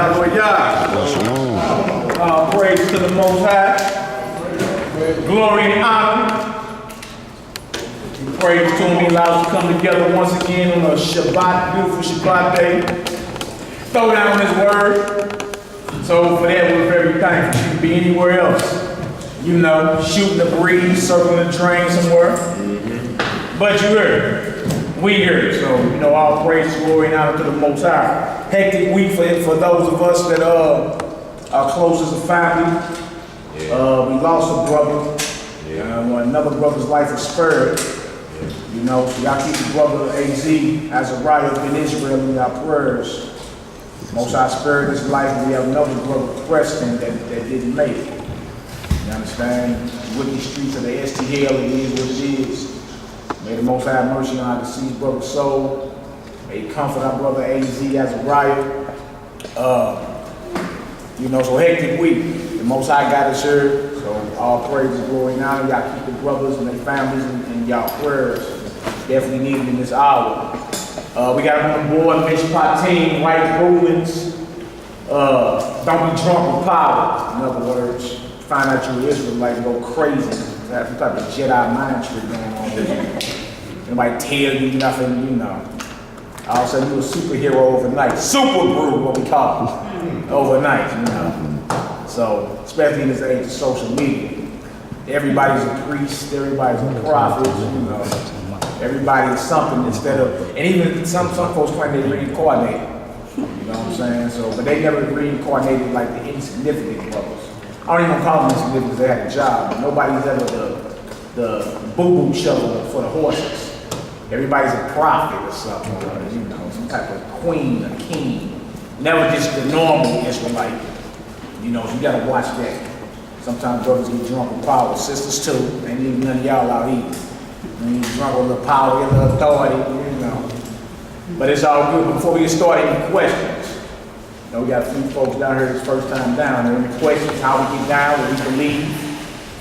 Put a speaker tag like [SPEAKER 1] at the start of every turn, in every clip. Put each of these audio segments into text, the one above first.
[SPEAKER 1] hallelujah. Praise to the Most High. Glory and honor. Praise to him. He allows us to come together once again on a Shabbat, beautiful Shabbat day. Throw down his word. So for that, we're very thankful. You could be anywhere else. You know, shooting the breeze, circling the train somewhere. But you're here. We here. So, you know, all praise, glory, and honor to the Most High. Hectic week for those of us that are close as a family. We lost a brother. Another brother's life was spared. You know, so y'all keep the brother AZ as a riot in Israel in our prayers. Most High spared his life, and we have another brother, Preston, that didn't make it. You understand? With the streets of the STL, it is what it is. May the Most High have mercy on our deceased brother's soul. May he comfort our brother AZ as a riot. You know, so hectic week. The Most High got us here. So all praise and glory and honor. Y'all keep the brothers and their families in y'all prayers. Definitely needed in this hour. We got on board MISHPATIM, right rulings. Don't be drunk with power. In other words, find out you're an Israelite and go crazy. That's some type of Jedi mind trick going on there. Nobody tell you nothing, you know. All of a sudden you're a superhero overnight. Super brew, what we call it. Overnight, you know. So, especially in this age of social media. Everybody's a priest, everybody's a prophet, you know. Everybody's something instead of, and even some folks claim they reincarnated. You know what I'm saying? So, but they never reincarnated like the insignificant brothers. I don't even call them insignificant because they had a job. Nobody's ever the boo-boo shovel for the horses. Everybody's a prophet or something, or, you know, some type of queen or king. Never just the normal Israelite. You know, so you gotta watch that. Sometimes brothers get drunk with power, sisters too. Ain't even none of y'all out either. When you drunk with the power and the authority, you know. But it's all good. But before we get started, any questions? You know, we got a few folks down here this first time down. There any questions, how we get down, what we believe?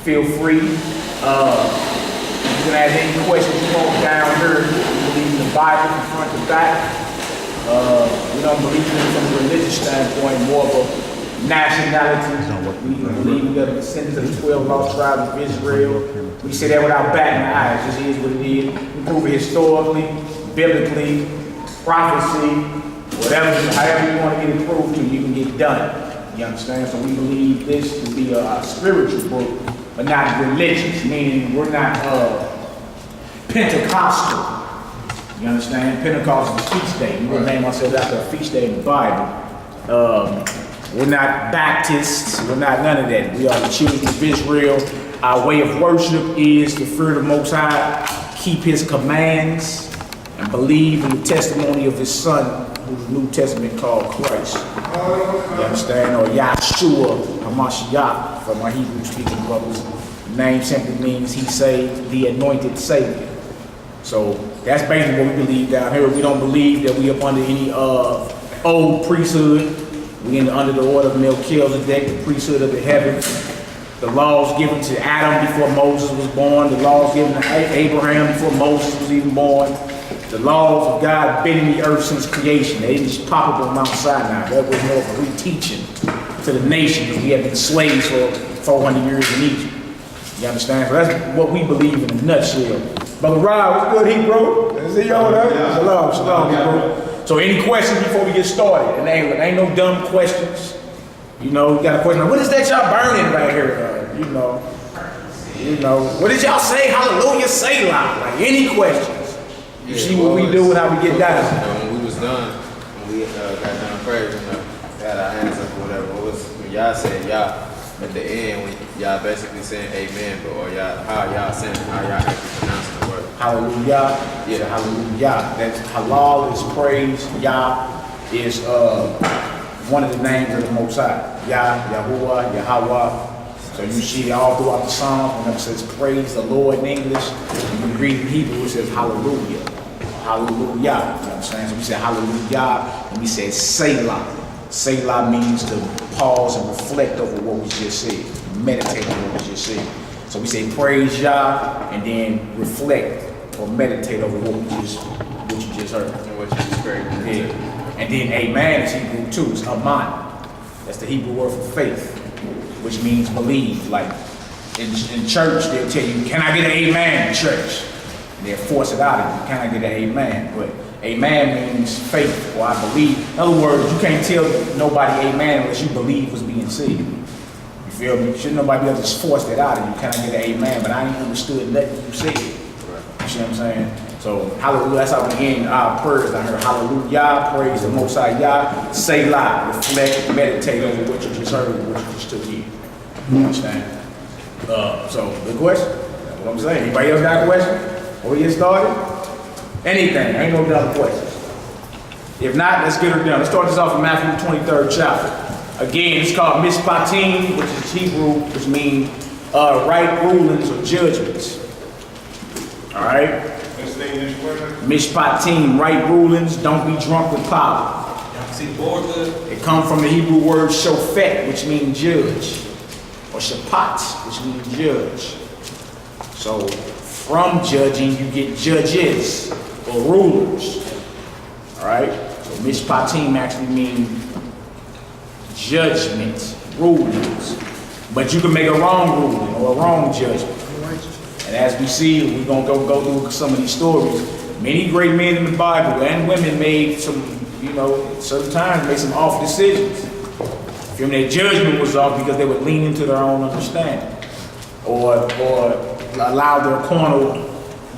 [SPEAKER 1] Feel free. You can ask any questions you want down here. We believe in the Bible from front to back. We don't believe in it from a religious standpoint, more of a nationality. We believe we are the descendants of the 12 lost tribes of Israel. We say that without batting our eyes. It just is what it is. We prove it historically, biblically, prophecy, whatever, however you want to get it proved to, you can get done. You understand? So we believe this to be a spiritual book, but not religious, meaning we're not Pentecostal. You understand? Pentecost is a feast day. We will name ourselves after a feast day in the Bible. We're not Baptists. We're not none of that. We are the children of Israel. Our way of worship is to fear the Most High, keep His commands, and believe in the testimony of His Son, whose New Testament called Christ. You understand? Or Yahshua HaMashiach for my Hebrew-speaking brothers. The name simply means He saved, the anointed Savior. So that's basically what we believe down here. We don't believe that we are under any old priesthood. We are under the order of Melchizedek, the priesthood of the heavens. The laws given to Adam before Moses was born. The laws given to Abraham before Moses was even born. The laws of God been in the earth since creation. They didn't just pop up on Mount Sinai. That was more of a re-teaching to the nation because we have been slaves for 400 years in Egypt. You understand? So that's what we believe in a nutshell. Brother Rob, what's good, he bro? See y'all there? Shalom, shalom, bro. So any questions before we get started? And ain't no dumb questions. You know, we got a question. What is that y'all burning right here? You know, what did y'all say? Hallelujah, Selah. Like any questions? You see what we do and how we get down.
[SPEAKER 2] When we was done, when we got done praying, had our hands up or whatever. What was when y'all said y'all at the end? When y'all basically saying amen, but or y'all how y'all saying how y'all actually pronouncing the word?
[SPEAKER 1] Hallelujah. Yeah, hallelujah. That's halal is praise. Yah is one of the names of the Most High. Yah, Yahuwah, Yahweh. So you see it all throughout the Psalm. Whenever it says praise the Lord in English, when you read in Hebrew, it says hallelujah. Hallelujah. You know what I'm saying? So we say hallelujah, and we say Selah. Selah means to pause and reflect over what we just said. Meditate on what we just said. So we say praise Yah, and then reflect or meditate over what you just heard.
[SPEAKER 2] And what you just heard.
[SPEAKER 1] Yeah. And then amen is Hebrew too. It's aman. That's the Hebrew word for faith, which means believe. Like in church, they'll tell you, can I get an amen in church? And they'll force it out of you, can I get an amen? But amen means faith, or I believe. In other words, you can't tell nobody amen unless you believe what's being said. You feel me? Shouldn't nobody be able to just force that out of you, can I get an amen? But I ain't understood nothing you said. You see what I'm saying? So, hallelujah, that's how we end our prayers. I heard hallelujah, praise the Most High Yah, say loud, reflect, meditate over what you just heard, what you just took in. You understand? So, good question. That's what I'm saying. Anybody else got a question? Before we get started? Anything. Ain't no other questions. If not, let's get her done. Let's start this off in Matthew 23rd chapter. Again, it's called MISHPATIM, which is Hebrew, which means right rulings or judgments. All right? MISHPATIM, right rulings, don't be drunk with power.
[SPEAKER 3] Y'all see the board good?
[SPEAKER 1] It comes from the Hebrew word shofet, which means judge, or shapat, which means judge. So from judging, you get judges or rulers. All right? So MISHPATIM actually means judgment, rulings. But you can make a wrong ruling or a wrong judgment. And as we see, we're going to go through some of these stories. Many great men in the Bible and women made some, certain times made some off decisions. Their judgment was off because they would lean into their own understanding or allow their carnal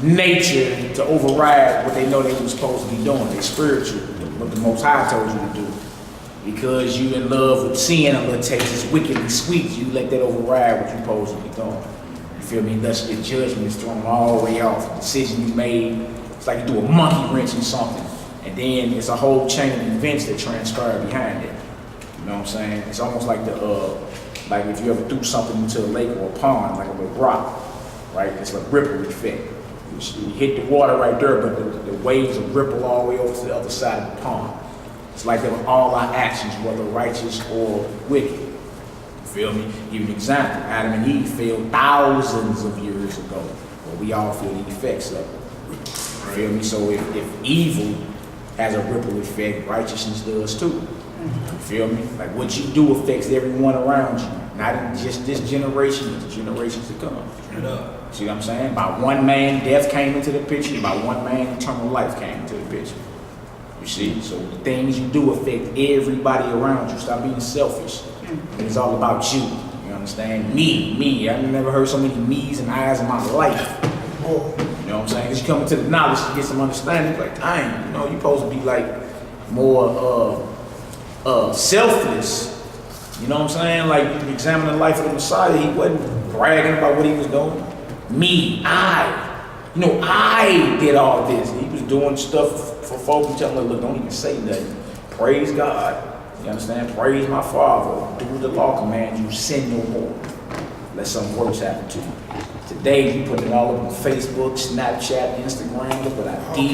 [SPEAKER 1] nature to override what they know they were supposed to be doing, their spiritual, what the Most High told you to do. Because you in love with sin a little taste, it's wickedly sweet, you let that override what you're supposed to be doing. Feel me? Thus your judgment is thrown all the way off. The decision you made, it's like you do a monkey wrench in something, and then it's a whole chain of events that transpire behind it. You know what I'm saying? It's almost like like if you ever threw something into a lake or a pond, like a little rock, right? It's like ripple effect. You hit the water right there, but the waves will ripple all the way over to the other side of the pond. It's like that with all our actions, whether righteous or wicked. Feel me? Give you an example. Adam and Eve failed thousands of years ago. But we all feel the effects of it. Feel me? So if evil has a ripple effect, righteousness does too. Feel me? Like what you do affects everyone around you. Not in just this generation, but the generations to come. See what I'm saying? By one man, death came into the picture. By one man, eternal life came into the picture. You see? So the things you do affect everybody around you. Stop being selfish. It's all about you. You understand? Me. I've never heard so many me's and I's in my life. You know what I'm saying? Because you come into the knowledge to get some understanding. Like, dang, you're supposed to be like more selfless. You know what I'm saying? Like you examine the life of the Messiah, he wasn't bragging about what he was doing. Me, I did all this. He was doing stuff for folks and telling them, look, don't even say nothing. Praise God. You understand? Praise my Father. Do the law commands you, sin no more. Let something worse happen to you. Today, you put it all up on Facebook, Snapchat, Instagram, look what I did.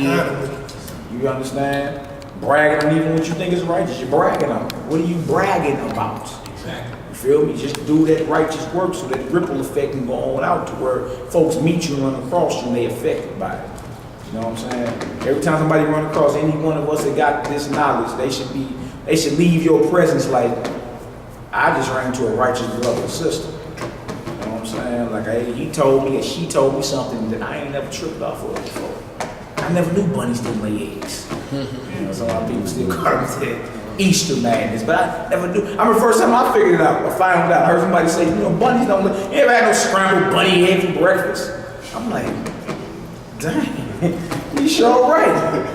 [SPEAKER 1] You understand? Bragging on even what you think is righteous. You're bragging on it. What are you bragging about?
[SPEAKER 3] Exactly.
[SPEAKER 1] You feel me? Just do that righteous work so that ripple effect can go on out to where folks meet you and run across you and they affected by it. You know what I'm saying? Every time somebody run across any one of us that got this knowledge, they should leave your presence like, I just ran into a righteous brother or sister. You know what I'm saying? Like, hey, he told me, or she told me something that I ain't never tripped off of before. I never knew bunnies didn't lay eggs. So a lot of people still call it Easter madness, but I never knew. I remember the first time I figured it out, I found out, I heard somebody say, bunnies don't lay. You ever had no scrambled bunny egg for breakfast? I'm like, dang, you sure right.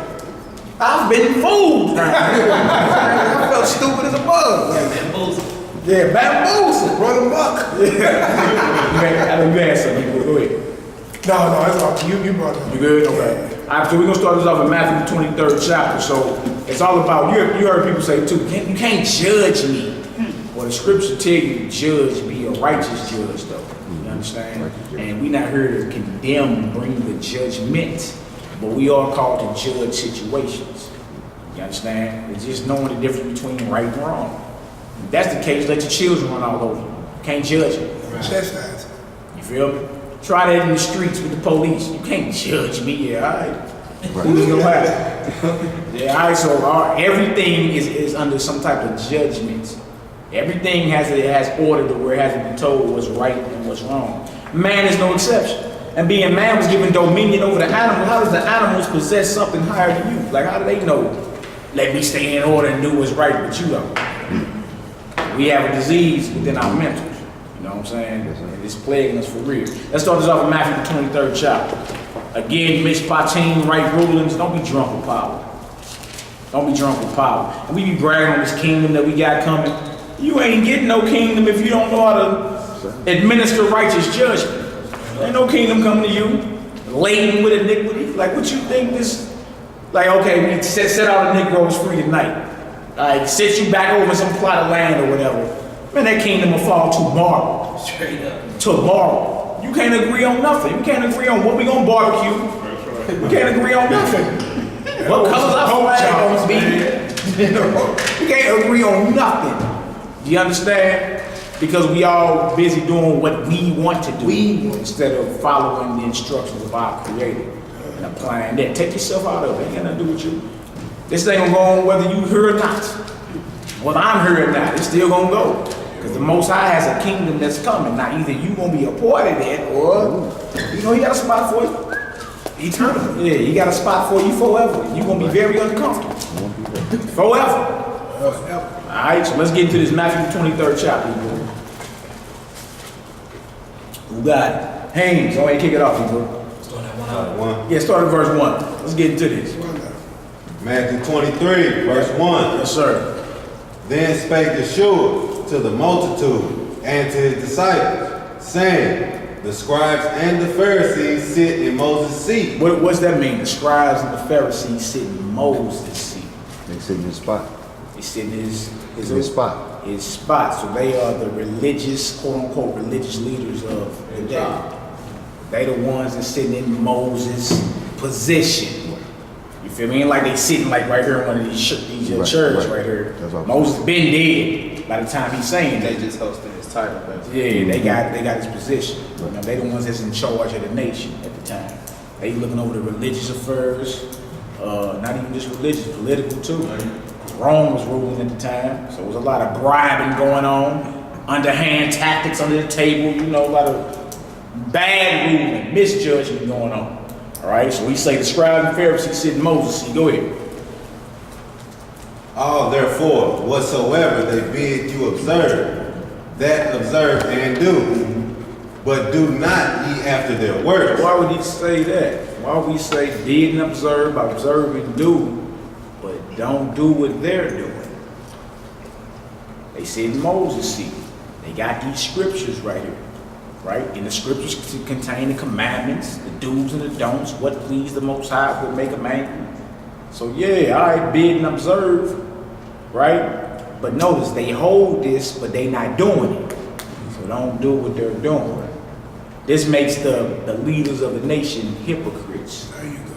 [SPEAKER 1] I've been fooled. I felt stupid as a bug. Yeah, bamboozled. Brother Buck. I know you had something. Go ahead.
[SPEAKER 4] No, it's all you brought it.
[SPEAKER 1] You good? Okay. All right, so we're going to start this off in Matthew 23rd chapter. So it's all about, you heard people say too, you can't judge me. Well, the scripture tell you to judge, be a righteous judge though. You understand? And we're not here to condemn, bring the judgment. But we are called to judge situations. You understand? It's just knowing the difference between right and wrong. If that's the case, let your children run all over you. Can't judge them.
[SPEAKER 4] Chastise.
[SPEAKER 1] You feel me? Try that in the streets with the police. You can't judge me, yeah, all right? Who's gonna happen? Yeah, all right, so everything is under some type of judgment. Everything has order to where it has to be told what's right and what's wrong. Man is no exception. And being man was given dominion over the animal. How does the animals possess something higher than you? Like, how do they know? Let me stay in order and do what's right, but you don't. We have a disease within our mentals. You know what I'm saying? And it's plaguing us for real. Let's start this off in Matthew the 23rd chapter. Again, MISHPATIM, right rulings. Don't be drunk with power. Don't be drunk with power. And we be bragging on this kingdom that we got coming. You ain't getting no kingdom if you don't know how to administer righteous judgment. Ain't no kingdom coming to you laden with iniquity. Like, what you think this? Like, okay, we set out the Negroes free tonight. Like, set you back over some plot of land or whatever. Man, that kingdom will fall tomorrow.
[SPEAKER 3] Straight up.
[SPEAKER 1] Tomorrow. You can't agree on nothing. We can't agree on what we gonna barbecue. We can't agree on nothing. What colors our flag gonna be? We can't agree on nothing. Do you understand? Because we all busy doing what we want to do instead of following the instructions of our Creator and applying that. Take yourself out of it. Ain't got nothing to do with you. This thing gonna go on whether you hear or not. Well, I'm here or not. It's still gonna go. Because the Most High has a kingdom that's coming. Now, either you gonna be a part of that, or you know, he got a spot for you. Eternal. Yeah, he got a spot for you forever. You gonna be very uncomfortable. Forever. All right, so let's get into this Matthew 23rd chapter. Who got it? Haynes, go ahead and kick it off, bro.
[SPEAKER 3] Start that one out.
[SPEAKER 2] 1.
[SPEAKER 1] Yeah, start at verse 1. Let's get into this.
[SPEAKER 2] Matthew 23, verse 1.
[SPEAKER 1] Yes, sir.
[SPEAKER 2] Then spake Yeshua to the multitude and to his disciples, saying, the scribes and the Pharisees sit in Moses' seat.
[SPEAKER 1] What's that mean? The scribes and the Pharisees sit in Moses' seat.
[SPEAKER 5] They sit in his spot.
[SPEAKER 1] They sit in his
[SPEAKER 5] spot.
[SPEAKER 1] His spot. So they are the religious, quote unquote, religious leaders of the day. They the ones that sitting in Moses' position. You feel me? Ain't like they sitting like right here in one of these churches right here. Moses been dead by the time he's saying
[SPEAKER 2] They
[SPEAKER 1] that.
[SPEAKER 2] just hosted his title, basically.
[SPEAKER 1] Yeah, they got his position. You know, they the ones that's in charge of the nation at the time. They looking over the religious affairs, not even just religious, political too. Rome was ruling at the time, so there was a lot of bribing going on, underhand tactics under the table, you know, a lot of bad ruling, misjudgment going on. All right, so we say the scribes and Pharisees sit in Moses' seat. Go ahead.
[SPEAKER 2] All therefore, whatsoever they bid you observe, that observe and do, but do not ye after their works.
[SPEAKER 1] Why would he say that? Why would we say did and observe, and do, but don't do what they're doing? They sit in Moses' seat. They got these scriptures right here, right? And the scriptures contain the commandments, the do's and the don'ts, what please the Most High, would make them angry. So yeah, all right, bid and observe, right? But notice they hold this, but they not doing it. So don't do what they're doing. This makes the leaders of the nation hypocrites.
[SPEAKER 4] There you go.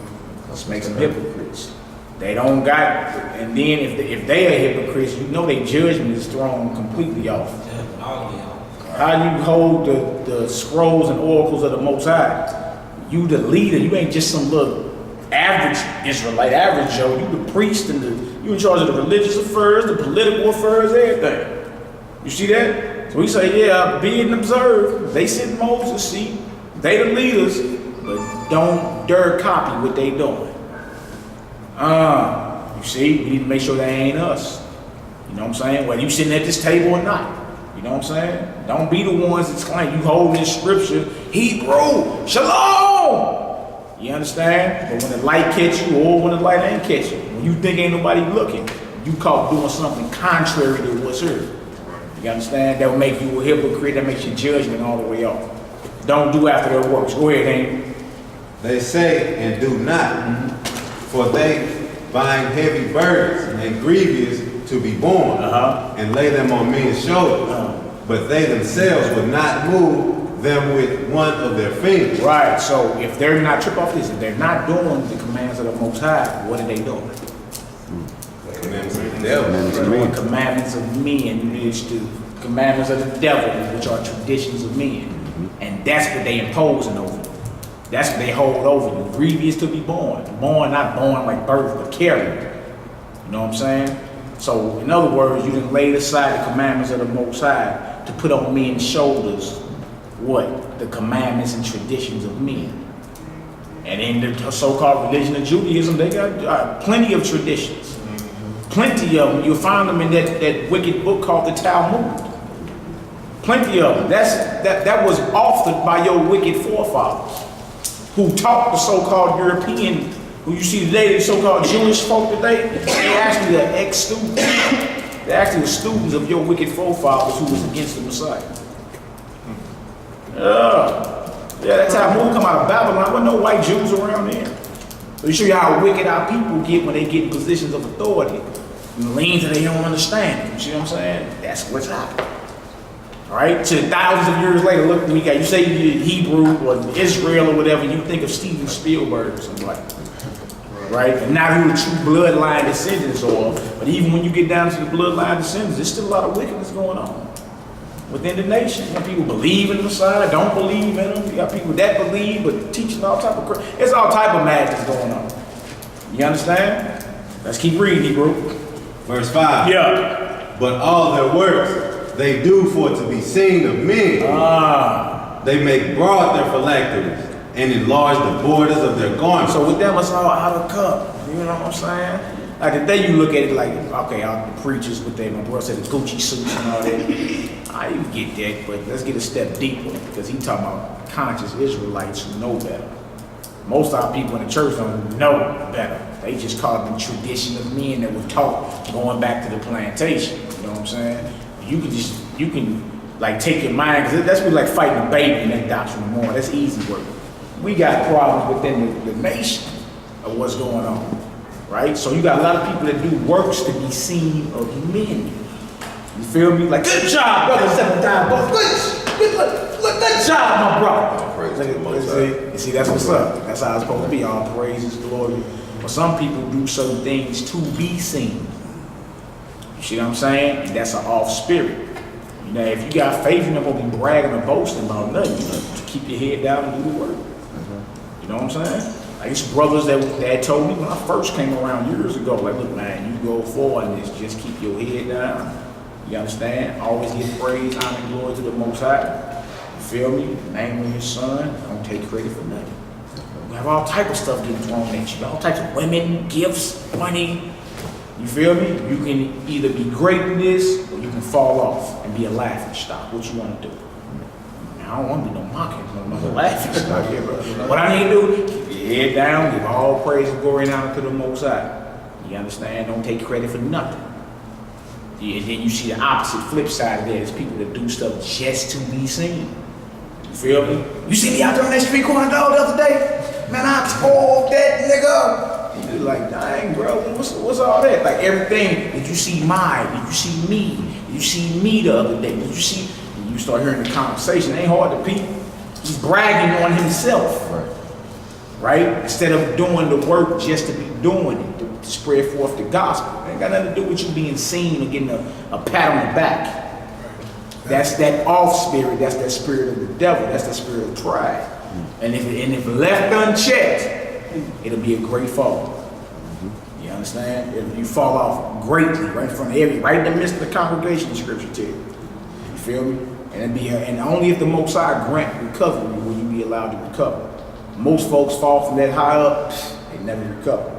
[SPEAKER 1] This makes them hypocrites. They don't got, and then if they are hypocrites, you know their judgment is thrown completely off.
[SPEAKER 3] Yeah, all of y'all.
[SPEAKER 1] How you hold the scrolls and oracles of the Most High? You the leader. You ain't just some little average Israelite, average Joe. You the priest and you in charge of the religious affairs, the political affairs, everything. You see that? So we say, yeah, bid and observe. They sit in Moses' seat. They the leaders, but don't dare copy what they doing. You see, we need to make sure they ain't us. You know what I'm saying? Whether you sitting at this table or not. You know what I'm saying? Don't be the ones that's claiming you hold this scripture, Hebrew, Shalom. You understand? But when the light catch you or when the light ain't catch you, when you think ain't nobody looking, you caught doing something contrary to what's here. You understand? That will make you a hypocrite. That makes your judgment all the way off. Don't do after their works. Go ahead, Amy.
[SPEAKER 2] They say and do not, for they bind heavy burdens and grievous to be borne, and lay them on men's shoulders, but they themselves would not move them with one of their fingers.
[SPEAKER 1] Right. So if they're not, trip off this, if they're not doing the commands of the Most High, what are they doing?
[SPEAKER 2] Commandments of the devil.
[SPEAKER 1] They're doing commandments of men, which the commandments of the devil, which are traditions of men. And that's what they imposing over you. That's what they hold over you. Grievous to be born. Born, not born like birth, but carried. You know what I'm saying? So, in other words, you done laid aside the commandments of the Most High to put on men's shoulders what? The commandments and traditions of men. And in the so-called religion of Judaism, they got plenty of traditions. Plenty of them. You'll find them in that wicked book called the Talmud. Plenty of them. That was authored by your wicked forefathers who taught the so-called European, who you see today, the so-called Jewish folk today, they actually are ex-students. They're actually students of your wicked forefathers who was against the Messiah. Yeah, that's how Talmud come out of Babylon. There wasn't no white Jews around there. So you show you how wicked our people get when they get in positions of authority. And lean to their own understanding. You see what I'm saying? That's what's happening. All right? To thousands of years later, look, we got, you say you're Hebrew or Israel or whatever, you think of Steven Spielberg or something like that. Right? And not who the true bloodline descendants are. But even when you get down to the bloodline descendants, there's still a lot of wickedness going on within the nation. Some people believe in the Messiah, don't believe in him. You got people that believe, but teaching all type of crap. It's all type of madness going on. You understand? Let's keep reading, Hebrew.
[SPEAKER 6] Verse 5.
[SPEAKER 1] Yeah.
[SPEAKER 6] But all their works they do for it to be seen of men. They make broad their phylacteries and enlarge the borders of their garments.
[SPEAKER 1] So with them, it's all out of cup. You know what I'm saying? Like today, you look at it like, okay, all the preachers with their, my brother said the Gucci suits and all that. I even get that, but let's get a step deeper because he talking about conscious Israelites who know better. Most of our people in the church don't know better. They just call them tradition of men that were taught going back to the plantation. You know what I'm saying? You can like take your mind, because that's what like fighting a baby in that doctrine of more. That's easy work. We got problems within the nation of what's going on, right? So you got a lot of people that do works to be seen of men. You feel me? Like, good job, brother, 7 times, but good job, my brother. You see, that's what's up. That's how it's supposed to be. All praises, glory. But some people do certain things to be seen. You see what I'm saying? And that's an off spirit. You know, if you got faith, you're not going to be bragging or boasting about nothing. You know, keep your head down and do the work. You know what I'm saying? Like, it's brothers that told me when I first came around years ago, like, look, man, you go forward in this, just keep your head down. You understand? Always give praise, honor, and glory to the Most High. You feel me? The name of his son. Don't take credit for nothing. We have all type of stuff getting thrown at you. All types of women, gifts, money. You feel me? You can either be great in this, or you can fall off and be a laughing stock. What you want to do? I don't want to be no mocking, no laughing stock here, bro. What I need to do, keep your head down, give all praise and glory and honor to the Most High. You understand? Don't take credit for nothing. And then you see the opposite flip side of that is people that do stuff just to be seen. You feel me? You see me out there on that street corner dog the other day? Man, I told that nigga. You're like, dang, bro, what's all that? Like everything, did you see mine? Did you see me? Did you see me the other day? Did you see? And you start hearing the conversation. It ain't hard to peep. He's bragging on himself. Right? Instead of doing the work just to be doing it, to spread forth the gospel. It ain't got nothing to do with you being seen or getting a pat on the back. That's that off spirit. That's that spirit of the devil. That's that spirit of pride. And if left unchecked, it'll be a great fall. You understand? If you fall off greatly right in front of right in the midst of the congregation, the scripture tell you. You feel me? And only if the Most High grant recovery will you be allowed to recover. Most folks fall from that high up, they never recover.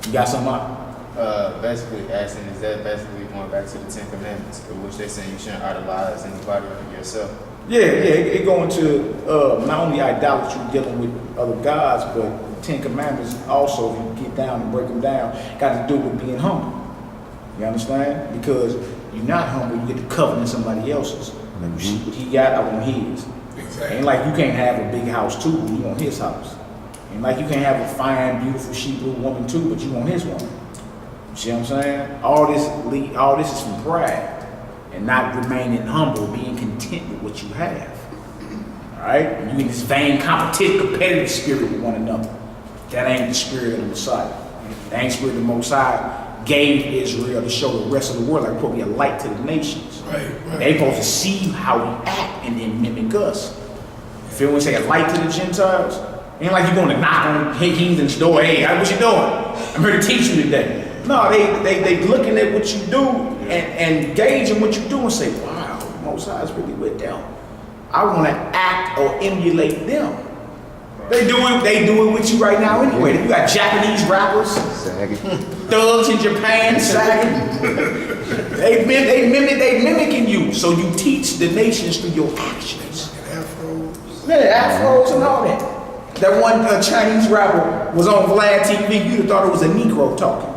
[SPEAKER 1] You got something up?
[SPEAKER 2] Basically asking, is that basically going back to the 10 Commandments, in which they say you shouldn't idolize anybody or yourself?
[SPEAKER 1] Yeah, it going to not only idolatry dealing with other gods, but 10 Commandments also, if you get down and break them down, got to do with being humble. You understand? Because you're not humble, you get to covenant somebody else's. Like, you see what he got, I want his. Exactly. Ain't like you can't have a big house too, but you want his house. Ain't like you can't have a fine, beautiful Hebrew woman too, but you want his woman. You see what I'm saying? All this is from pride and not remaining humble, being content with what you have. All right? And you in this vain, competitive spirit with one another. That ain't the spirit of the Messiah. That ain't the spirit of the Most High gave Israel to show the rest of the world, like we're supposed to be a light to the nations.
[SPEAKER 4] Right.
[SPEAKER 1] They supposed to see how we act and then mimic us. You feel when we say a light to the Gentiles? Ain't like you're going to knock on heathens door, hey, what you doing? I'm here to teach you today. No, they looking at what you do and gauging what you do and say, wow, Most High is really with them. I want to act or emulate them. They do it with you right now anyway. You got Japanese rappers,
[SPEAKER 5] Sagging.
[SPEAKER 1] thugs in Japan sagging. they mimicking you. So you teach the nations through your actions.
[SPEAKER 4] Afros.
[SPEAKER 1] Yeah, afros and all that. That one Chinese rapper was on Vlad TV. You'd have thought it was a Negro talking.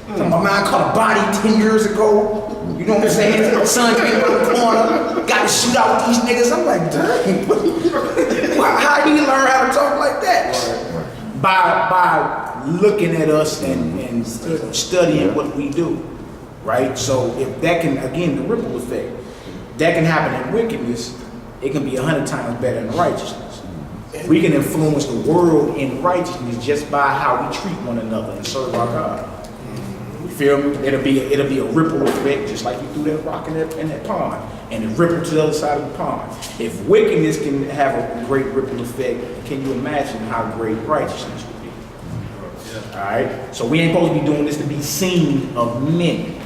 [SPEAKER 1] My man caught a body 10 years ago. You know what I'm saying? My son came out the corner, got to shoot out with these niggas. I'm like, dang. How do you learn how to talk like that? By looking at us and studying what we do, right? So if that can, again, the ripple effect, that can happen in wickedness, it can be 100 times better in righteousness. We can influence the world in righteousness just by how we treat one another and serve our God. You feel me? It'll be a ripple effect, just like you threw that rock in that pond, and it rippled to the other side of the pond. If wickedness can have a great ripple effect, can you imagine how great righteousness would be? All right. So we ain't supposed to be doing this to be seen of men.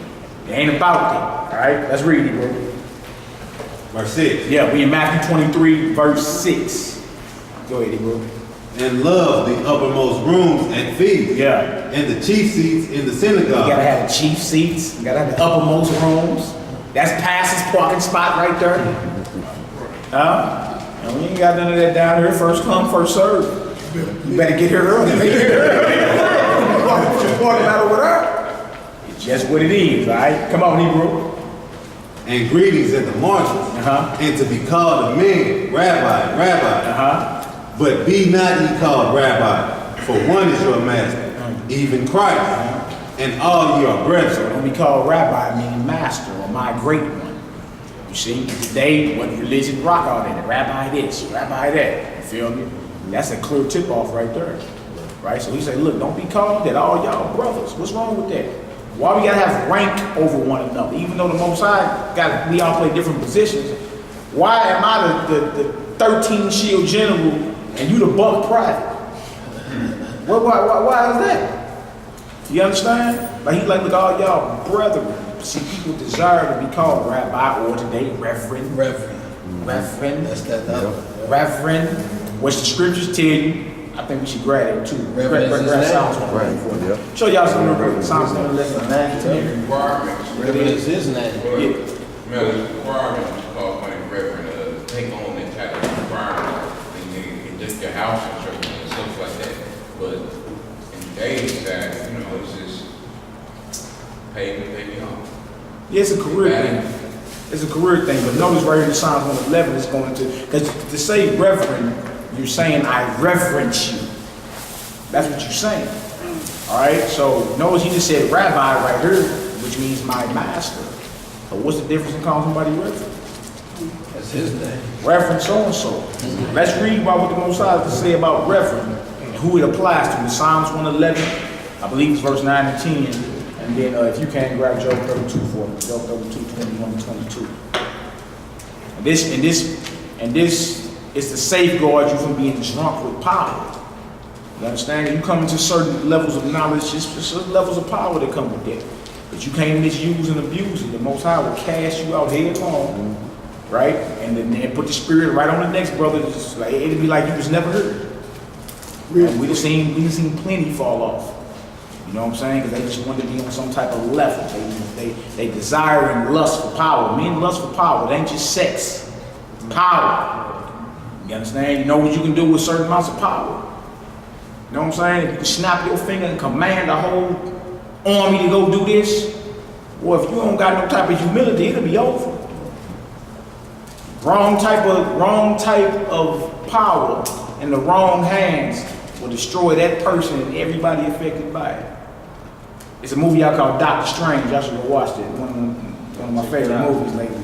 [SPEAKER 1] It ain't about that. All right. Let's read it, bro.
[SPEAKER 6] Verse 6.
[SPEAKER 1] Yeah, we in Matthew 23, verse 6. Go ahead, bro.
[SPEAKER 6] And love the uppermost rooms at feasts.
[SPEAKER 1] Yeah.
[SPEAKER 6] And the chief seats in the
[SPEAKER 1] You
[SPEAKER 6] synagogue.
[SPEAKER 1] gotta have the chief seats. You gotta have the uppermost rooms. That's pastor's parking spot right there. And we ain't got none of that down here. First come, first serve. You better get here early. Walking out over there. It's just what it is, all right? Come on, Hebrew.
[SPEAKER 6] And greetings at the marches. And to be called of men, Rabbi, Rabbi. But be not ye called Rabbi, for one is your master, even Christ. And all ye are brethren.
[SPEAKER 1] Don't be called rabbi, meaning master or my great one. You see, today, what religion rock out in it? Rabbi this, rabbi that. You feel me? That's a clear tip off right there. Right? So he said, look, don't be called that. All y'all brothers. What's wrong with that? Why we gotta have rank over one another? Even though the Most High we all play different positions. Why am I the 13 shield general and you the buck private? Why is that? You understand? Like he like, look, all y'all brethren. See, people desire to be called rabbi or today reverend. Reverend. That's that other. Reverend. Which the scriptures tell you. I think we should grab it too. Grab Psalms 111.
[SPEAKER 5] Yeah.
[SPEAKER 1] Show y'all some real quick. Psalms 111, 9 to 10.
[SPEAKER 3] Requirements.
[SPEAKER 1] Reverend is
[SPEAKER 3] his name.
[SPEAKER 1] Yeah.
[SPEAKER 3] There's requirements to call my reverend, take on that type of requirement. And just your house and church and stuff like that. But in today's time, it's just pay me off.
[SPEAKER 1] Yeah, it's a career thing. It's a career thing. But notice right here in Psalms 111 is going to, because to say reverend, you're saying I reverence you. That's what you're saying. All right. So notice he just said rabbi right here, which means my master. But what's the difference in calling somebody reverend?
[SPEAKER 3] That's his name.
[SPEAKER 1] Reverend so-and-so. Let's read about what the Most High has to say about reverend and who it applies to. In Psalms 111, I believe it's verse 9 and 10. And then if you can, grab Job 32 for me. Job 32, 21 and 22. And this is to safeguard you from being drunk with power. You understand? You come into certain levels of knowledge, just certain levels of power that come with that. But you can't misuse and abuse it. The Most High will cast you out headlong, right? And then put the spirit right on the next brother. Just like, it'll be like you was never heard. Really? We just seen plenty fall off. You know what I'm saying? Because they just wanted to be on some type of level. They desire and lust for power. Men lust for power. It ain't just sex. It's power. You understand? You know what you can do with certain amounts of power. You know what I'm saying? If you can snap your finger and command the whole army to go do this, well, if you don't got no type of humility, it'll be over. Wrong type of power in the wrong hands will destroy that person and everybody affected by it. It's a movie I call Doctor Strange. Y'all should go watch it. One of my favorite movies lately.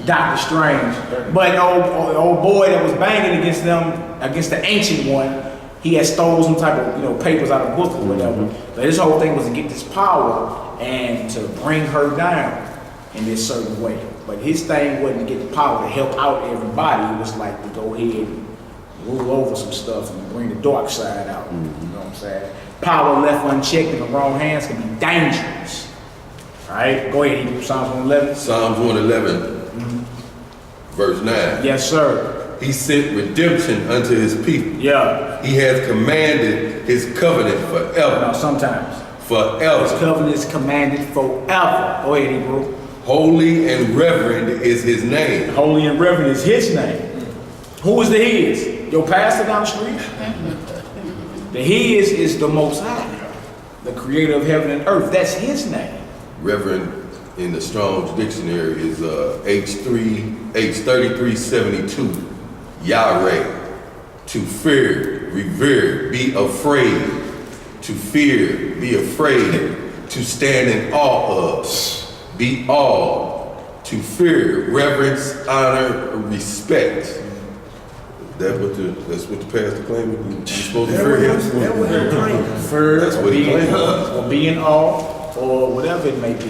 [SPEAKER 1] Doctor Strange. But old boy that was banging against them, against the ancient one, he had stole some type of papers out of a book or whatever. But his whole thing was to get this power and to bring her down in this certain way. But his thing wasn't to get the power to help out everybody. It was like to go ahead and rule over some stuff and bring the dark side out. You know what I'm saying? Power left unchecked in the wrong hands can be dangerous. All right, go ahead, Hebrew, Psalms 111.
[SPEAKER 7] Psalms 111, verse 9.
[SPEAKER 1] Yes, sir.
[SPEAKER 7] He sent redemption unto his people.
[SPEAKER 1] Yeah.
[SPEAKER 7] He has commanded his covenant
[SPEAKER 1] Now,
[SPEAKER 7] forever.
[SPEAKER 1] sometimes. His
[SPEAKER 7] Forever.
[SPEAKER 1] covenant is commanded forever. Go ahead, Hebrew.
[SPEAKER 7] Holy and reverend is his name.
[SPEAKER 1] Holy and reverend is his name. Who is the his? Your pastor down the street? The his is the Most High, the creator of heaven and earth. That's his name.
[SPEAKER 7] Reverend in the Strong's dictionary is H3372. Yahweh. To fear, revere, be afraid. To fear, be afraid. To stand in awe of. Be awed. To fear, reverence, honor, respect. That's what the pastor claiming. You're supposed to fear him.
[SPEAKER 1] Fear,
[SPEAKER 7] That's what
[SPEAKER 1] or
[SPEAKER 7] he
[SPEAKER 1] be in,
[SPEAKER 7] claimed.
[SPEAKER 1] or be in awe, or whatever it may be.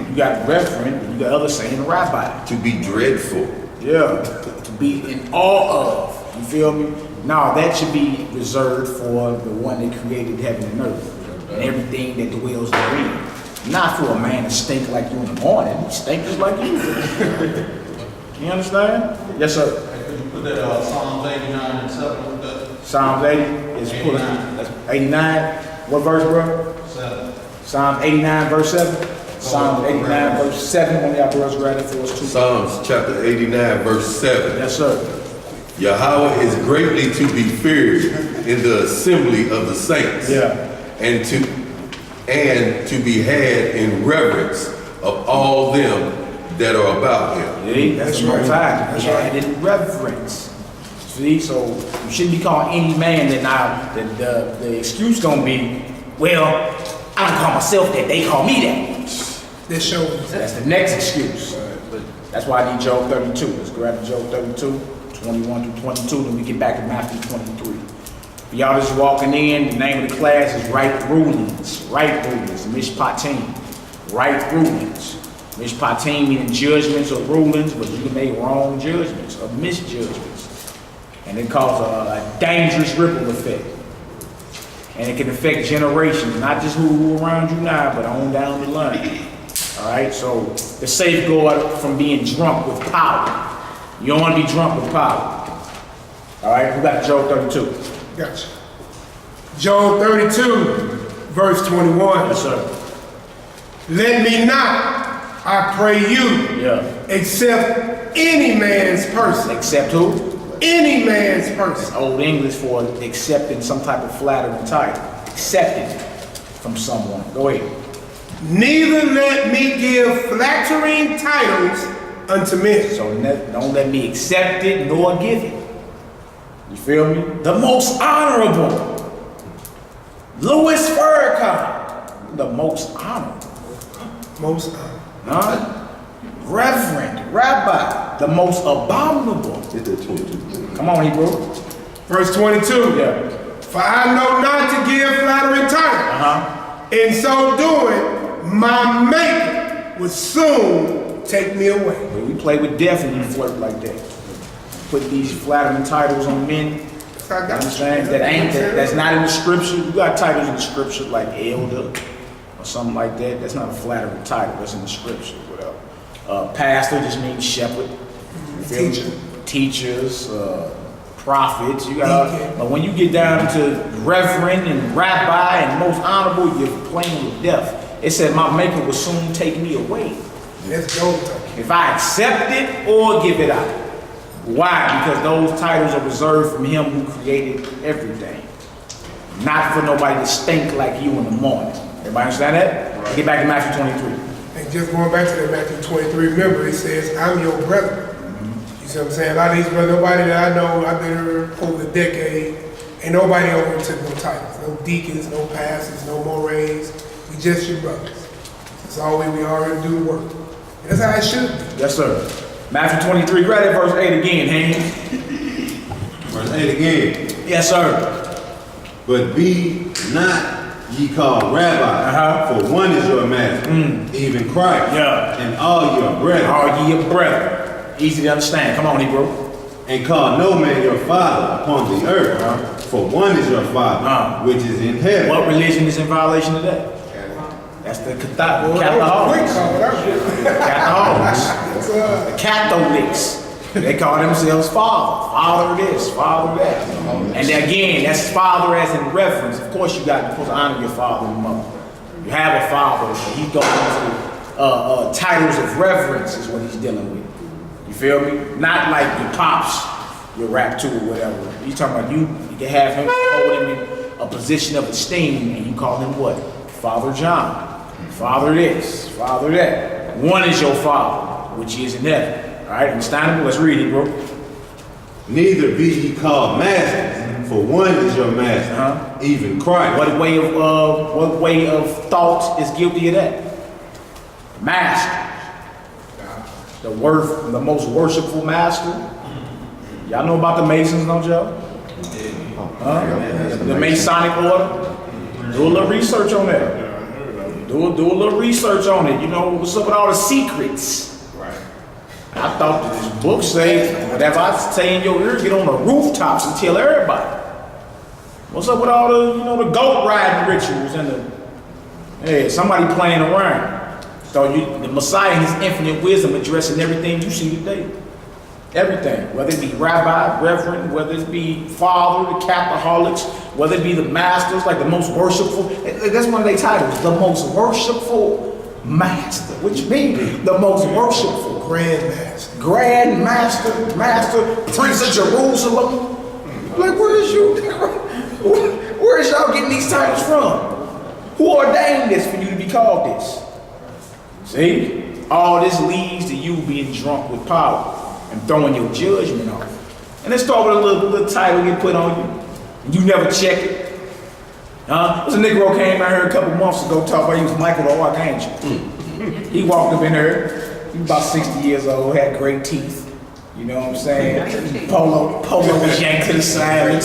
[SPEAKER 1] You got reverend, and you got others saying rabbi.
[SPEAKER 7] To be dreadful.
[SPEAKER 1] Yeah, to be in awe of. You feel me? No, that should be reserved for the one that created heaven and earth and everything that dwells therein. Not for a man to stink like you in the morning. He stink just like you. You understand? Yes, sir.
[SPEAKER 8] Could you put that Psalms 89 and 7 with that?
[SPEAKER 1] Psalms 80 is pulling. That's 89. What verse, bro?
[SPEAKER 8] 7.
[SPEAKER 1] Psalms 89, verse 7. Psalms 89, verse 7. One of y'all brothers grab it for us too.
[SPEAKER 7] Psalms chapter 89, verse 7.
[SPEAKER 1] Yes, sir.
[SPEAKER 7] Yahweh is greatly to be feared in the assembly of the saints.
[SPEAKER 1] Yeah.
[SPEAKER 7] And to be had in reverence of all them that are about him.
[SPEAKER 1] See, that's the Most High. That's right. In reverence. See, so you shouldn't be calling any man that now, the excuse gonna be, well, I don't call myself that, they call me that.
[SPEAKER 4] This shows.
[SPEAKER 1] That's the next excuse. That's why I need Job 32. Let's grab Job 32, 21 through 22, then we get back to Matthew 23. For y'all just walking in, the name of the class is Right Rulings. Right Rulings, MISHPATIM. Right Rulings. MISHPATIM meaning judgments or rulings, but you can make wrong judgments or misjudgments. And it causes a dangerous ripple effect. And it can affect generations, not just who around you now, but on down the line. All right, so the safeguard from being drunk with power. You don't want to be drunk with power. All right, we got Job 32.
[SPEAKER 4] Gotcha. Job 32, verse 21.
[SPEAKER 1] Yes, sir.
[SPEAKER 4] Let me not, I pray you,
[SPEAKER 1] Yeah.
[SPEAKER 4] accept any man's person.
[SPEAKER 1] Except who?
[SPEAKER 4] Any man's person.
[SPEAKER 1] Old English for accepting some type of flattering title. Accepting from someone. Go ahead.
[SPEAKER 4] Neither let me give flattering titles unto men.
[SPEAKER 1] So don't let me accept it nor give it. You feel me? The most honorable. Louis Farrakhan. The most honorable.
[SPEAKER 4] Most honorable.
[SPEAKER 1] Huh? Reverend, rabbi, the most abominable.
[SPEAKER 7] Hit that 22.
[SPEAKER 1] Come on, Hebrew.
[SPEAKER 4] Verse 22.
[SPEAKER 1] Yeah.
[SPEAKER 4] For I know not to give flattering titles. In so doing, my maker will soon take me away.
[SPEAKER 1] When we play with death and you flirt like that. Put these flattering titles on men.
[SPEAKER 4] I got
[SPEAKER 1] Understand? That's not in the scripture. You got titles in the scripture like elder or something like that. That's not a flattering title. That's in the scripture. Whatever. Pastor just means shepherd. You feel me?
[SPEAKER 4] Teacher.
[SPEAKER 1] Teachers, prophets. You got. But when you get down to reverend and rabbi and most honorable, you're playing with death. It said, "My Maker will soon take me away
[SPEAKER 4] Let's go.
[SPEAKER 1] if I accept it or give it out." Why? Because those titles are reserved from Him who created everything, not for nobody to stink like you in the morning. Everybody understand that? Right. Get back to Matthew 23.
[SPEAKER 4] And just going back to that Matthew 23, remember it says, I'm your brother. You see what I'm saying? A lot of these brothers, nobody that I know, I've been here over a decade, ain't nobody over took no titles, no deacons, no pastors, no mores. We just your brothers. That's all we already do the work. And that's how it should be.
[SPEAKER 1] Yes, sir. Matthew 23, grab that verse 8 again, Haynes.
[SPEAKER 6] Verse 8 again.
[SPEAKER 1] Yes, sir.
[SPEAKER 6] But be not ye called rabbi, for one is your master, even Christ,
[SPEAKER 1] Yeah.
[SPEAKER 6] and all your brethren.
[SPEAKER 1] Are ye a brethren? Easy to understand. Come on, Hebrew.
[SPEAKER 6] And call no man your father upon the earth, for one is your father, which is in heaven.
[SPEAKER 1] What religion is in violation of that? That's the Catholics. The Catholics. They call themselves father this, father that. And again, that's father as in reverence. Of course, you're supposed to honor your father and mother. You have a father, so he goes into titles of reverence is what he's dealing with. You feel me? Not like your pops, your rap to or whatever. He's talking about you can have him, hold him in a position of esteem, and you call him what? Father John, father this, father that. One is your father, which is in heaven. All right, understandable? Let's read it, bro.
[SPEAKER 6] Neither be ye called masters, for one is your master, even Christ.
[SPEAKER 1] What way of thought is guilty of that? Master. The most worshipful master. Y'all know about the Masons, don't y'all? The Masonic order. Do a little research on that. Do a little research on it. You know, what's up with all the secrets? I thought that this book said, whatever I say in your ear, get on the rooftops and tell everybody. What's up with all the, the goat riding rituals and somebody playing around. So the Messiah in his infinite wisdom addressing everything you see today. Everything, whether it be rabbi, reverend, whether it be father, the Catholics, whether it be the masters, like the most worshipful. That's one of their titles, the most worshipful master, which means the most worshipful. Grand Master, Master, Prince of Jerusalem. Like, where is y'all getting these titles from? Who ordained this for you to be called this? See? All this leads to you being drunk with power and throwing your judgment off. And let's start with a little title get put on you, and you never check it. There's a Negro came out here a couple months ago talking about he was Michael the Archangel. He walked up in here. He was about 60 years old, had great teeth. You know what I'm saying? Polo was yanked to the side,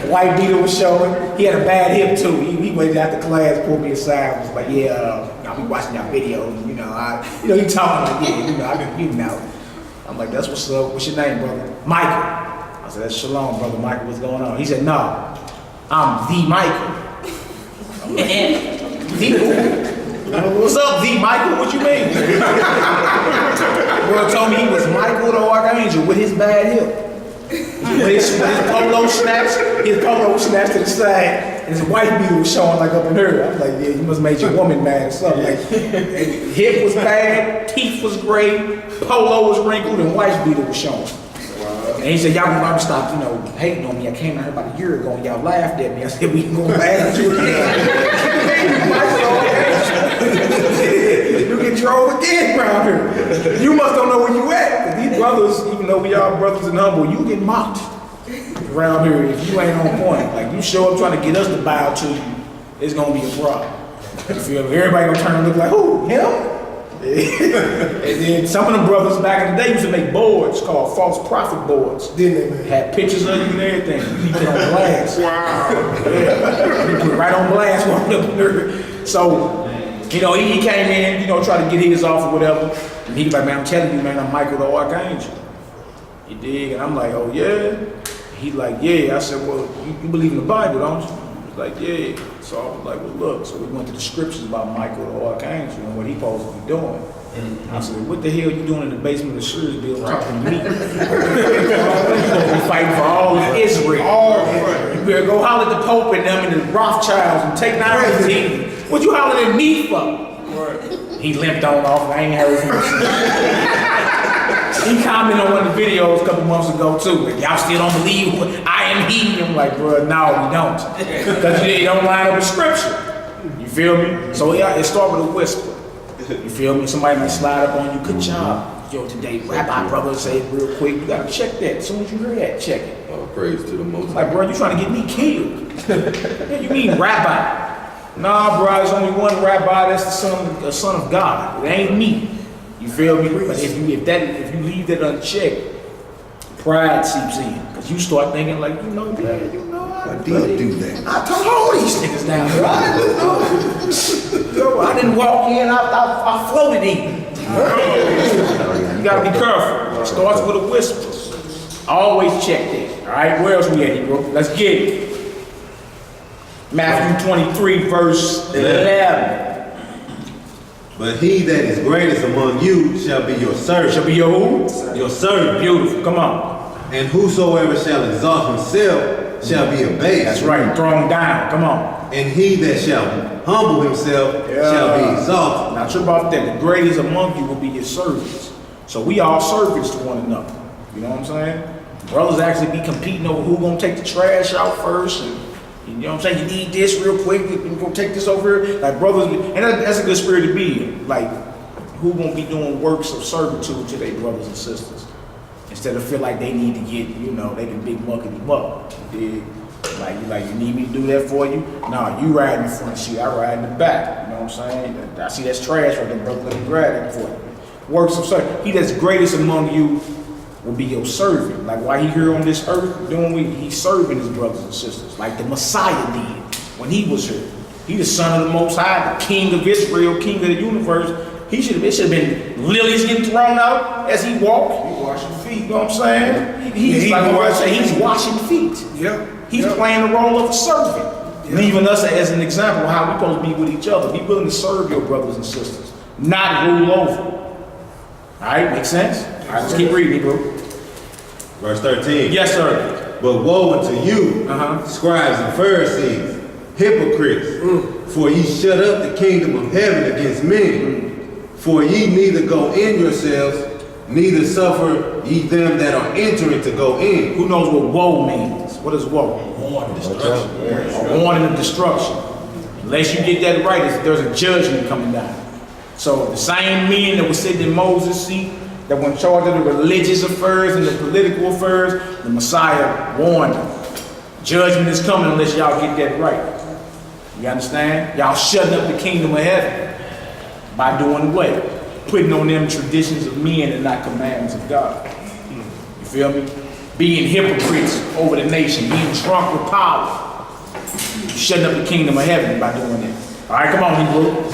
[SPEAKER 1] white beater was showing. He had a bad hip too. He waited after class, pulled me aside, was like, I'll be watching y'all videos. He talking like, I'm like, that's what's up. What's your name, brother? Michael. I said, that's Shalom, brother Michael. What's going on? He said, no, I'm the Michael. What's up, the Michael? What you mean? Bro told me he was Michael the Archangel with his bad hip. With his polo snaps to the side, and his white beater was showing like up in her. I was like, yeah, you must have made your woman mad or something. Like, hip was bad, teeth was gray, polo was wrinkled, and white beater was showing. And he said, y'all gonna stop, hating on me. I came out here about a year ago and y'all laughed at me. I said, we can go laugh at you again. You get drove again around here. You must don't know where you at. These brothers, even though we are brothers and humble, you get mocked around here if you ain't on point. Like, you show up trying to get us to bow to you, it's gonna be a problem. You feel me? Everybody gonna turn and look like, who? Him? And then some of the brothers back in the day used to make boards called false prophet boards. Didn't they? Had pictures of you and everything. You put it on glass. Wow. Yeah. You put it right on glass. So, he came in, try to get his off or whatever. And he was like, man, I'm telling you, man, I'm Michael the Archangel. You dig? And I'm like, oh yeah? He's like, yeah. I said, well, you believe in the Bible, don't you? He was like, yeah. So I was like, well, look. So we went to the scriptures about Michael the Archangel and what he's supposed to be doing. I said, what the hell you doing in the basement of the Shrews building talking to me? You're fighting for all of Israel. You better go holler at the Pope and them and the Rothschilds and take down his team. What you hollering at me for? He limped on off. I ain't heard from him. He commented on one of the videos a couple months ago too. Like, y'all still don't believe I am he? I'm like, bro, no, we don't. Because you don't line up with scripture. You feel me? So it started with a whisper. You feel me? Somebody might slide up on you. Good job. Yo, today, Rabbi brother say it real quick. You gotta check that. As soon as you hear that, check it.
[SPEAKER 7] All praise to the Most.
[SPEAKER 1] Like, bro, you trying to get me killed? You mean rabbi? Nah, bro, there's only one rabbi. That's the son of God. It ain't me. You feel me? But if you leave that unchecked, pride seeps in. Because you start thinking like, man, I
[SPEAKER 5] do that.
[SPEAKER 1] I told all these niggas down here. I didn't walk in, I floated in. You gotta be careful. It starts with a whisper. Always check that. All right, where else we at, bro? Let's get it. Matthew 23, verse 11.
[SPEAKER 6] But he that is greatest among you shall be your servant.
[SPEAKER 1] Shall be your who?
[SPEAKER 6] Your servant.
[SPEAKER 1] Beautiful. Come on.
[SPEAKER 6] And whosoever shall exalt himself shall be abased.
[SPEAKER 1] That's right. Thrown down. Come on.
[SPEAKER 6] And he that shall humble himself shall be exalted.
[SPEAKER 1] Not sure about that. The greatest among you will be your servants. So we are servants to one another. You know what I'm saying? Brothers actually be competing over who gonna take the trash out first. And, you know what I'm saying? You need this real quick. You can go take this over here. Like brothers, and that's a good spirit to be in. Like, who gonna be doing works of servitude to their brothers and sisters? Instead of feel like they need to get, you know, they can big muckety muck. You like, you need me to do that for you? Nah, you ride in the front seat, I ride in the back. You know what I'm saying? I see that's trash right there, brother. Let me grab it for you. Works of service. He that's greatest among you will be your servant. Like why he here on this earth doing what he's serving his brothers and sisters. Like the Messiah did when he was here. He the son of the Most High, the King of Israel, King of the universe. It should have been lilies getting thrown out as he walked. He washing feet, you know what I'm saying? He's washing feet.
[SPEAKER 4] Yeah.
[SPEAKER 1] He's playing the role of a servant, leaving us as an example of how we're supposed to be with each other. Be willing to serve your brothers and sisters, not rule over. All right, make sense? All right, let's keep reading, bro.
[SPEAKER 6] Verse 13.
[SPEAKER 1] Yes, sir.
[SPEAKER 6] But woe unto you, scribes and Pharisees, hypocrites, for ye shut up the kingdom of heaven against men. For ye neither go in yourselves, neither suffer ye them that are entering to go in.
[SPEAKER 1] Who knows what woe means? What is woe? A warning of destruction. Unless you get that right, there's a judgment coming down. So the same men that were sitting in Moses' seat, that were in charge of the religious affairs and the political affairs, the Messiah warned them. Judgment is coming unless y'all get that right. You understand? Y'all shutting up the kingdom of heaven by doing what? Putting on them traditions of men and not commandments of God. You feel me? Being hypocrites over the nation, being drunk with power. Shutting up the kingdom of heaven by doing that. All right, come on, Hebrew.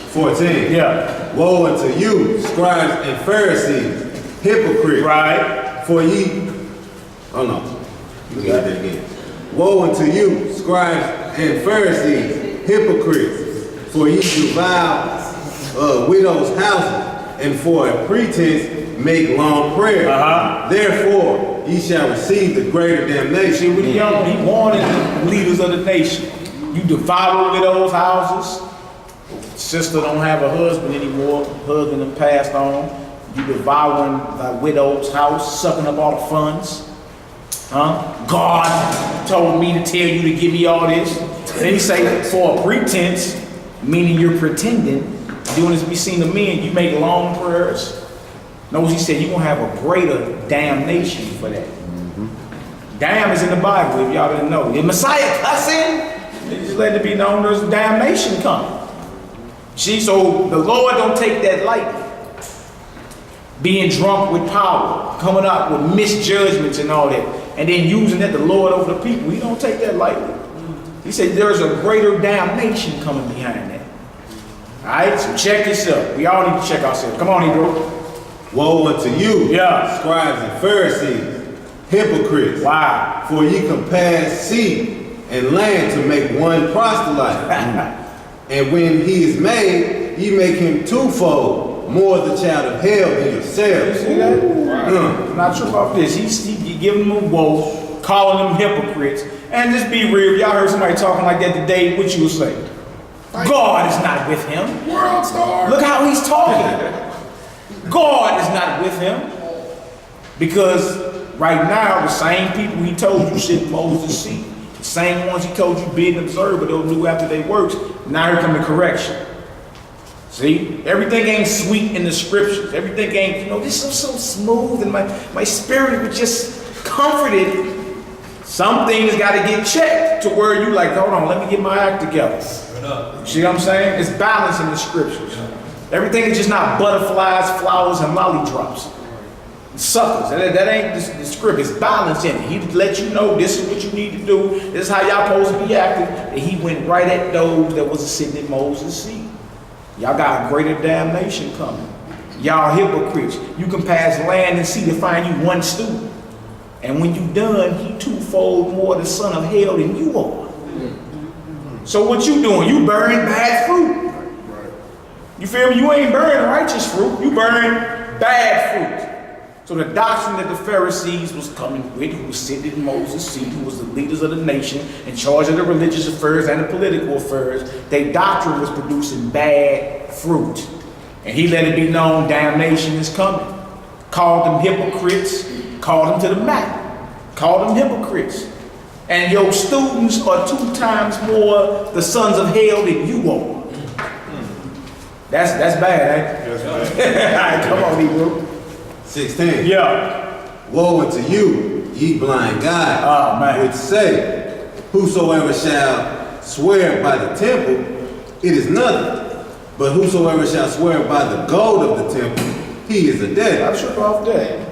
[SPEAKER 6] 14.
[SPEAKER 1] Yeah.
[SPEAKER 6] Woe unto you, scribes and Pharisees, hypocrites.
[SPEAKER 1] Right.
[SPEAKER 6] For ye, oh no, we got that again. Woe unto you, scribes and Pharisees, hypocrites, for ye devour widows' houses, and for a pretense make long prayer. Therefore, ye shall receive the greater damnation.
[SPEAKER 1] See what he warning the leaders of the nation. You devour widows' houses. Sister don't have a husband anymore. Husband done passed on. You devouring the widow's house, sucking up all the funds. God told me to tell you to give me all this. Then he say, for a pretense, meaning you're pretending, doing this be seen of men, you make long prayers. Notice he said you're gonna have a greater damnation for that. Damn is in the Bible, if y'all didn't know. The Messiah cussing, they just let it be known there's damnation coming. See, so the Lord don't take that lightly. Being drunk with power, coming up with misjudgments and all that, and then using that the Lord over the people. He don't take that lightly. He said there's a greater damnation coming behind that. All right, so check this out. We all need to check ourselves. Come on, Hebrew.
[SPEAKER 6] Woe unto you,
[SPEAKER 1] Yeah.
[SPEAKER 6] scribes and Pharisees, hypocrites.
[SPEAKER 1] Wow.
[SPEAKER 6] For ye compass sea and land to make one proselyte. And when he is made, ye make him twofold, more the child of hell than yourselves.
[SPEAKER 1] See that? I'm not sure about this. He giving them a woe, calling them hypocrites. And just be real, y'all heard somebody talking like that today, what you would say? God is not with him.
[SPEAKER 4] World star.
[SPEAKER 1] Look how he's talking. God is not with him. Because right now, the same people he told you sit in Moses' seat, the same ones he told you bid and observe, but they'll do after they works, now here come the correction. See, everything ain't sweet in the scriptures. Everything ain't, you know, this is so smooth and my spirit was just comforted. Some things got to get checked to where you like, hold on, let me get my act together. See what I'm saying? It's balance in the scriptures. Everything is just not butterflies, flowers, and lollydrops. Suckers. That ain't the script. It's balance in it. He let you know this is what you need to do. This is how y'all supposed to be acting. And he went right at those that was sitting in Moses' seat. Y'all got a greater damnation coming. Y'all hypocrites. You can pass land and sea to find you one student. And when you done, he twofold more the son of hell than you are. So what you doing? You burning bad fruit. You feel me? You ain't burning righteous fruit. You burning bad fruit. So the doctrine that the Pharisees was coming with, who was sitting in Moses' seat, who was the leaders of the nation, in charge of the religious affairs and the political affairs, their doctrine was producing bad fruit. And he let it be known damnation is coming. Called them hypocrites, called them to the mat, called them hypocrites. And your students are 2 times more the sons of hell than you are. That's bad, ain't it? All right, come on, Hebrew.
[SPEAKER 6] 16.
[SPEAKER 1] Yeah.
[SPEAKER 6] Woe unto you, ye blind guides,
[SPEAKER 1] Oh, man.
[SPEAKER 6] which say, whosoever shall swear by the temple, it is nothing. But whosoever shall swear by the gold of the temple, he is a debtor.
[SPEAKER 1] I trip off that.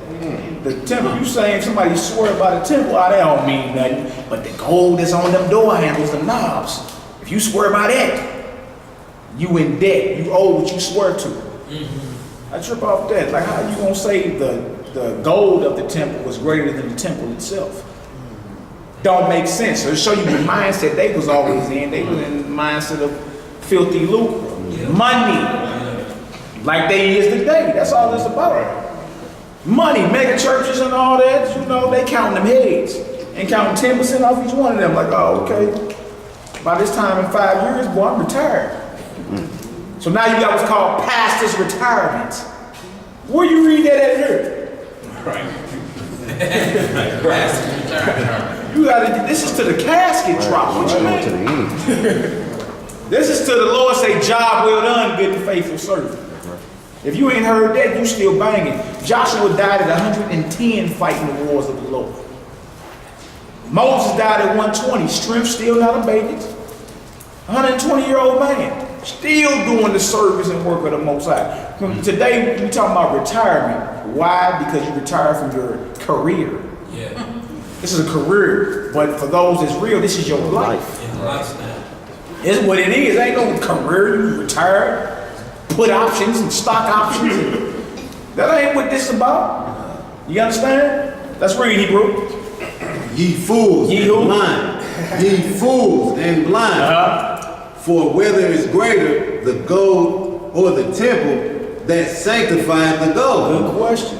[SPEAKER 1] The temple, you saying somebody swear by the temple, that don't mean nothing. But the gold that's on them door handles, the knobs, if you swear by that, you in debt. You owe what you swear to. I trip off that. Like, how you gonna say the gold of the temple was greater than the temple itself? Don't make sense. So to show you the mindset they was always in, they was in the mindset of filthy lucre, money, like they is today. That's all it's about. Money, mega churches and all that, you know, they counting them heads and counting 10% off each one of them. Like, oh, okay. By this time in 5 years, boy, I'm retired. So now you got what's called pastor's retirement. Where you read that at here?
[SPEAKER 3] Right.
[SPEAKER 1] You gotta, this is to the casket drop. What you
[SPEAKER 5] Right to
[SPEAKER 1] mean?
[SPEAKER 5] the end.
[SPEAKER 1] This is to the Lord say, job well done, good and faithful servant. If you ain't heard that, you still banging. Joshua died at 110 fighting the wars of the Lord. Moses died at 120, strength still not abated. 120-year-old man. Still doing the service and work of the Most High. Today, we talking about retirement. Why? Because you retire from your career.
[SPEAKER 9] Yeah.
[SPEAKER 1] This is a career, but for those that's real, this is your life.
[SPEAKER 9] In lifestyle.
[SPEAKER 1] It's what it is. Ain't no career. You retire, put options and stock options. That ain't what this is about. You understand? Let's read Hebrew.
[SPEAKER 6] Ye fools
[SPEAKER 1] Ye
[SPEAKER 6] and
[SPEAKER 1] who?
[SPEAKER 6] blind. Ye fools and blind. For whether is greater, the gold or the temple that sanctifieth the gold?
[SPEAKER 1] Good question.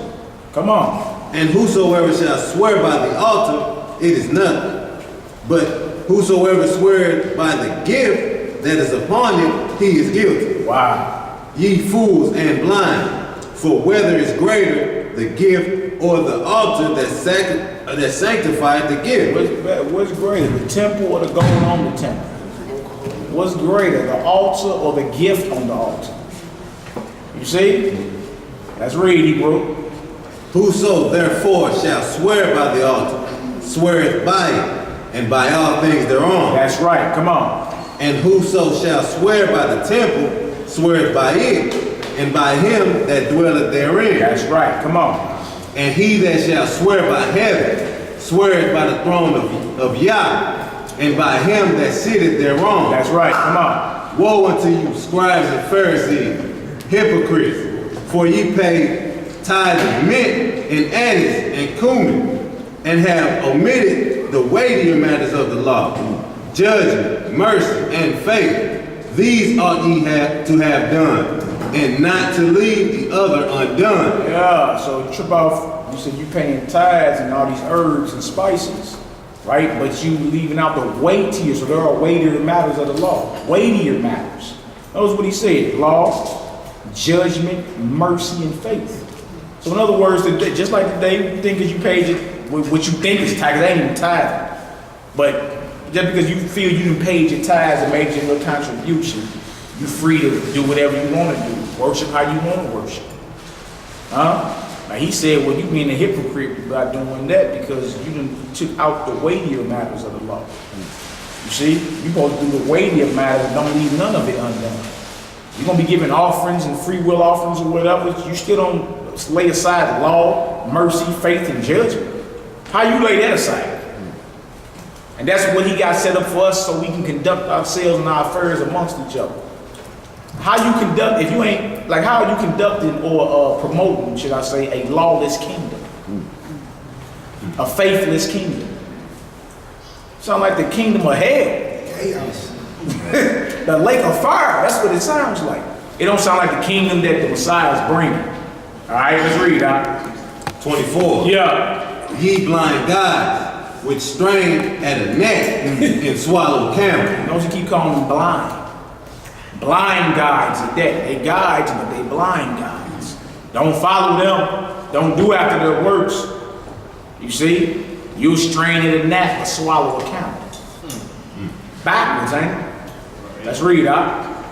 [SPEAKER 1] Come on.
[SPEAKER 6] And whosoever shall swear by the altar, it is nothing. But whosoever sweareth by the gift that is upon it, he is guilty.
[SPEAKER 1] Wow.
[SPEAKER 6] Ye fools and blind, for whether is greater, the gift or the altar that sanctifieth the gift?
[SPEAKER 1] What's greater, the temple or the gold on the temple? What's greater, the altar or the gift on the altar? You see? Let's read Hebrew.
[SPEAKER 6] Whoso therefore shall swear by the altar, sweareth by it, and by all things thereon.
[SPEAKER 1] That's right, come on.
[SPEAKER 6] And whoso shall swear by the temple, sweareth by it, and by him that dwelleth therein.
[SPEAKER 1] That's right, come on.
[SPEAKER 6] And he that shall swear by heaven, sweareth by the throne of Yah, and by him that sitteth thereon.
[SPEAKER 1] That's right, come on.
[SPEAKER 6] Woe unto you, scribes and Pharisees, hypocrites, for ye pay tithes of mint and anise and cumin, and have omitted the weightier matters of the law, judgment, mercy, and faith. These ought ye to have done, and not to leave the other undone.
[SPEAKER 1] Yeah, so trip off, you said you paying tithes and all these herbs and spices, right? But you leaving out the weightier, so there are weightier matters of the law. Weightier matters. Notice what he said, law, judgment, mercy, and faith. So in other words, just like today, you think that you paid what you think is tithe, it ain't even tithing. But just because you feel you done paid your tithes and made your little contribution, you're free to do whatever you want to do. Worship how you want to worship. Huh? Now he said, well, you being a hypocrite by doing that because you done took out the weightier matters of the law. You see, you're supposed to do the weightier matters, don't leave none of it undone. You're going to be giving offerings and free will offerings or whatever, you still don't lay aside law, mercy, faith, and judgment. How you lay that aside? And that's what he got set up for us so we can conduct ourselves and our affairs amongst each other. How you conduct, if you ain't, like how are you conducting or promoting, should I say, a lawless kingdom? A faithless kingdom. Sound like the kingdom of hell.
[SPEAKER 4] Chaos.
[SPEAKER 1] The lake of fire. That's what it sounds like. It don't sound like the kingdom that the Messiah is bringing. All right, let's read out.
[SPEAKER 6] 24.
[SPEAKER 1] Yeah.
[SPEAKER 6] Ye blind guides, which strain at a neck and swallow camel.
[SPEAKER 1] Don't you keep calling them blind. Blind guides at that. They guides, but they blind guides. Don't follow them. Don't do after their works. You see? You strain at a gnat but swallow a camel. Backwards, ain't it? Let's read out.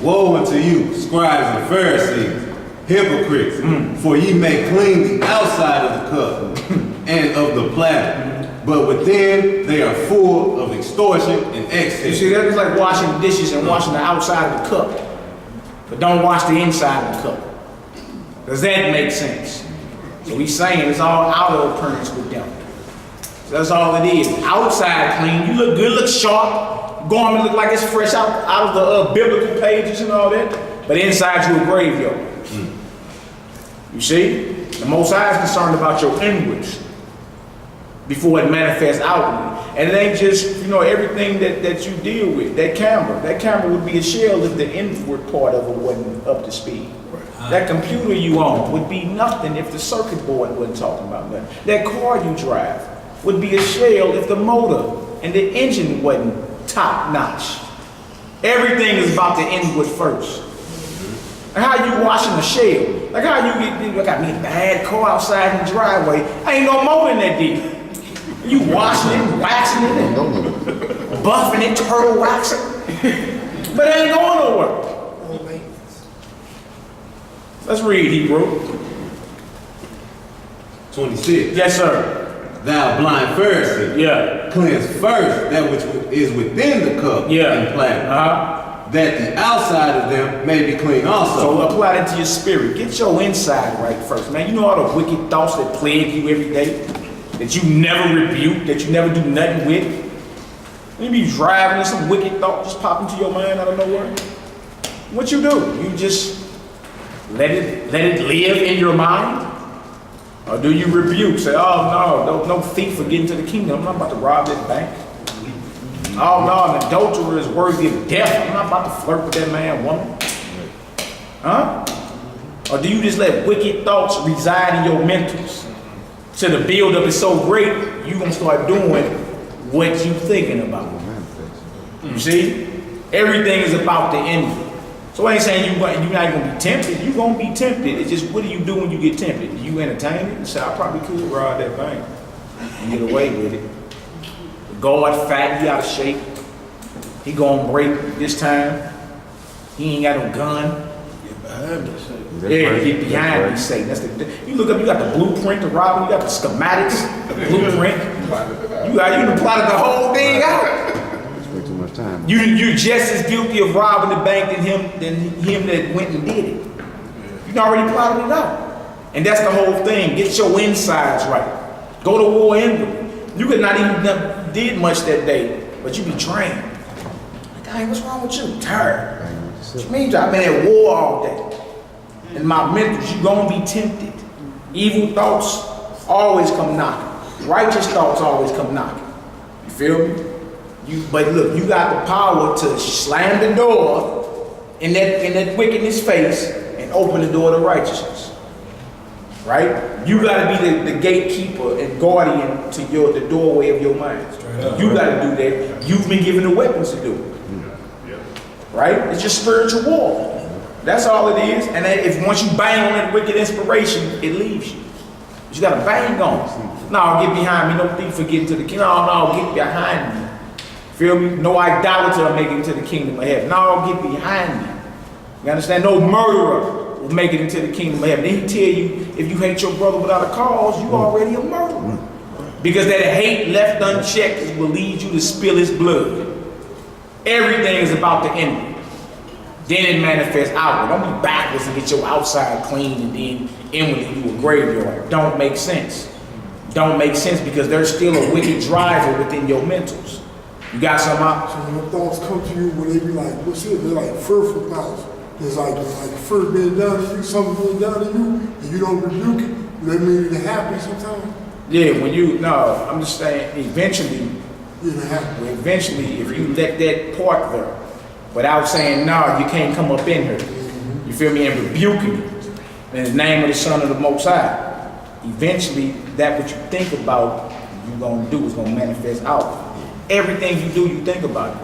[SPEAKER 6] Woe unto you, scribes and Pharisees, hypocrites, for ye may clean the outside of the cup and of the platter, but within they are full of extortion and
[SPEAKER 1] You
[SPEAKER 6] excess.
[SPEAKER 1] see, that's like washing the dishes and washing the outside of the cup. But don't wash the inside of the cup. Does that make sense? So he's saying it's all outer appearance with them. So that's all it is. Outside clean, you look good, look sharp. Garment look like it's fresh out of the biblical pages and all that. But inside you a graveyard. You see? The Most High is concerned about your inwards before it manifests outwardly. And it ain't just, everything that you deal with. That camera would be a shell if the inward part of it wasn't up to speed. That computer you own would be nothing if the circuit board wasn't talking about nothing. That car you drive would be a shell if the motor and the engine wasn't top notch. Everything is about the inward first. And how you washing a shell? Like how you got me a bad car outside in the driveway. Ain't no motor in that deep. You washing it, waxing it, and buffing it, turtle waxing. But it ain't going nowhere. Let's read Hebrew.
[SPEAKER 6] 26.
[SPEAKER 1] Yes, sir.
[SPEAKER 6] Thou blind Pharisee,
[SPEAKER 1] Yeah.
[SPEAKER 6] cleanse first that which is within the cup and platter, that the outside of them may be clean also.
[SPEAKER 1] So apply that to your spirit. Get your inside right first, man. You know all the wicked thoughts that plague you every day, that you never rebuke, that you never do nothing with. You be driving and some wicked thought just pop into your mind out of nowhere. What you do? You just let it live in your mind? Or do you rebuke? Say, oh no thief for getting to the kingdom. I'm not about to rob this bank. Oh no, an adulterer is worthy of death. I'm not about to flirt with that man, woman. Huh? Or do you just let wicked thoughts reside in your mentals? So the buildup is so great, you're gonna start doing what you thinking about. You see? Everything is about the end. So I ain't saying you're not gonna be tempted. You're gonna be tempted. It's just, what do you do when you get tempted? You entertain it and say, I probably could rob that bank and get away with it. The guard fat, he out of shape. He gonna break this time. He ain't got no gun. Yeah, get behind me, Satan. That's you look up, you got the blueprint to rob him, you got the schematics, the blueprint. You done plotted the whole thing out. You're just as guilty of robbing the bank than him that went and did it. You already plotted it out. And that's the whole thing. Get your insides right. Go to war inwardly. You could not even did much that day, but you be trained. Like, hey, what's wrong with you? Tired. Which means I've been at war all day. In my mentals, you gonna be tempted. Evil thoughts always come knocking. Righteous thoughts always come knocking. You feel me? But look, you got the power to slam the door in that wickedness face and open the door to righteousness. Right? You gotta be the gatekeeper and guardian to the doorway of your mind. You gotta do that. You've been given the weapons to do it. Right? It's just spiritual war. That's all it is. And if once you bang on that wicked inspiration, it leaves you. You gotta bang on it. No, get behind me. No thief for getting to the kingdom. No, get behind me. Feel me? No idolater will make it into the kingdom of heaven. No, get behind me. You understand? No murderer will make it into the kingdom of heaven. Then he tell you, if you hate your brother without a cause, you already a murderer. Because that hate left unchecked will lead you to spill his blood. Everything is about the inward. Then it manifests outward. Don't be backwards and get your outside clean and then inwardly you a graveyard. Don't make sense. Don't make sense because there's still a wicked driver within your mentals. You got some out?
[SPEAKER 5] So when the thoughts come to you, when they be like, what's it? They're like fearful thoughts. There's like fear being done to you, something being done to you, and you don't rebuke it. That means it happens sometimes.
[SPEAKER 1] Yeah, when you, no, I'm just saying, eventually,
[SPEAKER 5] You know, happen.
[SPEAKER 1] eventually, if you let that part there, without saying, no, you can't come up in here, you feel me, and rebuking it, in the name of the Son of the Most High, eventually, that what you think about, you're gonna do is gonna manifest out. Everything you do, you think about it.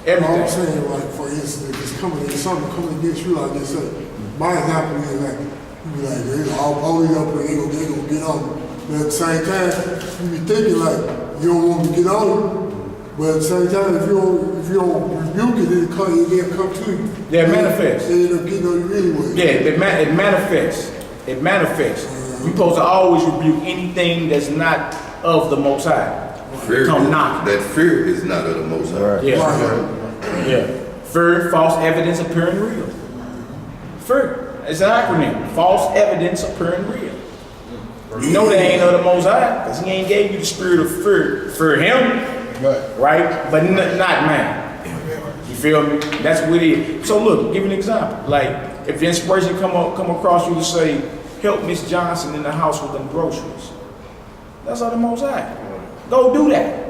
[SPEAKER 5] I'm
[SPEAKER 1] Everything.
[SPEAKER 5] saying, like, for instance, if it's something coming against you like this, my example is like, you be like, they all police up and they gonna get on me. But at the same time, you be thinking like, you don't want to get on it. But at the same time, if you don't rebuke it, it'll come to you.
[SPEAKER 1] Yeah, it manifests.
[SPEAKER 5] It end up getting on you anyway.
[SPEAKER 1] Yeah, it manifests. It manifests. You're supposed to always rebuke anything that's not of the Most High.
[SPEAKER 7] Fear
[SPEAKER 1] Come
[SPEAKER 7] is-
[SPEAKER 1] knocking.
[SPEAKER 7] that fear is not of the Most High.
[SPEAKER 1] Yeah.
[SPEAKER 5] Right.
[SPEAKER 1] Yeah. Fear, false evidence appearing real. Fear. It's an acronym. False evidence appearing real. You know they ain't of the Most High, because he ain't gave you the spirit of fear. Fear him, right? But not man. You feel me? That's what it is. So look, give an example. Like, if the inspiration come across you to say, help Miss Johnson in the house with them groceries. That's of the Most High. Go do that.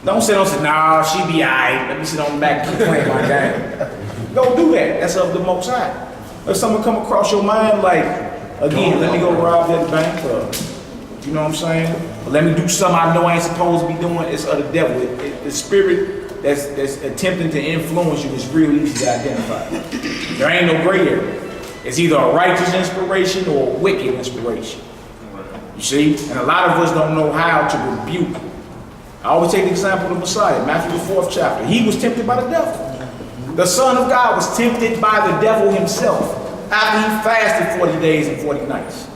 [SPEAKER 1] Don't say, nah, she be alright. Let me sit on the back and keep playing my game. Go do that. That's of the Most High. If someone come across your mind like, again, let me go rob that bank, you know what I'm saying? Or let me do something I know I ain't supposed to be doing, it's of the devil. The spirit that's attempting to influence you is real easy to identify. There ain't no gray area. It's either a righteous inspiration or a wicked inspiration. You see? And a lot of us don't know how to rebuke. I always take the example of the Messiah, Matthew the 4th chapter. He was tempted by the devil. The Son of God was tempted by the devil himself after he fasted 40 days and 40 nights.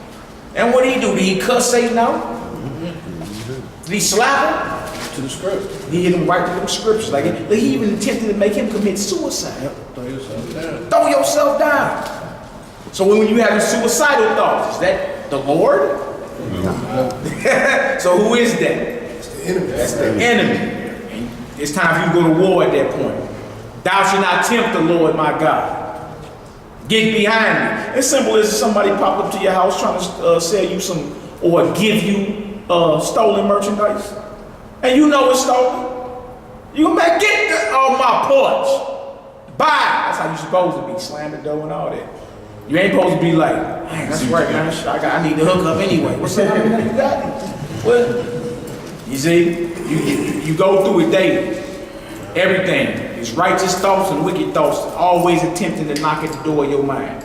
[SPEAKER 1] And what did he do? Did he cuss Satan out? Did he slap him?
[SPEAKER 8] To the script.
[SPEAKER 1] He hit him right to them scriptures. Like he even attempted to make him commit suicide.
[SPEAKER 8] Throw yourself down.
[SPEAKER 1] Throw yourself down. So when you have suicidal thoughts, is that the Lord? So who is that? That's the enemy. And it's time for you to go to war at that point. Thou shalt not tempt the Lord my God. Get behind me. It's simple as somebody pop up to your house trying to sell you some or give you stolen merchandise. And you know it's stolen. You man, get off my porch. Bye. That's how you supposed to be. Slam the door and all that. You ain't supposed to be like, man, that's right, man. I need to hook up anyway. What's up? You got it. What? You see, you go through it daily. Everything is righteous thoughts and wicked thoughts, always attempting to knock at the door of your mind.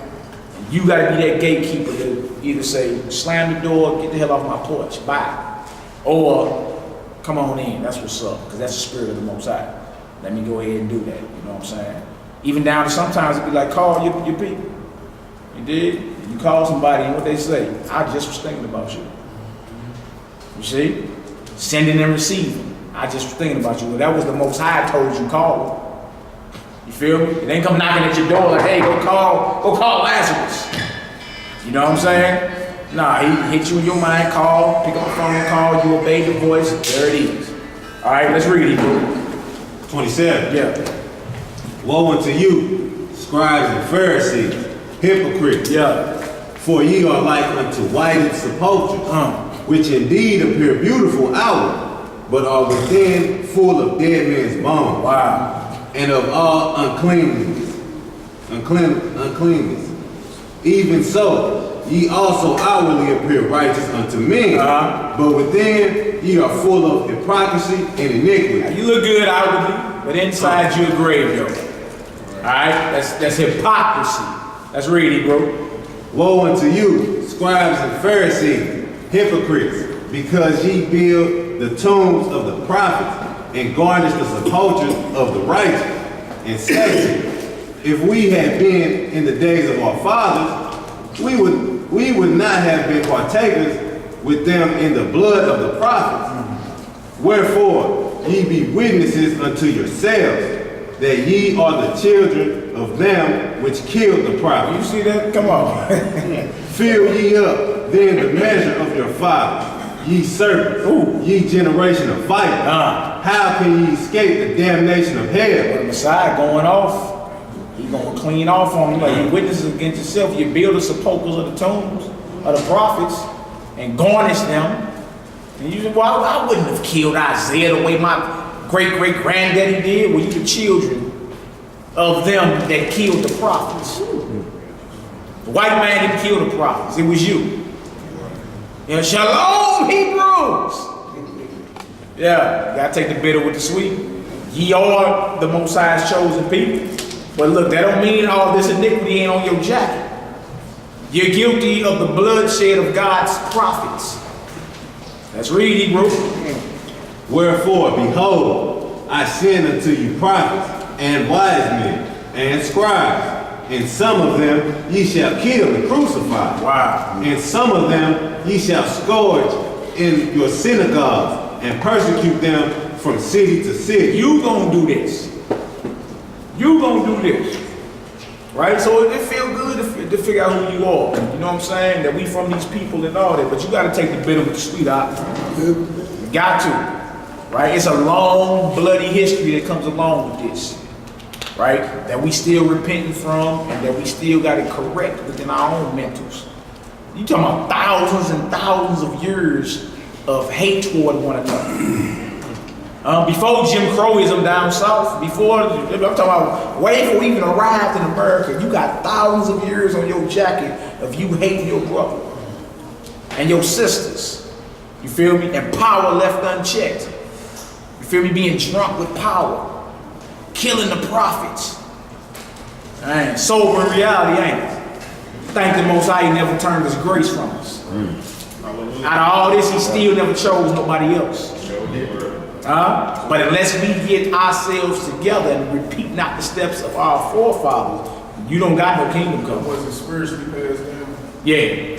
[SPEAKER 1] And you got to be that gatekeeper to either say, slam the door, get the hell off my porch, bye, or come on in. That's what's up, because that's the spirit of the Most High. Let me go ahead and do that. You know what I'm saying? Even down to sometimes it be like, call your people. You did? You call somebody and what they say, I just was thinking about you. You see? Sending and receiving. I just was thinking about you. Well, that was the Most High told you call. You feel me? It ain't come knocking at your door like, hey, go call Lazarus. You know what I'm saying? Nah, he hit you in your mind, call, pick up the phone, call, you obey the voice, there it is. All right, let's read it, bro.
[SPEAKER 6] 27.
[SPEAKER 1] Yeah.
[SPEAKER 6] Woe unto you, scribes and Pharisees, hypocrites!
[SPEAKER 1] Yeah.
[SPEAKER 6] For ye are like unto whited sepulchres, which indeed appear beautiful outward, but are within full of dead men's bones.
[SPEAKER 1] Wow.
[SPEAKER 6] And of all uncleanness. Uncleanness. Even so, ye also outwardly appear righteous unto men, but within ye are full of hypocrisy and iniquity.
[SPEAKER 1] Now, you look good outwardly, but inside you're a graveyard. All right? That's hypocrisy. Let's read it, bro.
[SPEAKER 6] Woe unto you, scribes and Pharisees, hypocrites, because ye build the tombs of the prophets and garnish the sepulchres of the righteous, and say, if we had been in the days of our fathers, we would not have been partakers with them in the blood of the prophets. Wherefore, ye be witnesses unto yourselves that ye are the children of them which killed the prophets.
[SPEAKER 1] You see that? Come on.
[SPEAKER 6] Fill ye up then the measure of your fathers, ye serpents, ye generation of vipers. How can ye escape the damnation of hell?
[SPEAKER 1] The Messiah going off. He gonna clean off on you. Like you witnesses against yourself. You build the sepulchres of the tombs of the prophets and garnish them And you say, well, I wouldn't have killed Isaiah the way my great-great-granddaddy did. Well, you the children of them that killed the prophets. The white man didn't kill the prophets. It was you. You know, shalom, Hebrews. Yeah, you gotta take the bitter with the sweet. Ye are the Most High's chosen people. But look, that don't mean all this iniquity ain't on your jacket. You're guilty of the bloodshed of God's prophets. Let's read, Hebrew.
[SPEAKER 6] Wherefore, behold, I send unto you prophets and wise men and scribes, and some of them ye shall kill and crucify.
[SPEAKER 1] Wow.
[SPEAKER 6] And some of them ye shall scourge in your synagogues and persecute them from city to city.
[SPEAKER 1] You gonna do this. You gonna do this. Right? So it feel good to figure out who you are. You know what I'm saying? That we from these people and all that. But you gotta take the bitter with the sweet out. You got to. Right? It's a long, bloody history that comes along with this. Right? That we still repenting from and that we still got to correct within our own mentals. You talking about thousands and thousands of years of hate toward one another. Before Jim Crowism down south, I'm talking about way before we even arrived in America, you got thousands of years on your jacket of you hating your brother and your sisters. You feel me? And power left unchecked. You feel me? Being drunk with power. Killing the prophets. Man, sober in reality, ain't it? Thank the Most High, He never turned His grace from us. Out of all this, He still never chose nobody else. But unless we get ourselves together and repeat not the steps of our forefathers, you don't got no kingdom come.
[SPEAKER 2] Was it spiritually passed down?
[SPEAKER 1] Yeah.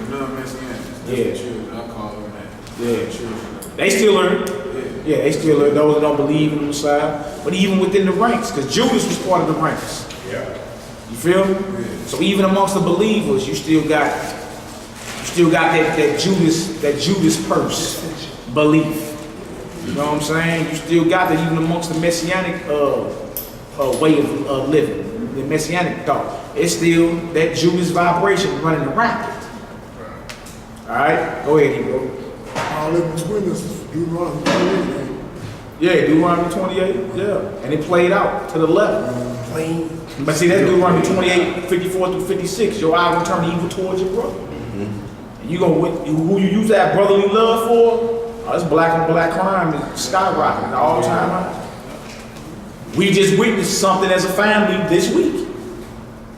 [SPEAKER 2] Non-messianics.
[SPEAKER 1] Yeah.
[SPEAKER 2] Children. I call them that.
[SPEAKER 1] Yeah.
[SPEAKER 2] Children.
[SPEAKER 1] They still learn. Yeah, they still learn. Those that don't believe in the Messiah. But even within the ranks, because Judas was part of the ranks.
[SPEAKER 2] Yeah.
[SPEAKER 1] You feel me?
[SPEAKER 2] Yeah.
[SPEAKER 1] So even amongst the believers, you still got that Judas purse belief. You know what I'm saying? You still got that even amongst the messianic way of living, the messianic thought. It's still that Judas vibration running around it. All right, go ahead, Hebrew.
[SPEAKER 5] All living witnesses, Deuteronomy 28.
[SPEAKER 1] Yeah, Deuteronomy 28. Yeah, and it played out to the letter. But see, that's Deuteronomy 28, 54 through 56. Your eye will turn evil towards your brother. And you gonna who you use that brotherly love for? Oh, this black on black crime is skyrocketing all the time. We just witnessed something as a family this week.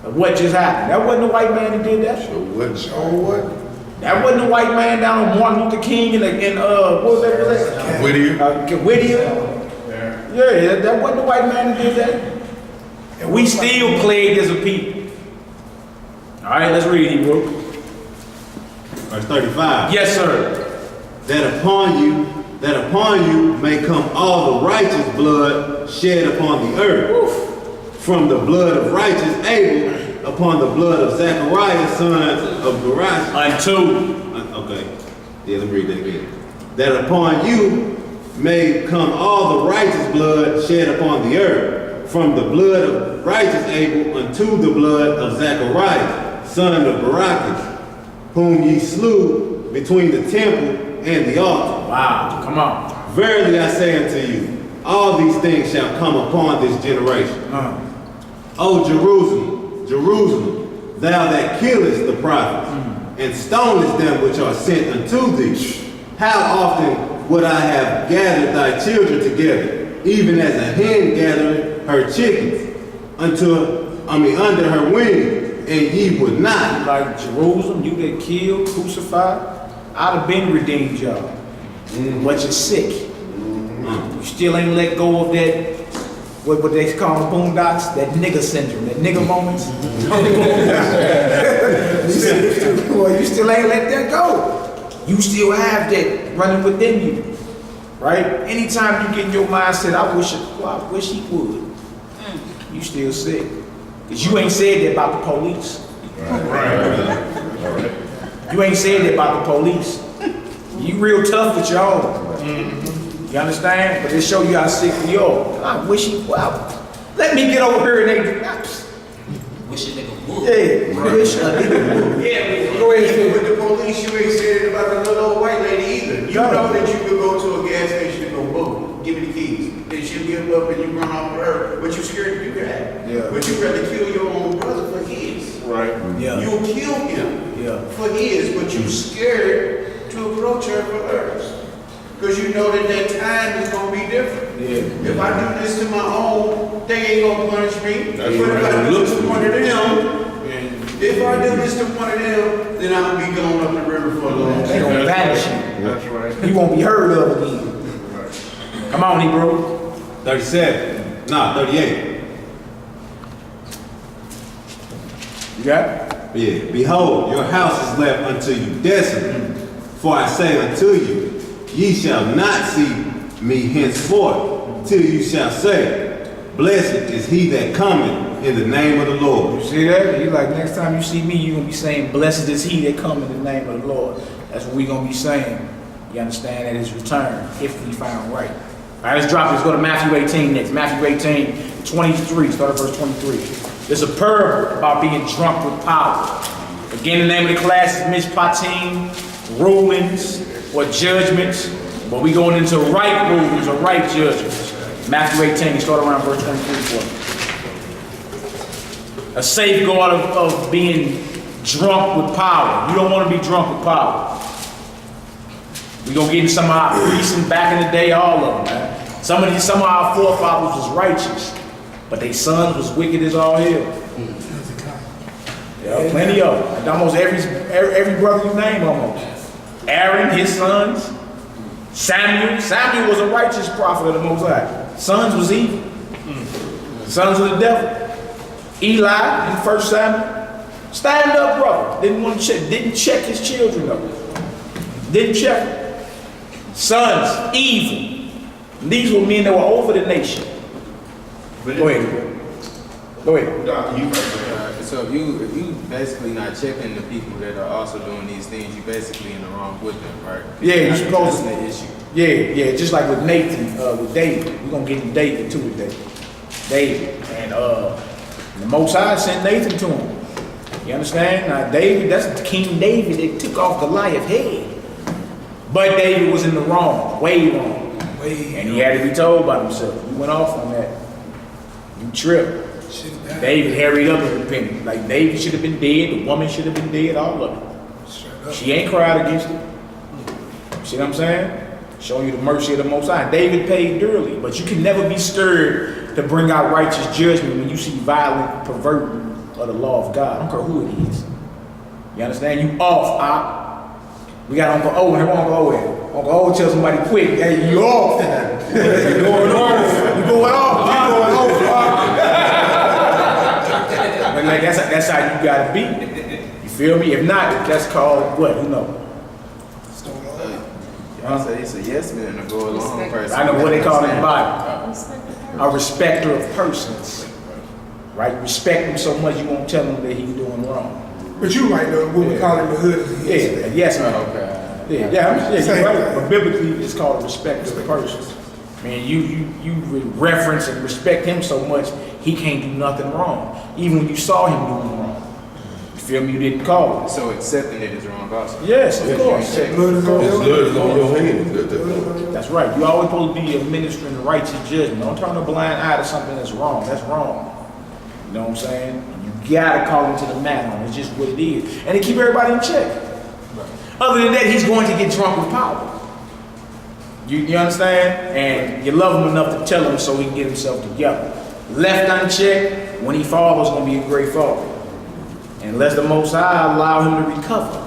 [SPEAKER 1] Of what just happened. That wasn't the white man who did that. That wasn't the white man down on Martin Luther King and what was that? Whittier. Yeah, that wasn't the white man who did that. And we still plagued as a people. All right, let's read Hebrew.
[SPEAKER 6] Verse 35.
[SPEAKER 1] Yes, sir.
[SPEAKER 6] That upon you may come all the righteous blood shed upon the earth, from the blood of righteous Abel upon the blood of Zechariah, son of Barash. Okay, yeah, let me read that again. That upon you may come all the righteous blood shed upon the earth, from the blood of righteous Abel unto the blood of Zechariah, son of Barachias, whom ye slew between the temple and the altar.
[SPEAKER 1] Wow, come on.
[SPEAKER 6] Verily I say unto you, all these things shall come upon this generation. O Jerusalem, Jerusalem, thou that killest the prophets, and stonest them which are sent unto thee. How often would I have gathered thy children together, even as a hen gathereth her chickens, under her wings, and ye would not.
[SPEAKER 1] Like Jerusalem, you that killed, crucified, I'd have been redeemed y'all. But you're sick. You still ain't let go of that, what they call the boondocks, that nigga syndrome, that nigga moments. You still ain't let that go. You still have that running within you. Right? Anytime you get in your mindset, I wish he would. You still sick. Because you ain't said that about the police. You ain't said that about the police. You real tough with your own. You understand? But they show you how sick we are. I wish he would. Let me get over here and they
[SPEAKER 8] Wish a nigga would.
[SPEAKER 1] yeah, wish a nigga would.
[SPEAKER 8] Yeah,
[SPEAKER 1] Go ahead.
[SPEAKER 8] with the police, you ain't said it about the little old white lady either.
[SPEAKER 9] know that you could go to a gas station and go, boom, give me the keys. Then she'll give up and you run off with her, but you're scared to do that.
[SPEAKER 1] Yeah.
[SPEAKER 9] But you'd rather kill your own brother for his.
[SPEAKER 1] Right. Yeah.
[SPEAKER 9] You'll kill him
[SPEAKER 1] Yeah.
[SPEAKER 9] for his, but you're scared to approach her for hers. Because you know that time is going to be different.
[SPEAKER 1] Yeah.
[SPEAKER 9] If I do this to my own, they ain't going to punish me.
[SPEAKER 7] That's
[SPEAKER 9] But if
[SPEAKER 7] right.
[SPEAKER 9] I do this to one of them, if I do this to one of them, then I'm going to be going up the river for a long
[SPEAKER 1] They
[SPEAKER 9] time.
[SPEAKER 1] gonna vanish you.
[SPEAKER 8] That's right.
[SPEAKER 1] You won't be heard of again. Come on, Hebrew.
[SPEAKER 6] 37. Nah, 38.
[SPEAKER 1] You got it?
[SPEAKER 6] Yeah. Behold, your house is left unto you desolate. For I say unto you, ye shall not see me henceforth, till you shall say, blessed is he that cometh in the name of the Lord.
[SPEAKER 1] You see that? He's like, next time you see me, you're going to be saying, blessed is he that come in the name of the Lord. That's what we're going to be saying. You understand? At his return, if we found right. All right, let's drop it. Let's go to Matthew 18 next. Matthew 18, 23. Start at verse 23. There's a parable about being drunk with power. Again, the name of the class is MISHPATIM, rulings or judgments. But we going into right rulings or right judgments. Matthew 18, start around verse 23 for me. A safeguard of being drunk with power. You don't want to be drunk with power. We're going to get into some of our priests and back in the day, all of them, man. Some of our forefathers was righteous, but their sons was wicked as all hell. Yeah, plenty of them. Almost every brother you name almost. Aaron, his sons. Samuel was a righteous prophet of the Most High. Sons was evil. Sons of the devil. Eli in 1 Samuel, stand up, brother. Didn't check his children up. Didn't check them. Sons, evil. And these were men that were over the nation. Go ahead. Go ahead.
[SPEAKER 2] So if you basically not checking the people that are also doing these things, you basically in the wrong with them, right?
[SPEAKER 1] Yeah, you're supposed to.
[SPEAKER 2] That's the issue.
[SPEAKER 1] Yeah, just like with Nathan, with David. We're going to get into David too with David. And the Most High sent Nathan to him. You understand? Now David, that's King David that took off Goliath's head. But David was in the wrong, way wrong. And he had to be told by himself. You went off on that. You tripped. David hurried up and repented. Like David should have been dead, the woman should have been dead, all of it. She ain't cried against it. See what I'm saying? Showing you the mercy of the Most High. David paid dearly, but you can never be scared to bring out righteous judgment when you see violent perverting of the law of God. I don't care who it is. You understand? You off, we got Uncle O, and Uncle O at. Uncle O tell somebody quick, hey, you off. You going off. You going off. You going off. Like that's how you gotta be. You feel me? If not, that's called what? You know.
[SPEAKER 2] I say it's a yes man to go along person.
[SPEAKER 1] I know what they call it in the Bible. A respecter of persons. Right? Respect him so much you won't tell him that he's doing wrong.
[SPEAKER 4] But you right though, what we call in the hood is a yes.
[SPEAKER 1] Yes, man.
[SPEAKER 2] Okay.
[SPEAKER 1] You're right. But biblically, it's called respect of persons. I mean, you reverence and respect him so much, he can't do nothing wrong. Even when you saw him doing wrong. You feel me? You didn't call it.
[SPEAKER 2] So accepting it is wrong also.
[SPEAKER 1] Yes, of course.
[SPEAKER 4] Blood is on
[SPEAKER 7] His
[SPEAKER 4] your
[SPEAKER 7] blood is on your hands.
[SPEAKER 1] That's right. You always supposed to be administering the righteous judgment. Don't turn a blind eye to something that's wrong. That's wrong. You know what I'm saying? You gotta call him to the mat on. It's just what it is. And to keep everybody in check. Other than that, he's going to get drunk with power. You understand? And you love him enough to tell him so he can get himself together. Left unchecked, when he falls, it's going to be a great fall. And unless the Most High allow him to recover,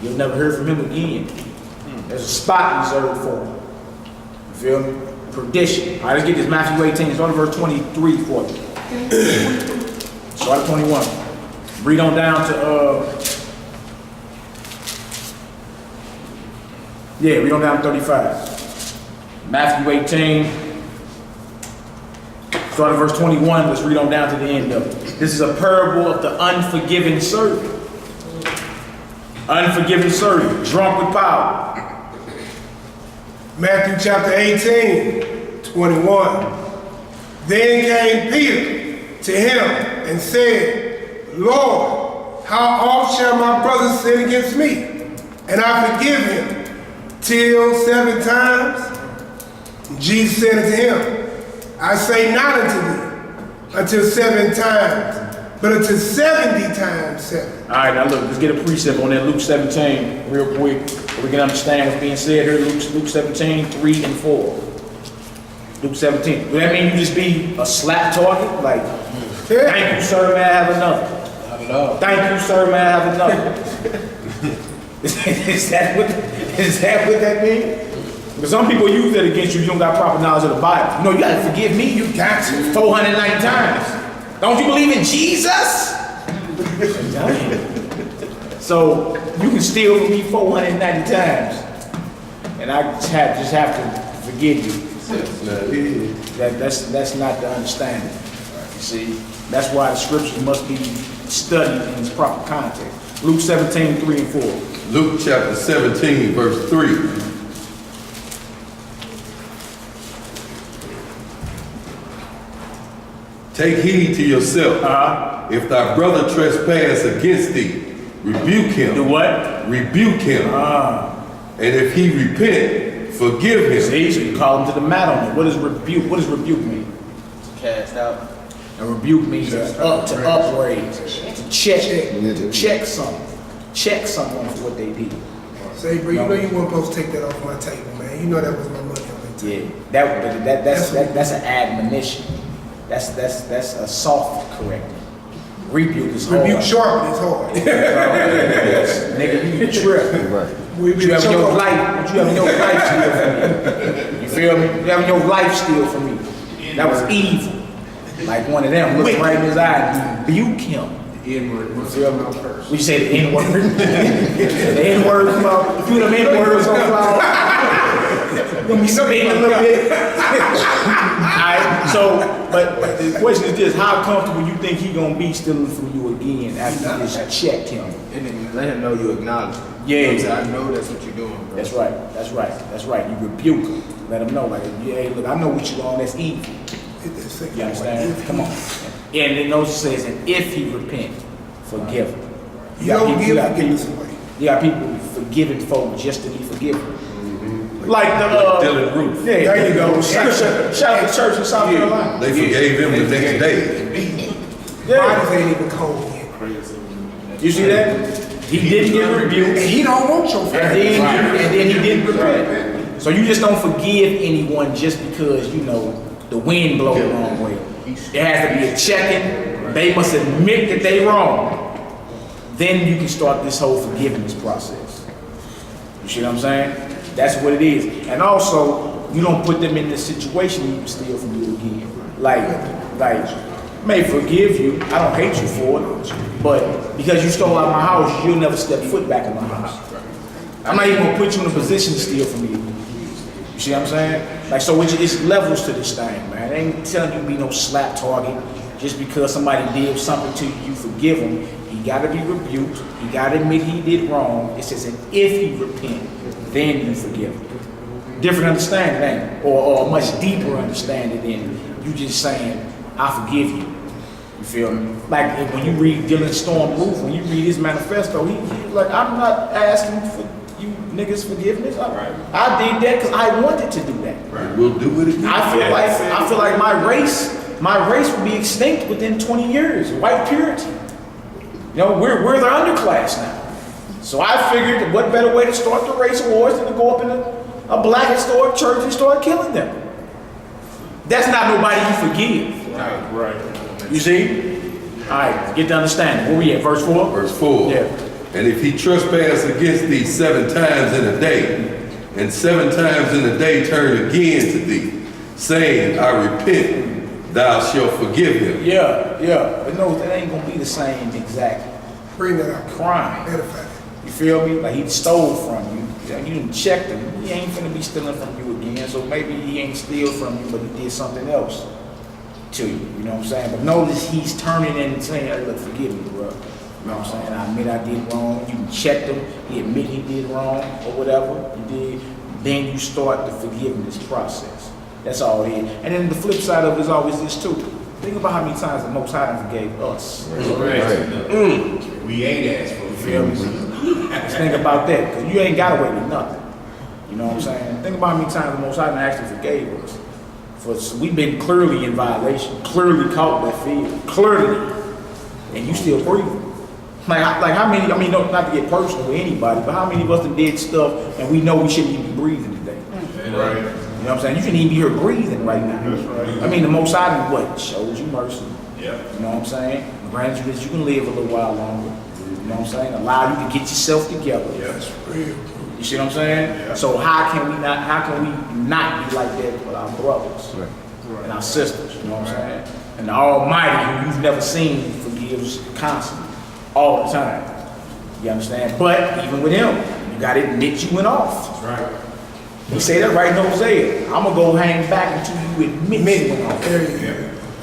[SPEAKER 1] you'll never hear from him again. There's a spot reserved for him. You feel me? Perdition. All right, let's get this Matthew 18. Start at verse 23 for you. Start at 21. Read on down to read on down to 35. Matthew 18. Start at verse 21. Let's read on down to the end of it. This is a parable of the unforgiven servant. Unforgiven servant, drunk with power.
[SPEAKER 4] Matthew chapter 18, 21. Then came Peter to him and said, Lord, how oft shall my brother sin against me, and I forgive him? till 7 times. Jesus said unto him, I say not unto thee, until 7 times, but until 70 times 7.
[SPEAKER 1] All right, now look, let's get a precept on that Luke 17 real quick, so we can understand what's being said here. Luke 17, 3 and 4. Luke 17. Does that mean you just be a slap target? Like, thank you, sir, may I have another?
[SPEAKER 2] Not at all.
[SPEAKER 1] Thank you, sir, may I have another? Is that what that means? Because some people use that against you. You don't got proper knowledge of the Bible. You know, you got to forgive me. You got to 490 times. Don't you believe in Jesus? So you can steal from me 490 times, and I just have to forgive you. That's not the understanding. You see, that's why the scriptures must be studied in its proper context. Luke 17, 3 and 4.
[SPEAKER 7] Luke chapter 17, verse 3. Take heed to yourself. If thy brother trespass against thee, rebuke him.
[SPEAKER 1] Do what?
[SPEAKER 7] Rebuke him. And if he repent, forgive him.
[SPEAKER 1] See, so you call him to the mat on it. What does rebuke? What does rebuke mean?
[SPEAKER 2] Cast out.
[SPEAKER 1] And rebuke means to upraise, to check something. Check someone for what they did.
[SPEAKER 4] Say, bro, you know you weren't supposed to take that off my table, man. You know that was my money on that table.
[SPEAKER 1] Yeah, that's an admonition. That's a soft correcting. Rebuke is hard.
[SPEAKER 4] Rebuke sharply is hard.
[SPEAKER 1] Nigga, you trip.
[SPEAKER 7] Right.
[SPEAKER 1] What you having your life steal from me? You feel me? You having your life steal from me? That was evil. Like one of them, look right in his eye, rebuke him.
[SPEAKER 2] The N-word.
[SPEAKER 1] What you say, the N-word? The N-word come out. A few of them N-words on flower. Gonna be spitting a little bit. Alright, so, but the question is this, how comfortable you think he gonna be stealing from you again after you just checked him?
[SPEAKER 2] And then let him know you acknowledge it.
[SPEAKER 1] Yeah.
[SPEAKER 2] You know, I know that's what you're doing, bro.
[SPEAKER 1] That's right. You rebuke him. Let him know, like, yeah, look, I know what you on, that's evil. You understand? Come on. And then those says, and if he repent, forgive him.
[SPEAKER 4] You don't give forgiveness away.
[SPEAKER 1] You got people forgiving folk just to be forgiven. Like the
[SPEAKER 7] Dylan Roof.
[SPEAKER 1] Yeah, there you go. Shout out to church in South Carolina.
[SPEAKER 7] They forgave him the next day.
[SPEAKER 4] Bodies ain't even cold yet.
[SPEAKER 1] You see that? He didn't get rebuked.
[SPEAKER 4] And he don't want your family.
[SPEAKER 1] And then he didn't repent. So you just don't forgive anyone just because, you know, the wind blows the wrong way. There has to be a checking. They must admit that they wrong. Then you can start this whole forgiveness process. You see what I'm saying? That's what it is. And also, you don't put them in this situation you can steal from you again. Like, may forgive you. I don't hate you for it. But because you stole out of my house, you'll never step foot back in my house. I'm not even gonna put you in a position to steal from you. You see what I'm saying? Like, so it's levels to this thing, man. It ain't telling you to be no slap target. Just because somebody did something to you, you forgive him. He gotta be rebuked. He gotta admit he did wrong. It says that if he repent, then you forgive him. Different understanding, ain't it? Or a much deeper understanding than you just saying, I forgive you. You feel me? Like when you read Dylan Storm Roof, when you read his manifesto, he like, I'm not asking for you niggas forgiveness. I did that because I wanted to do that.
[SPEAKER 7] Right. We'll do it again.
[SPEAKER 1] I feel like my race will be extinct within 20 years. White purity. You know, we're the underclass now. So I figured that what better way to start the race wars than to go up in a black historic church and start killing them. That's not nobody you forgive.
[SPEAKER 2] Right.
[SPEAKER 1] You see? All right, get to understanding. Where we at? Verse 4?
[SPEAKER 7] Verse 4.
[SPEAKER 1] Yeah.
[SPEAKER 7] And if he trespass against thee 7 times in a day, and 7 times in a day turn again to thee, saying, I repent, thou shalt forgive him.
[SPEAKER 1] Yeah. But no, that ain't gonna be the same exact
[SPEAKER 4] Bring that out.
[SPEAKER 1] crime.
[SPEAKER 4] Edify.
[SPEAKER 1] You feel me? Like he stole from you. You didn't check him. He ain't finna be stealing from you again. So maybe he ain't steal from you, but he did something else to you. You know what I'm saying? But notice he's turning in and saying, hey, look, forgive me, bro. You know what I'm saying? I admit I did wrong. You checked him. He admit he did wrong or whatever he did. Then you start the forgiveness process. That's all it is. And then the flip side of it is always this too. Think about how many times the Most High done forgave us.
[SPEAKER 8] We ain't asked for
[SPEAKER 1] You feel me? Just think about that, because you ain't got away with nothing. You know what I'm saying? Think about how many times the Most High actually forgave us. We've been clearly in violation, clearly caught that field, clearly, and you still breathing. Like how many, I mean, not to get personal with anybody, but how many of us done did stuff and we know we shouldn't even be breathing today?
[SPEAKER 3] Right.
[SPEAKER 1] You know what I'm saying? You shouldn't even be here breathing right now.
[SPEAKER 3] That's right.
[SPEAKER 1] I mean, the Most High what? Shows you mercy.
[SPEAKER 3] Yeah.
[SPEAKER 1] You know what I'm saying? Granted you that you can live a little while longer. You know what I'm saying? Allow you to get yourself together.
[SPEAKER 3] Yes.
[SPEAKER 1] You see what I'm saying?
[SPEAKER 3] Yeah.
[SPEAKER 1] So how can we not be like that with our brothers and our sisters? You know what I'm saying? And the Almighty, who you've never seen, forgives constantly, all the time. You understand? But even with him, you got to admit you went off.
[SPEAKER 3] That's right.
[SPEAKER 1] He said that right in Hosea. I'm gonna go hang back until you admit you went off.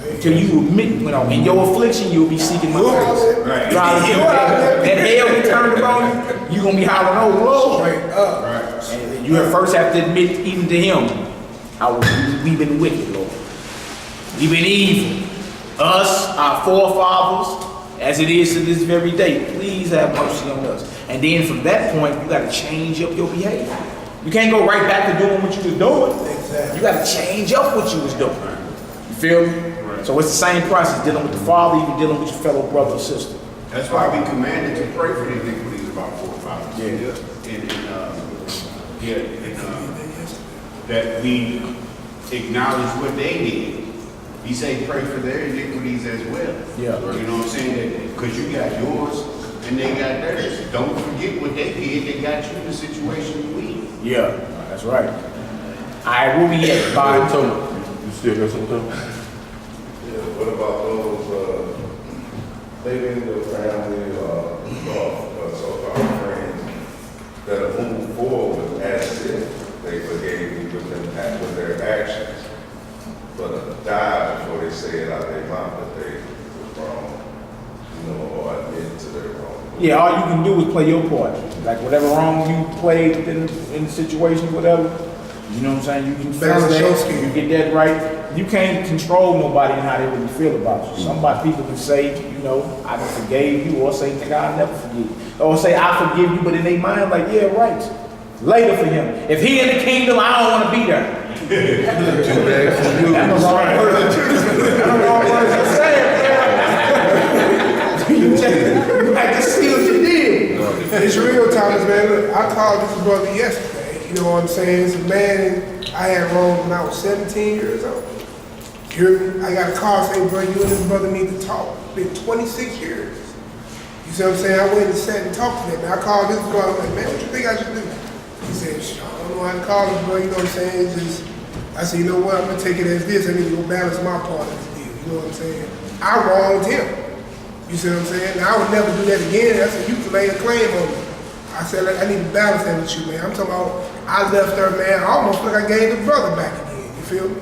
[SPEAKER 1] Until you admit you went off. In your affliction, you'll be seeking my face.
[SPEAKER 3] Right.
[SPEAKER 1] That hell you turned upon you, you're gonna be hollering, oh Lord.
[SPEAKER 3] Right.
[SPEAKER 1] And you first have to admit, even to him, we've been wicked, Lord. We've been evil. Us, our forefathers, as it is to this very day. Please have mercy on us. And then from that point, you gotta change up your behavior. You can't go right back to doing what you was doing.
[SPEAKER 4] Exactly.
[SPEAKER 1] You gotta change up what you was doing. You feel me?
[SPEAKER 3] Right.
[SPEAKER 1] So it's the same process, dealing with the Father, even dealing with your fellow brother or sister.
[SPEAKER 9] That's why we commanded to pray for the iniquities of our forefathers. That we acknowledge what they did. He say pray for their iniquities as well.
[SPEAKER 1] Yeah.
[SPEAKER 9] You know what I'm saying? Because you got yours and they got theirs. Don't forget what they did. They got you in the situation we in.
[SPEAKER 1] Yeah, that's right. All right, where we at? Bye.
[SPEAKER 7] You still got something?
[SPEAKER 10] Yeah, what about those, maybe in the family, so-called friends that have moved forward as if they forgave you with their actions, but died before they say it out their mouth that they was wrong, you know, or admit to their wrong.
[SPEAKER 1] Yeah, all you can do is play your part. Like whatever wrong you played in the situation, whatever, you know what I'm saying? You can fix that, you get that right. You can't control nobody and how they really feel about you. Somebody, people can say, you know, I forgave you, or say, nigga, I'll never forgive you. Or say, I forgive you, but in their mind, like, yeah, right. Later for him. If he in the kingdom, I don't want to be there. That's the wrong words. That's the wrong words to say, man. You like to see what you did.
[SPEAKER 4] It's real, Thomas, man. Look, I called this brother yesterday. You know what I'm saying? It's a man I had wronged when I was 17 years old. You hear me? I got a call saying, bro, you and this brother need to talk. It's been 26 years. You see what I'm saying? I went and sat and talked to him. And I called this brother, I'm like, man, what you think I should do? He said, I don't know how to call him, bro. You know what I'm saying? It's just, I said, you know what? I'm going to take it as this. I need to go balance my part of this deal. You know what I'm saying? I wronged him. You see what I'm saying? Now, I would never do that again. I said, you can lay a claim on me. I said, like, I need to balance that with you, man. I'm talking about, I left her, man. I almost feel like I gave the brother back again. You feel me?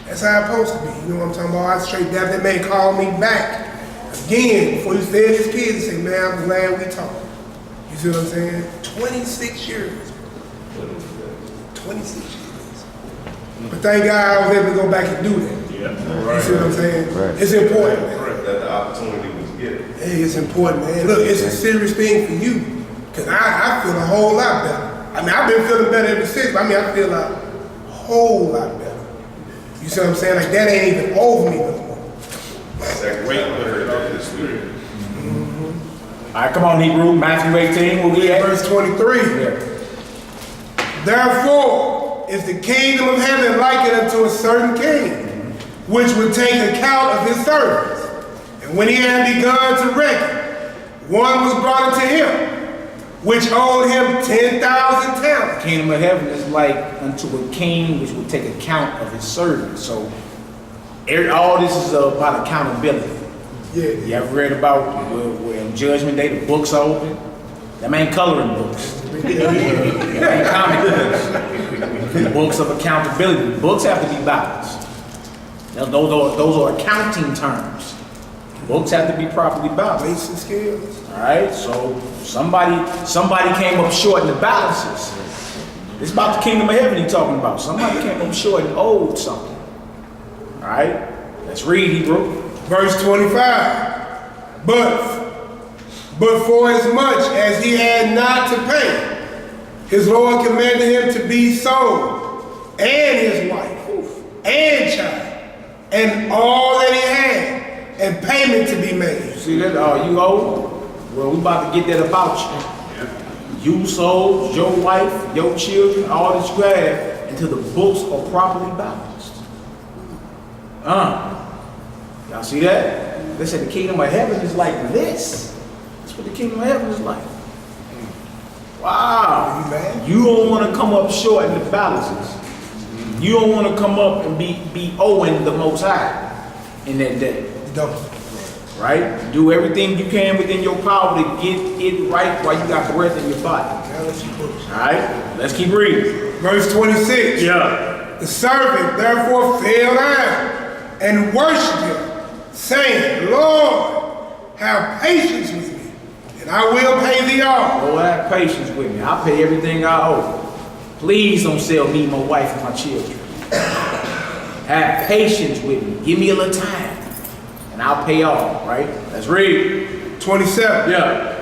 [SPEAKER 4] That's how it's supposed to be. You know what I'm talking about? I straight down, that man called me back again before he fed his kids and said, man, I'm glad we talked. You see what I'm saying? 26 years. 26 years. But thank God I was able to go back and do that. You see what I'm saying? Right. It's important, man.
[SPEAKER 10] That the opportunity was given.
[SPEAKER 4] Hey, it's important, man. Look, it's a serious thing for you. Because I feel a whole lot better. I mean, I've been feeling better ever since, but I mean, I feel a whole lot better. You see what I'm saying? Like, that ain't even over me no more.
[SPEAKER 10] Second time I heard that this week.
[SPEAKER 1] All right, come on, Hebrew. Matthew 18, where we at?
[SPEAKER 4] Verse 23.
[SPEAKER 1] Yeah.
[SPEAKER 4] Therefore, is the kingdom of heaven likened unto a certain king, which would take account of his servants. And when he had begun to reckon, one was brought unto him, which owed him 10,000 talents.
[SPEAKER 1] The kingdom of heaven is like unto a king which would take account of his servants. So all this is about accountability.
[SPEAKER 4] Yeah.
[SPEAKER 1] You ever read about when Judgment Day the books are open? Them ain't coloring books. Them ain't comic books. Books of accountability. Books have to be balanced. Those are accounting terms. Books have to be properly balanced.
[SPEAKER 4] Weights and scales.
[SPEAKER 1] All right, so somebody came up short in the balances. It's about the kingdom of heaven he's talking about. Somebody came up short and owed something. All right, let's read Hebrew.
[SPEAKER 4] Verse 25. But for as much as he had not to pay, His Lord commanded him to be sold, and his wife, and child, and all that he had, and payment to be made.
[SPEAKER 1] See that? You owe? Well, we about to get that about you. You sold your wife, your children, all that you have, until the books are properly balanced. Y'all see that? They said the kingdom of heaven is like this. That's what the kingdom of heaven is like. Wow. You don't want to come up short in the balances. You don't want to come up and be owing the Most High in that day.
[SPEAKER 4] Don't.
[SPEAKER 1] Right? Do everything you can within your power to get it right while you got breath in your body. Alright? Let's keep reading.
[SPEAKER 4] Verse 26.
[SPEAKER 1] Yeah.
[SPEAKER 4] The servant therefore fell down and worshiped him, saying, Lord, have patience with me, and I will pay thee all.
[SPEAKER 1] Lord, have patience with me. I'll pay everything I owe. Please don't sell me, my wife, and my children. Have patience with me. Give me a little time, and I'll pay all, right? Let's read.
[SPEAKER 4] 27.
[SPEAKER 1] Yeah.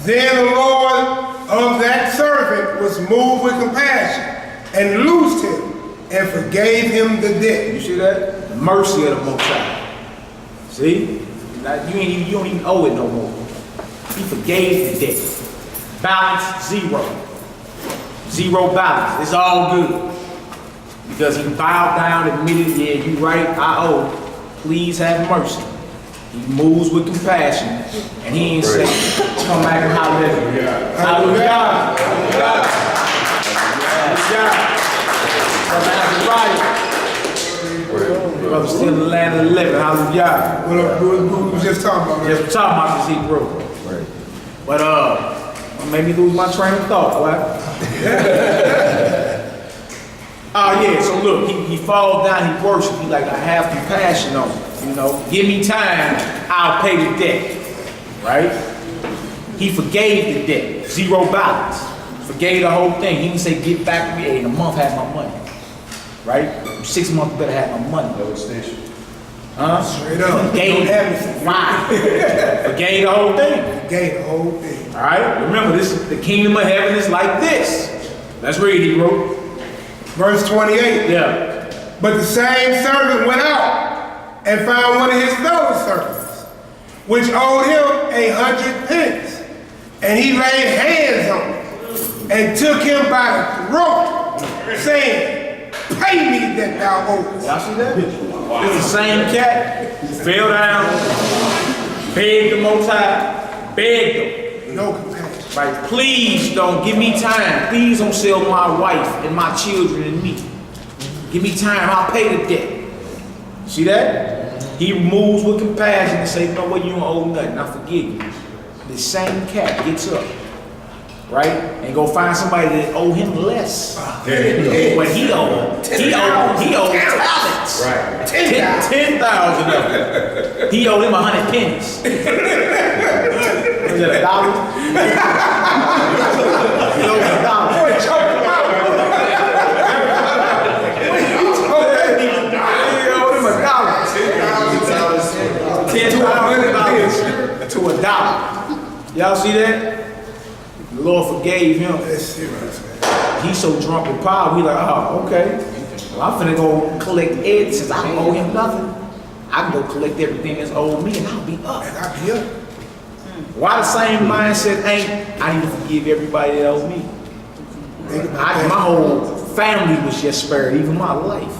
[SPEAKER 4] Then the Lord of that servant was moved with compassion and loosed him and forgave him the debt.
[SPEAKER 1] You see that? The mercy of the Most High. See? Now, you don't even owe it no more. He forgave the debt. Balance, zero. Zero balance. It's all good. Because he bowed down, admitted, yeah, you right, I owe. Please have mercy. He moves with compassion, and he ain't say, come back and holler at me. Hallelujah. Brother still in the land of the living. Hallelujah.
[SPEAKER 4] What we was just talking about.
[SPEAKER 1] Just talking about this Hebrew. Right. But made me lose my train of thought, right? Yeah, so look, he falls down, he worships, he like, I have compassion on him, you know, give me time, I'll pay the debt, right? He forgave the debt, zero balance, forgave the whole thing. He didn't say, get back to me, hey, in a month, have my money, right? 6 months, better have my money. No extension.
[SPEAKER 4] Straight up.
[SPEAKER 1] Forgave, why? Forgave the whole thing.
[SPEAKER 4] Forgave the whole thing.
[SPEAKER 1] All right, remember, this is the kingdom of heaven is like this. Let's read, he wrote.
[SPEAKER 4] Verse 28.
[SPEAKER 1] Yeah.
[SPEAKER 4] But the same servant went out and found one of his fellow servants, which owed him 100 pence. And he laid hands on him and took him by the throat, saying, pay me that thou owest.
[SPEAKER 1] Y'all see that? It's the same cat who fell down, begged the Most High, begged him.
[SPEAKER 4] No compassion.
[SPEAKER 1] Right, please don't give me time. Please don't sell my wife and my children and me. Give me time, I'll pay the debt. See that? He moves with compassion and says, no way, you don't owe nothing, I forgive you. The same cat gets up, right? And go find somebody that owe him less than what he owed. He owed talents. Right. 10,000 of them. He owed him 100 pennies. Was it $1? He owed $1. $10,000 to $1. Y'all see that? The Lord forgave him.
[SPEAKER 4] That's serious, man.
[SPEAKER 1] He's so drunk with power, we like, oh, okay. Well, I'm finna go collect Ed since I don't owe him nothing. I can go collect everything that's owed me and I'll be up.
[SPEAKER 4] And I'll be up.
[SPEAKER 1] Why the same mindset ain't, I need to forgive everybody that owes me. My whole family was just spared, even my life.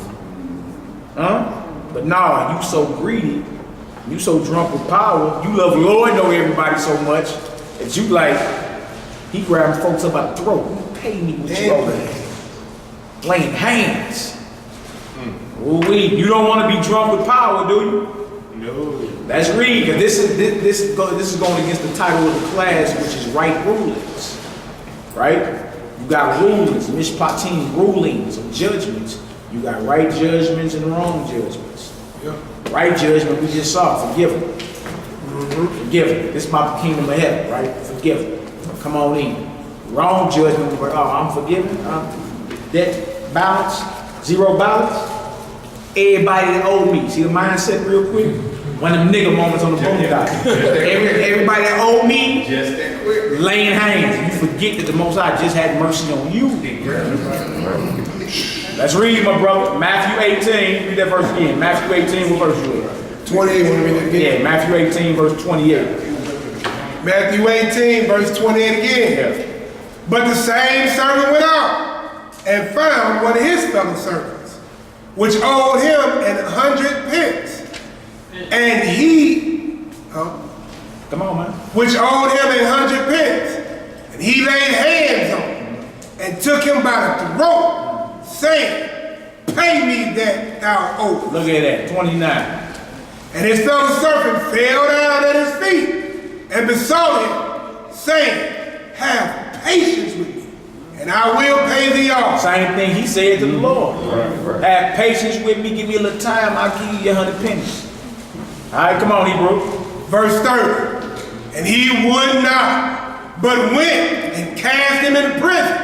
[SPEAKER 1] But nah, you so greedy, you so drunk with power, you love Lord know everybody so much, that you like, he grabbing folks up by the throat. Pay me what you owe me. Laying hands. You don't want to be drunk with power, do you? No. Let's read, because this is going against the title of the class, which is right rulings. Right? You got rulings, MISHPATIM, rulings or judgments. You got right judgments and wrong judgments.
[SPEAKER 4] Yeah.
[SPEAKER 1] Right judgment we just saw, forgive them. Forgive them. This is about the kingdom of heaven, right? Forgive them. Come on in. Wrong judgment, I'm forgiven. Debt balance, zero balance. Everybody that owed me. See the mindset real quick? One of them nigga moments on the boondocks. Everybody that owed me,
[SPEAKER 2] Just that quick.
[SPEAKER 1] laying hands. You forget that the Most High just had mercy on you. Let's read, my brother. Matthew 18. Read that verse again. Matthew 18, what verse you at?
[SPEAKER 4] 28, want to read it again?
[SPEAKER 1] Yeah, Matthew 18, verse 28.
[SPEAKER 4] Matthew 18, verse 28 again.
[SPEAKER 1] Yeah.
[SPEAKER 4] But the same servant went out and found one of his fellow servants, which owed him 100 pence. And he,
[SPEAKER 1] Come on, man.
[SPEAKER 4] which owed him 100 pence. And he laid hands on him and took him by the throat, saying, pay me that thou owest.
[SPEAKER 1] Look at that, 29.
[SPEAKER 4] And his fellow servant fell down at his feet and besought him, saying, have patience with me, and I will pay thee all.
[SPEAKER 1] Same thing he said to the Lord. Have patience with me, give me a little time, I'll give you 100 pennies. All right, come on, Hebrew.
[SPEAKER 4] Verse 30. And he would not, but went and cast him into prison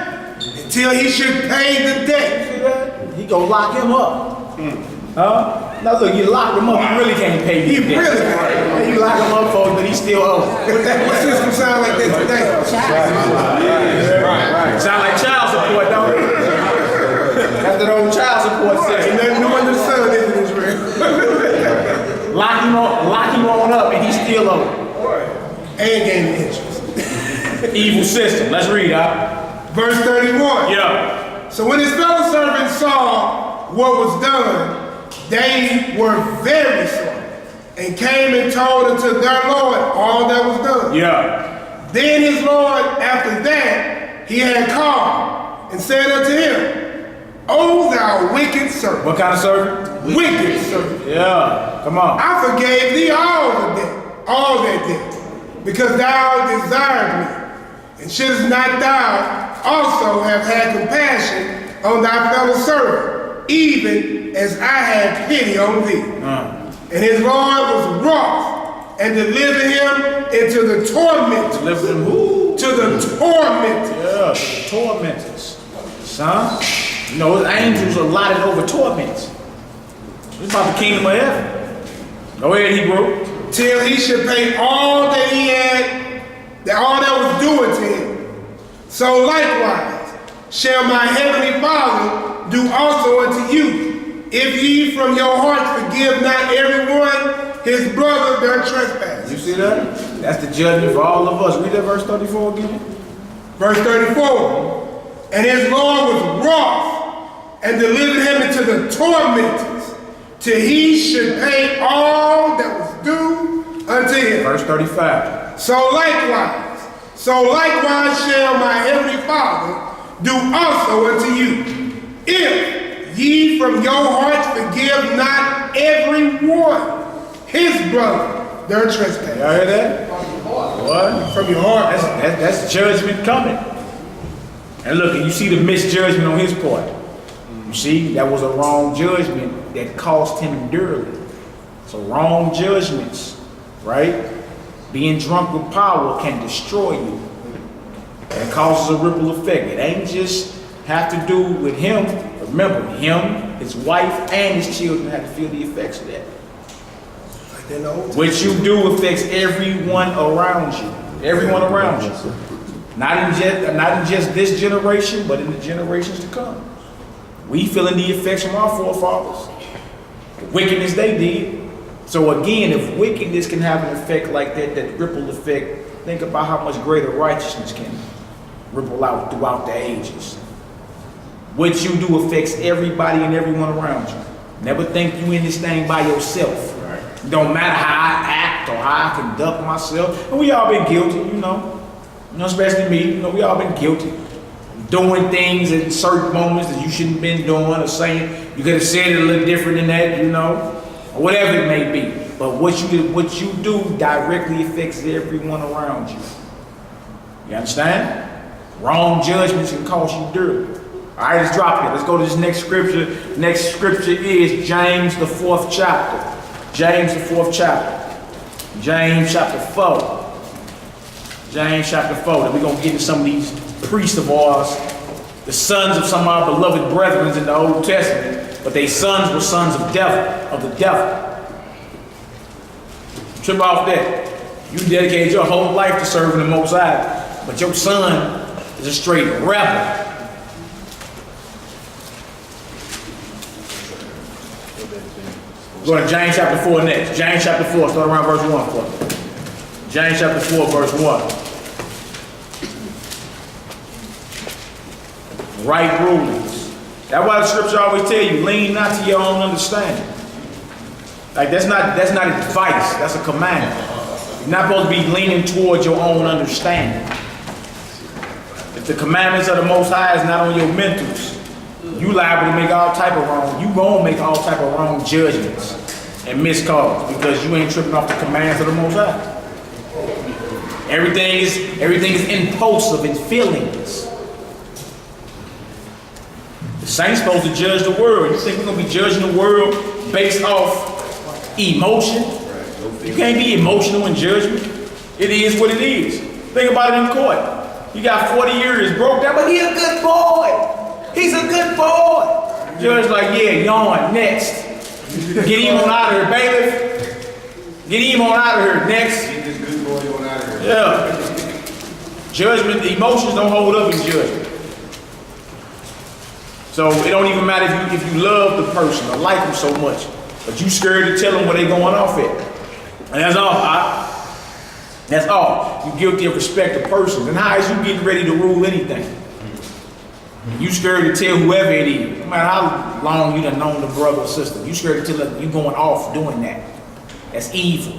[SPEAKER 4] until he should pay the debt.
[SPEAKER 1] See that? He gonna lock him up. Huh? Now look, you lock him up, you really can't pay
[SPEAKER 4] He
[SPEAKER 1] him.
[SPEAKER 4] really can't.
[SPEAKER 1] You lock him up, folks, but he still owes.
[SPEAKER 4] What system sound like that today?
[SPEAKER 1] Right. Sound like child support, don't it? That's that old child support
[SPEAKER 4] Ain't
[SPEAKER 1] system.
[SPEAKER 4] nothing new under the sun, is it, Israel?
[SPEAKER 1] Lock him on up, and he still owes.
[SPEAKER 4] And gain interest.
[SPEAKER 1] Evil system. Let's read, huh?
[SPEAKER 4] Verse 31.
[SPEAKER 1] Yeah.
[SPEAKER 4] So when his fellow servants saw what was done, they were very sorry, and came and told unto their Lord all that was done.
[SPEAKER 1] Yeah.
[SPEAKER 4] Then his Lord, after that, he had called and said unto him, O thou wicked servant.
[SPEAKER 1] What kind of servant?
[SPEAKER 4] Wicked servant.
[SPEAKER 1] Yeah. Come on.
[SPEAKER 4] I forgave thee all that debt, because thou desired me. And shouldst not thou also have had compassion on thy fellow servant, even as I had pity on thee? And his Lord was wroth, and delivered him into the torment.
[SPEAKER 1] Deliver them who?
[SPEAKER 4] To the torment.
[SPEAKER 1] Yeah, the tormentors. Son, you know, his angels are allotted over torments. It's about the kingdom of heaven. Go ahead, Hebrew.
[SPEAKER 4] Till he should pay all that he had, all that was due to him. So likewise shall my heavenly Father do also unto you, if ye from your hearts forgive not everyone his brother their trespasses.
[SPEAKER 1] You see that? That's the judgment for all of us. Read that verse 34 again.
[SPEAKER 4] Verse 34. And his Lord was wroth, and delivered him into the tormentors, till he should pay all that was due unto him.
[SPEAKER 1] Verse 35.
[SPEAKER 4] So likewise shall my heavenly Father do also unto you, if ye from your hearts forgive not every one his brother their trespass.
[SPEAKER 1] Y'all hear that? What?
[SPEAKER 4] From your heart.
[SPEAKER 1] That's judgment coming. And look, you see the misjudgment on his part. You see, that was a wrong judgment that cost him dearly. So wrong judgments, right? Being drunk with power can destroy you. It causes a ripple effect. It ain't just have to do with him. Remember, him, his wife, and his children have to feel the effects of that. What you do affects everyone around you. Everyone around you. Not in just this generation, but in the generations to come. We feeling the effects from our forefathers. The wickedness they did. So again, if wickedness can have an effect like that, that ripple effect, think about how much greater righteousness can ripple out throughout the ages. What you do affects everybody and everyone around you. Never think you in this thing by yourself. It don't matter how I act or how I conduct myself. And we all been guilty, you know, especially me, you know, we all been guilty. Doing things in certain moments that you shouldn't have been doing, or saying you could have said it a little different than that, you know, or whatever it may be. But what you do directly affects everyone around you. You understand? Wrong judgments can cost you dearly. All right, let's drop it. Let's go to this next scripture. Next scripture is James, the 4th chapter. James, the 4th chapter. James chapter 4. James chapter 4. Then we're going to get into some of these priests of ours, the sons of some of our beloved brethren in the Old Testament, but they sons were sons of the devil. Trip off that. You dedicated your whole life to serving the Most High, but your son is a straight rebel. Go to James chapter 4 next. James chapter 4, start around verse 1 for me. James chapter 4, verse 1. Right rulings. That's why the scripture always tell you, lean not to your own understanding. Like that's not advice, that's a command. You're not supposed to be leaning towards your own understanding. If the commandments of the Most High is not on your mentals, you liable to make all type of wrong. You gonna make all type of wrong judgments and miscalls because you ain't tripping off the commands of the Most High. Everything is impulsive and feelings. The saints supposed to judge the world. You think we're gonna be judging the world based off emotion? You can't be emotional in judgment. It is what it is. Think about it in court. You got 40 years broke down, but he's a good boy. He's a good boy. Judge like, yeah, yawn, next. Get him on out of here, bailiff. Get him on out of here, next.
[SPEAKER 2] Get this good boy on out of here.
[SPEAKER 1] Yeah. Judgment, emotions don't hold up in judgment. So it don't even matter if you love the person or like them so much, but you scared to tell them where they going off at. And that's all. That's all. You're guilty of respect of persons. And how is you getting ready to rule anything? You scared to tell whoever it is, no matter how long you done known the brother or sister, you scared to tell them you going off doing that. That's evil.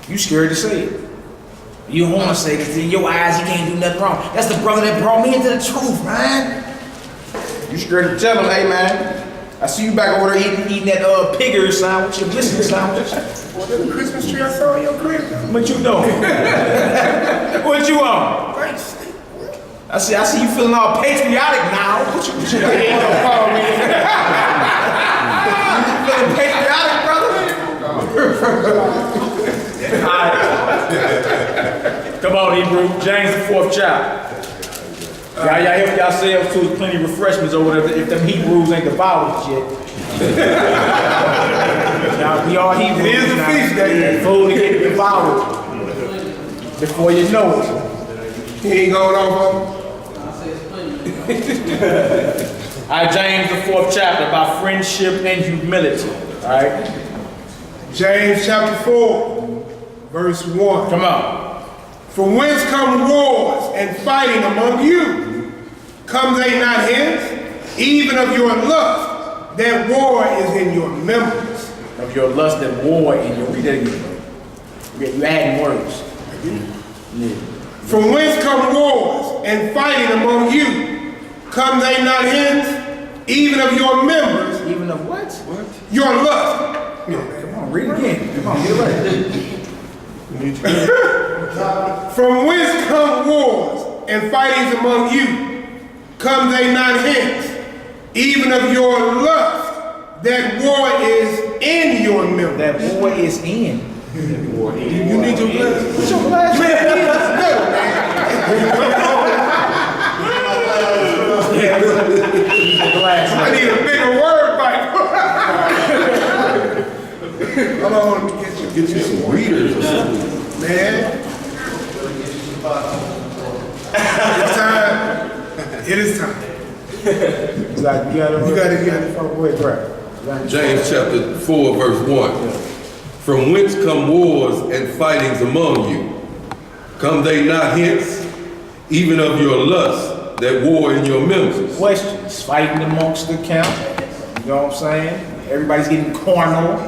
[SPEAKER 1] You scared to say it. You don't want to say it because in your eyes you can't do nothing wrong. That's the brother that brought me into the truth, man. You scared to tell him, hey man, I see you back over there eating that pigger sandwich, your blister sandwich.
[SPEAKER 4] Well, there's a Christmas tree I saw in your crib.
[SPEAKER 1] What you doing? What you on?
[SPEAKER 4] Thanks.
[SPEAKER 1] I see you feeling all patriotic now. What you ain't gonna call me. You feeling patriotic, brother? All right. Come on, Hebrew. James the 4th chapter. Y'all help yourselves to plenty of refreshments over there if them Hebrews ain't devoured yet. Now, we all Hebrews.
[SPEAKER 4] It is a feast day.
[SPEAKER 1] Food to get devoured before you know it.
[SPEAKER 4] He ain't going on,
[SPEAKER 1] All right, James the 4th chapter about friendship and humility. All right,
[SPEAKER 4] James chapter 4, verse 1.
[SPEAKER 1] come on.
[SPEAKER 4] From whence come wars and fighting among you? Come they not hence? Even of your lust, that war is in your members.
[SPEAKER 1] Of your lust and war in your read that again. You adding words. Yeah.
[SPEAKER 4] From whence come wars and fighting among you? Come they not hence? Even of your members.
[SPEAKER 1] Even of what? What?
[SPEAKER 4] Your lust.
[SPEAKER 1] Come on, read it again. Come on, get it right.
[SPEAKER 4] From whence come wars and fightings among you? Come they not hence? Even of your lust, that war is in your members.
[SPEAKER 1] That war is in.
[SPEAKER 4] You need your glasses.
[SPEAKER 1] What's your glasses?
[SPEAKER 4] I need a bigger word Bible. Hold on, let me
[SPEAKER 7] Get you some readers or something.
[SPEAKER 4] man. It's time. It is time.
[SPEAKER 1] You got it. Go ahead, grab.
[SPEAKER 7] James chapter 4, verse 1. From whence come wars and fightings among you? Come they not hence, even of your lust, that war in your members?
[SPEAKER 1] Questions. Fighting amongst the camp. You know what I'm saying? Everybody's getting carnal,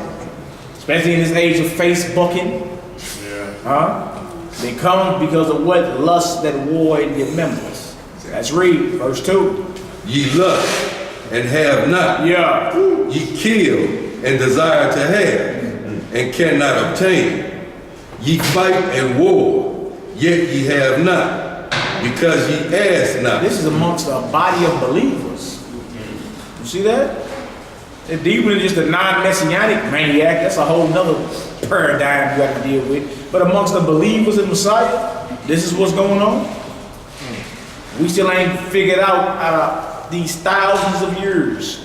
[SPEAKER 1] especially in this age of Facebooking. Yeah. Huh? They come because of what? Lust that war in your members. Let's read verse 2.
[SPEAKER 7] Ye lust and have not.
[SPEAKER 1] Yeah.
[SPEAKER 7] Ye kill and desire to have and cannot obtain. Ye fight and war, yet ye have not, because ye ask not.
[SPEAKER 1] This is amongst a body of believers. You see that? It's deeper than just a non-messianic maniac. That's a whole nother paradigm you have to deal with. But amongst the believers in Messiah, this is what's going on. We still ain't figured out these thousands of years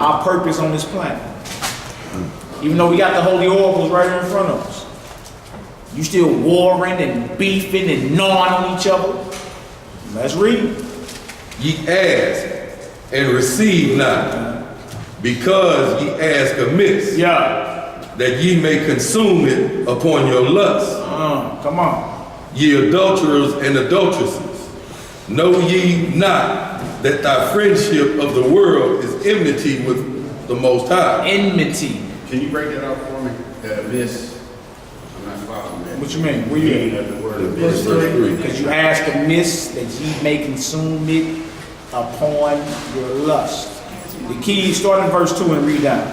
[SPEAKER 1] our purpose on this planet. Even though we got the holy oracles right here in front of us. You still warring and beefing and gnawing on each other? Let's read.
[SPEAKER 7] Ye ask and receive not, because ye ask amiss,
[SPEAKER 1] Yeah.
[SPEAKER 7] that ye may consume it upon your lust.
[SPEAKER 1] Come on.
[SPEAKER 7] Ye adulterers and adulteresses, know ye not that thy friendship of the world is enmity with the Most High?
[SPEAKER 1] Enmity.
[SPEAKER 8] Can you break that out for me? That abyss? I'm not following that.
[SPEAKER 1] What you mean? Where you at?
[SPEAKER 8] At the word
[SPEAKER 7] Verse
[SPEAKER 8] abyss.
[SPEAKER 7] 3.
[SPEAKER 1] Because you ask amiss that ye may consume it upon your lust. The key, start in verse 2 and read down.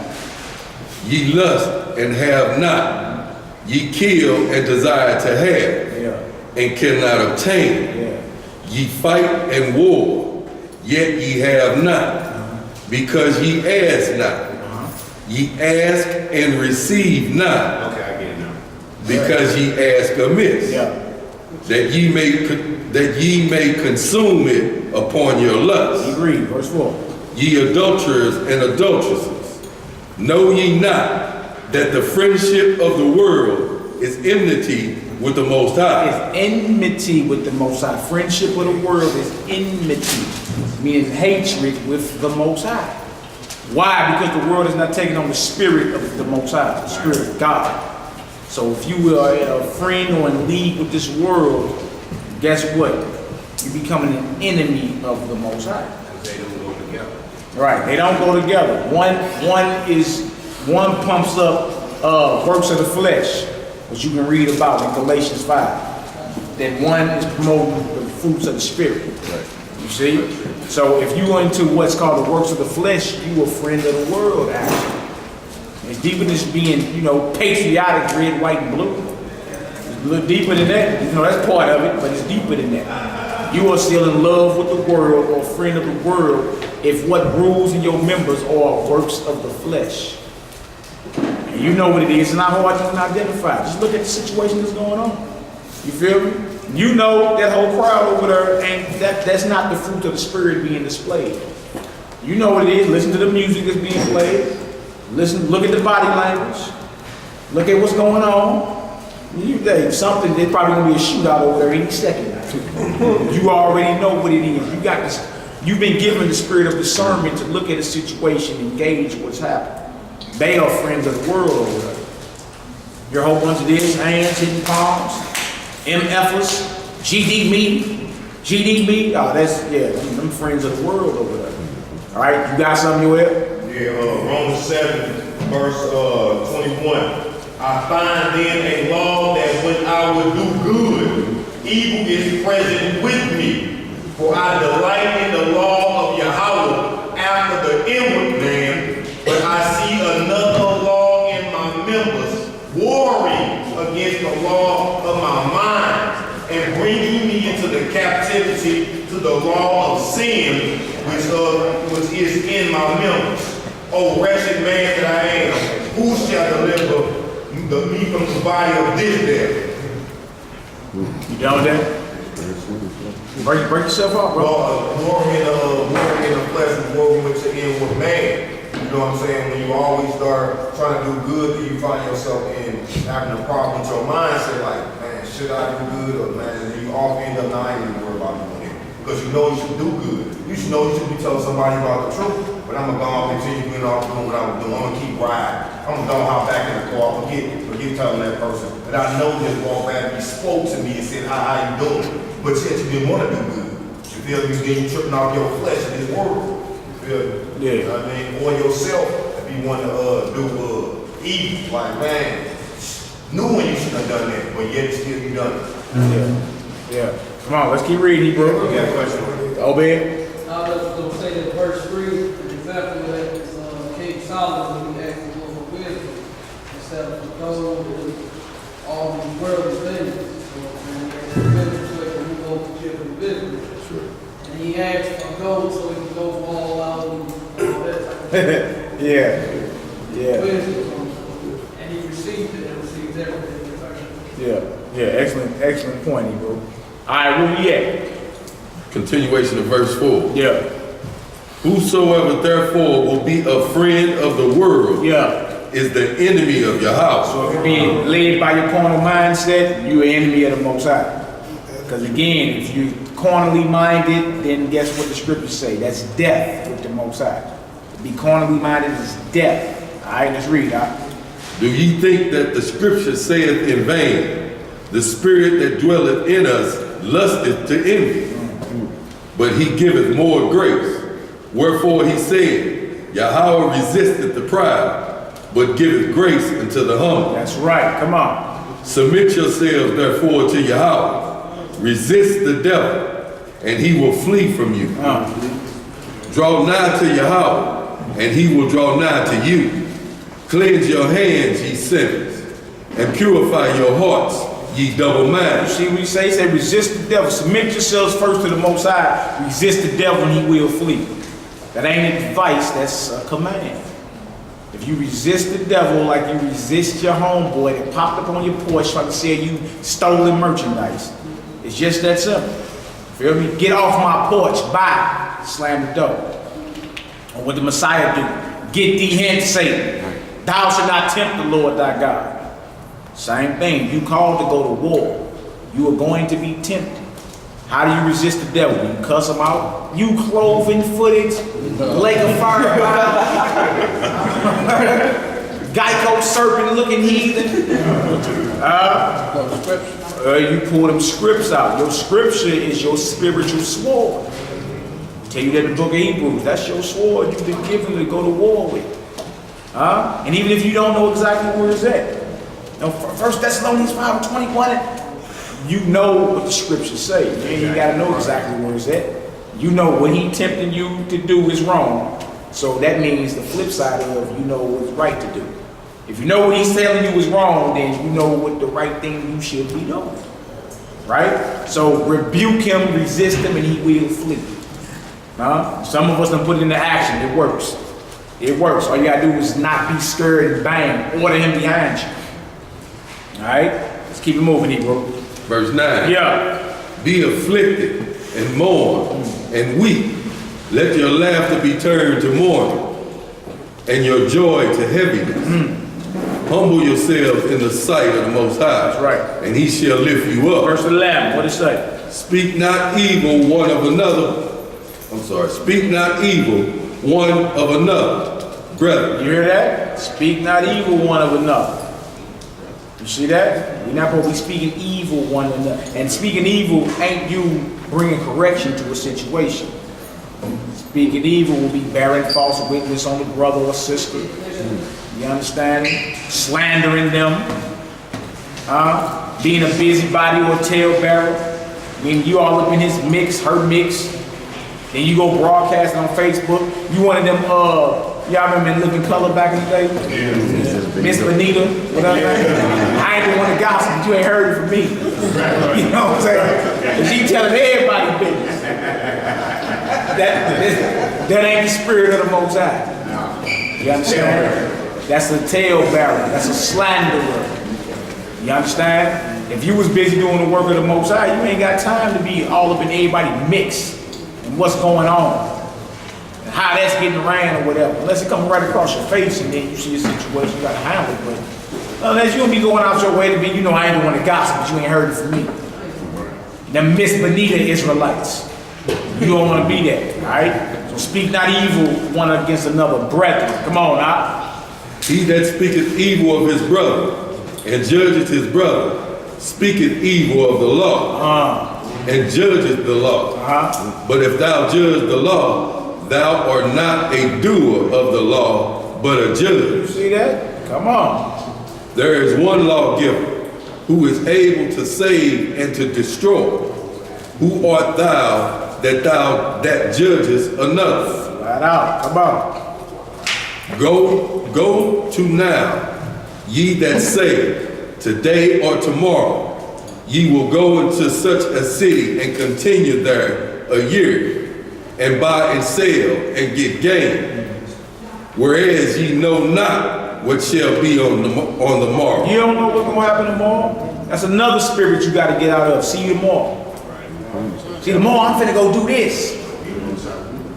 [SPEAKER 7] Ye lust and have not, ye kill and desire to have,
[SPEAKER 1] Yeah,
[SPEAKER 7] and cannot obtain.
[SPEAKER 1] yeah.
[SPEAKER 7] Ye fight and war, yet ye have not, because ye ask not. Ye ask and receive not,
[SPEAKER 8] Okay, I get it now.
[SPEAKER 7] because ye ask amiss,
[SPEAKER 1] Yeah.
[SPEAKER 7] that ye may consume it upon your lust.
[SPEAKER 1] Keep reading, verse 4.
[SPEAKER 7] Ye adulterers and adulteresses, know ye not that the friendship of the world is enmity with the Most High?
[SPEAKER 1] It's enmity with the Most High. Friendship with the world is enmity, meaning hatred with the Most High. Why? Because the world is not taking on the spirit of the Most High, the spirit of God. So if you are a friend or in league with this world, guess what? You're becoming an enemy of the Most High.
[SPEAKER 8] Because they don't go together.
[SPEAKER 1] Right, they don't go together. One pumps up works of the flesh, which you can read about in Galatians 5. Then one is promoting the fruits of the spirit. You see? So if you are into what's called the works of the flesh, you a friend of the world, actually. It's deeper than just being, patriotic, red, white, and blue. It's a little deeper than that. That's part of it, but it's deeper than that. You are still in love with the world or a friend of the world if what rules in your members are works of the flesh. And you know what it is. It's not hard to identify. Just look at the situation that's going on. You feel me? You know that whole crowd over there, and that's not the fruit of the spirit being displayed. You know what it is. Listen to the music that's being played. Look at the body language. Look at what's going on. There's probably gonna be a shootout over there any second. You already know what it is. You got this. You've been given the spirit of discernment to look at a situation and gauge what's happening. They are friends of the world over there. Your whole bunch of this, hands hitting palms, MFers, GD me. Oh, them friends of the world over there. All right, you got something you have?
[SPEAKER 11] Yeah, Romans 7, verse 21. I find then a law that when I would do good, evil is present with me. For I delight in the law of Yahweh after the inward man, but I see another law in my members, warring against the law of my mind, and bringing me into the captivity to the law of sin, which is in my members. O wretched man that I am, who shall deliver me from the body of this death?
[SPEAKER 1] You done with that? Break yourself off, bro.
[SPEAKER 11] Warring in the flesh and warring with the inward man. You know what I'm saying? When you always start trying to do good, then you find yourself in having a problem with your mindset, like, man, should I do good? Or man, then you all end up not even worried about doing it. Because you know you should do good. You should know you should be telling somebody about the truth. But I'm gonna go on and continue doing what I was doing. I'm gonna keep riding. I'm gonna go hop back in the car, forget telling that person that I know just walked back and he spoke to me and said, how you doing? But yet you didn't want to do good. You feel me? Then you tripping off your flesh in this world. You feel me?
[SPEAKER 1] Yeah.
[SPEAKER 11] You know what I mean? Or yourself, if you want to do evil. Like, man, knew when you shouldn't have done that, but yet still you done it.
[SPEAKER 1] Yeah. Come on, let's keep reading, bro.
[SPEAKER 11] You got a question?
[SPEAKER 1] Obed.
[SPEAKER 12] I was going to say that verse 3, an example of that is King Solomon when he asked the Lord for wisdom instead of the gold and all these worldly things. So when he asked for wisdom, so he can go to give him wisdom. And he asked for gold so he can go all out and all that type of stuff.
[SPEAKER 1] Yeah.
[SPEAKER 12] Wisdom. And he received it and received everything in return.
[SPEAKER 1] Yeah. Excellent point, bro. All right, where we at?
[SPEAKER 7] Continuation of verse 4.
[SPEAKER 1] Yeah.
[SPEAKER 7] Whosoever therefore will be a friend of the world
[SPEAKER 1] Yeah.
[SPEAKER 7] is the enemy of your house.
[SPEAKER 1] So if you're being led by your carnal mindset, you're an enemy of the Most High. Because again, if you're carnally minded, then guess what the scriptures say? That's death with the Most High. To be carnally minded is death. All right, let's read.
[SPEAKER 7] Do ye think that the scripture saith in vain, the spirit that dwelleth in us lusteth to envy? But he giveth more grace. Wherefore he said, Yahweh resisteth the proud, but giveth grace unto the humble.
[SPEAKER 1] That's right, come on.
[SPEAKER 7] Submit yourselves therefore to Yahweh. Resist the devil, and he will flee from you. Draw nigh to Yahweh, and he will draw nigh to you. Cleanse your hands, ye sinners, and purify your hearts, ye double-minded.
[SPEAKER 1] See what he say? He said, resist the devil. Submit yourselves first to the Most High. Resist the devil and he will flee. That ain't advice, that's a command. If you resist the devil like you resist your homeboy that popped up on your porch trying to sell you stolen merchandise, it's just that simple. Feel me? Get off my porch, bye. Slam the door. Or what the Messiah do? Get thee hence, Satan. Thou shalt not tempt the Lord thy God. Same thing. You called to go to war. You are going to be tempted. How do you resist the devil? You cuss him out. You cloven-footed, lake of fire, Geico serpent-looking heathen. You pull them scripts out. Your scripture is your spiritual sword. I tell you that in the book of Hebrews. That's your sword you've been given to go to war with. And even if you don't know exactly where it's at. Now, 1 Thessalonians 5:21, you know what the scriptures say. You ain't got to know exactly where it's at. You know what he tempting you to do is wrong. So that means the flip side of you know what's right to do. If you know what he's telling you is wrong, then you know what the right thing you should be doing. Right? So rebuke him, resist him, and he will flee. Some of us done put it into action. It works. It works. All you gotta do is not be scared and bang. Order him behind you. Alright? Let's keep it moving here, bro.
[SPEAKER 7] Verse 9.
[SPEAKER 1] Yeah.
[SPEAKER 7] Be afflicted and mourn and weep. Let your laughter be turned to mourning and your joy to heaviness. Humble yourselves in the sight of the Most High.
[SPEAKER 1] That's right.
[SPEAKER 7] And he shall lift you up.
[SPEAKER 1] Verse 11. What does it say?
[SPEAKER 7] Speak not evil one of another. Speak not evil one of another, brethren.
[SPEAKER 1] You hear that? Speak not evil one of another. You see that? We're not supposed to be speaking evil one of another. And speaking evil ain't you bringing correction to a situation. Speaking evil will be bearing false witness on the brother or sister. You understand? Slandering them. Being a busybody or talebearer. Meaning you all up in his mix, her mix. Then you go broadcasting on Facebook. You one of them, y'all remember in Living Color back in the day? Yeah. Miss Benita, whatever. I ain't the one to gossip, but you ain't heard it from me. You know what I'm saying? And she telling everybody business. That ain't the spirit of the Most High. You understand? That's a talebearer. That's a slanderer. You understand? If you was busy doing the work of the Most High, you ain't got time to be all up in everybody's mix. What's going on, and how that's getting around or whatever. Unless it comes right across your face and then you see a situation, you gotta handle it. But unless you don't be going out your way to be, you know, I ain't the one to gossip, but you ain't heard it from me. Them Miss Benita Israelites. You don't want to be that, all right? So speak not evil one against another, brethren. Come on, now.
[SPEAKER 7] He that speaketh evil of his brother and judgeth his brother speaketh evil of the law. And judgeth the law. But if thou judge the law, thou art not a doer of the law, but a judge.
[SPEAKER 1] You see that? Come on.
[SPEAKER 7] There is one lawgiver who is able to save and to destroy. Who art thou that judgest another?
[SPEAKER 1] Flat out. Come on.
[SPEAKER 7] Go to now, ye that say, today or tomorrow, ye will go into such a city and continue there a year, and buy and sell and get gain. Whereas ye know not what shall be on the morrow.
[SPEAKER 1] You don't know what's going to happen tomorrow? That's another spirit you got to get out of. See you tomorrow. See, tomorrow I'm finna go do this.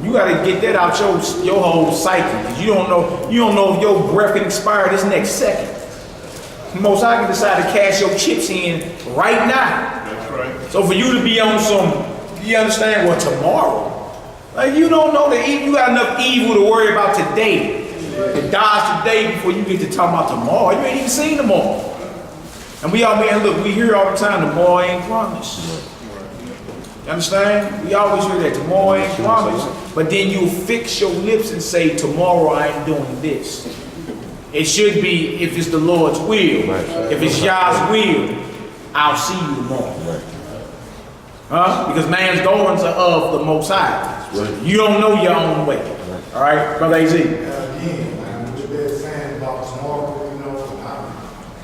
[SPEAKER 1] You gotta get that out your whole psyche, because you don't know if your breath can expire this next second. Most I can decide to cash your chips in right now.
[SPEAKER 8] That's right.
[SPEAKER 1] So for you to be on some, you understand what tomorrow? Like you don't know that you got enough evil to worry about today. It dies today before you get to talk about tomorrow. You ain't even seen tomorrow. And we all, man, look, we hear all the time, tomorrow ain't promised. You understand? We always hear that, tomorrow ain't promised. But then you fix your lips and say, tomorrow I ain't doing this. It should be, if it's the Lord's will. If it's Yah's will, I'll see you tomorrow. Huh? Because man's goings are of the Most High. You don't know your own way. All right, Brother AZ.
[SPEAKER 13] Again, man, what they're saying about tomorrow, you know, I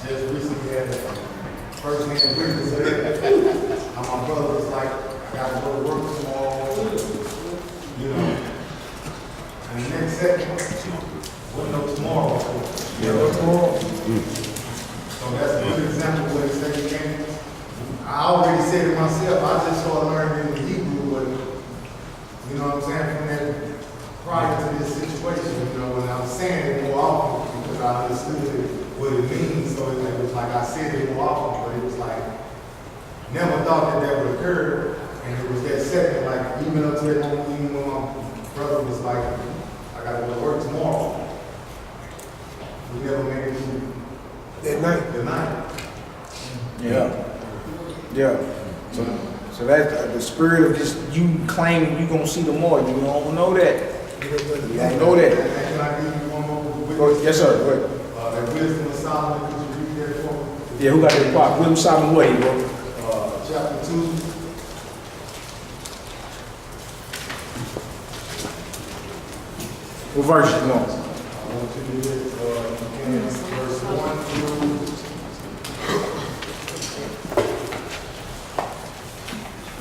[SPEAKER 13] just recently had a first-hand witness of that. How my brother was like, I gotta go to work tomorrow, you know. And the next second, wasn't no tomorrow. Yeah, no tomorrow. So that's a good example of what he's saying. I already said it myself, I just started learning in the Hebrew, but you know what I'm saying, from that prior to this situation, you know, when I was saying it more often because I understood what it means, so it was like I said it more often, but it was like, never thought that would occur, and it was that second, like, even up to that moment, even when my brother was like, I gotta go to work tomorrow. We never made it through
[SPEAKER 4] That night.
[SPEAKER 13] the night.
[SPEAKER 1] Yeah. Yeah. So that's the spirit of just you claiming you gonna see tomorrow. You don't know that. You don't know that.
[SPEAKER 13] Can I give you one more witness?
[SPEAKER 1] Yes, sir. Go ahead.
[SPEAKER 13] That wisdom of Solomon, could you read that for me?
[SPEAKER 1] Yeah, who got that part? Wisdom Solomon what he wrote?
[SPEAKER 13] Chapter 2.
[SPEAKER 1] What verse you want?
[SPEAKER 13] I want you to read it, verse 1 through.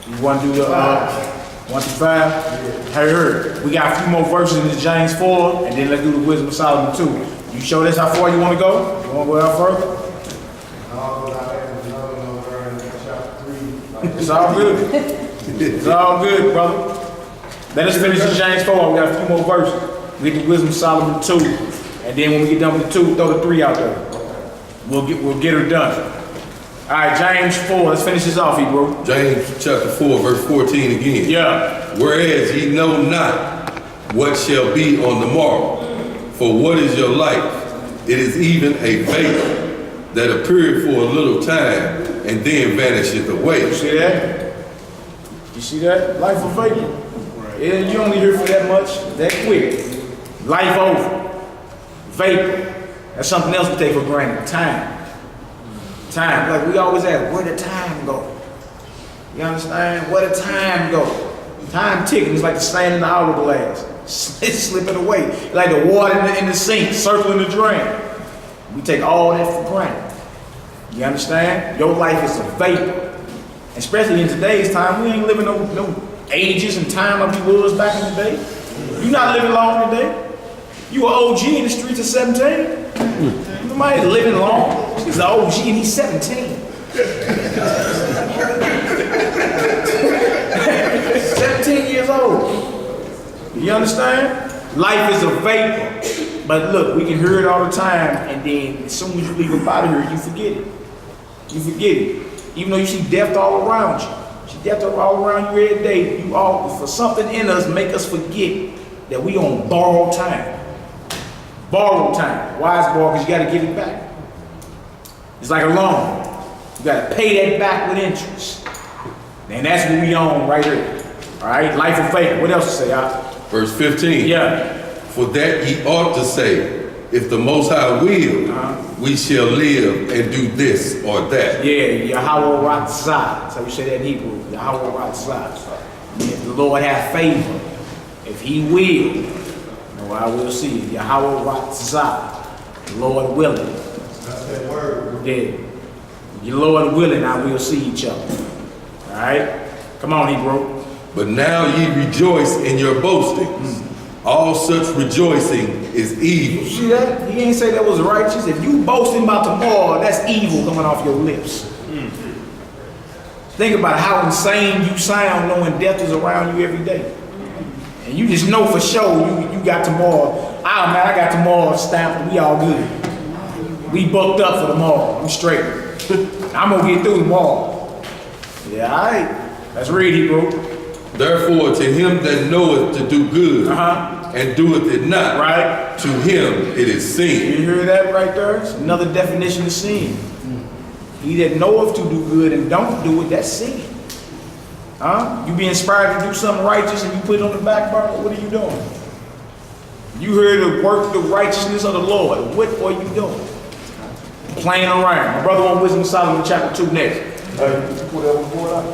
[SPEAKER 1] You want to do the 1 to 5? Hey, heard. We got a few more verses in the James 4, and then let's do the Wisdom of Solomon 2. You show us how far you want to go? You want to go out further? It's all good. It's all good, brother. Let us finish the James 4. We got a few more verses. We get the Wisdom of Solomon 2, and then when we get done with the 2, throw the 3 out there. We'll get her done. All right, James 4. Let's finish this off, Hebrew.
[SPEAKER 7] James chapter 4, verse 14 again.
[SPEAKER 1] Yeah.
[SPEAKER 7] Whereas ye know not what shall be on the morrow, for what is your life? It is even a vapor that appeareth for a little time, and then vanisheth away.
[SPEAKER 1] You see that? You see that? Life of vapor. Yeah, you only here for that much, that quick. Life over. Vapor. That's something else we take for granted. Time. Time. Like we always ask, where did time go? You understand? Where did time go? Time ticking. It's like the sand in the hourglass. It's slipping away. Like the water in the sink, circling the drain. We take all that for granted. You understand? Your life is a vapor. Especially in today's time, we ain't living no ages and time like we was back in the day. You're not living long today. You an OG in the streets at 17. Somebody living long. He's an OG and he's 17. 17 years old. You understand? Life is a vapor. But look, we can hear it all the time, and then as soon as you leave up out of here, you forget it. You forget it. Even though you see death all around you. You see death all around you every day. You all, for something in us, make us forget that we on borrowed time. Borrowed time. Why is borrowed? Because you got to give it back. It's like a loan. You got to pay that back with interest. And that's what we own right here. All right? Life of faith. What else to say?
[SPEAKER 7] Verse 15.
[SPEAKER 1] Yeah.
[SPEAKER 7] For that ye ought to say, if the Most High will, we shall live and do this or that.
[SPEAKER 1] Yeah, Yahweh Ratzah. That's how we say that in Hebrew. Yahweh Ratzah. If the Lord have favor, if he will, no, I will see it. Yahweh Ratzah. The Lord willing.
[SPEAKER 13] That's that word.
[SPEAKER 1] Yeah. Your Lord willing, I will see each other. All right? Come on, Hebrew.
[SPEAKER 7] But now ye rejoice in your boastings. All such rejoicing is evil.
[SPEAKER 1] You see that? He ain't say that was righteous. If you boasting about tomorrow, that's evil coming off your lips. Think about how insane you sound knowing death is around you every day. and you just know for sure you got tomorrow. I got tomorrow stamped. We all good. We booked up for tomorrow. I'm straight. I'm gonna get through tomorrow. Yeah, all right. Let's read Hebrew.
[SPEAKER 7] Therefore, to him that knoweth to do good and doeth it not,
[SPEAKER 1] right?
[SPEAKER 7] To him it is sin.
[SPEAKER 1] You hear that right there? It's another definition of sin. He that knoweth to do good and don't do it, that's sin. You be inspired to do something righteous and you put it on the back burner, what are you doing? You heard the work, the righteousness of the Lord. What are you doing? Playing around. My brother on Wisdom of Solomon chapter 2 next. Put that on board up.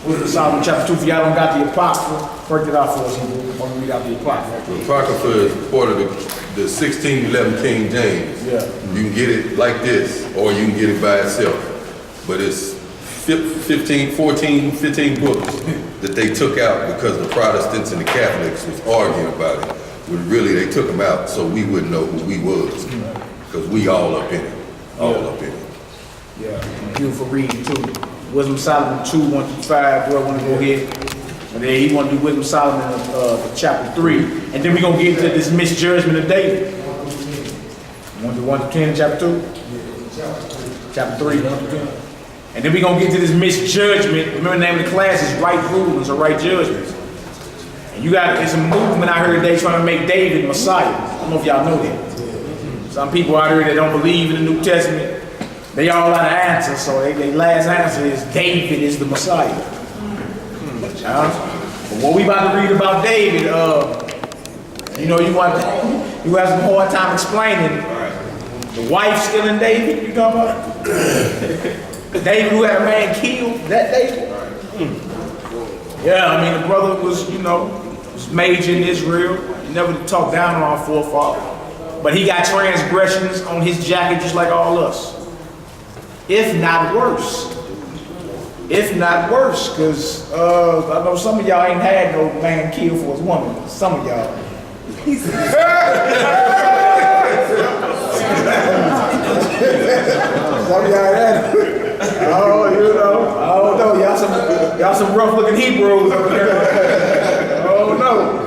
[SPEAKER 1] Wisdom of Solomon chapter 2. If y'all don't got the Apocrypha, break it out for us. I'm going to read out the Apocrypha.
[SPEAKER 7] The Apocrypha is part of the 1611 King James.
[SPEAKER 1] Yeah.
[SPEAKER 7] You can get it like this, or you can get it by itself. But it's 15 books that they took out because the Protestants and the Catholics was arguing about it. But really, they took them out so we wouldn't know who we was. Because we all up in it. All up in it.
[SPEAKER 1] Yeah, beautiful reading too. Wisdom of Solomon 2, 1-5. Bro, I want to go ahead. And then he want to do Wisdom of Solomon chapter 3. And then we're going to get into this misjudgment of David. You want to do 1-10 chapter 2? Chapter 3, 1-10. And then we're going to get to this misjudgment. Remember the name of the class is right rulings or right judgments. And it's a movement out here today trying to make David Messiah. I don't know if y'all know that. Some people out here that don't believe in the New Testament, they all out of answers, so their last answer is David is the Messiah. But what we about to read about David, you have some hard time explaining. The wife still in David, you talking about? David who had a man killed, that David? Yeah, I mean the brother was, was major in Israel. He never talked down on our forefathers. But he got transgressions on his jacket just like all us. If not worse. If not worse, because I know some of y'all ain't had no man killed for his woman. Some of y'all. Some of y'all had I don't know. Y'all some rough looking Hebrews over there. I don't know.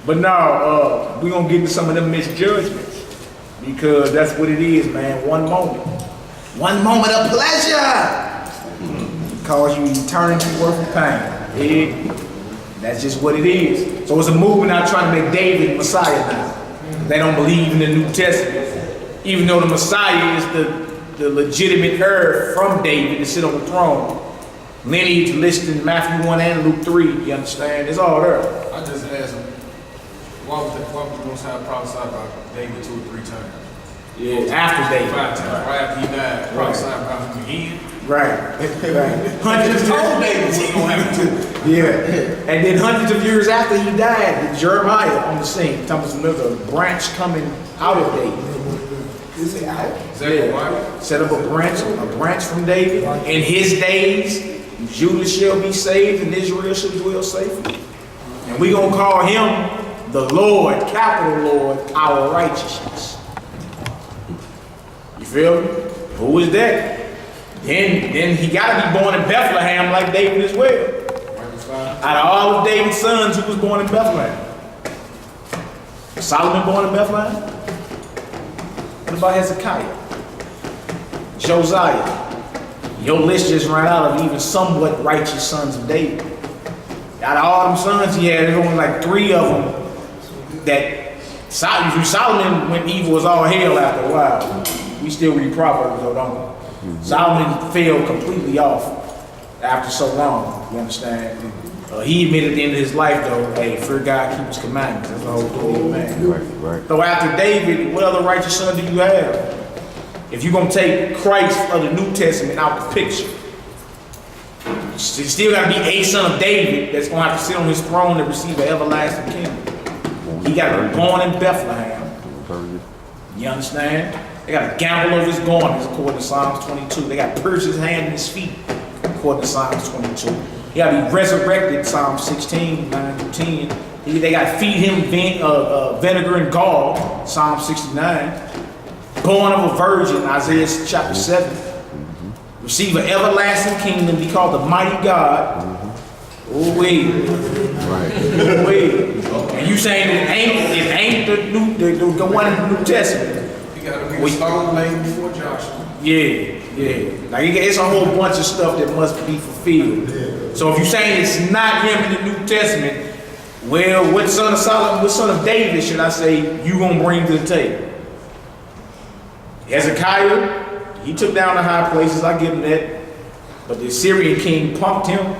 [SPEAKER 1] But now, we're going to get into some of them misjudgments. Because that's what it is, man. One moment of pleasure cause you eternity worth of pain. That's just what it is. So it's a movement out trying to make David Messiah now. They don't believe in the New Testament. Even though the Messiah is the legitimate heir from David to sit on the throne. Lineage listed in Matthew 1 and Luke 3, you understand? It's all there.
[SPEAKER 14] I just asked him, why would the Most High prophesy about David 2 or 3 times?
[SPEAKER 1] Yeah, after David.
[SPEAKER 14] 5 times. Right after he died, prophesy about him again.
[SPEAKER 1] Right. Hundreds
[SPEAKER 14] told David was going to happen too.
[SPEAKER 1] Yeah. And then hundreds of years after he died, Jeremiah on the scene, talking about the branch coming out of David. Is it out? Set up a branch from David. In his days, Judah shall be saved and Israel shall dwell safely. And we're going to call him the Lord, capital Lord, our righteousness. You feel me? Who is that? Then he got to be born in Bethlehem like David as well. Out of all of David's sons, who was born in Bethlehem? Solomon born in Bethlehem? What about Hezekiah? Josiah? Your list just ran out of even somewhat righteous sons of David. Out of all them sons he had, there's only like 3 of them that Solomon went evil as all hell after a while. We still read Proverbs though, don't we? Solomon fell completely off after so long, you understand? He admitted at the end of his life though, hey, fear God, keep his commandments. That's the whole thing, man.
[SPEAKER 7] Right.
[SPEAKER 1] So after David, what other righteous son do you have? If you're gonna take Christ of the New Testament out the picture, it's still gotta be a son of David that's gonna have to sit on his throne and receive an everlasting kingdom. He gotta be born in Bethlehem. You understand? They gotta gamble over his garments according to Psalms 22. They gotta pierce his hand and his feet according to Psalms 22. He gotta be resurrected, Psalm 16, 9-10. They gotta feed him vinegar and gall, Psalm 69. Born of a virgin, Isaiah chapter 7. Receive an everlasting kingdom, be called the mighty God. Ooh-wee.
[SPEAKER 7] Right.
[SPEAKER 1] Ooh-wee. And you saying it ain't the one in the New Testament?
[SPEAKER 14] You gotta be a stone laid before Joshua.
[SPEAKER 1] Yeah. Like it's a whole bunch of stuff that must be fulfilled. So if you're saying it's not him in the New Testament, well, what son of Solomon, what son of David should I say you gonna bring to the table? Hezekiah, he took down the high places, I give him that. But the Assyrian king punked him.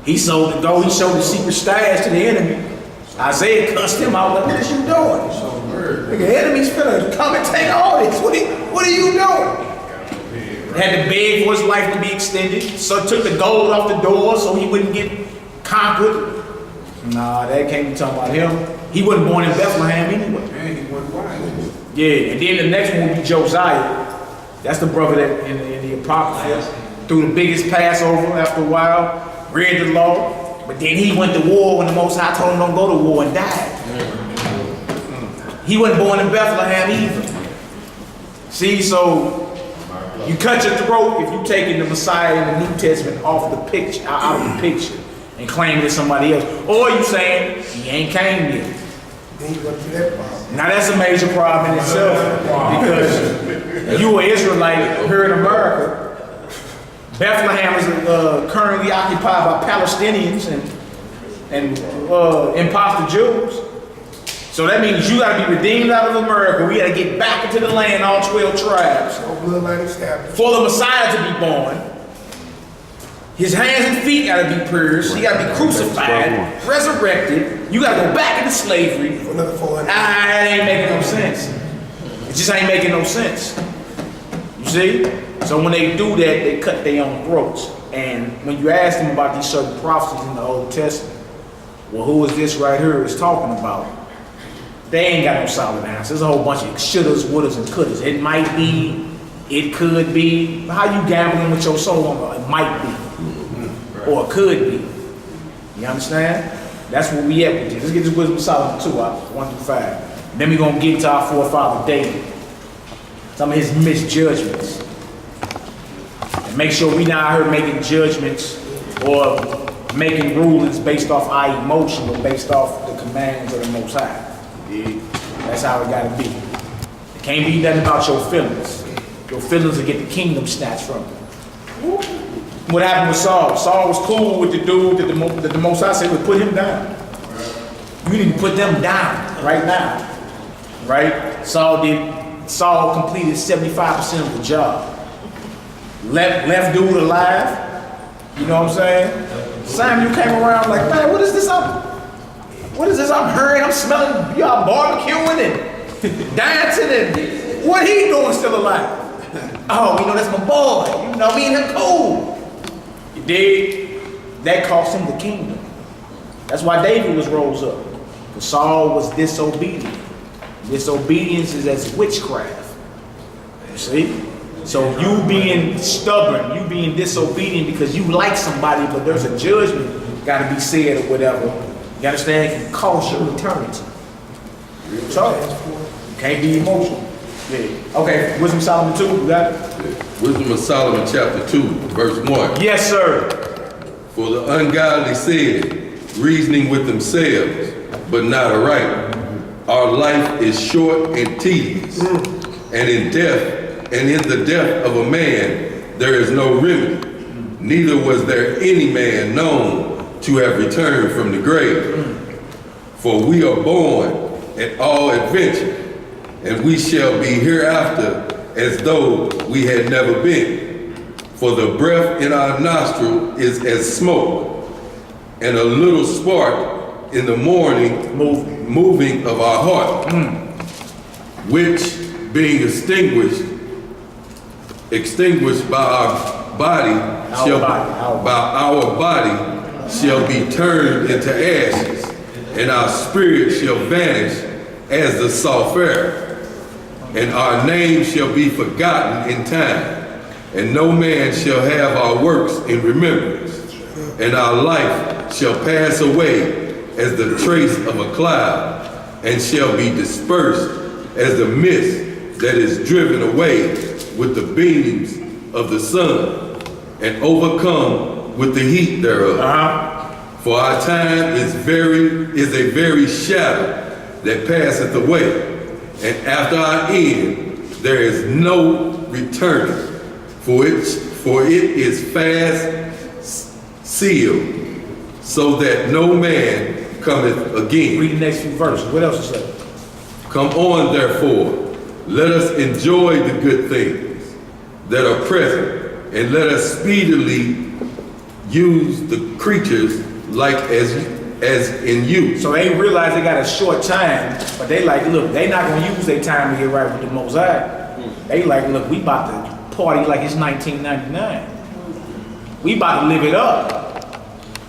[SPEAKER 1] He sold the gold, he showed the secret stash to the enemy. Isaiah cussed him out, like, what is you doing? The enemy's finna come and take all this. What are you doing? Had to beg for his life to be extended. So took the gold off the door so he wouldn't get conquered. Nah, that can't be talking about him. He wasn't born in Bethlehem anyway.
[SPEAKER 14] Man, he wasn't wise.
[SPEAKER 1] Yeah, and then the next one would be Josiah. That's the brother that in the Apocrypha threw the biggest Passover after a while, read the law, but then he went to war when the Most High told him don't go to war and died. He wasn't born in Bethlehem either. See, so you cut your throat if you taking the Messiah in the New Testament off the picture, out of the picture, and claiming it's somebody else. Or you saying he ain't came yet. Now that's a major problem in itself, because you an Israelite here in America. Bethlehem is currently occupied by Palestinians and imposter Jews. So that means you got to be redeemed out of America. We got to get back into the land, all 12 tribes. For the Messiah to be born. His hands and feet got to be pierced. He got to be crucified, resurrected. You got to go back into slavery. For another 400. That ain't making no sense. It just ain't making no sense. You see? So when they do that, they cut their own throats. And when you ask them about these certain prophecies in the Old Testament, well, who is this right here is talking about? They ain't got no solid answer. There's a whole bunch of shouldas, wouldas, and couldas. It might be, it could be. How you gambling with your soul on it might be, or it could be. You understand? That's where we at with this. Let's get this Wisdom of Solomon 2, 1 through 5. Then we're gonna get to our forefather David. Some of his misjudgments. And make sure we not out here making judgments or making rulings based off our emotion or based off the commands of the Most High. That's how it gotta be. It can't be nothing about your feelings. Your feelings will get the kingdom snatched from you. What happened with Saul? Saul was cool with the dude that the Most High said would put him down. You need to put them down right now. Right? Saul completed 75% of the job. Left dude alive. You know what I'm saying? Samuel came around like, man, what is this? What is this I'm hearing? I'm smelling y'all barbecuing and dancing and what he doing still alive? Oh, you know, that's my boy. You know, me and him cool. You dig? That cost him the kingdom. That's why David was rose up. Because Saul was disobedient. Disobedience is as witchcraft. You see? So you being stubborn, you being disobedient because you like somebody, but there's a judgment got to be said or whatever. You understand? It can cost you eternity. So, you can't be emotional. Yeah. Okay, Wisdom of Solomon 2, you got it?
[SPEAKER 7] Wisdom of Solomon chapter 2, verse 1.
[SPEAKER 1] Yes, sir.
[SPEAKER 7] For the ungodly said, reasoning with themselves, but not aright. Our life is short and tedious, and in the death of a man there is no remedy. Neither was there any man known to have returned from the grave. For we are born at all adventure, and we shall be hereafter as though we had never been. For the breath in our nostril is as smoke, and a little spark in the morning moving of our heart, which being extinguished by our body shall be turned into ashes, and our spirit shall vanish as the sulfur, and our name shall be forgotten in time, and no man shall have our works in remembrance, and our life shall pass away as the trace of a cloud, and shall be dispersed as the mist that is driven away with the beams of the sun, and overcome with the heat thereof. For our time is a very shadow that passeth away, and after our end there is no returning. For it is fast sealed, so that no man cometh again.
[SPEAKER 1] Read the next few verses. What else is that?
[SPEAKER 7] Come on, therefore, let us enjoy the good things that are present, and let us speedily use the creatures like as in use.
[SPEAKER 1] So they realize they got a short time, but they like, look, they not gonna use their time to get right with the Most High. They like, look, we about to party like it's 1999. We about to live it up.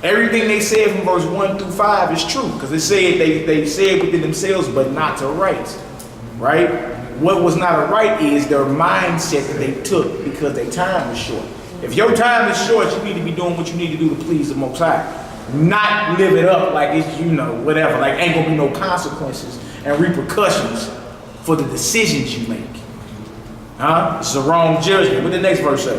[SPEAKER 1] Everything they said from verse 1 through 5 is true, because it said they said within themselves, but not to right. Right? What was not a right is their mindset that they took because their time was short. If your time is short, you need to be doing what you need to do to please the Most High. Not live it up like it's, you know, whatever, like ain't gonna be no consequences and repercussions for the decisions you make. It's a wrong judgment. What the next verse say?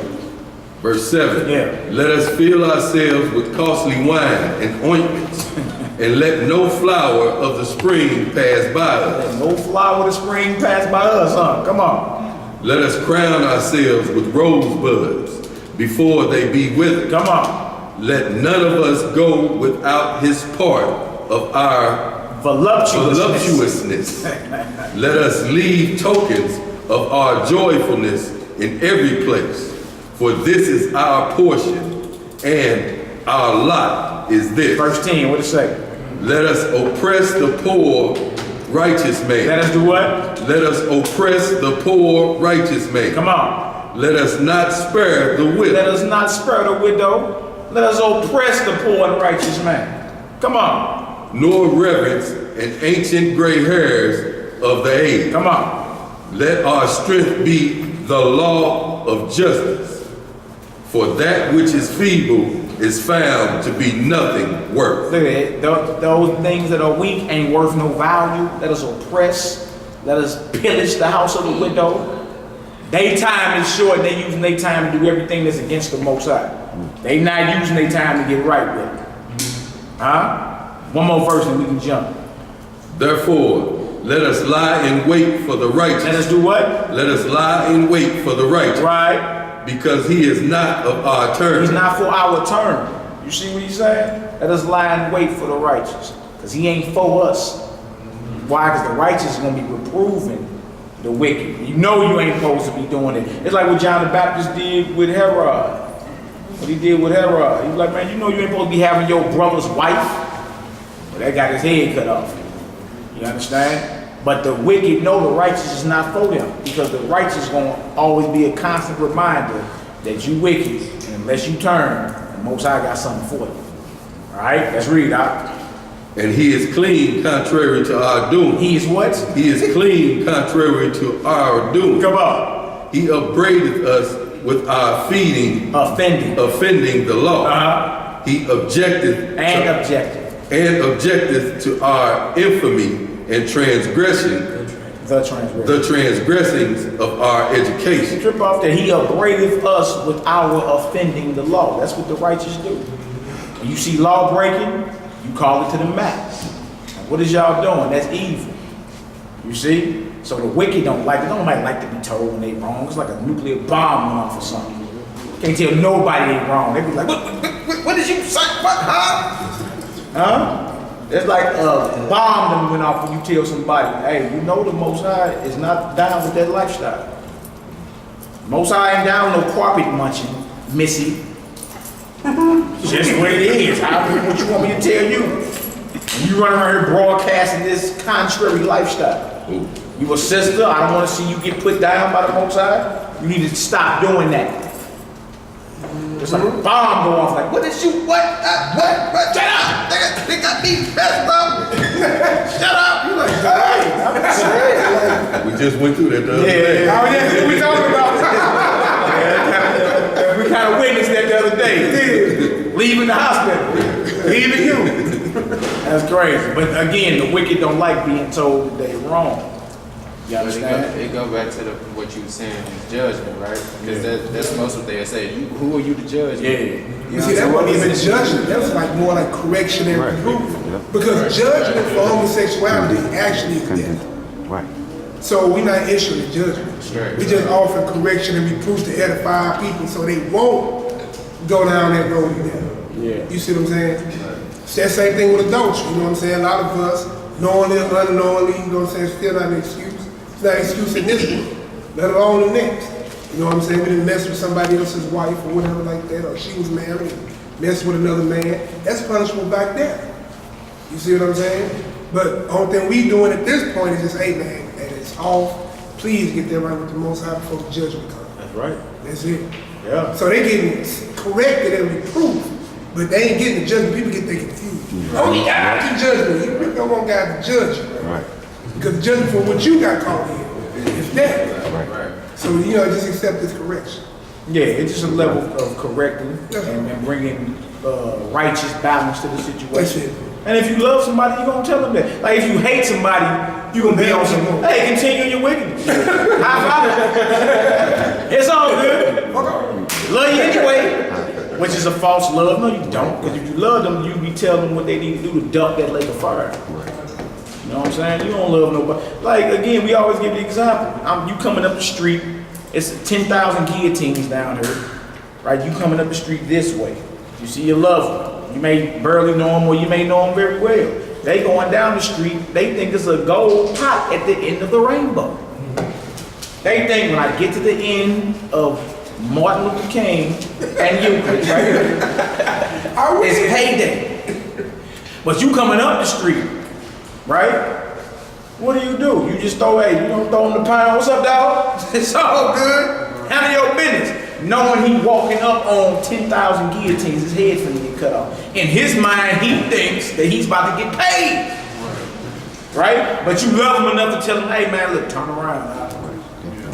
[SPEAKER 7] Verse 7.
[SPEAKER 1] Yeah.
[SPEAKER 7] Let us fill ourselves with costly wine and ointments, and let no flower of the spring pass by us.
[SPEAKER 1] Let no flower of the spring pass by us, huh? Come on.
[SPEAKER 7] Let us crown ourselves with rosebuds before they be withered.
[SPEAKER 1] Come on.
[SPEAKER 7] Let none of us go without his part of our voluptuousness. Let us leave tokens of our joyfulness in every place. For this is our portion, and our lot is this.
[SPEAKER 1] Verse 10, what it say?
[SPEAKER 7] Let us oppress the poor, righteous man.
[SPEAKER 1] Let us do what?
[SPEAKER 7] Let us oppress the poor, righteous man.
[SPEAKER 1] Come on.
[SPEAKER 7] Let us not spare the widow.
[SPEAKER 1] Let us not spare the widow. Let us oppress the poor and righteous man. Come on.
[SPEAKER 7] Nor reverence an ancient gray hairs of the age.
[SPEAKER 1] Come on.
[SPEAKER 7] Let our strength be the law of justice. For that which is feeble is found to be nothing worth.
[SPEAKER 1] Look at it. Those things that are weak ain't worth no value. Let us oppress. Let us pillage the house of the widow. Their time is short. They using their time to do everything that's against the Most High. They not using their time to get right with it. One more verse and we can jump.
[SPEAKER 7] Therefore, let us lie in wait for the righteous.
[SPEAKER 1] Let us do what?
[SPEAKER 7] Let us lie in wait for the righteous.
[SPEAKER 1] Right.
[SPEAKER 7] Because he is not of our turn.
[SPEAKER 1] He's not for our turn. You see what he's saying? Let us lie in wait for the righteous. Because he ain't for us. Why? Because the righteous is going to be reproving the wicked. You know you ain't supposed to be doing it. It's like what John the Baptist did with Herod. What he did with Herod. He was like, man, you know you ain't supposed to be having your brother's wife. Well, that got his head cut off. You understand? But the wicked know the righteous is not for them, because the righteous is going to always be a constant reminder that you wicked, and unless you turn, the Most High got something for you. All right, let's read out.
[SPEAKER 7] And he is clean contrary to our doom.
[SPEAKER 1] He is what?
[SPEAKER 7] He is clean contrary to our doom.
[SPEAKER 1] Come on.
[SPEAKER 7] He upbraideth us with our offending the law. He objecteth to our infamy and transgression, the transgressings of our education.
[SPEAKER 1] Strip off that he upbraideth us with our offending the law. That's what the righteous do. When you see law breaking, you call it to the max. What is y'all doing? That's evil. You see? So the wicked don't like it. Nobody like to be told when they wrong. It's like a nuclear bomb went off or something. Can't tell nobody they wrong. They be like, what did you say? What? Huh? It's like a bomb that went off when you tell somebody, hey, you know the Most High is not down with that lifestyle. Most High ain't down with no carpet munching, Missy. Just what it is. What you want me to tell you? When you run around here broadcasting this contrary lifestyle. You a sister, I don't want to see you get put down by the Most High. You need to stop doing that. It's like a bomb go off, like, what did you, what? Shut up! They got me messed up! Shut up! You like, hey, I'm saying.
[SPEAKER 7] We just went through that the other day.
[SPEAKER 1] Yeah, we talking about we kind of witnessed that the other day. Leaving the hospital. Leaving you. That's crazy. But again, the wicked don't like being told that they're wrong. You understand?
[SPEAKER 2] It go back to what you were saying, is judgment, right? Because that's most what they say. Who are you to judge?
[SPEAKER 1] Yeah.
[SPEAKER 2] You
[SPEAKER 4] See, that wasn't even judgment. That was like more like correction and reproof. Because judgment for homosexuality actually is death.
[SPEAKER 6] Right.
[SPEAKER 4] So we're not issuing judgment.
[SPEAKER 2] Right.
[SPEAKER 4] We just offer correction and reproof to edify people so they won't go down that road again.
[SPEAKER 1] Yeah.
[SPEAKER 4] You see what I'm saying? It's that same thing with adultery, you know what I'm saying? A lot of us, knowingly or unknowingly, you know what I'm saying, still not an excuse. It's not an excuse in this one, let alone the next. You know what I'm saying? We didn't mess with somebody else's wife or whatever like that, or she was married and messed with another man. That's punishable back there. You see what I'm saying? But the only thing we doing at this point is just, hey man, that is off. Please get that right with the Most High before the judgment comes.
[SPEAKER 1] That's right.
[SPEAKER 4] That's it.
[SPEAKER 1] Yeah.
[SPEAKER 4] So they getting corrected and reproved, but they ain't getting the judgment. People get they confused. Only God can judge me. You really don't want God to judge you.
[SPEAKER 6] Right.
[SPEAKER 4] Because the judgment for what you got caught in is death.
[SPEAKER 6] Right.
[SPEAKER 4] So, you know, just accept this correction.
[SPEAKER 1] Yeah, it's just a level of correcting and bringing righteous balance to the
[SPEAKER 4] That's
[SPEAKER 1] situation.
[SPEAKER 4] it.
[SPEAKER 1] And if you love somebody, you're going to tell them that. Like, if you hate somebody, you're going to be on some, hey, continue your wickedness. High five. It's all good. Love you anyway. Which is a false love. No, you don't. Because if you love them, you be telling them what they need to do to dump that lake of fire. You know what I'm saying? You don't love nobody. Like, again, we always give the example. You coming up the street, it's 10,000 guillotines down here, right? You coming up the street this way. You see your loved one. You may barely know them or you may know them very well. They going down the street, they think it's a gold pot at the end of the rainbow. They think when I get to the end of Martin Luther King and Euclid, right here, it's payday. But you coming up the street, right? What do? You just throw, hey, you don't throw him the pound. What's up, dog? It's all good. Handle your business. Knowing he walking up on 10,000 guillotines, his head's finna get cut off. In his mind, he thinks that he's about to get paid. Right? But you love him enough to tell him, hey man, look, turn around.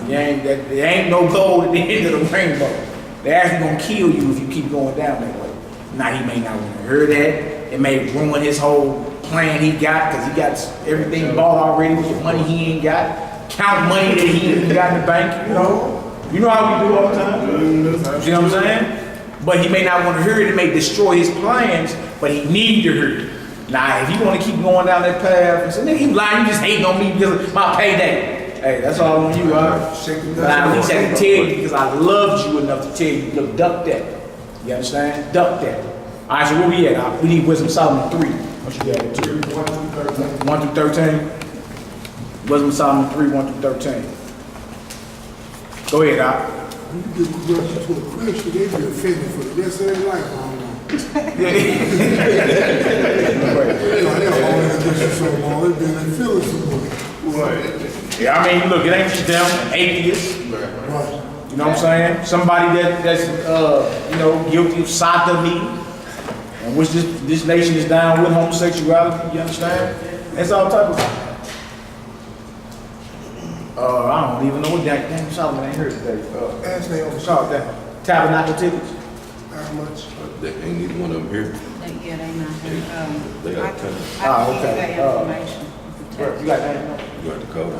[SPEAKER 1] There ain't no gold at the end of the rainbow. They're actually gonna kill you if you keep going down that way. Now he may not want to hear that. It may ruin his whole plan he got because he got everything bought already with the money he ain't got. Count money that he ain't got in the bank, you know. You know how we do all the time. You see what I'm saying? But he may not want to hear it. It may destroy his plans, but he need to hear it. Now, if you want to keep going down that path and say, nigga, you lying, you just hating on me because of my payday. Hey, that's all on you, all right? But I at least had to tell you because I loved you enough to tell you, look, duck that. You understand? Duck that. All right, so where we at? We need Wisdom Solomon 3. What you got? 1 through 13? Wisdom Solomon 3, 1 through 13. Go ahead, Doc.
[SPEAKER 5] You get corrected to a Christian, they be offended for the rest of their life. I don't know. They don't always get you so long, they been in feelings so long.
[SPEAKER 1] Right. Yeah, I mean, look, it ain't just them, atheists.
[SPEAKER 5] Right.
[SPEAKER 1] You know what I'm saying? Somebody that's you know, guilty of sodomy, and which this nation is down with homosexuality, you understand? That's all type of I don't even know what that damn Solomon ain't heard today.
[SPEAKER 4] Ask me on the
[SPEAKER 1] Called that tabernacle tickets.
[SPEAKER 4] How much?
[SPEAKER 7] They ain't neither one of them here.
[SPEAKER 15] Yeah, they not here.
[SPEAKER 7] They got the code.
[SPEAKER 15] I can give you that information.
[SPEAKER 1] You got that?
[SPEAKER 7] You got the code.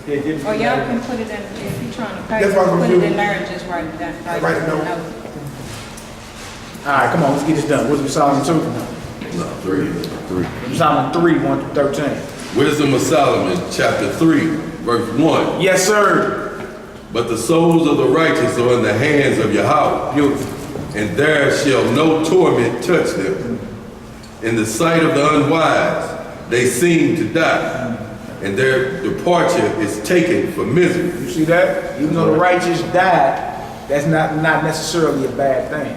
[SPEAKER 1] Yeah,
[SPEAKER 15] Or y'all can put it in, if you're trying to pay,
[SPEAKER 4] That's what I'm
[SPEAKER 15] put
[SPEAKER 4] gonna
[SPEAKER 15] it
[SPEAKER 4] do.
[SPEAKER 15] in there and just write it down.
[SPEAKER 4] Write it down.
[SPEAKER 1] All right, come on, let's get this done. Wisdom of Solomon 2.
[SPEAKER 7] No, 3.
[SPEAKER 1] Wisdom of Solomon 3, 1 through 13.
[SPEAKER 7] Wisdom of Solomon, chapter 3, verse 1.
[SPEAKER 1] Yes, sir.
[SPEAKER 7] But the souls of the righteous are in the hands of Yahweh.
[SPEAKER 1] Beautiful.
[SPEAKER 7] And there shall no torment touch them. In the sight of the unwise, they seem to die, and their departure is taken for misery.
[SPEAKER 1] You see that? Even though the righteous died, that's not necessarily a bad thing.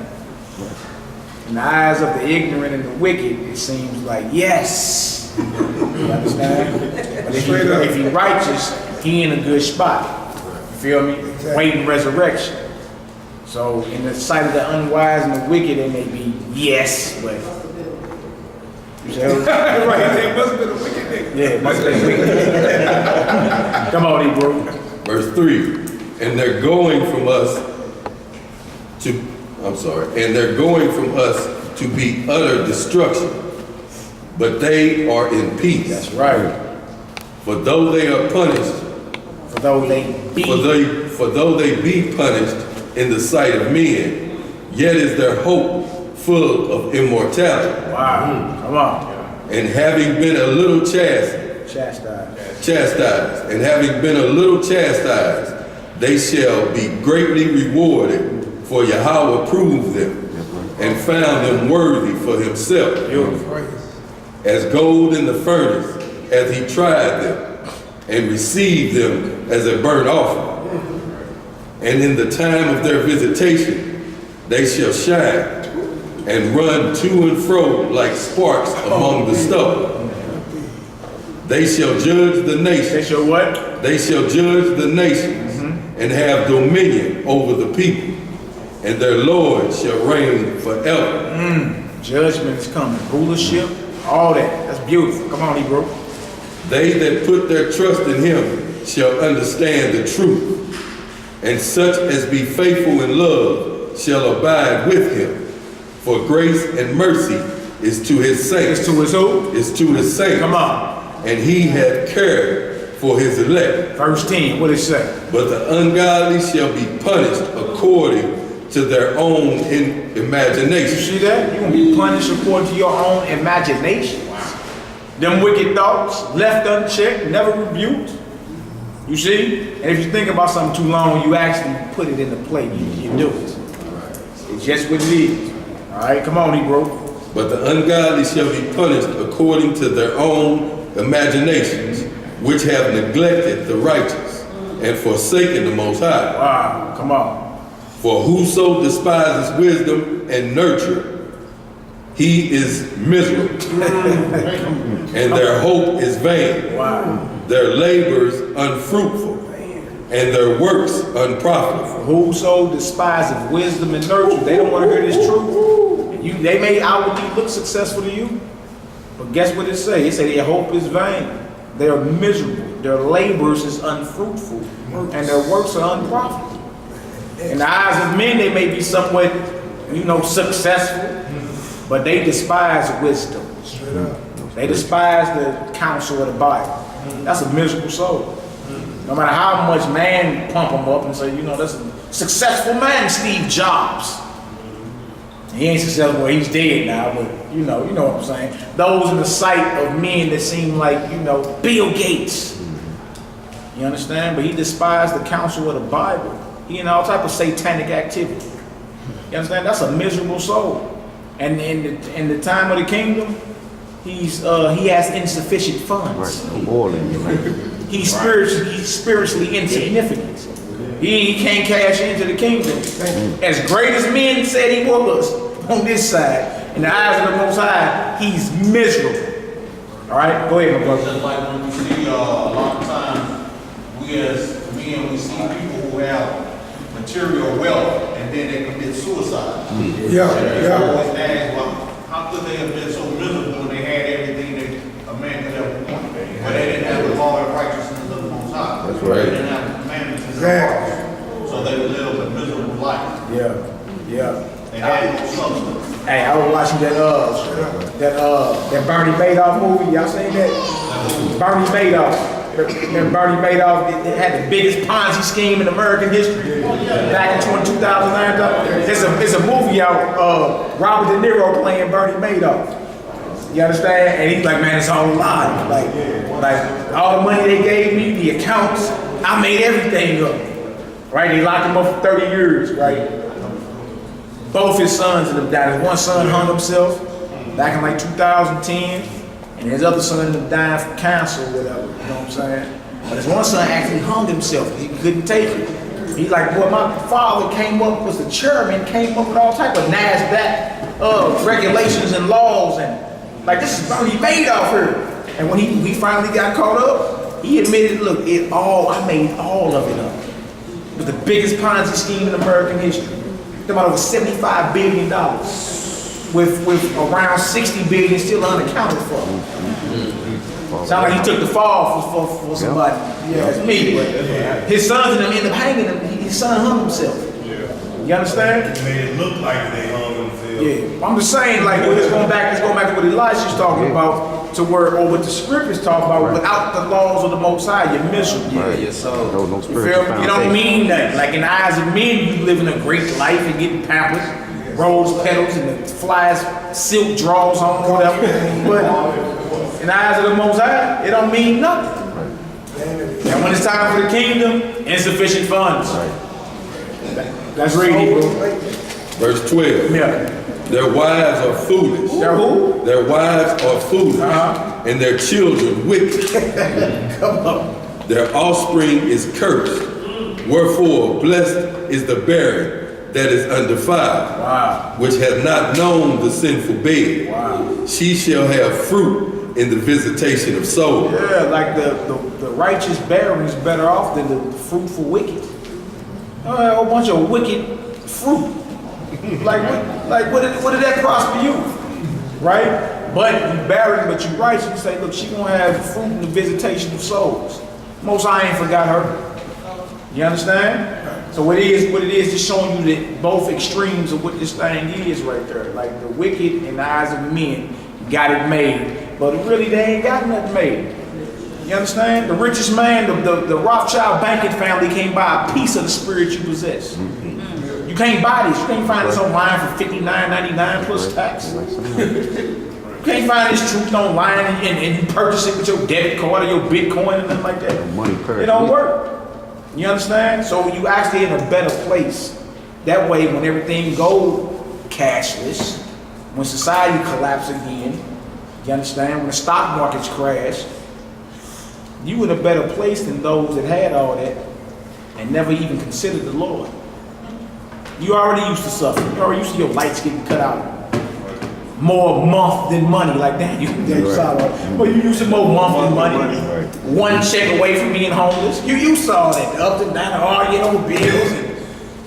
[SPEAKER 1] In the eyes of the ignorant and the wicked, it seems like, yes. You understand? But if he righteous, he in a good spot. You feel me? Waiting resurrection. So in the sight of the unwise and the wicked, it may be yes, but you say, right, it must have been a wicked nigga. Yeah, it must have been wicked. Come on, Hebrew.
[SPEAKER 7] Verse 3. And they're going from us to be utter destruction, but they are in peace.
[SPEAKER 1] That's right.
[SPEAKER 7] For though they are punished,
[SPEAKER 1] For though they be.
[SPEAKER 7] for though they be punished in the sight of men, yet is their hope full of immortality.
[SPEAKER 1] Wow. Come on.
[SPEAKER 7] And having been a little chastised, and having been a little chastised, they shall be greatly rewarded, for Yahweh approved them and found them worthy for himself. As gold in the furnace, as he tried them, and received them as a burnt offering. And in the time of their visitation, they shall shine and run to and fro like sparks among the stubble. They shall judge the nations.
[SPEAKER 1] They shall what?
[SPEAKER 7] They shall judge the nations and have dominion over the people, and their Lord shall reign forever.
[SPEAKER 1] Judgment is coming. Rulership, all that. That's beautiful. Come on, Hebrew.
[SPEAKER 7] They that put their trust in him shall understand the truth, and such as be faithful in love shall abide with him. For grace and mercy is to his saints.
[SPEAKER 1] It's to his who?
[SPEAKER 7] Is to his saints.
[SPEAKER 1] Come on.
[SPEAKER 7] And he hath care for his elect.
[SPEAKER 1] Verse 10, what it say?
[SPEAKER 7] But the ungodly shall be punished according to their own imagination.
[SPEAKER 1] You see that? You're going to be punished according to your own imagination. Them wicked thoughts, left unchecked, never rebuked. You see? And if you think about something too long, you actually put it in the plate. You do it. It's just what it is. All right, come on, Hebrew.
[SPEAKER 7] But the ungodly shall be punished according to their own imaginations, which have neglected the righteous and forsaken the Most High.
[SPEAKER 1] Wow, come on.
[SPEAKER 7] For whoso despises wisdom and nurture, he is miserable, and their hope is vain.
[SPEAKER 1] Wow.
[SPEAKER 7] Their labors unfruitful, and their works unprofitable.
[SPEAKER 1] Whoso despises wisdom and nurture, they don't want to hear this truth. They may outwardly look successful to you, but guess what it say? It say their hope is vain. They are miserable. Their labors is unfruitful, and their works are unprofitable. In the eyes of men, they may be somewhat, successful, but they despise wisdom. They despise the counsel of the Bible. That's a miserable soul. No matter how much man pump them up and say, that's a successful man, Steve Jobs. He ain't successful, well, he's dead now, but you know what I'm saying. Those in the sight of men that seem like, Bill Gates. You understand? But he despised the counsel of the Bible. He in all type of satanic activity. You understand? That's a miserable soul. And in the time of the kingdom, he has insufficient funds. He's spiritually insignificant. He can't cash into the kingdom. As great as men said he was on this side, in the eyes of the Most High, he's miserable. All right, go ahead, my brother.
[SPEAKER 13] Just like when we see a lot of times, we as men, we see people who have material wealth and then they commit suicide.
[SPEAKER 4] Yeah.
[SPEAKER 13] Always ask, well, how could they have been so miserable when they had everything that a man could ever want? But they didn't have the law and righteousness of the Most High.
[SPEAKER 7] That's right.
[SPEAKER 13] They didn't have the commandments in their hearts. So they would live a miserable life.
[SPEAKER 1] Yeah.
[SPEAKER 13] They had no substance.
[SPEAKER 1] Hey, I was watching that Bernie Madoff movie. Y'all seen that? Bernie Madoff. Remember Bernie Madoff had the biggest Ponzi scheme in American history back in 2009. It's a movie out. Robert De Niro playing Bernie Madoff. You understand? And he's like, man, it's all a lie. Like all the money they gave me, the accounts, I made everything up. Right? They locked him up for 30 years. Right? Both his sons ended up dying. One son hung himself back in like 2010, and his other son ended up dying from cancer or whatever. You know what I'm saying? But his one son actually hung himself. He couldn't take it. He's like, boy, my father was the chairman, came up with all type of NASDAQ regulations and laws, and like this is Bernie Madoff here. And when he finally got caught up, he admitted, look, I made all of it up. It was the biggest Ponzi scheme in American history. About over $75 billion, with around $60 billion still unaccounted for. Sounds like he took the fall for somebody. Yeah, it's me. But his sons and them ended up hanging him. His son hung himself. You understand?
[SPEAKER 11] It made it look like they hung themselves.
[SPEAKER 1] Yeah. I'm just saying, like, let's go back to what Elisha's talking about. to where, or what the script is talking about, without the laws of the Most High, you're miserable.
[SPEAKER 2] Yeah, your soul.
[SPEAKER 1] You feel me? It don't mean nothing. Like in the eyes of men, you living a great life and getting pampered, rose petals and the flies, silk draws on, whatever. But in the eyes of the Most High, it don't mean nothing. And when it's time for the kingdom, insufficient funds. Let's read it, bro.
[SPEAKER 7] Verse 12.
[SPEAKER 1] Yeah.
[SPEAKER 7] Their wives are foolish.
[SPEAKER 1] Their who?
[SPEAKER 7] Their wives are foolish, and their children wicked.
[SPEAKER 1] Come on.
[SPEAKER 7] Their offspring is cursed. Wherefore, blessed is the barren that is undefiled, which hath not known the sinful bed. She shall have fruit in the visitation of souls.
[SPEAKER 1] Yeah, like the righteous barren is better off than the fruitful wicked. A whole bunch of wicked fruit. What did that prosper you? Right? But you barren, but you righteous. You say, look, she gonna have fruit in the visitation of souls. Most I ain't forgot her. You understand? So what it is just showing you that both extremes of what this thing is right there. Like the wicked in the eyes of men got it made, but really they ain't got nothing made. You understand? The richest man, the Rothschild banking family can't buy a piece of the spirit you possess. You can't buy this. You can't find this online for $59.99 plus tax. You can't find this truth online and you purchase it with your debit card or your Bitcoin and nothing like that. It don't work. You understand? So you actually in a better place. That way, when everything go cashless, when society collapse again, you understand? When the stock markets crash, you in a better place than those that had all that and never even considered the Lord. You already used to suffer. You already used to your lights getting cut out. More month than money, like that. You saw that. But you used to more month than money. One check away from being homeless. You saw that. Up and down, arguing over bills.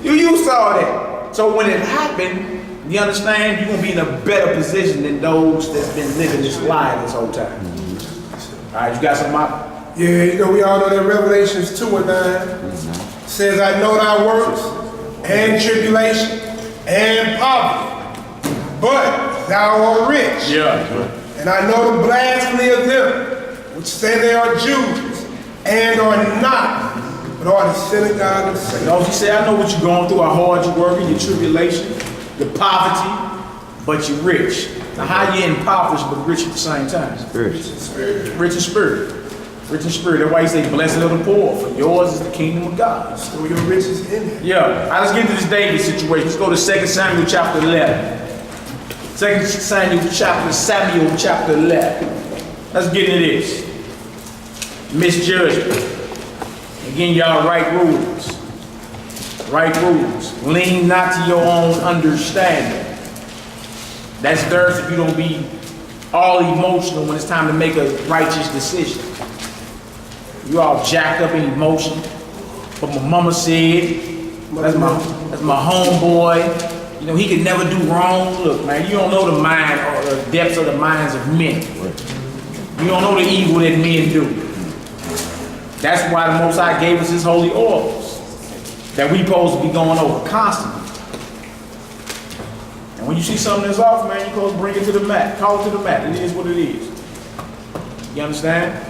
[SPEAKER 1] You saw that. So when it happened, you understand, you're going to be in a better position than those that's been living this lie this whole time. All right, you got something out?
[SPEAKER 4] Yeah, you know, we all know that Revelations 2:9 says, I know thy works and tribulation and poverty, but thou art rich.
[SPEAKER 1] Yeah.
[SPEAKER 4] And I know the blasphemy of them which say they are Jews and are not, but are the synagogue of Satan.
[SPEAKER 1] You know, he said, I know what you're going through, how hard you're working, your tribulation, your poverty, but you're rich. Now, how you impoverished but rich at the same time? Rich in spirit. Rich in spirit. Rich in spirit. That's why he say, blessed are the poor, for yours is the kingdom of God.
[SPEAKER 4] So your riches in it.
[SPEAKER 1] Yeah. All right, let's get into this David situation. Let's go to 2 Samuel chapter 11. 2 Samuel chapter 11. Let's get into this. Misjudgment. Again, y'all, right rules. Right rules. Lean not to your own understanding. That's theirs if you don't be all emotional when it's time to make a righteous decision. You all jacked up in emotion. But my mama said, that's my homeboy. You know, he could never do wrong. Look, man, you don't know the mind or the depths of the minds of men. You don't know the evil that men do. That's why the Most High gave us his holy orders that we supposed to be going over constantly. And when you see something that's off, man, you're supposed to bring it to the mat. Call it to the mat. It is what it is. You understand?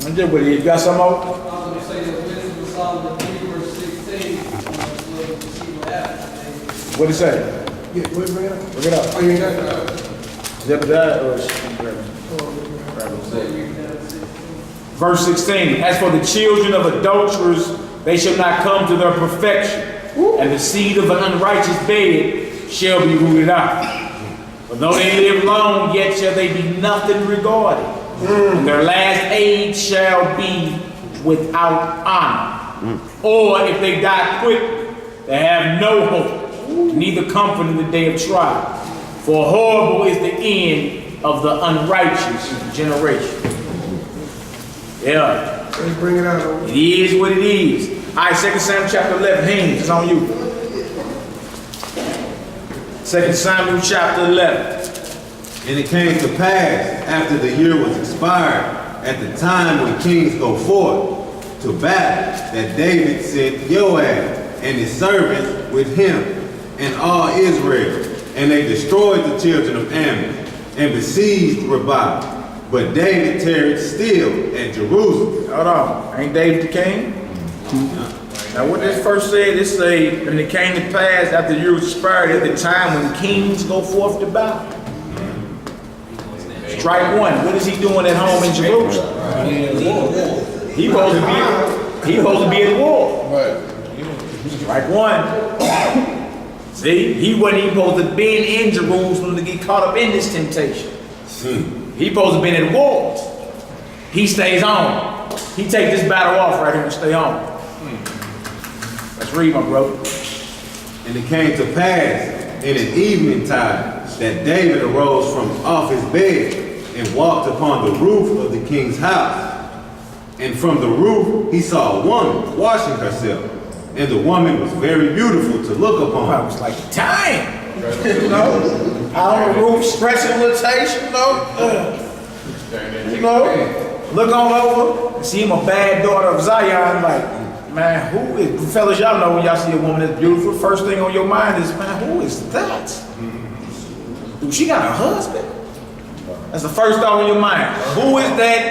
[SPEAKER 1] And then what it is. You got some more?
[SPEAKER 12] I'm going to say that Wisdom of Solomon 3 verse 16. To see what happens.
[SPEAKER 1] What it say?
[SPEAKER 4] Yeah, bring it up.
[SPEAKER 1] Bring it up.
[SPEAKER 4] Oh, you ain't got it.
[SPEAKER 1] Zebediah or Verse 16, as for the children of adulterers, they shall not come to their perfection, and the seed of an unrighteous bed shall be rooted out. But though they live long, yet shall they be nothing regarded. And their last age shall be without honor. Or if they die quickly, they have no hope, neither comfort in the day of trial. For horrible is the end of the unrighteous generation. Yeah.
[SPEAKER 4] Let's bring it out.
[SPEAKER 1] It is what it is. All right, 2 Samuel chapter 11. Haynes, it's on you. 2 Samuel chapter 11.
[SPEAKER 6] And it came to pass, after the year was expired, at the time when kings go forth to battle, that David sent Joab and his servants with him and all Israel, and they destroyed the children of Ammon, and besieged Rabbah. But David tarried still at Jerusalem.
[SPEAKER 1] Hold on. Ain't David the king? Now what this first said, this say, when it came to pass after you were spared at the time when kings go forth to battle. Strike one. What is he doing at home in Jerusalem? He supposed to be at war. Strike one. See, he wasn't even supposed to be in Jerusalem to get caught up in this temptation. He supposed to be at war. He stays home. He take this battle off right here and stay home. Let's read, my brother.
[SPEAKER 6] And it came to pass in an evening time that David arose from off his bed and walked upon the roof of the king's house. And from the roof he saw a woman washing herself. And the woman was very beautiful to look upon.
[SPEAKER 1] I was like, time. You know, out on the roof, stretching rotation, you know, look on over and see him a bad daughter of Zion, like, man, who is, fellas, y'all know when y'all see a woman that's beautiful, first thing on your mind is, man, who is that? Dude, she got a husband? That's the first thought on your mind. Who is that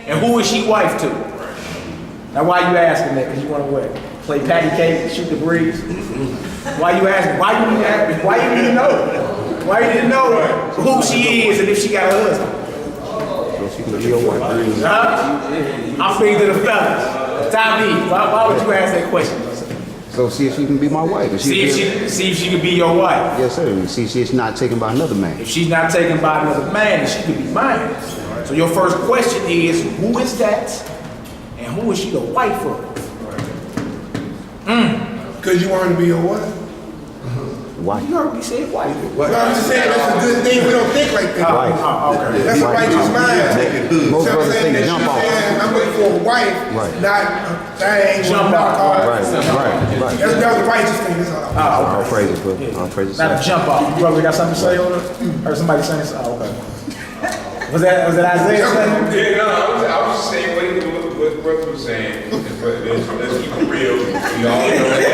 [SPEAKER 1] and who is she wife to? Now, why you asking that? Because you want to what? Play patty cake, shoot the breeze? Why you asking? Why you need to ask? Why you need to know? Why you need to know who she is and if she got a husband?
[SPEAKER 16] So she can be your wife.
[SPEAKER 1] I'm speaking to the fellas. Tommy, why would you ask that question?
[SPEAKER 16] So see if she can be my wife.
[SPEAKER 1] See if she can be your wife.
[SPEAKER 16] Yes, sir. See if she's not taken by another man.
[SPEAKER 1] If she's not taken by another man, then she could be mine. So your first question is, who is that? And who is she the wife of?
[SPEAKER 4] Because you want her to be your wife.
[SPEAKER 16] Why?
[SPEAKER 1] You already said wife.
[SPEAKER 4] Well, I'm just saying that's a good thing. We don't think like that.
[SPEAKER 1] Okay.
[SPEAKER 4] That's a righteous mind.
[SPEAKER 16] Most brothers think jump off.
[SPEAKER 4] I'm looking for a wife, not a thing.
[SPEAKER 1] Jump off.
[SPEAKER 16] Right.
[SPEAKER 4] That's a righteous thing. That's all.
[SPEAKER 16] All praises, bro. All praises.
[SPEAKER 1] Not a jump off. You brother got something to say on it? Or somebody saying something? Oh, okay. Was that Isaiah saying?
[SPEAKER 3] Yeah, no, I was just saying what brother was saying. Let's keep it real. We all know that.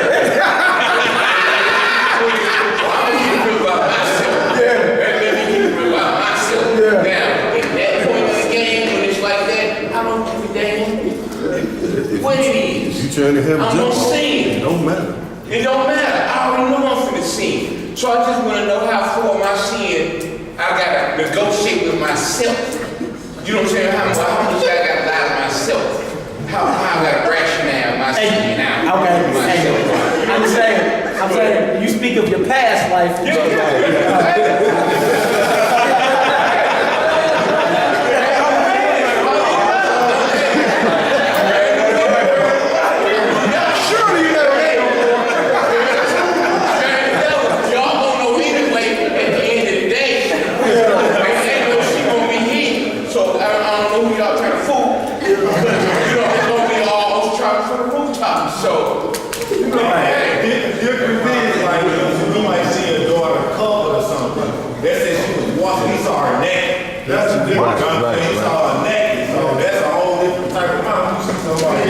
[SPEAKER 7] What it is? You trying to have a
[SPEAKER 3] I'm
[SPEAKER 7] jump
[SPEAKER 3] on
[SPEAKER 7] off?
[SPEAKER 3] scene.
[SPEAKER 7] It don't matter.
[SPEAKER 3] It don't matter. I already know I'm finna sin. So I just want to know how far my sin, I gotta negotiate with myself. You know what I'm saying? How much I gotta lie to myself. How I gotta rationale my sin out.
[SPEAKER 1] Okay. I'm saying, you speak of your past life.
[SPEAKER 11] That's a different kind of thing. It's all naked, so that's a whole different type of mind. You see somebody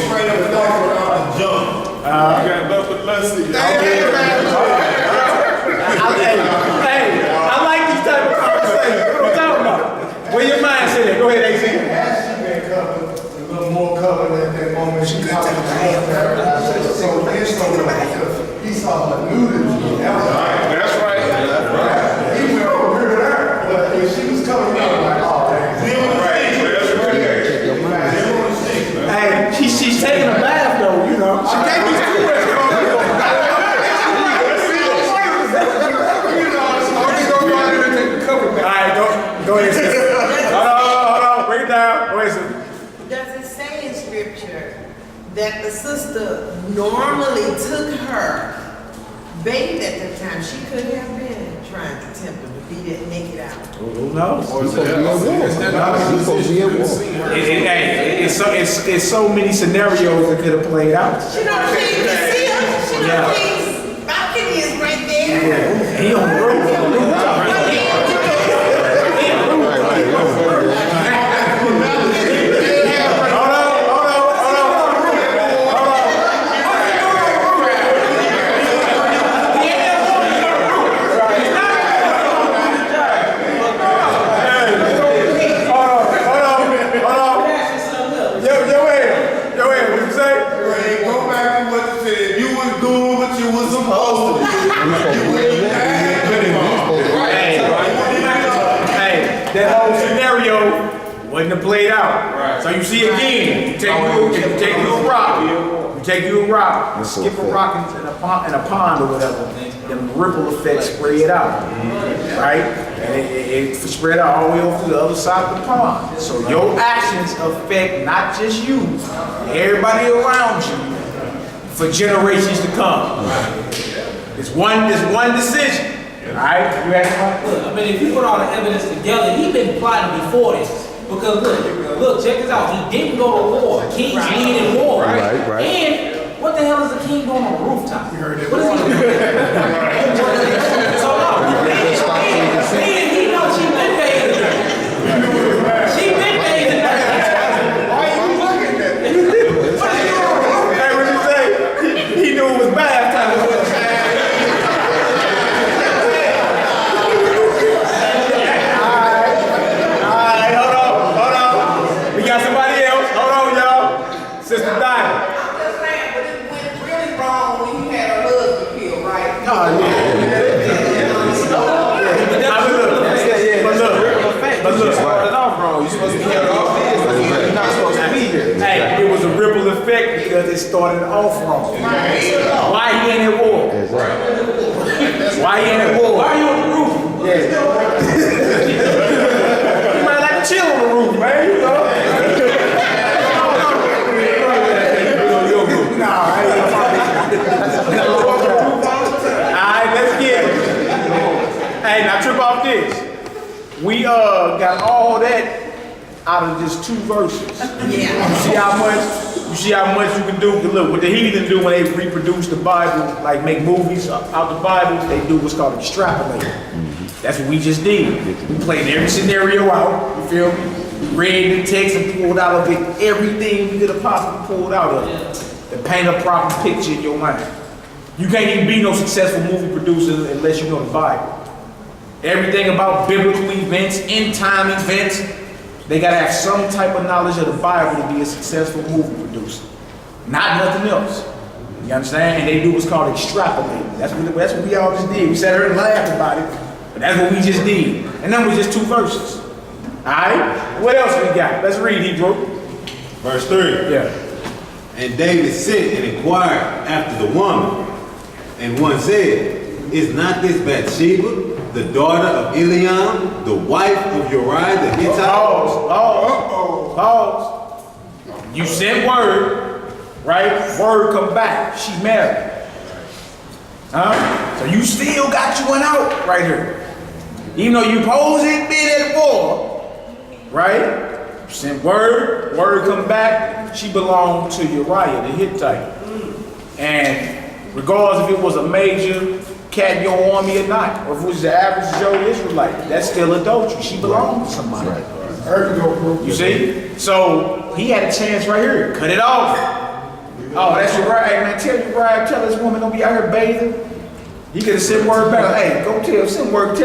[SPEAKER 11] straight up and down without the jump.
[SPEAKER 6] You got nothing less than
[SPEAKER 1] Hey, I like this type of conversation. What you talking about? Where your mind said that? Go ahead, AC.
[SPEAKER 13] She been covered, a little more covered at that moment. She could take the hand. So it's talking about he saw her nudity.
[SPEAKER 11] That's right.
[SPEAKER 13] He went over here with her, but if she was coming in, like, oh,
[SPEAKER 1] Hey, she's taking a bath though, you know. She can't be too much. Alright, go ahead, sis. Hold on, bring it down. Go ahead, sis.
[SPEAKER 17] Does it say in scripture that the sister normally took her, bathed at the time? She could have been trying to tempt him to be that naked out.
[SPEAKER 1] Who knows? It's so many scenarios that could have played out.
[SPEAKER 17] She know the thing, you see her? She know the things. Balcony is right there.
[SPEAKER 1] He on the roof. that whole scenario wouldn't have played out.
[SPEAKER 3] Right.
[SPEAKER 1] So you see again, you take you a rock, you skip a rock in a pond or whatever, them ripple effects spread out, right? And it spread out all the way over to the other side of the pond. So your actions affect not just you, everybody around you for generations to come. It's one decision. Alright, you ask
[SPEAKER 12] Look, I mean, if you put all the evidence together, he been plotting before this. Because look, check this out. He didn't go to war. Kings lead in war.
[SPEAKER 16] Right.
[SPEAKER 12] And what the hell is a king doing on a rooftop? What is he doing? So no, he knows she been paid. She been paid.
[SPEAKER 9] Why are you looking at that?
[SPEAKER 1] Hey, what you say? He knew it was bad time. Alright, hold on. We got somebody else. Hold on, y'all. Sister Dinah.
[SPEAKER 17] I'm just saying, but it went really wrong when you had a husband killed, right?
[SPEAKER 1] Oh, yeah. But look,
[SPEAKER 2] started off wrong. You're supposed to be here all this. You're not supposed to be here.
[SPEAKER 1] hey, it was a ripple effect because it started off wrong. Why he ain't at war? Why he ain't at war? Why are you on the roof? Yeah. You might like to chill on the roof, man. You know? Alright, let's get it. Hey, now trip off this. We got all that out of just 2 verses.
[SPEAKER 17] Yeah.
[SPEAKER 1] You see how much you can do? Look, what the heathen do when they reproduce the Bible, like make movies out the Bible, they do what's called extrapolating. That's what we just did. We played every scenario out, you feel me? Read the text and pulled out of it everything we could have possibly pulled out of it to paint a proper picture in your mind. You can't even be no successful movie producer unless you know the Bible. Everything about biblical events, end time events, they gotta have some type of knowledge of the Bible to be a successful movie producer. Not nothing else. You understand? And they do what's called extrapolating. That's what we all just did. We sat here and laughed about it, but that's what we just did. And then was just 2 verses. Alright? What else we got? Let's read, Hebrew.
[SPEAKER 6] Verse 3.
[SPEAKER 1] Yeah.
[SPEAKER 6] And David sent and inquired after the woman. And one said, is not this Bathsheba, the daughter of Eliam, the wife of Uriah the Hittite?
[SPEAKER 1] Pause. You sent word, right? Word come back. She's married. Huh? So you still got you one out right here. Even though you supposed been at war, right? You sent word come back. She belonged to Uriah the Hittite. And regardless if it was a major cat in your army or not, or if it was the average Joe Israelite, that's still adultery. She belonged to somebody. You see? So he had a chance right here. Cut it off. Oh, that's Uriah. Man, tell Uriah, tell this woman don't be out here bathing. He could have sent word back. Hey, go send word to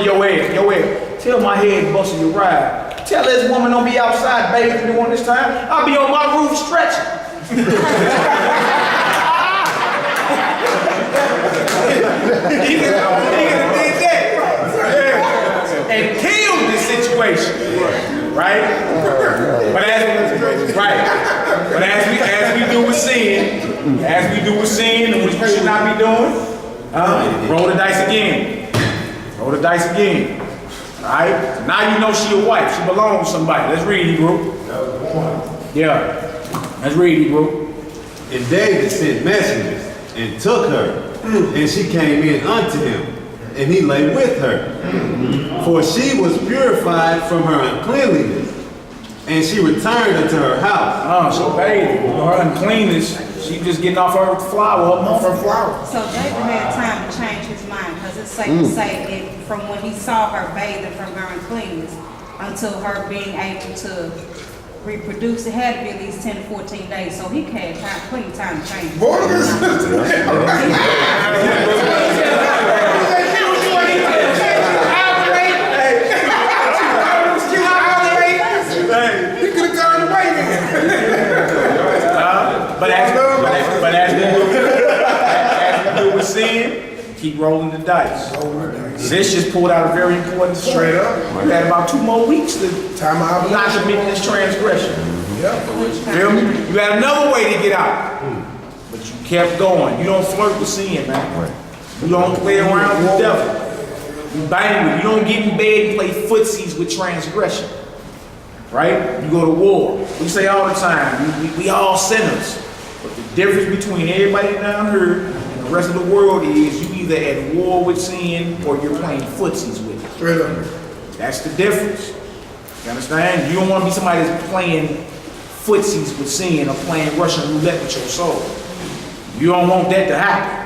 [SPEAKER 1] your head. Tell my head busting Uriah. Tell this woman don't be outside bathing during this time. I'll be on my roof stretching. He could have did that. Yeah. And killed this situation. Right? But as we do with sin, which we should not be doing, roll the dice again. Alright? Now you know she a wife. She belongs to somebody. Let's read, Hebrew. Yeah. Let's read, Hebrew.
[SPEAKER 6] And David sent messengers and took her. And she came in unto him, and he lay with her. For she was purified from her uncleanliness, and she returned unto her house.
[SPEAKER 1] So baby, her uncleanness, she just getting off her flower,
[SPEAKER 15] So David had time to change his mind, because it's safe to say that from when he saw her bathing from her uncleanness until her being able to reproduce, it had to be at least 10 to 14 days. So he had plenty of time to change his mind.
[SPEAKER 4] He could have turned away then.
[SPEAKER 1] But as we do with sin, keep rolling the dice. Sis just pulled out a very important straight up. You had about 2 more weeks to
[SPEAKER 4] Time out.
[SPEAKER 1] not commit this transgression. Feel me? You had another way to get out, but you kept going. You don't flirt with sin, man. You don't play around with the devil. You bang with. You don't get in bed and play footsies with transgression. Right? You go to war. We say all the time, we all sinners. But the difference between everybody down here and the rest of the world is you either at war with sin or you're playing footsies with it.
[SPEAKER 4] Straight up.
[SPEAKER 1] That's the difference. You understand? You don't want to be somebody that's playing footsies with sin or playing Russian roulette with your soul. You don't want that to happen.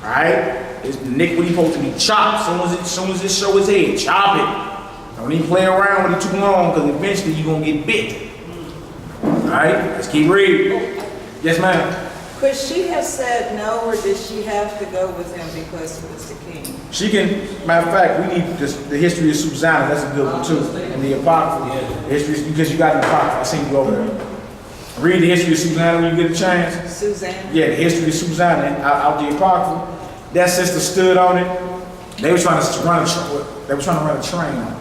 [SPEAKER 1] Alright? It's iniquity supposed to be chopped as soon as it show his head. Chop it. Don't even play around with it too long because eventually you're going to get bit. Alright? Let's keep reading. Yes, ma'am.
[SPEAKER 18] Could she have said no, or did she have to go with him because he was the king?
[SPEAKER 1] She can, matter of fact, we need the history of Susanna. That's a good one too. And the Apocrypha. The history, because you got the Apocrypha. I seen you over there. Read the history of Susanna when you get a chance.
[SPEAKER 18] Susanna?
[SPEAKER 1] Yeah, the history of Susanna out the Apocrypha. That sister stood on it. They were trying to run a train on it.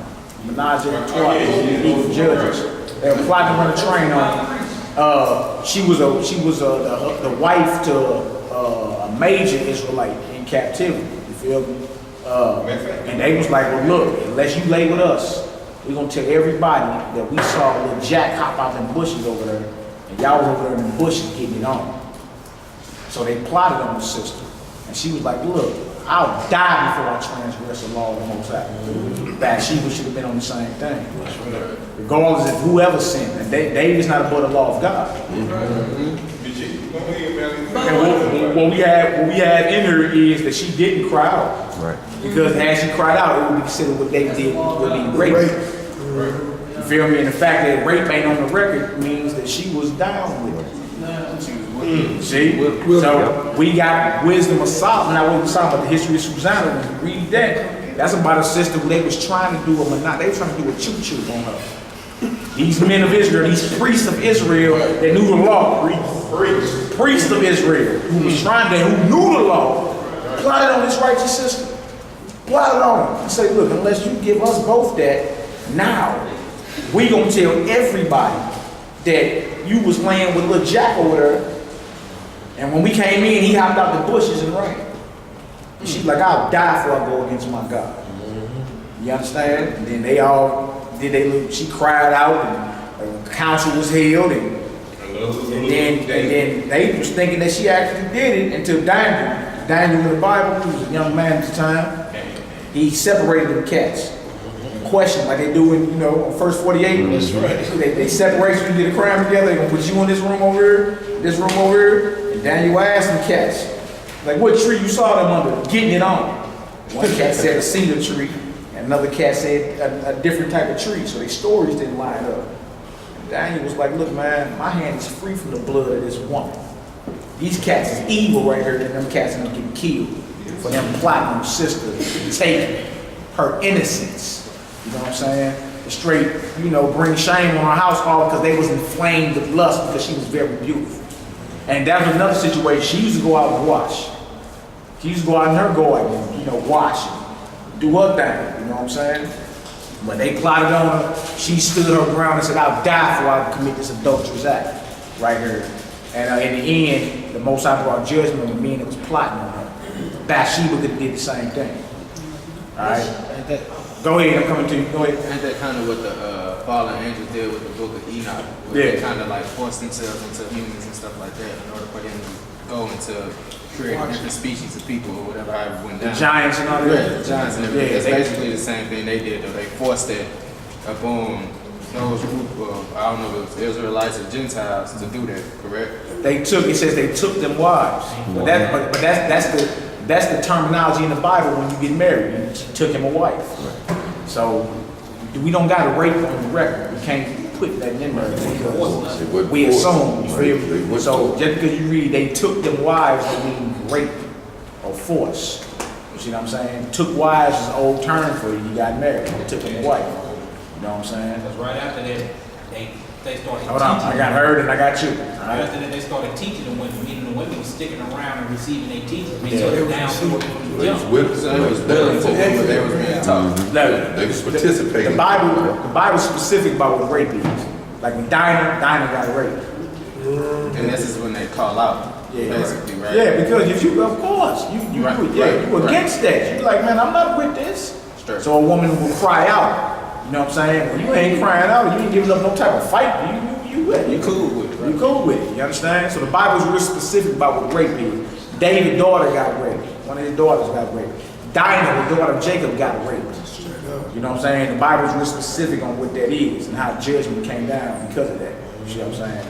[SPEAKER 1] Menage a trois, evil judges. They were plotting to run a train on it. She was the wife to a major Israelite in captivity. You feel me? And they was like, well, look, unless you lay with us, we're gonna tell everybody that we saw a little Jack hop out in the bushes over there, and y'all was over there in the bushes getting it on. So they plotted on the sister, and she was like, look, I'll die before I transgress the law of the Most High. Bathsheba should have been on the same thing. Regardless of whoever sinned. And David's not above the law of God. And what we have in her is that she didn't cry out.
[SPEAKER 16] Right.
[SPEAKER 1] Because had she cried out, it would be considered what they did would be rape. You feel me? And the fact that rape ain't on the record means that she was down with it. See? So we got wisdom of Solomon. Now what we're talking about the history of Susanna, when you read that, that's about a sister who they was trying to do they were trying to do a choo-choo on her. These men of Israel, these priests of Israel that knew the law, priests of Israel who knew the law, plotted on this righteous sister. Plotted on him and say, look, unless you give us both that, now we gonna tell everybody that you was laying with little Jack over there, and when we came in, he hopped out the bushes and ran. And she's like, I'll die before I go against my God. You understand? And then she cried out, and the council was held, and then they was thinking that she actually did it until Daniel in the Bible, who was a young man at the time, he separated the cats. Question like they do in, on first 48. That's right. They separate you, you did a crime together, they're gonna put you in this room over here, this room over here, and Daniel asked them cats, like what tree you saw them under, getting it on. One cat said a cedar tree, and another cat said a different type of tree, so their stories didn't line up. And Daniel was like, look man, my hand is free from the blood of this woman. These cats is evil right here, and them cats are gonna get killed for them plotting on sister to take her innocence. You know what I'm saying? Straight, bring shame on her household because they was inflamed with lust because she was very beautiful. And that was another situation. She used to go out and wash. She used to go out in her garden, wash and do her thing. You know what I'm saying? But they plotted on her. She stood her ground and said, I'll die before I commit this adulterous act right here. And in the end, the Most High brought judgment on the men that was plotting on her. Bathsheba did the same thing. All right? Go ahead, I'm coming to you. Go ahead.
[SPEAKER 2] Ain't that kind of what the fallen angels did with the book of Enoch? Where they kind of like forced themselves into humans and stuff like that in order for them to go into creating different species of people or whatever, however it went down.
[SPEAKER 1] The giants and all that?
[SPEAKER 2] Yeah, the giants and everything. It's basically the same thing they did, though. They forced it upon those group of, I don't know if it was Israelites or Gentiles to do that, correct?
[SPEAKER 1] It says they took them wives. But that's the terminology in the Bible when you get married. You took him a wife. So we don't got to rape on the record. We can't put that in there because we assume. You feel me? So just because you read they took them wives, that means rape or force. You see what I'm saying? Took wives is an old term for you got married. They took him a wife. You know what I'm saying?
[SPEAKER 19] Because right after that, they they started
[SPEAKER 1] Hold on, I got her and I got you.
[SPEAKER 19] After that, they started teaching the women, meaning the women was sticking around and receiving their teaching. They
[SPEAKER 1] Yeah.
[SPEAKER 19] took it down to what from the jump.
[SPEAKER 2] So it was willing for them, but they was being taught.
[SPEAKER 7] They was participating.
[SPEAKER 1] The Bible is specific about what rape is. Like when Dinah got raped.
[SPEAKER 2] And this is when they call out, basically, right?
[SPEAKER 1] Yeah, because if you, of course, you against that. You like, man, I'm not with this.
[SPEAKER 2] Sure.
[SPEAKER 1] So a woman will cry out. You know what I'm saying? When you ain't crying out, you ain't giving up no type of fight. You cool with it. Right? You cool with it. You understand? So the Bible's real specific about what rape is. David's daughter got raped. One of his daughters got raped. Dinah, the daughter of Jacob, got raped. You know what I'm saying? The Bible's real specific on what that is and how judgment came down because of that. You see what I'm saying?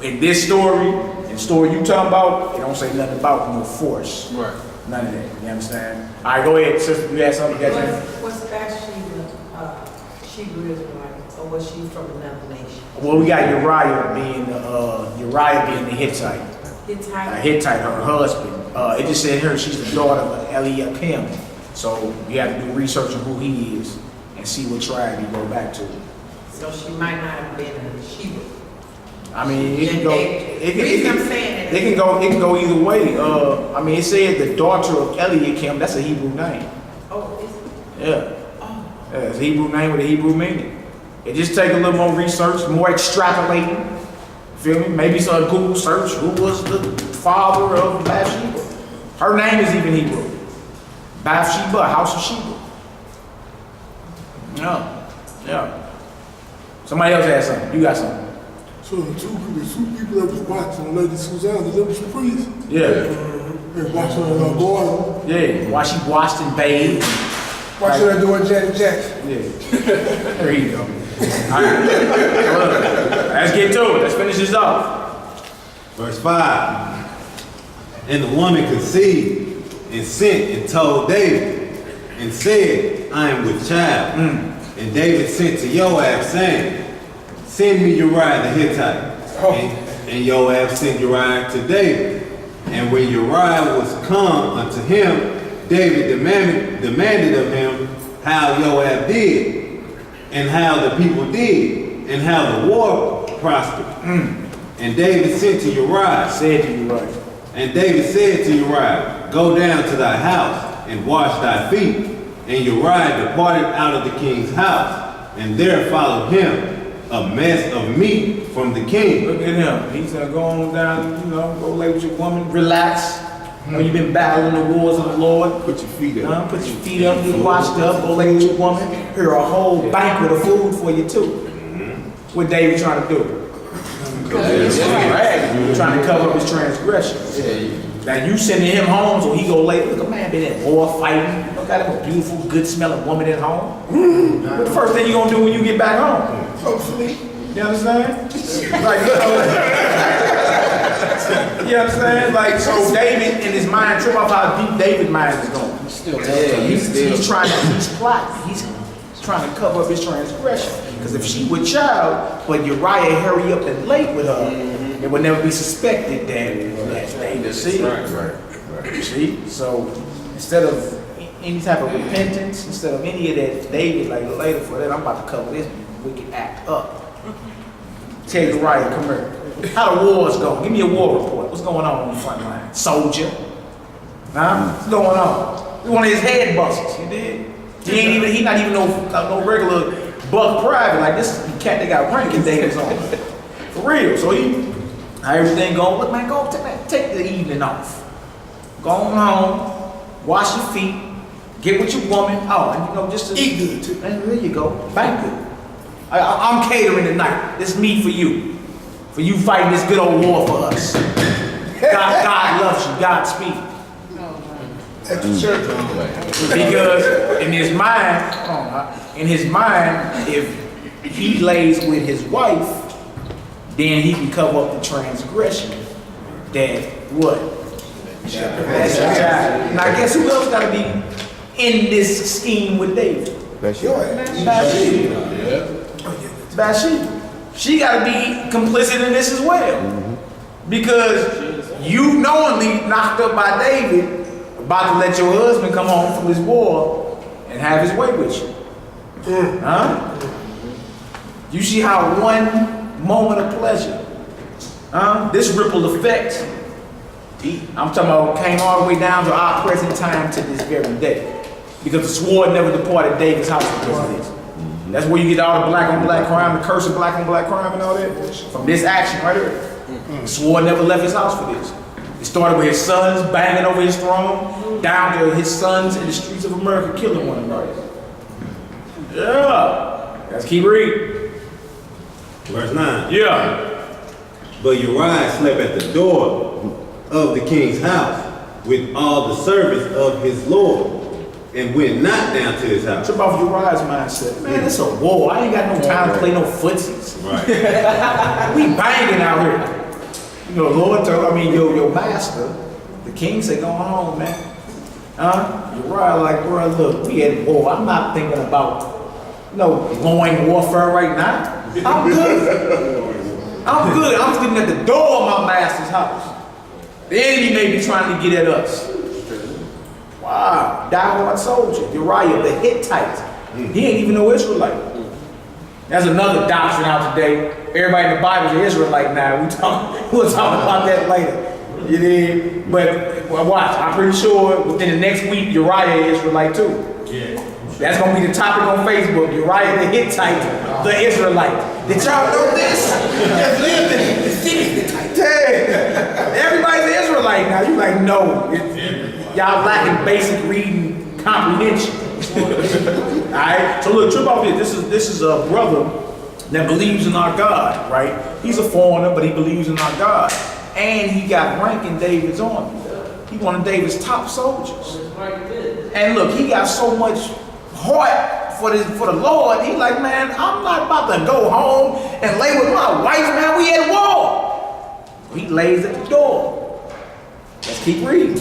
[SPEAKER 1] In this story, in the story you talking about, it don't say nothing about no force.
[SPEAKER 2] Right.
[SPEAKER 1] None of that. You understand? All right, go ahead, sister. You had something?
[SPEAKER 17] Was Bathsheba, Sheba Israelite, or was she from another nation?
[SPEAKER 1] Well, we got Uriah being the Hittite. Hittite, her husband. It just said here she's the daughter of Eliakim. So you have to do research on who he is and see what tribe he go back to.
[SPEAKER 17] So she might not have been a Sheba.
[SPEAKER 1] I mean, it can go. It can go either way. I mean, it said the daughter of Eliakim. That's a Hebrew name.
[SPEAKER 17] Oh, is it?
[SPEAKER 1] Yeah. Yeah, it's a Hebrew name with a Hebrew meaning. It just take a little more research, more extrapolating. Feel me? Maybe some Google search. Who was the father of Bathsheba? Her name is even Hebrew. Bathsheba, House of Sheba. Yeah. Somebody else has something. You got something.
[SPEAKER 5] So the two people that was watching Lady Suzanne, that was the priest.
[SPEAKER 1] Yeah.
[SPEAKER 5] They watching her garden.
[SPEAKER 1] Yeah. While she washed and bathed.
[SPEAKER 4] Watching her doing Janet Jackson.
[SPEAKER 1] Yeah. There you go. All right. Let's get to it. Let's finish this off.
[SPEAKER 6] Verse 5. And the woman conceived and sent and told David and said, I am with child. And David sent to Joab saying, send me Uriah the Hittite. And Joab sent Uriah to David. And when Uriah was come unto him, David demanded of him how Joab did, and how the people did, and how the war prospered. And David sent to Uriah, and David said to Uriah, go down to thy house and wash thy feet. And Uriah departed out of the king's house, and there followed him a mess of meat from the king.
[SPEAKER 1] Look at him. He's gonna go on down, go lay with your woman, relax. When you've been battling the wars of the Lord,
[SPEAKER 7] put your feet up.
[SPEAKER 1] Put your feet up, get washed up, go lay with your woman. Here a whole banquet of food for you too. What David trying to do? Trying to cover up his transgression. Now you sending him home so he go lay. Look, a man been in war fighting. Look at him, a beautiful, good smelling woman at home. What the first thing you gonna do when you get back home?
[SPEAKER 4] Hopefully.
[SPEAKER 1] You understand? You understand? Like, so David in his mind, trip off how deep David's mind is going. He's plotting. He's trying to cover up his transgression. Because if she were child, but Uriah hurry up and late with her, it would never be suspected that that's David. See? Right. See? So instead of any type of repentance, instead of any of that, David like later for that, I'm about to cover this wicked act up. Tell Uriah, come here. How the war's going? Give me a war report. What's going on the front line? Soldier. What's going on? He's one of his head busters. You did? He not even no regular buck private. Like this is the cat that got ranking Davis on. For real. So how everything going? Look, man, go take the evening off. Go on home, wash your feet, get with your woman. Oh, and just to eat good too. And there you go. Bank good. I'm catering tonight. This is me for you. For you fighting this good old war for us. God loves you. God speaks.
[SPEAKER 4] At the church.
[SPEAKER 1] Because in his mind, if he lays with his wife, then he can cover up the transgression. That what? That's your child. Now guess who else gotta be in this scheme with David? Bathsheba. She gotta be complicit in this as well. Because you knowingly knocked up by David, about to let your husband come home from his war and have his way with you. Huh? You see how one moment of pleasure. This ripple effect, I'm talking about, came all the way down to our present time to this very day. Because the sword never departed David's house because of this. That's where you get all the black on black crime, the curse of black on black crime and all that. From this action right here. The sword never left his house for this. It started with his sons banging over his throne, down to his sons in the streets of America killing one another. Yeah. Let's keep reading.
[SPEAKER 6] Verse 9.
[SPEAKER 1] Yeah.
[SPEAKER 6] But Uriah slept at the door of the king's house with all the servants of his lord, and went not down to his house.
[SPEAKER 1] Trip off Uriah's mindset. Man, it's a war. I ain't got no time to play no footsies.
[SPEAKER 6] Right.
[SPEAKER 1] We banging out here. You know, Lord told, your master, the king said, go home, man. Uriah like, bro, look, we at war. I'm not thinking about no loin warfare right now. I'm good. I'm good. I'm sitting at the door of my master's house. The enemy may be trying to get at us. Wow, diehard soldier, Uriah the Hittite. He ain't even no Israelite. That's another doctrine out today. Everybody in the Bible is an Israelite now. We'll talk about that later. You did, but watch. I'm pretty sure within the next week, Uriah is Israelite too. Yeah. That's gonna be the topic on Facebook. Uriah the Hittite, the Israelite. Did y'all know this? Just lived in the city. Everybody's an Israelite now. You like, no. Y'all lacking basic reading comprehension. Alright? So look, trip off this. This is a brother that believes in our God, right? He's a foreigner, but he believes in our God. And he got rank in David's army. He one of David's top soldiers. And look, he got so much heart for the Lord. He like, man, I'm not about to go home and lay with my wife, man. We at war. He lays at the door. Let's keep reading.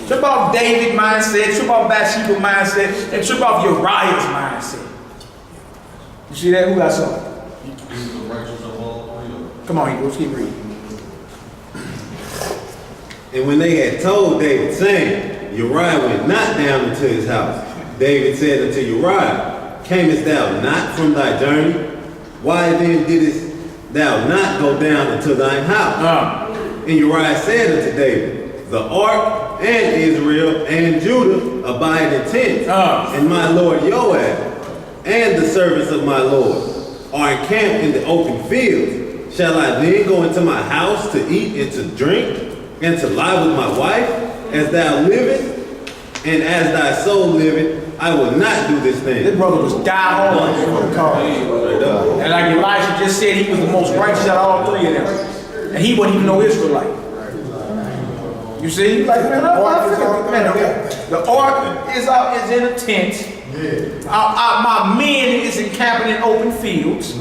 [SPEAKER 1] Trip off David's mindset, trip off Bathsheba's mindset, and trip off Uriah's mindset. You see that? Who got something? Come on, Hebrews, keep reading.
[SPEAKER 6] And when they had told David, saying, Uriah went not down into his house, David said unto Uriah, camest thou not from thy journey? Why then didst thou not go down into thine house? And Uriah said unto David, the ark and Israel and Judah abide in tents, and my lord Joab and the servants of my lord are encamped in the open fields. Shall I then go into my house to eat and to drink and to lie with my wife, as thou livest, and as thy soul liveth? I will not do this thing.
[SPEAKER 1] This brother was die-hard. And like Elijah just said, he was the most righteous out of all three of them. And he wasn't even no Israelite. You see, like, man, the ark is in a tent. My men is encamping in open fields.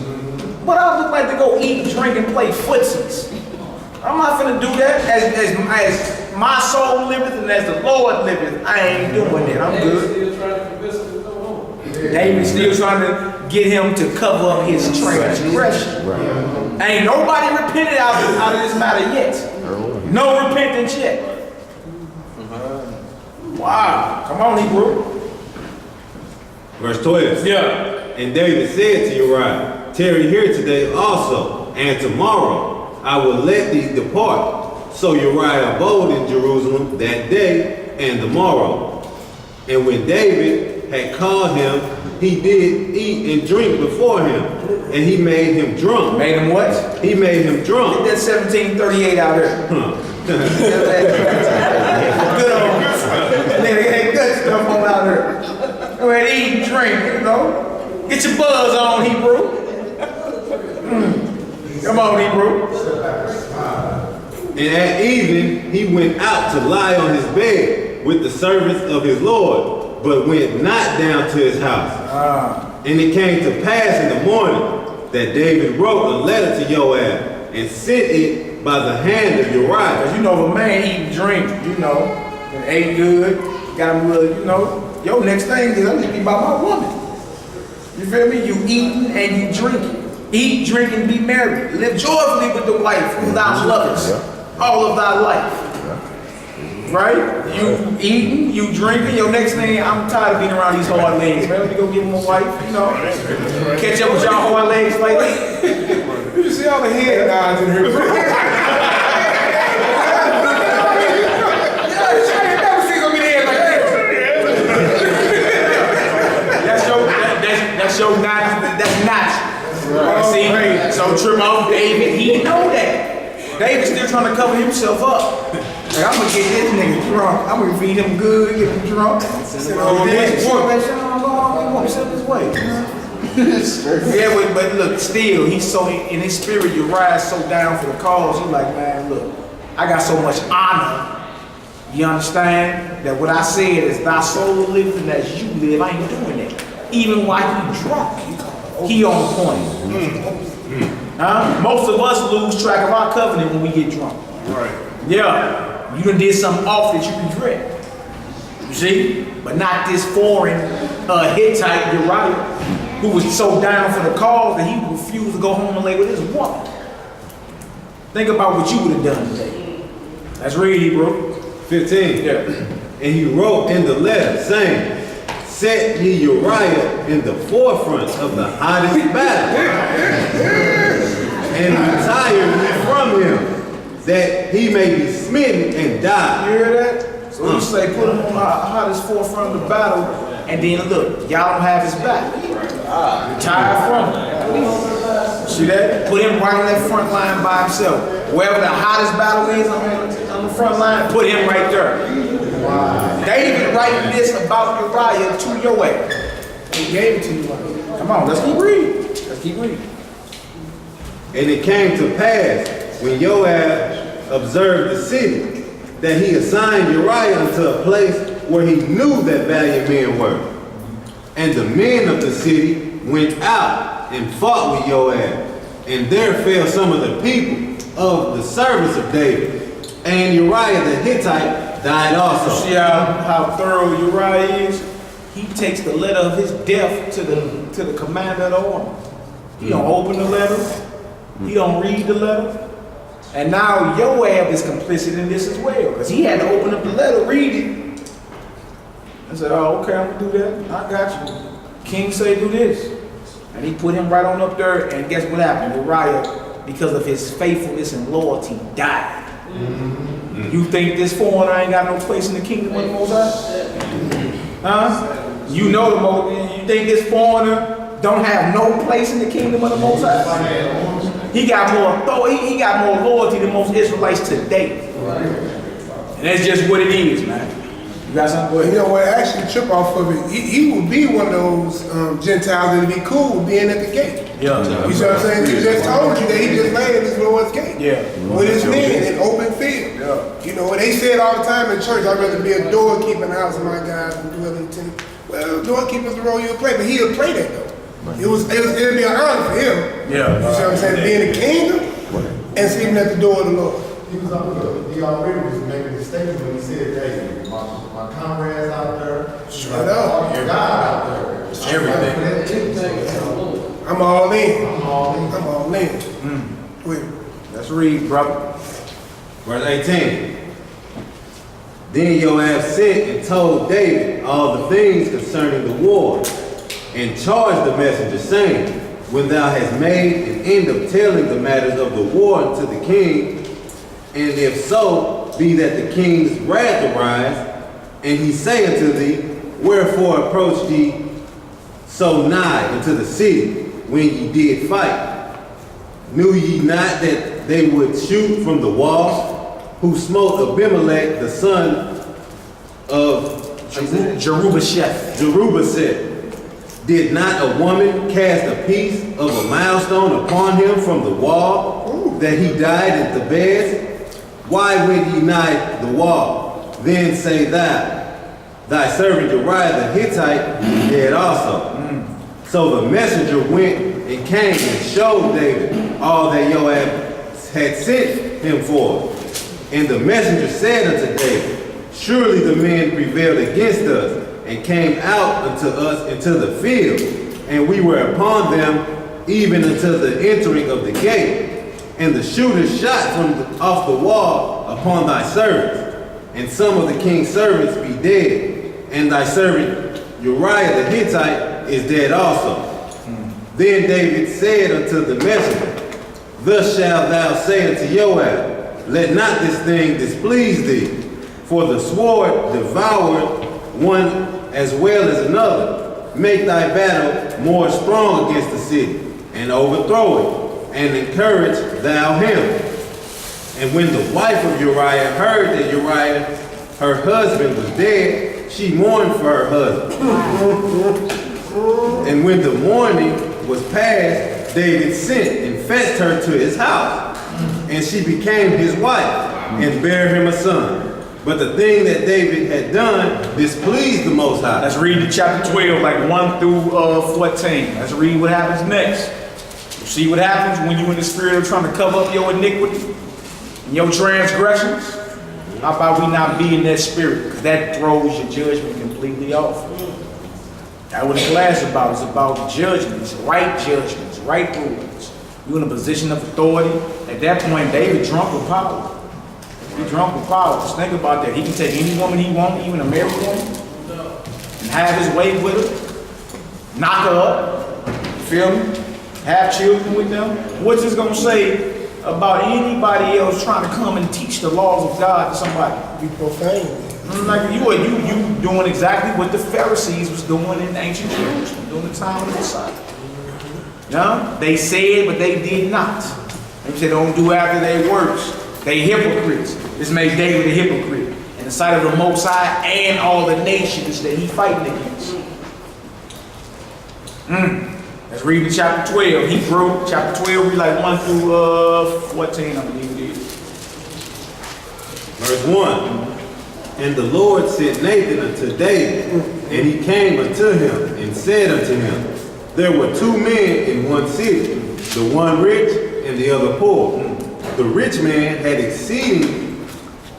[SPEAKER 1] But I would like to go eat, drink, and play footsies. I'm not gonna do that. As my soul liveth and as the Lord liveth, I ain't doing that. I'm good. David's still trying to get him to cover up his transgression. Ain't nobody repented out of this matter yet. No repentance yet. Wow. Come on, Hebrew.
[SPEAKER 6] Verse 12.
[SPEAKER 1] Yeah.
[SPEAKER 6] And David said to Uriah, tarry here today also, and tomorrow I will let thee depart. So Uriah abode in Jerusalem that day and the morrow. And when David had called him, he did eat and drink before him, and he made him drunk.
[SPEAKER 1] Made him what?
[SPEAKER 6] He made him drunk.
[SPEAKER 1] Get that 1738 out there. Good old good stuff on out there. Go ahead, eat and drink, you know. Get your buzz on, Hebrew. Come on, Hebrew.
[SPEAKER 6] And at evening he went out to lie on his bed with the servants of his Lord, but went not down to his house. And it came to pass in the morning that David wrote a letter to Joab and sent it by the hand of Uriah.
[SPEAKER 1] Because you know, if a man eat and drink, you know, and ate good, got him good, you know, your next thing is I'm just be about my woman. You feel me? You eating and you drinking. Eat, drink, and be merry. Live joyfully with the wife whom thou lovest all of thy life. Right? You eating, you drinking, your next thing, I'm tired of being around these hard legs, man. Let me go give him a wife, you know. Catch up with y'all hard legs later. You see how
[SPEAKER 4] all the head nods in here?
[SPEAKER 1] That's your natural. That's natural. Right. See, so Tremont, David, he know that. David's still trying to cover himself up. Like, I'm gonna get this nigga drunk. I'm gonna feed him good, get him drunk. Yeah, but look, still, he's so in his spirit. Uriah's so down for the cause. He's like, man, look, I got so much honor. You understand that what I said is thy soul living as you live. I ain't doing that. Even while he drunk, he on point. Most of us lose track of our covenant when we get drunk.
[SPEAKER 11] Right.
[SPEAKER 1] Yeah, you done did something off that you regret. You see? But not this foreign Hittite Uriah, who was so down for the cause that he refused to go home and lay with his woman. Think about what you would have done today. Let's read, Hebrew
[SPEAKER 6] 15.
[SPEAKER 1] Yeah.
[SPEAKER 6] And he wrote in the letter, saying, set ye Uriah in the forefront of the hottest battle, and retire ye from him, that he may be smitten and die.
[SPEAKER 1] You hear that? So you say put him on the hottest forefront of the battle, and then look, y'all don't have his back. Retire from him. See that? Put him right on that front line by himself. Wherever the hottest battle is on the front line, put him right there. David writing this about Uriah to your ass. He gave it to you. Come on, let's keep reading. Let's keep reading.
[SPEAKER 6] And it came to pass, when Joab observed the city, that he assigned Uriah unto a place where he knew that valiant men were. And the men of the city went out and fought with Joab. And there fell some of the people of the servants of David. And Uriah the Hittite died also.
[SPEAKER 1] See how thorough Uriah is? He takes the letter of his death to the commander of the army. He don't open the letter. He don't read the letter. And now Joab is complicit in this as well. Because he had to open up the letter, read it. And say, oh, okay, I'm going to do that. I got you. King say do this. And he put him right on up there. And guess what happened? Uriah, because of his faithfulness and loyalty, died. You think this foreigner ain't got no place in the kingdom of the Most High? Huh? You know the Most. You think this foreigner don't have no place in the kingdom of the Most High? He got more authority. He got more loyalty than most Israelites today. And that's just what it is, man. You got something?
[SPEAKER 4] Well, you know what? Actually, trip off of it. He would be one of those Gentiles that'd be cool with being at the gate.
[SPEAKER 1] Yeah.
[SPEAKER 4] You see what I'm saying? He just told you that he just landed his Lord's gate.
[SPEAKER 1] Yeah.
[SPEAKER 4] With his men in open field. Yeah. You know, and they say it all the time in church, I'd rather be a doorkeeper in the house of my God than dwell in the tent. Well, doorkeeper's the role you'll play, but he'll play that though. It'd be an honor for him.
[SPEAKER 1] Yeah.
[SPEAKER 4] You see what I'm saying? Being the kingdom and sleeping at the door of the Lord.
[SPEAKER 13] He already was making a statement when he said, hey, my comrades out there,
[SPEAKER 4] straight up,
[SPEAKER 13] your God out there.
[SPEAKER 4] Everything. I'm all in. I'm all in. Wait.
[SPEAKER 1] Let's read, brother.
[SPEAKER 6] Verse 18. Then Joab sent and told David all the things concerning the war, and charged the messenger, saying, when thou hast made an end of telling the matters of the war unto the king, and if so, be that the king's wrath arise, and he say unto thee, wherefore approach ye so nigh into the city, when ye did fight? Knew ye not that they would shoot from the wall, who smote Abimelech, the son of Jerubasheth? Did not a woman cast a piece of a milestone upon him from the wall, that he died at the bed? Why went ye nigh the wall? Then say thou, thy servant Uriah the Hittite dead also. So the messenger went and came and showed David all that Joab had sent him for. And the messenger said unto David, surely the men prevailed against us, and came out unto us into the field, and we were upon them even until the entering of the gate. And the shooters shot off the wall upon thy servants, and some of the king's servants be dead, and thy servant Uriah the Hittite is dead also. Then David said unto the messenger, Thus shalt thou say unto Joab, let not this thing displease thee, for the sword devoured one as well as another. Make thy battle more strong against the city, and overthrow it, and encourage thou him. And when the wife of Uriah heard that Uriah, her husband, was dead, she mourned for her husband. And when the mourning was past, David sent and fetched her to his house. And she became his wife, and bare him a son. But the thing that David had done displeased the Most High.
[SPEAKER 1] Let's read the chapter 12, like 1 through 14. Let's read what happens next. You see what happens when you in the spirit of trying to cover up your iniquity and your transgressions? How about we not be in that spirit? Because that throws your judgment completely off. That's what the class is about. It's about judgments, right rulings. You're in a position of authority. At that point, David drunk with power. He drunk with power. Just think about that. He can take any woman he wants, even a married woman, and have his way with her, knock her up, you feel me? Have children with them. What's this gonna say about anybody else trying to come and teach the laws of God to somebody?
[SPEAKER 4] Be profane.
[SPEAKER 1] Like you doing exactly what the Pharisees was doing in ancient Jerusalem during the time of the Messiah. No, they said, but they did not. They said, don't do after their works. They hypocrites. This made David a hypocrite in the sight of the Most High and all the nations that he fighting against. Let's read in chapter 12. Hebrew, chapter 12, read like 1 through 14, I believe it is.
[SPEAKER 6] Verse 1. And the Lord sent Nathan unto David, and he came unto him, and said unto him, there were two men in one city, the one rich and the other poor. The rich man had exceeding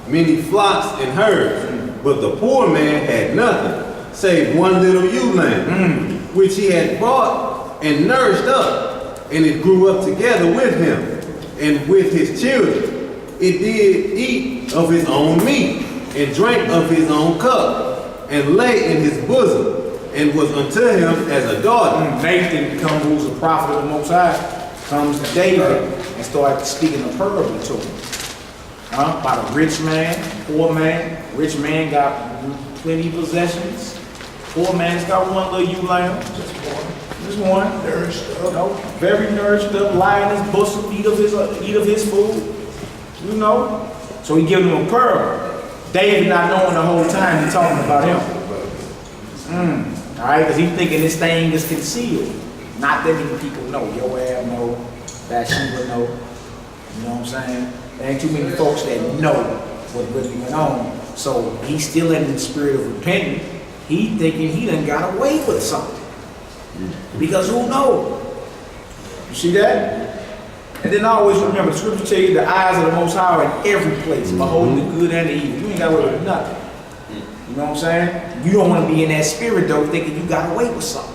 [SPEAKER 6] many flocks and herds, but the poor man had nothing, save one little ewe lamb, which he had bought and nourished up, and it grew up together with him, and with his children. It did eat of his own meat, and drank of his own cup, and lay in his bosom, and was unto him as a daughter.
[SPEAKER 1] Nathan, who's a prophet of the Most High, comes to David and started speaking a parable to him. About a rich man, poor man. Rich man got plenty of possessions. Poor man's got one little ewe lamb. Just one.
[SPEAKER 4] Nourished up.
[SPEAKER 1] You know, very nourished up, lie in his bosom, eat of his food. You know. So he giving him a parable. David not knowing the whole time he's talking about him. All right, because he's thinking this thing is concealed. Not that many people know. Joab know, Bathsheba know. You know what I'm saying? There ain't too many folks that know what really went on. So he's still in the spirit of repentance. He thinking he done got away with something. Because who knows? You see that? And then always remember, the scripture tell you the eyes of the Most High are in every place, beholding the good and the evil. You ain't got away with nothing. You know what I'm saying? You don't want to be in that spirit though, thinking you got away with something.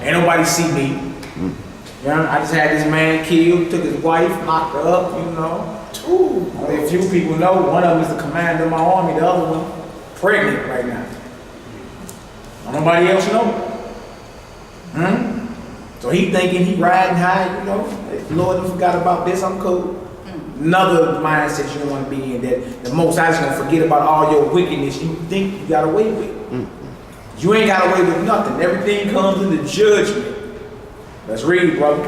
[SPEAKER 1] Ain't nobody see me. You know, I just had this man killed, took his wife, knocked her up, you know. Only a few people know. One of them is the commander of my army, the other one pregnant right now. Don't nobody else know? So he thinking he riding high, you know. Lord, I forgot about this, I'm cool. Another mindset you don't want to be in, that the Most High is going to forget about all your wickedness you think you got away with. You ain't got away with nothing. Everything comes into judgment. Let's read, brother.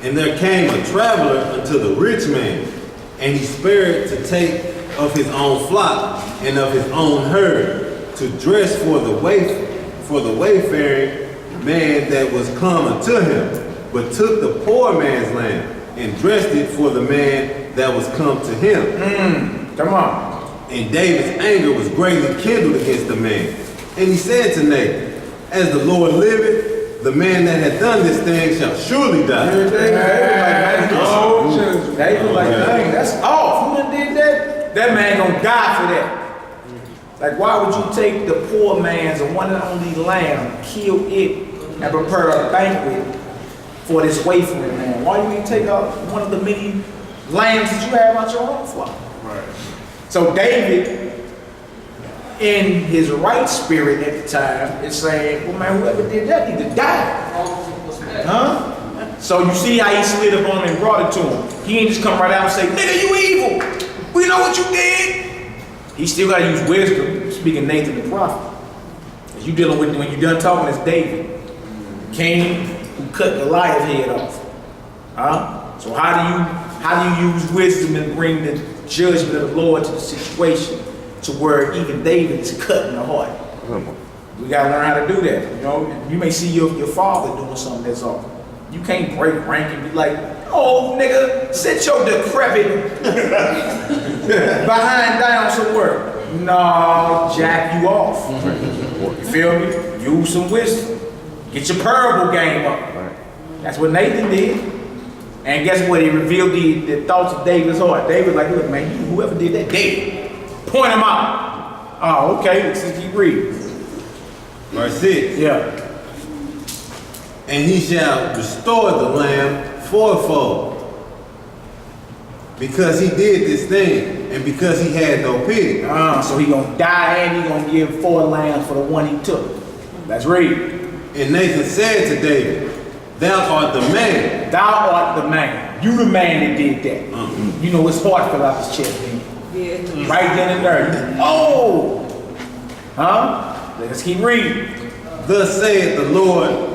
[SPEAKER 6] And there came a traveler unto the rich man, and he spared to take of his own flock and of his own herd, to dress for the wayfaring man that was come unto him, but took the poor man's lamb and dressed it for the man that was come to him.
[SPEAKER 1] Come on.
[SPEAKER 6] And David's anger was greatly kindled against the man. And he said to Nathan, as the Lord liveth, the man that had done this thing shall surely die.
[SPEAKER 1] David like, dang, that's off. Who done did that? That man gonna die for that. Like, why would you take the poor man's one and only lamb, kill it, and prepare a banquet for this wayfaring man? Why you ain't take out one of the many lambs that you have out your own flock?
[SPEAKER 8] Right.
[SPEAKER 1] So David, in his right spirit at the time, is saying, well man, whoever did that need to die. So you see how he slid up on him and brought it to him. He ain't just come right out and say, nigga, you evil. We know what you did. He still got to use wisdom, speaking Nathan the prophet. As you dealing with, when you done talking, it's David. Cain, who cut Goliath's head off. Huh? So how do you use wisdom and bring the judgment of the Lord to the situation to where even David is cut in the heart? We gotta learn how to do that. You know, you may see your father doing something that's off. You can't break rank and be like, oh nigga, sit your decrepit behind down somewhere. No, jack you off. You feel me? Use some wisdom. Get your parable game up. That's what Nathan did. And guess what? He revealed the thoughts of David's heart. David like, look man, whoever did that, David. Point him out. Oh, okay, let's just keep reading.
[SPEAKER 6] Verse 6.
[SPEAKER 1] Yeah.
[SPEAKER 6] And he shall restore the lamb fourfold. Because he did this thing, and because he had no pity.
[SPEAKER 1] So he gonna die and he gonna give 4 lambs for the one he took. Let's read.
[SPEAKER 6] And Nathan said to David, thou art the man.
[SPEAKER 1] Thou art the man. You the man that did that. You know his heart fell out his chest, man.
[SPEAKER 18] Yeah.
[SPEAKER 1] Right then and there. Oh! Huh? Let's keep reading.
[SPEAKER 6] Thus saith the Lord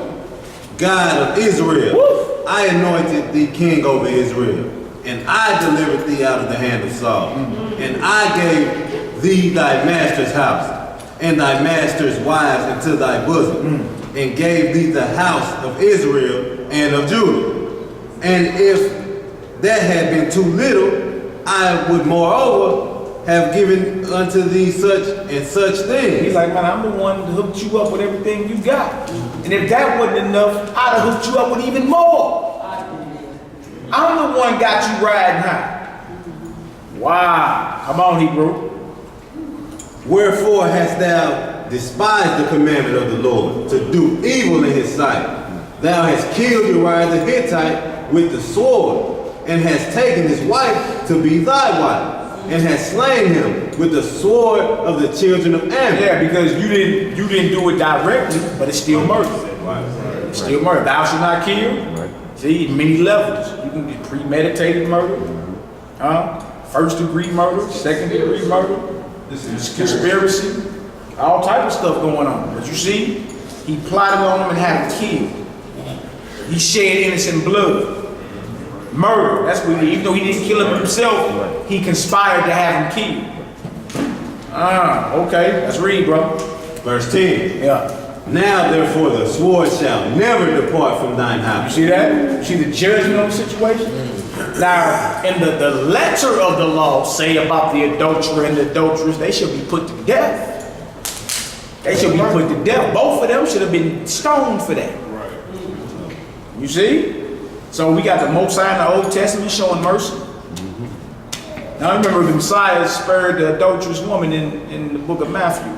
[SPEAKER 6] God of Israel,
[SPEAKER 1] Woo!
[SPEAKER 6] I anointed thee king over Israel, and I delivered thee out of the hand of Saul. And I gave thee thy master's house, and thy master's wives into thy bosom, and gave thee the house of Israel and of Judah. And if that had been too little, I would moreover have given unto thee such and such things.
[SPEAKER 1] He's like, man, I'm the one that hooked you up with everything you got. And if that wasn't enough, I'd have hooked you up with even more. I'm the one got you riding high. Wow. Come on, Hebrew.
[SPEAKER 6] Wherefore hast thou despised the commandment of the Lord, to do evil in his sight? Thou hast killed Uriah the Hittite with the sword, and hast taken his wife to be thy wife, and hast slain him with the sword of the children of Ammon.
[SPEAKER 1] Yeah, because you didn't do it directly, but it's still murder. It's still murder. Thou shalt not kill. See, many levels. You can get premeditated murder, first degree murder, second degree murder, conspiracy, all type of stuff going on. But you see, he plotted on him and had him killed. He shed innocent blood. Murder, that's what he, even though he didn't kill him himself, he conspired to have him killed. Okay, let's read, bro.
[SPEAKER 6] Verse 10.
[SPEAKER 1] Yeah.
[SPEAKER 6] Now therefore the sword shall never depart from thine house.
[SPEAKER 1] You see that? You see the judgment on the situation? Now, in the letter of the law say about the adulterer and the adulteress, they should be put to death. They should be put to death. Both of them should have been stoned for that. You see? So we got the Most High in the Old Testament showing mercy. Now remember the Messiah spared the adulterous woman in the book of Matthew.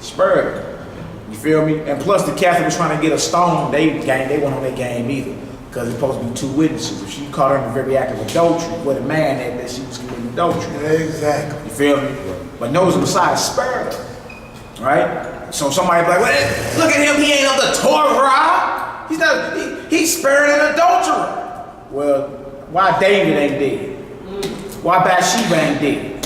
[SPEAKER 1] Spared her. You feel me? And plus the Catholic was trying to get a stone, they went on their game either. Because it's supposed to be 2 witnesses. If she caught her in the very act of adultery, with a man that she was committing adultery.
[SPEAKER 4] Exactly.
[SPEAKER 1] You feel me? But notice the Messiah spared her. Right? So somebody be like, well, look at him, he ain't of the Torah. He's not, he spared an adulterer. Well, why David ain't dead? Why Bathsheba ain't dead?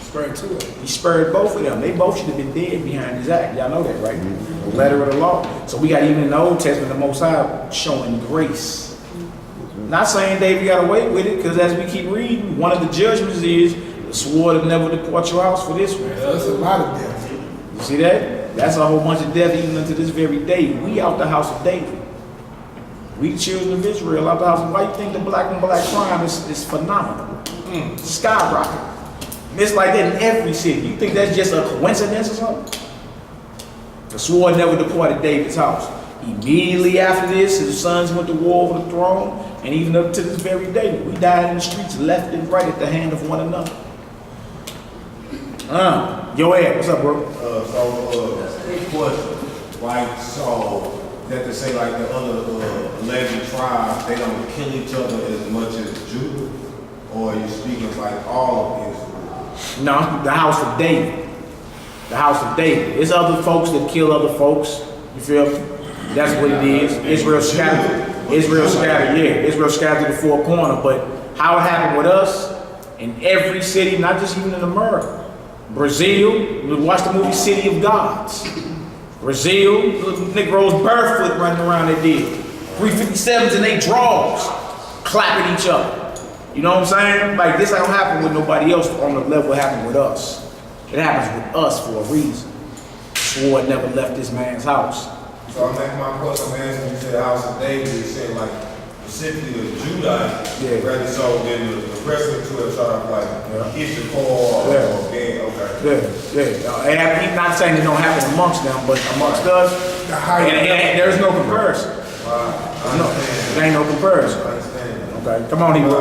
[SPEAKER 4] Spared 2 of them.
[SPEAKER 1] He spared both of them. They both should have been dead behind his act. Y'all know that, right? The letter of the law. So we got even in the Old Testament, the Most High showing grace. Not saying David got away with it, because as we keep reading, one of the judgments is the sword will never depart your house for this one.
[SPEAKER 4] That's a lot of death.
[SPEAKER 1] You see that? That's a whole bunch of death even unto this very day. We out the house of David. We the children of Israel out the house. Why you think the black on black crime is phenomenal? Skyrocket. It's like that in every city. You think that's just a coincidence or something? The sword never departed David's house. Immediately after this, his sons went to war over the throne, and even up to this very day, we died in the streets left and right at the hand of one another. Yo, Ed, what's up, bro?
[SPEAKER 11] Question, right? So that to say like the other 11 tribes, they don't kill each other as much as Judah, or are you speaking like all of Israel?
[SPEAKER 1] No, the house of David. The house of David. There's other folks that kill other folks. You feel me? That's what it is. Israel scattered. Israel scattered, yeah. Israel scattered to the four corner. But how it happened with us in every city, not just even in America. Brazil, watch the movie City of Gods. Brazil, little Negroes barefoot running around they did. 357s and they draws, clapping each other. You know what I'm saying? Like this don't happen with nobody else on the level it happened with us. It happens with us for a reason. Sword never left this man's house.
[SPEAKER 11] So I'm making my question, man, when you said House of David, you said like specifically the Judites, rather so than the rest of the 12 tribes, like Issachar or Ben, okay.
[SPEAKER 1] Yeah. He's not saying it don't happen amongst them, but amongst us, and there's no comparison. No, there ain't no comparison. Okay, come on, Hebrew.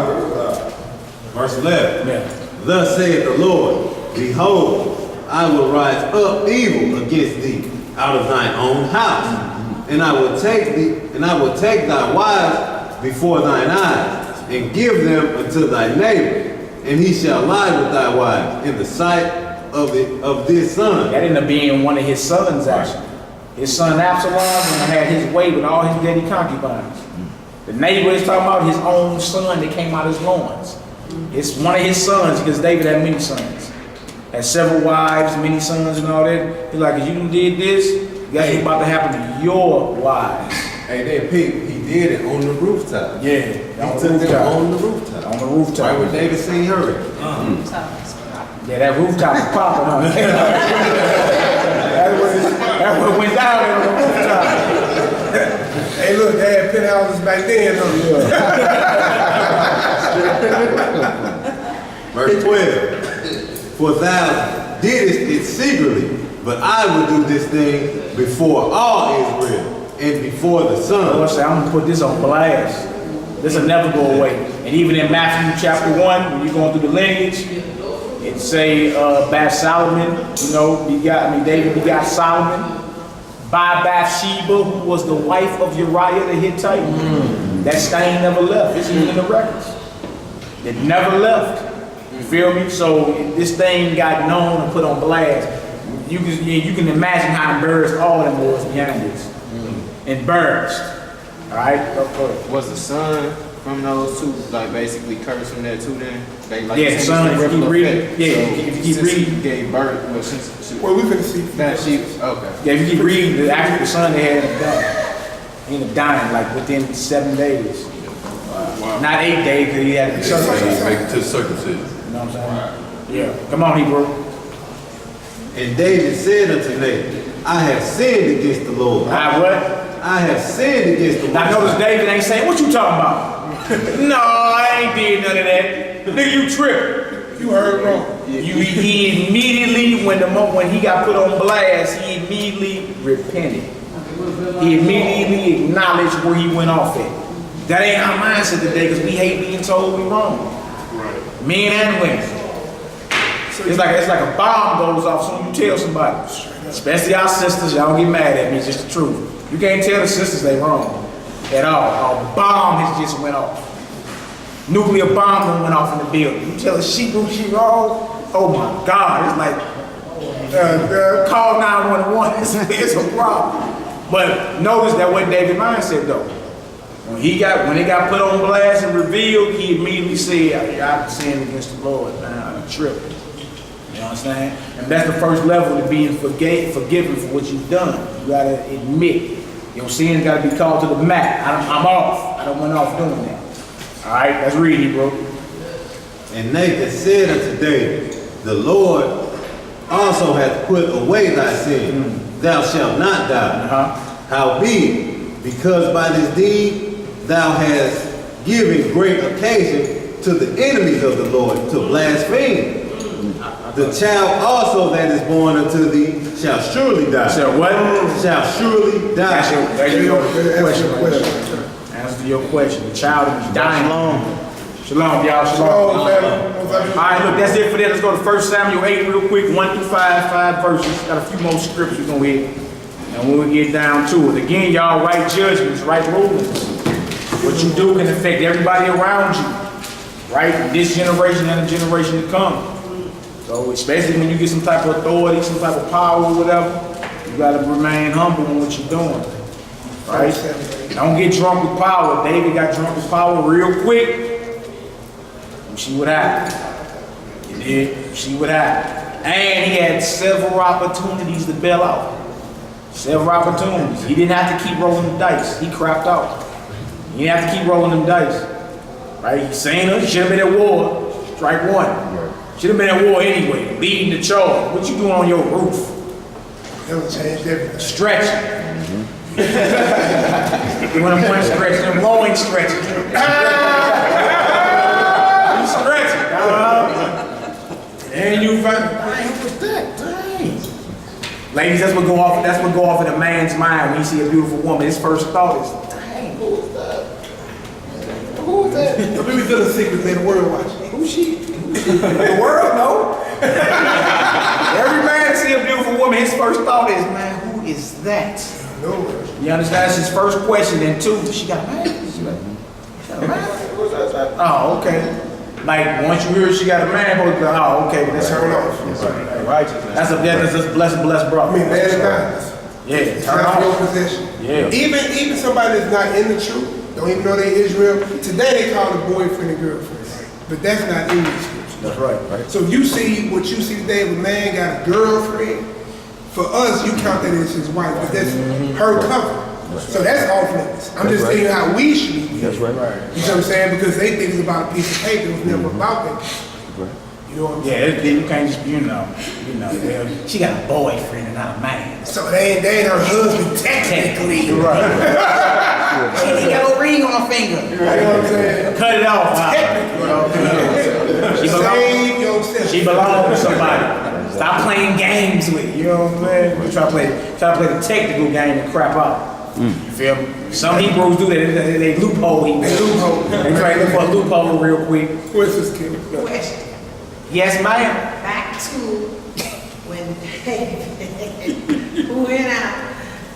[SPEAKER 6] Verse 11.
[SPEAKER 1] Yeah.
[SPEAKER 6] Thus saith the Lord, behold, I will rise up evil against thee out of thine own house, and I will take thee, and I will take thy wives before thine eyes, and give them unto thy neighbor, and he shall lie with thy wives in the sight of this son.
[SPEAKER 1] That ended up being one of his sons, actually. His son Absalom had his way with all his daddy concubines. The neighbor is talking about his own son that came out of his loins. It's one of his sons, because David had many sons. Had several wives, many sons and all that. He's like, if you did this, guess what's about to happen to your wives.
[SPEAKER 6] Hey, then Pete, he did it on the rooftop.
[SPEAKER 1] Yeah,
[SPEAKER 6] he took them on the rooftop.
[SPEAKER 1] On the rooftop.
[SPEAKER 6] Right where David seen her.
[SPEAKER 1] Yeah, that rooftop was popping on. That's what went down there on the rooftop.
[SPEAKER 4] Hey, look, they had penthouses back then.
[SPEAKER 6] Verse 12. For thou didst it secretly, but I will do this thing before all Israel and before the sun.
[SPEAKER 1] I'm going to put this on blast. This will never go away. And even in Matthew chapter 1, when you're going through the lineage, it say Solomon, David begot Solomon by Bathsheba, who was the wife of Uriah the Hittite. That stain never left. It's even in the records. It never left. You feel me? So this thing got known and put on blast. You can imagine how embarrassed all of them was behind this. Embarrassed. All right? Go ahead.
[SPEAKER 2] Was the son from those two, like basically cursed from there too then?
[SPEAKER 1] The son, if you keep reading. If you keep reading.
[SPEAKER 2] Gave birth,
[SPEAKER 4] well, we finna see.
[SPEAKER 2] That she, okay.
[SPEAKER 1] Yeah, if you keep reading, after the son, they had him done. He ended up dying like within 7 days. Wow. Not 8 days, because he had to be circumcised.
[SPEAKER 7] Make it to circumcision.
[SPEAKER 1] You know what I'm saying? Yeah. Come on, Hebrew.
[SPEAKER 6] And David said unto Nathan, I have sinned against the Lord.
[SPEAKER 1] I what?
[SPEAKER 6] I have sinned against the Lord.
[SPEAKER 1] Now notice David ain't saying, what you talking about? No, I ain't did none of that. Nigga, you tripped. You heard wrong. He immediately, when he got put on blast, he immediately repented. He immediately acknowledged where he went off at. That ain't our mindset today, because we hate being told we wrong. Right. Men and women. It's like a bomb goes off soon you tell somebody. Especially our sisters, y'all don't get mad at me, it's just the truth. You can't tell the sisters they wrong at all. A bomb has just went off. Nuclear bomb went off in the building. You tell a she wrong, oh my God, it's like call 911. It's a problem. But notice that wasn't David's mindset though. When it got put on blast and revealed, he immediately said, I've sinned against the Lord, man, I'm tripping. You know what I'm saying? And that's the first level to being forgiven for what you've done. You gotta admit. Your sin gotta be called to the mat. I'm off. I don't went off doing that. All right, let's read it, bro.
[SPEAKER 6] And Nathan said unto David, the Lord also hath put away thy sin. Thou shalt not die. Howbeit, because by this deed thou hast given great occasion to the enemies of the Lord to blaspheme. The child also that is born unto thee shall surely die.
[SPEAKER 1] Shall what?
[SPEAKER 6] Shall surely die.
[SPEAKER 1] That's your question. Answer your question. The child is dying. Shalom, y'all. Shalom. All right, look, that's it for that. Let's go to 1 Samuel 8 real quick. 1 through 5 verses. Got a few more scriptures on here. And when we get down to it, again, y'all, right judgments, right rulings. What you do can affect everybody around you, right? This generation and the generation to come. So especially when you get some type of authority, some type of power or whatever, you gotta remain humble in what you're doing, right? Don't get drunk with power. David got drunk with power real quick. You see what happened. You did. You see what happened. And he had several opportunities to bail out. Several opportunities. He didn't have to keep rolling the dice. He crapped out. He didn't have to keep rolling them dice. Right? He seen her. He should have been at war. Strike one. Should have been at war anyway. Leading the charge. What you doing on your roof?
[SPEAKER 4] That would change everything.
[SPEAKER 1] Stretching. You want to point stretching, them rowing stretching. You stretching. And you find, dang, what's that? Dang. Ladies, that's what go off in a man's mind when you see a beautiful woman. His first thought is, dang, who is that? Who is that?
[SPEAKER 4] Let me tell the secret that the world watching.
[SPEAKER 1] Who's she? The world, no. Every man see a beautiful woman, his first thought is, man, who is that?
[SPEAKER 4] No.
[SPEAKER 1] You understand? That's his first question. Then two, she got a man? She got a man? Oh, okay. Like, once you hear she got a man, oh, okay, well, let's turn off. Right. That's a blessed brother.
[SPEAKER 4] I mean, man is not.
[SPEAKER 1] Yeah,
[SPEAKER 4] It's
[SPEAKER 1] turn
[SPEAKER 4] not your
[SPEAKER 1] off.
[SPEAKER 4] possession.
[SPEAKER 1] Yeah.
[SPEAKER 4] Even somebody that's not in the truth, don't even know they Israel, today they call it boyfriend and girlfriend. But that's not in the scripture.
[SPEAKER 1] That's right.
[SPEAKER 4] So if you see what you see today, if a man got a girlfriend, for us, you count that as his wife, but that's her cover. So that's off limits. I'm just saying how we should be.
[SPEAKER 16] That's right.
[SPEAKER 4] You know what I'm saying? Because they think it's about a piece of paper. It was never about that. You know what I'm saying?
[SPEAKER 1] Yeah, you can't just, you know, she got a boyfriend and not a man.
[SPEAKER 4] So they ain't her husband technically.
[SPEAKER 1] Right. She ain't got no ring on her finger.
[SPEAKER 4] You know what I'm saying?
[SPEAKER 1] Cut it off.
[SPEAKER 4] Save yourself.
[SPEAKER 1] She belongs to somebody. Stop playing games with it, you know what I'm saying? We try to play the technical game and crap out. You feel me? Some Hebrews do that. They loophole. They try to look for a loophole real quick.
[SPEAKER 4] What's this kid?
[SPEAKER 17] Question.
[SPEAKER 1] Yes, ma'am.
[SPEAKER 17] Back to when David went out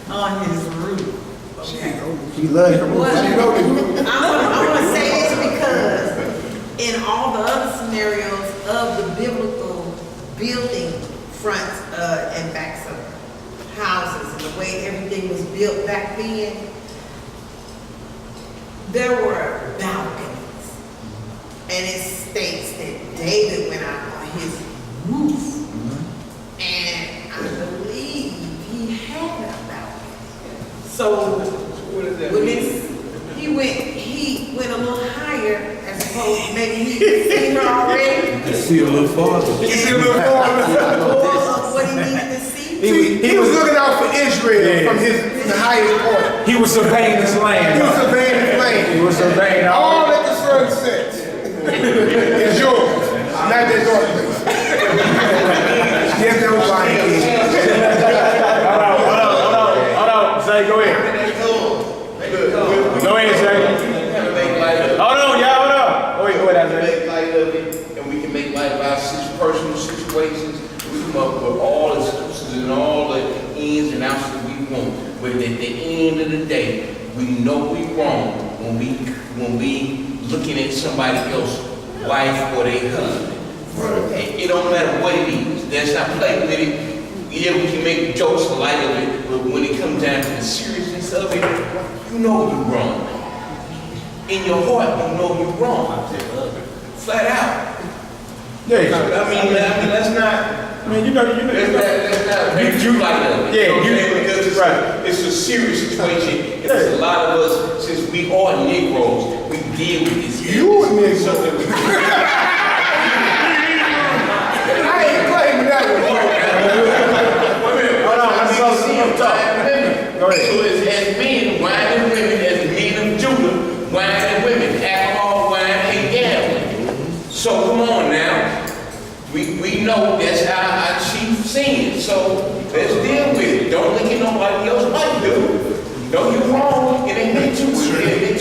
[SPEAKER 17] on his roof.
[SPEAKER 1] She loves her.
[SPEAKER 17] Well, I want to say this because in all the other scenarios of the biblical building fronts and backs of houses and the way everything was built back then, there were balconies. And it states that David went out on his roof. And I believe he had a balcony. So when he went a little higher, as opposed to maybe he seen her already.
[SPEAKER 6] You can see a little farther.
[SPEAKER 4] You see a little farther.
[SPEAKER 17] What he needed to see.
[SPEAKER 4] He was looking out for Israel from the highest point.
[SPEAKER 1] He was surveying his land.
[SPEAKER 4] He was surveying his land.
[SPEAKER 1] He was surveying
[SPEAKER 4] all that the sun sets. It's yours, not that dark place. Yes, that was my
[SPEAKER 1] Hold on. Say, go ahead. Go ahead, Zay. Hold on, y'all, hold on. Go ahead, Zay.
[SPEAKER 3] Make light of it, and we can make light of our personal situations. We come up with all the excuses and all the ins and outs that we want. But at the end of the day, we know we wrong when we looking at somebody else's wife or their husband. It don't matter what it is. Let's not play with it. Yeah, we can make jokes and light of it, but when it comes down to the seriousness of it, you know you're wrong. In your heart, you know you're wrong. Flat out.
[SPEAKER 1] Yeah,
[SPEAKER 3] I mean, let's not.
[SPEAKER 1] I mean, you know.
[SPEAKER 3] Let's not make you like that.
[SPEAKER 1] Yeah,
[SPEAKER 3] because it's a serious situation. And there's a lot of us, since we are Negroes, we deal with this.
[SPEAKER 4] You a Negro. I ain't claiming that one.
[SPEAKER 3] Hold on, let's go see him talk. Go ahead. So as men, wine and women, as men of Judah, wine and women, alcohol, wine, and gambling. So come on now. We know that's our chief sin. So let's deal with it. Don't look at nobody else like do. No, you're wrong. It ain't meant to. It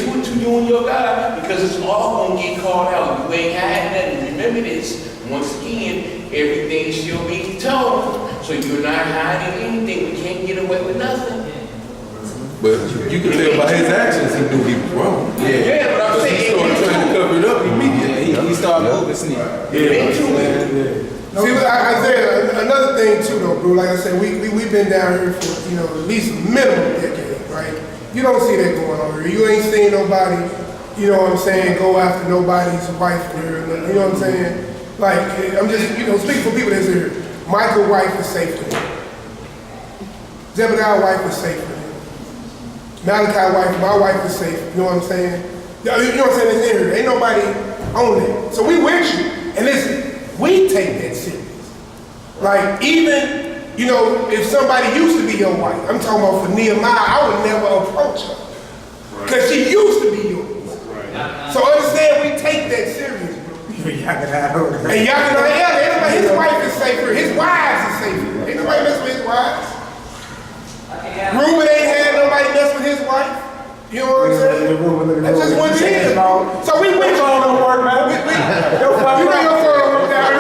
[SPEAKER 3] ain't meant to you and your God, because it's all gonna get called out. You ain't hiding nothing. Remember this. Once again, everything shall be told. So you're not hiding anything. We can't get away with nothing.
[SPEAKER 6] But you can tell by his actions he knew he was wrong.
[SPEAKER 3] Yeah, but I'm saying
[SPEAKER 6] he started trying to cover it up immediately.
[SPEAKER 1] He started moving, sneak.
[SPEAKER 4] See, Isaiah, another thing too though, bro, like I said, we've been down here for, at least a minimum decade, right? You don't see that going on here. You ain't seen nobody, you know what I'm saying, go after nobody's wife here. You know what I'm saying? Like, I'm just, you know, speaking for people that's here. Michael's wife is safe with him. Zebediah's wife is safe with him. Malachi's wife, my wife is safe. You know what I'm saying? You know what I'm saying? It's in here. Ain't nobody on that. So we with you. And listen, we take that serious. Like, even, you know, if somebody used to be your wife, I'm talking about for Nehemiah, I would never approach her. Because she used to be yours. So understand, we take that serious, bro. And y'all can know, yeah, his wife is safer, his wives is safer. Ain't nobody mess with his wives. Reuben ain't had nobody mess with his wife. You know what I'm saying? That's just what it is. So we went on the work, man. You know your phone work down.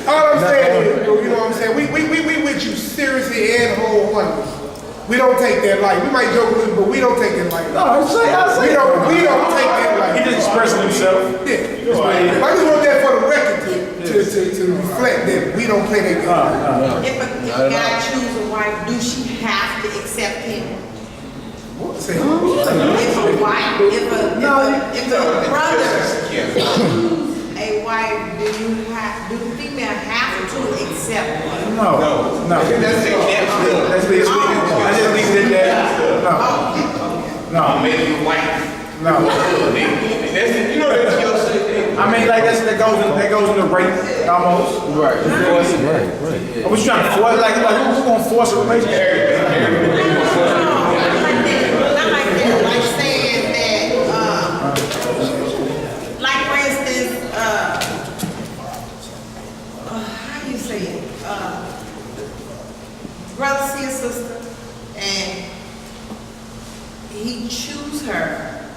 [SPEAKER 4] All I'm saying is, you know what I'm saying? We with you seriously and wholeheartedly. We don't take that light. We might joke with it, but we don't take that light. No, I say. We don't take that light.
[SPEAKER 1] He just expressing himself.
[SPEAKER 4] Yeah. I just want that for the record to reflect that we don't play that game.
[SPEAKER 17] If a guy chooses a wife, do she have to accept him?
[SPEAKER 4] Say,
[SPEAKER 17] if a wife, if a brother chooses a wife, do the female have to accept him?
[SPEAKER 1] No.
[SPEAKER 2] That's
[SPEAKER 1] Let's leave it. I just leave it there. No.
[SPEAKER 3] Maybe your wife.
[SPEAKER 1] No.
[SPEAKER 3] You know that's your shit.
[SPEAKER 1] I mean, like that goes in the rape almost.
[SPEAKER 2] Right.
[SPEAKER 1] I was trying to force, like who's gonna force a relationship?
[SPEAKER 17] Like saying that, like for instance, how do you say it? Brother see a sister, and he choose her,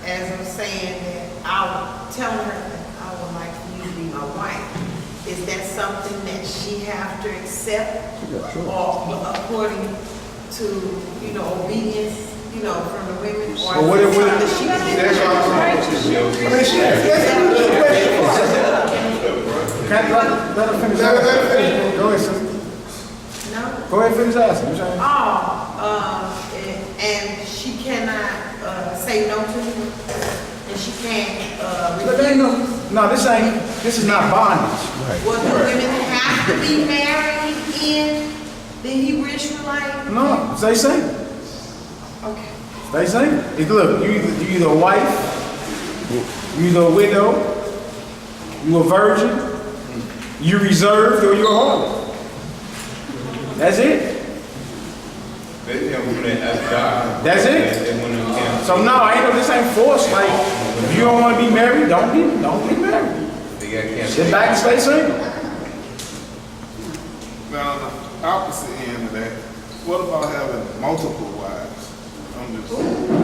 [SPEAKER 17] as I'm saying that I'll tell her that I would like for you to be my wife. Is that something that she have to accept, or according to, you know, obedience, you know, from the women, or
[SPEAKER 1] Well,
[SPEAKER 17] is it something that she
[SPEAKER 1] Can't let her finish asking. Go ahead, sister.
[SPEAKER 17] No?
[SPEAKER 1] Go ahead and finish asking.
[SPEAKER 17] And she cannot say no to him, and she can't
[SPEAKER 1] But they know. No, this is not bondage.
[SPEAKER 17] Well, do women have to be married in the Hebrew Israelite?
[SPEAKER 1] No, stay single.
[SPEAKER 17] Okay.
[SPEAKER 1] Stay single. Look, you either a wife, you either a widow, you a virgin, you reserved, or you're a harlot. That's it. That's it. So no, this ain't forced. Like, if you don't want to be married, don't be married. Sit back and stay single.
[SPEAKER 20] Now, on the opposite end of that, what about having multiple wives?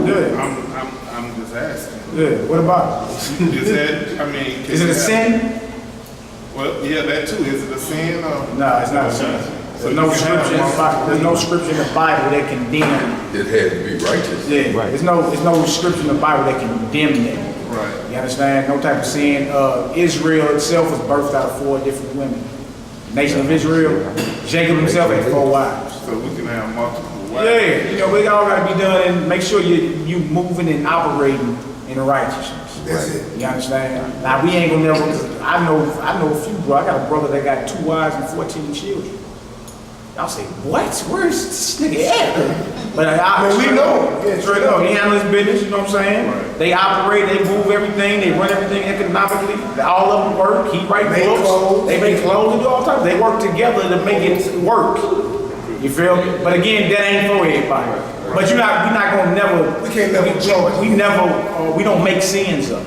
[SPEAKER 1] Good.
[SPEAKER 20] I'm just asking.
[SPEAKER 1] Good. What about it?
[SPEAKER 20] Is that, I mean,
[SPEAKER 1] is it a sin?
[SPEAKER 20] Well, yeah, that too. Is it a sin?
[SPEAKER 1] No, it's not a sin. There's no scripture in the Bible that condemn.
[SPEAKER 7] It had to be righteous.
[SPEAKER 1] Yeah, right. There's no scripture in the Bible that condemn them.
[SPEAKER 20] Right.
[SPEAKER 1] You understand? No type of sin. Israel itself was birthed out of 4 different women. The nation of Israel, Jacob himself had 4 wives.
[SPEAKER 20] So we can have multiple wives.
[SPEAKER 1] Yeah, we all got to be done and make sure you moving and operating in righteousness.
[SPEAKER 4] That's it.
[SPEAKER 1] You understand? Now we ain't gonna never. I know a few, bro. I got a brother that got 2 wives and 14 children. Y'all say, what? Where's this nigga at? But we know. Yeah, straight up. He handle his business, you know what I'm saying? Right. They operate, they move everything, they run everything economically. All of them work. He write books. They make clothes, they do all types. They work together to make it work. You feel me? But again, that ain't for everybody. But we're not gonna never.
[SPEAKER 4] We can't never join.
[SPEAKER 1] We don't make sins up.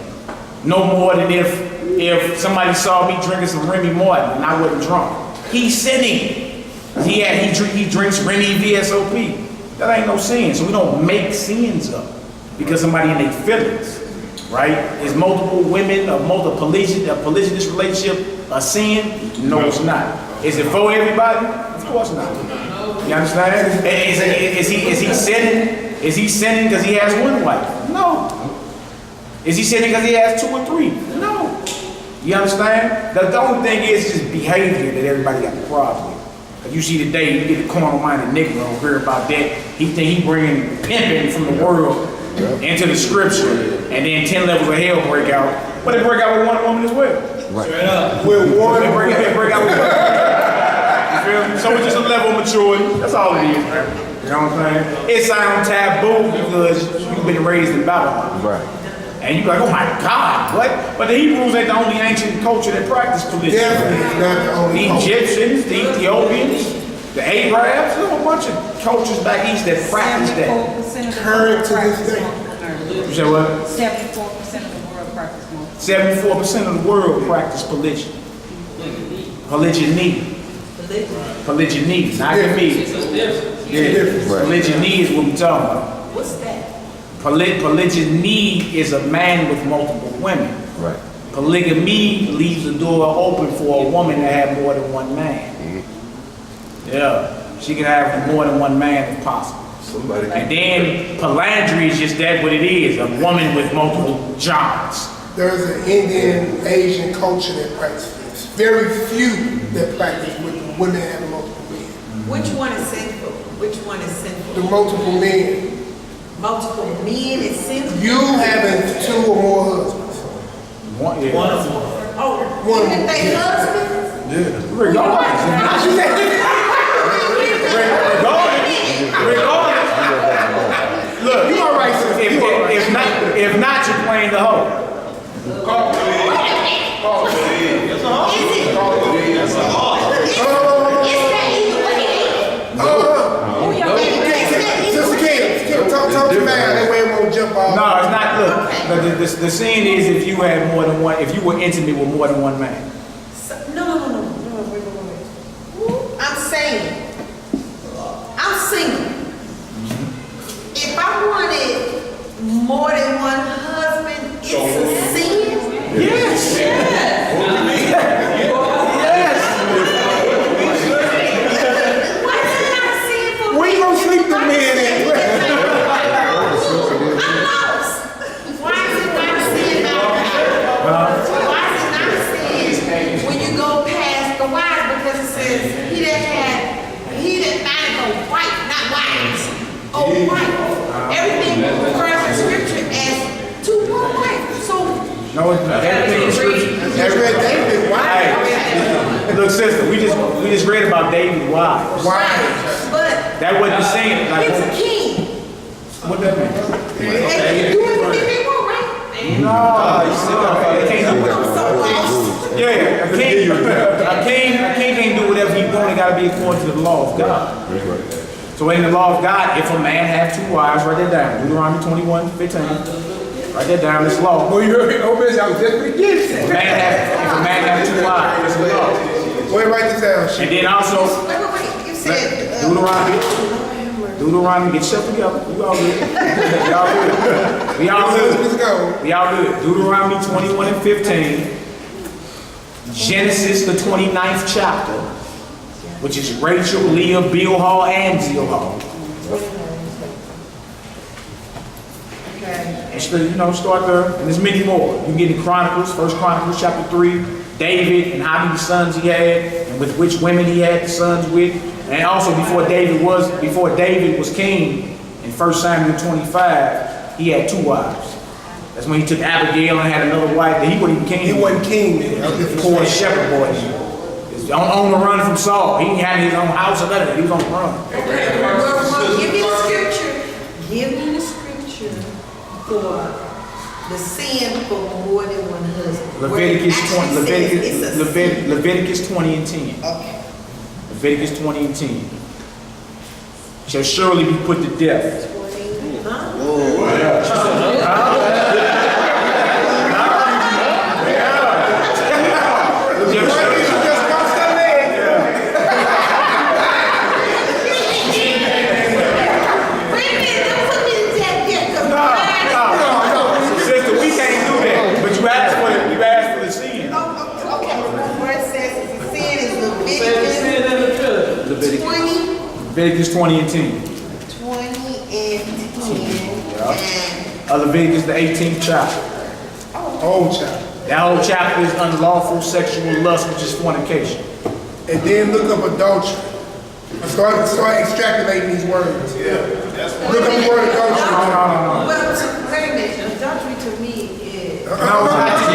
[SPEAKER 1] No more than if somebody saw me drinking some Remy Martin and I wasn't drunk. He's sinning. He drinks Remy VSOP. That ain't no sin. So we don't make sins up because somebody in their feelings, right? Is multiple women, a polygynous relationship a sin? No, it's not. Is it for everybody? Of course not. You understand? Is he sinning? Is he sinning because he has 1 wife? No. Is he sinning because he has 2 or 3? No. You understand? The only thing is just behavior that everybody got a problem with. You see today, you get the carnal-minded Negro hear about that. He think he bringing pimping from the world into the scripture, and then 10 levels of hell break out. But they break out with one woman as well.
[SPEAKER 16] Right.
[SPEAKER 1] Straight up. With one, they break out with one. You feel me? So it's just a level of maturity. That's all it is, man. You know what I'm saying? It sounds taboo because you've been raised in Babylon.
[SPEAKER 16] Right.
[SPEAKER 1] And you like, oh my God, what? But the Hebrews ain't the only ancient culture that practiced polygamy.
[SPEAKER 4] Definitely not the only
[SPEAKER 1] The Egyptians, the Ethiopians, the Arabs, there's a whole bunch of cultures back east that practice that.
[SPEAKER 15] 74% of the
[SPEAKER 4] Current
[SPEAKER 15] world
[SPEAKER 4] to this
[SPEAKER 15] practice
[SPEAKER 4] day.
[SPEAKER 15] multiple
[SPEAKER 1] You say what?
[SPEAKER 15] 74% of the world practice multiple.
[SPEAKER 1] 74% of the world practice polygyny. Polygyny. Polygyny, not the me. Yeah, polygyny is what we're talking about.
[SPEAKER 17] What's that?
[SPEAKER 1] Polygyny is a man with multiple women.
[SPEAKER 16] Right.
[SPEAKER 1] Polygamy leaves the door open for a woman to have more than one man. Yeah, she can have more than one man if possible. And then polyandry is just that what it is, a woman with multiple jobs.
[SPEAKER 4] There's an Indian, Asian culture that practices this. Very few that practice with women having multiple men.
[SPEAKER 17] Which one is sinful? Which one is sinful?
[SPEAKER 4] The multiple men.
[SPEAKER 17] Multiple men is sinful?
[SPEAKER 4] You having 2 or more husbands.
[SPEAKER 1] One, yeah.
[SPEAKER 17] Oh,
[SPEAKER 4] One.
[SPEAKER 17] even if they husbands?
[SPEAKER 1] Yeah. Regardless. Look, you all right, sis. If not, you're playing the hoe.
[SPEAKER 4] Sister Kim, talk to me that way it won't jump off.
[SPEAKER 1] No, it's not. Look, the scene is if you had more than one, if you were intimate with more than one man.
[SPEAKER 17] No, wait. I'm saying, I'm single. If I wanted more than one husband, it's a sin?
[SPEAKER 1] Yes.
[SPEAKER 17] Why is it not a sin for
[SPEAKER 4] Where you gonna sleep the men in?
[SPEAKER 17] Why is it not a sin now? Why is it not a sin when you go past the wives? Because it says he that married a wife, not wives. A wife. Everything refers in scripture as to one wife. So
[SPEAKER 1] No, everything in scripture.
[SPEAKER 4] David, why?
[SPEAKER 1] Hey, look, sister, we just read about David's wives.
[SPEAKER 17] but
[SPEAKER 1] That wasn't the same. Like,
[SPEAKER 17] he's a king.
[SPEAKER 1] what that mean?
[SPEAKER 17] They can do anything they want, right?
[SPEAKER 1] No, you still got Yeah, a king can't do whatever he wants. It got to be according to the law of God.
[SPEAKER 16] That's right.
[SPEAKER 1] So in the law of God, if a man have 2 wives, write that down. Deuteronomy 21:15. Write that down. This law.
[SPEAKER 4] Well, you heard me, oh, bitch, I was just beginning.
[SPEAKER 1] If a man have 2 wives, that's the law.
[SPEAKER 4] Go ahead, write this down.
[SPEAKER 1] And then also,
[SPEAKER 17] Wait. You said
[SPEAKER 1] Deuteronomy, get yourself together. We all good. We all good.
[SPEAKER 4] Let's go.
[SPEAKER 1] We all good. Deuteronomy 21:15. Genesis, the 29th chapter, which is Rachel, Leah, Bilhah, and Zilhah.
[SPEAKER 17] okay.
[SPEAKER 1] And start there. And there's many more. You can get in Chronicles, 1 Chronicles chapter 3, David and how many sons he had, and with which women he had the sons with. And also before David was king, in 1 Samuel 25, he had 2 wives. That's when he took Abigail and had another wife. He wasn't even king.
[SPEAKER 4] He wasn't king, man.
[SPEAKER 1] Of course, shepherd boy. On the run from Saul. He had his own house and everything. He was on the run.
[SPEAKER 17] Well, give me the scripture. Give me the scripture for the sin for more than one husband.
[SPEAKER 1] Leviticus 20 and 10.
[SPEAKER 17] Okay.
[SPEAKER 1] Leviticus 20 and 10. Shall surely be put to death. Sister, we can't do that. But you asked for the sin.
[SPEAKER 17] Okay, where it says the sin is Leviticus 20
[SPEAKER 1] Leviticus 20 and 10.
[SPEAKER 17] 20 and 10.
[SPEAKER 1] Leviticus the 18th chapter.
[SPEAKER 4] Whole chapter.
[SPEAKER 1] That whole chapter is unlawful sexual lust, which is fornication.
[SPEAKER 4] And then look up adultery. Start extrapolating these words.
[SPEAKER 9] Yeah, that's what.
[SPEAKER 4] Look up the word adultery.
[SPEAKER 17] Well, wait a minute, adultery to me is.
[SPEAKER 1] Hold on.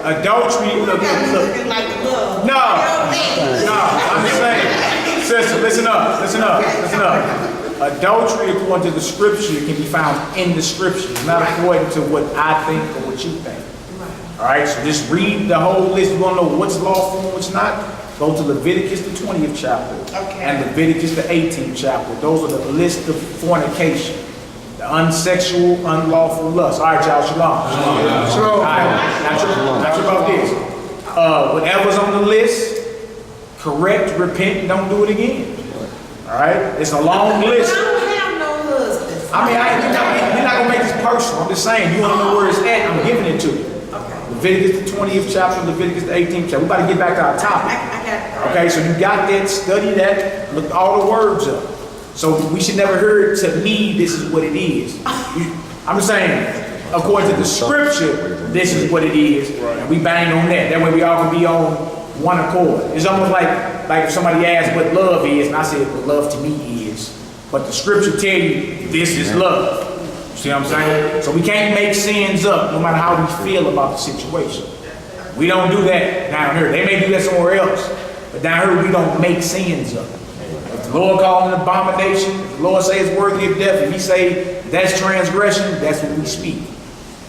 [SPEAKER 1] Adultery, look. No, I'm just saying. Sister, listen up. Adultery, according to the scripture, can be found in the scriptures, not according to what I think or what you think. All right, so just read the whole list. You want to know what's lawful and what's not? Go to Leviticus the 20th chapter and Leviticus the 18th chapter. Those are the list of fornication, the unsexual, unlawful lust. All right, y'all, shalom.
[SPEAKER 4] Shalom.
[SPEAKER 1] All right, not sure about this. Whatever's on the list, correct, repent, and don't do it again. All right, it's a long list.
[SPEAKER 17] I don't have no husband.
[SPEAKER 1] I mean, we're not gonna make this personal. I'm just saying, you want to know where it's at, I'm giving it to you. Leviticus the 20th chapter, Leviticus the 18th chapter. We're about to get back to our topic. Okay, so you got that, study that, look all the words up. So we should never hear, to me, this is what it is. I'm just saying, according to the scripture, this is what it is, and we bang on that. That way we all can be on one accord. It's almost like if somebody asks what love is, and I say what love to me is. But the scripture tell you, this is love. See what I'm saying? So we can't make sins up no matter how we feel about the situation. We don't do that down here. They may do that somewhere else. But down here we don't make sins up. If the Lord called an abomination, if the Lord says it's worthy of death, if he say that's transgression, that's what we speak.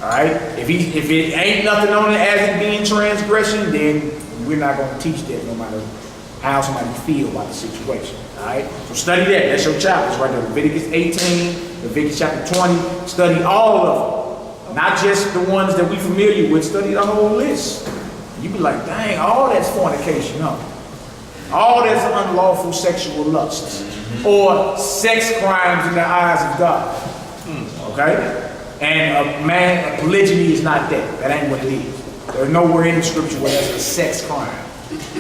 [SPEAKER 1] Alright? If it ain't nothing on it as it being transgression, then we're not going to teach that no matter how somebody feel about the situation. Alright? So study that. That's your chapters right there. Leviticus 18, Leviticus chapter 20. Study all of them. Not just the ones that we familiar with. Study the whole list. You be like, dang, all that's fornication. No. All that's unlawful sexual lusts. Or sex crimes in the eyes of God. Okay? And a polygyny is not that. That ain't what it is. There's nowhere in the scripture where there's a sex crime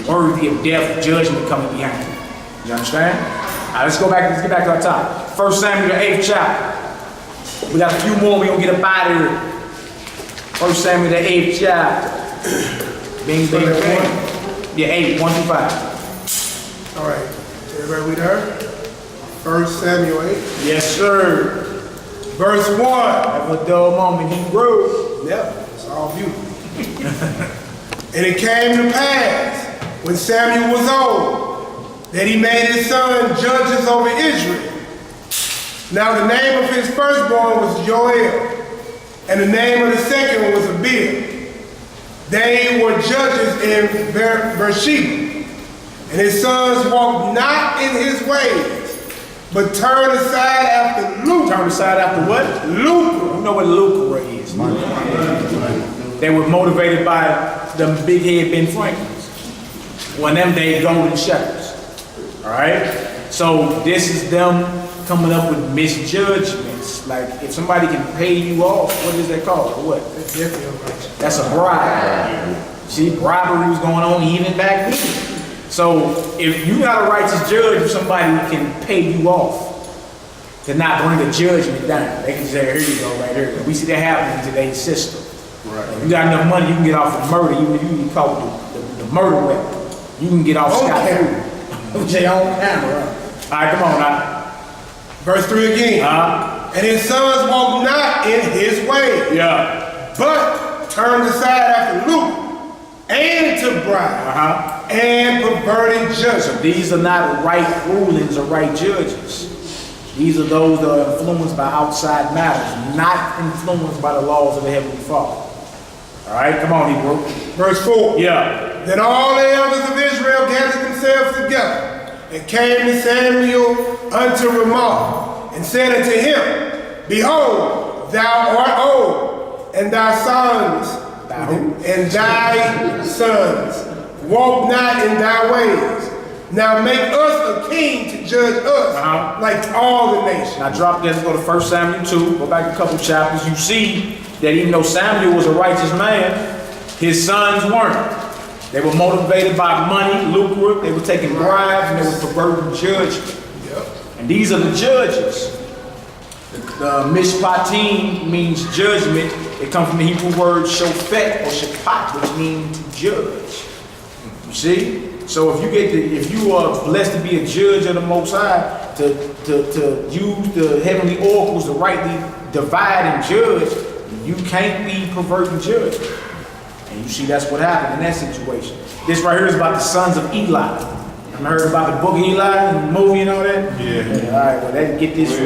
[SPEAKER 1] worthy of death, judgment coming behind it. You understand? All right, let's get back to our topic. 1 Samuel, the 8th chapter. We got a few more, we're going to get up out of here. 1 Samuel, the 8th chapter. Bing, bing, bing. Yeah, 8, 1 through 5.
[SPEAKER 4] All right, everybody with her? 1 Samuel 8.
[SPEAKER 1] Yes, sir.
[SPEAKER 4] Verse 1.
[SPEAKER 1] Have a dull moment, he grew.
[SPEAKER 4] Yep, it's all beautiful. And it came to pass, when Samuel was old, that he made his son judges over Israel. Now the name of his firstborn was Joel, and the name of the second one was Abiah. They were judges in Beersheba. And his sons walked not in his ways, but turned aside after lucre.
[SPEAKER 1] Turned aside after what?
[SPEAKER 4] Lucre.
[SPEAKER 1] You know what lucre is? Money. They were motivated by them big head Ben Franklins. One of them days, golden shepherds. All right? So this is them coming up with misjudgments. Like if somebody can pay you off, what is that called? What? That's a bribe. See, bribery was going on even back then. So if you got a righteous judge, if somebody can pay you off to not bring the judgment down, they can say, here you go, right here. We see that happening in today's system. Right. If you got enough money, you can get off of murder. You can call it the murder weapon. You can get off scot-free. Say on camera. All right, come on now.
[SPEAKER 4] Verse 3 again. And his sons walked not in his way.
[SPEAKER 1] Yeah.
[SPEAKER 4] But turned aside after lucre and to bribe and perverted judgment.
[SPEAKER 1] So these are not right rulings or right judges. These are those that are influenced by outside matters, not influenced by the laws of the Heavenly Father. All right, come on, Hebrew.
[SPEAKER 4] Verse 4.
[SPEAKER 1] Yeah.
[SPEAKER 4] Then all the elders of Israel gathered themselves together and came to Samuel unto Ramah and said unto him, Behold, thou art old, and thy sons walk not in thy ways. Now make us a king to judge us like all the nations.
[SPEAKER 1] Now drop this, go to 1 Samuel 2, go back a couple chapters. You see that even though Samuel was a righteous man, his sons weren't. They were motivated by money, lucre, they were taking bribes, and they were perverting judgment. And these are the judges. The mishpatim means judgment. It comes from the Hebrew word shofet or shapat, which means to judge. You see? So if you are blessed to be a judge of the Most High, to use the heavenly oracles to rightly divide and judge, you can't be perverting judgment. And you see that's what happened in that situation. This right here is about the sons of Eli. Have you heard about the book of Eli and the movie and all that?
[SPEAKER 11] Yeah.
[SPEAKER 1] All right, well, they get this.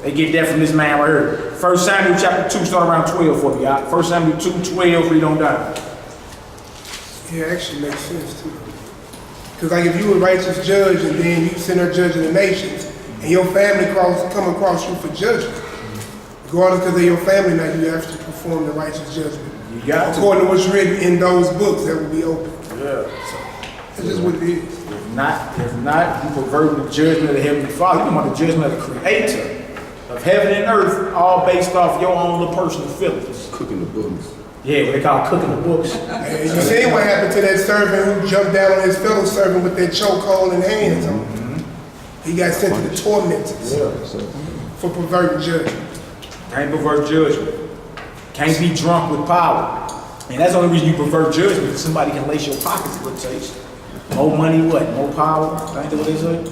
[SPEAKER 1] They get that from this man right here. 1 Samuel chapter 2, start around 12 for me, y'all. 1 Samuel 2, 12, read on down.
[SPEAKER 4] Yeah, actually makes sense too. Because like if you were a righteous judge and then you send her judging the nations and your family come across you for judgment, regardless because of your family now, you have to perform the righteous judgment.
[SPEAKER 1] You got to.
[SPEAKER 4] According to what's written in those books that will be open.
[SPEAKER 1] Yeah.
[SPEAKER 4] So that's just what it is.
[SPEAKER 1] If not, you pervert the judgment of the Heavenly Father. You're talking about the judgment of the Creator of heaven and earth, all based off your own little personal feelings.
[SPEAKER 6] Cooking the books.
[SPEAKER 1] Yeah, what they call cooking the books.
[SPEAKER 4] And you see what happened to that servant who jumped down on his fellow servant with that chokehold in hands on him. He got sent to the tormentors for perverting judgment.
[SPEAKER 1] Can't pervert judgment. Can't be drunk with power. And that's the only reason you pervert judgment, because somebody can lace your pockets a little taste. More money, what? More power? Ain't that what they say?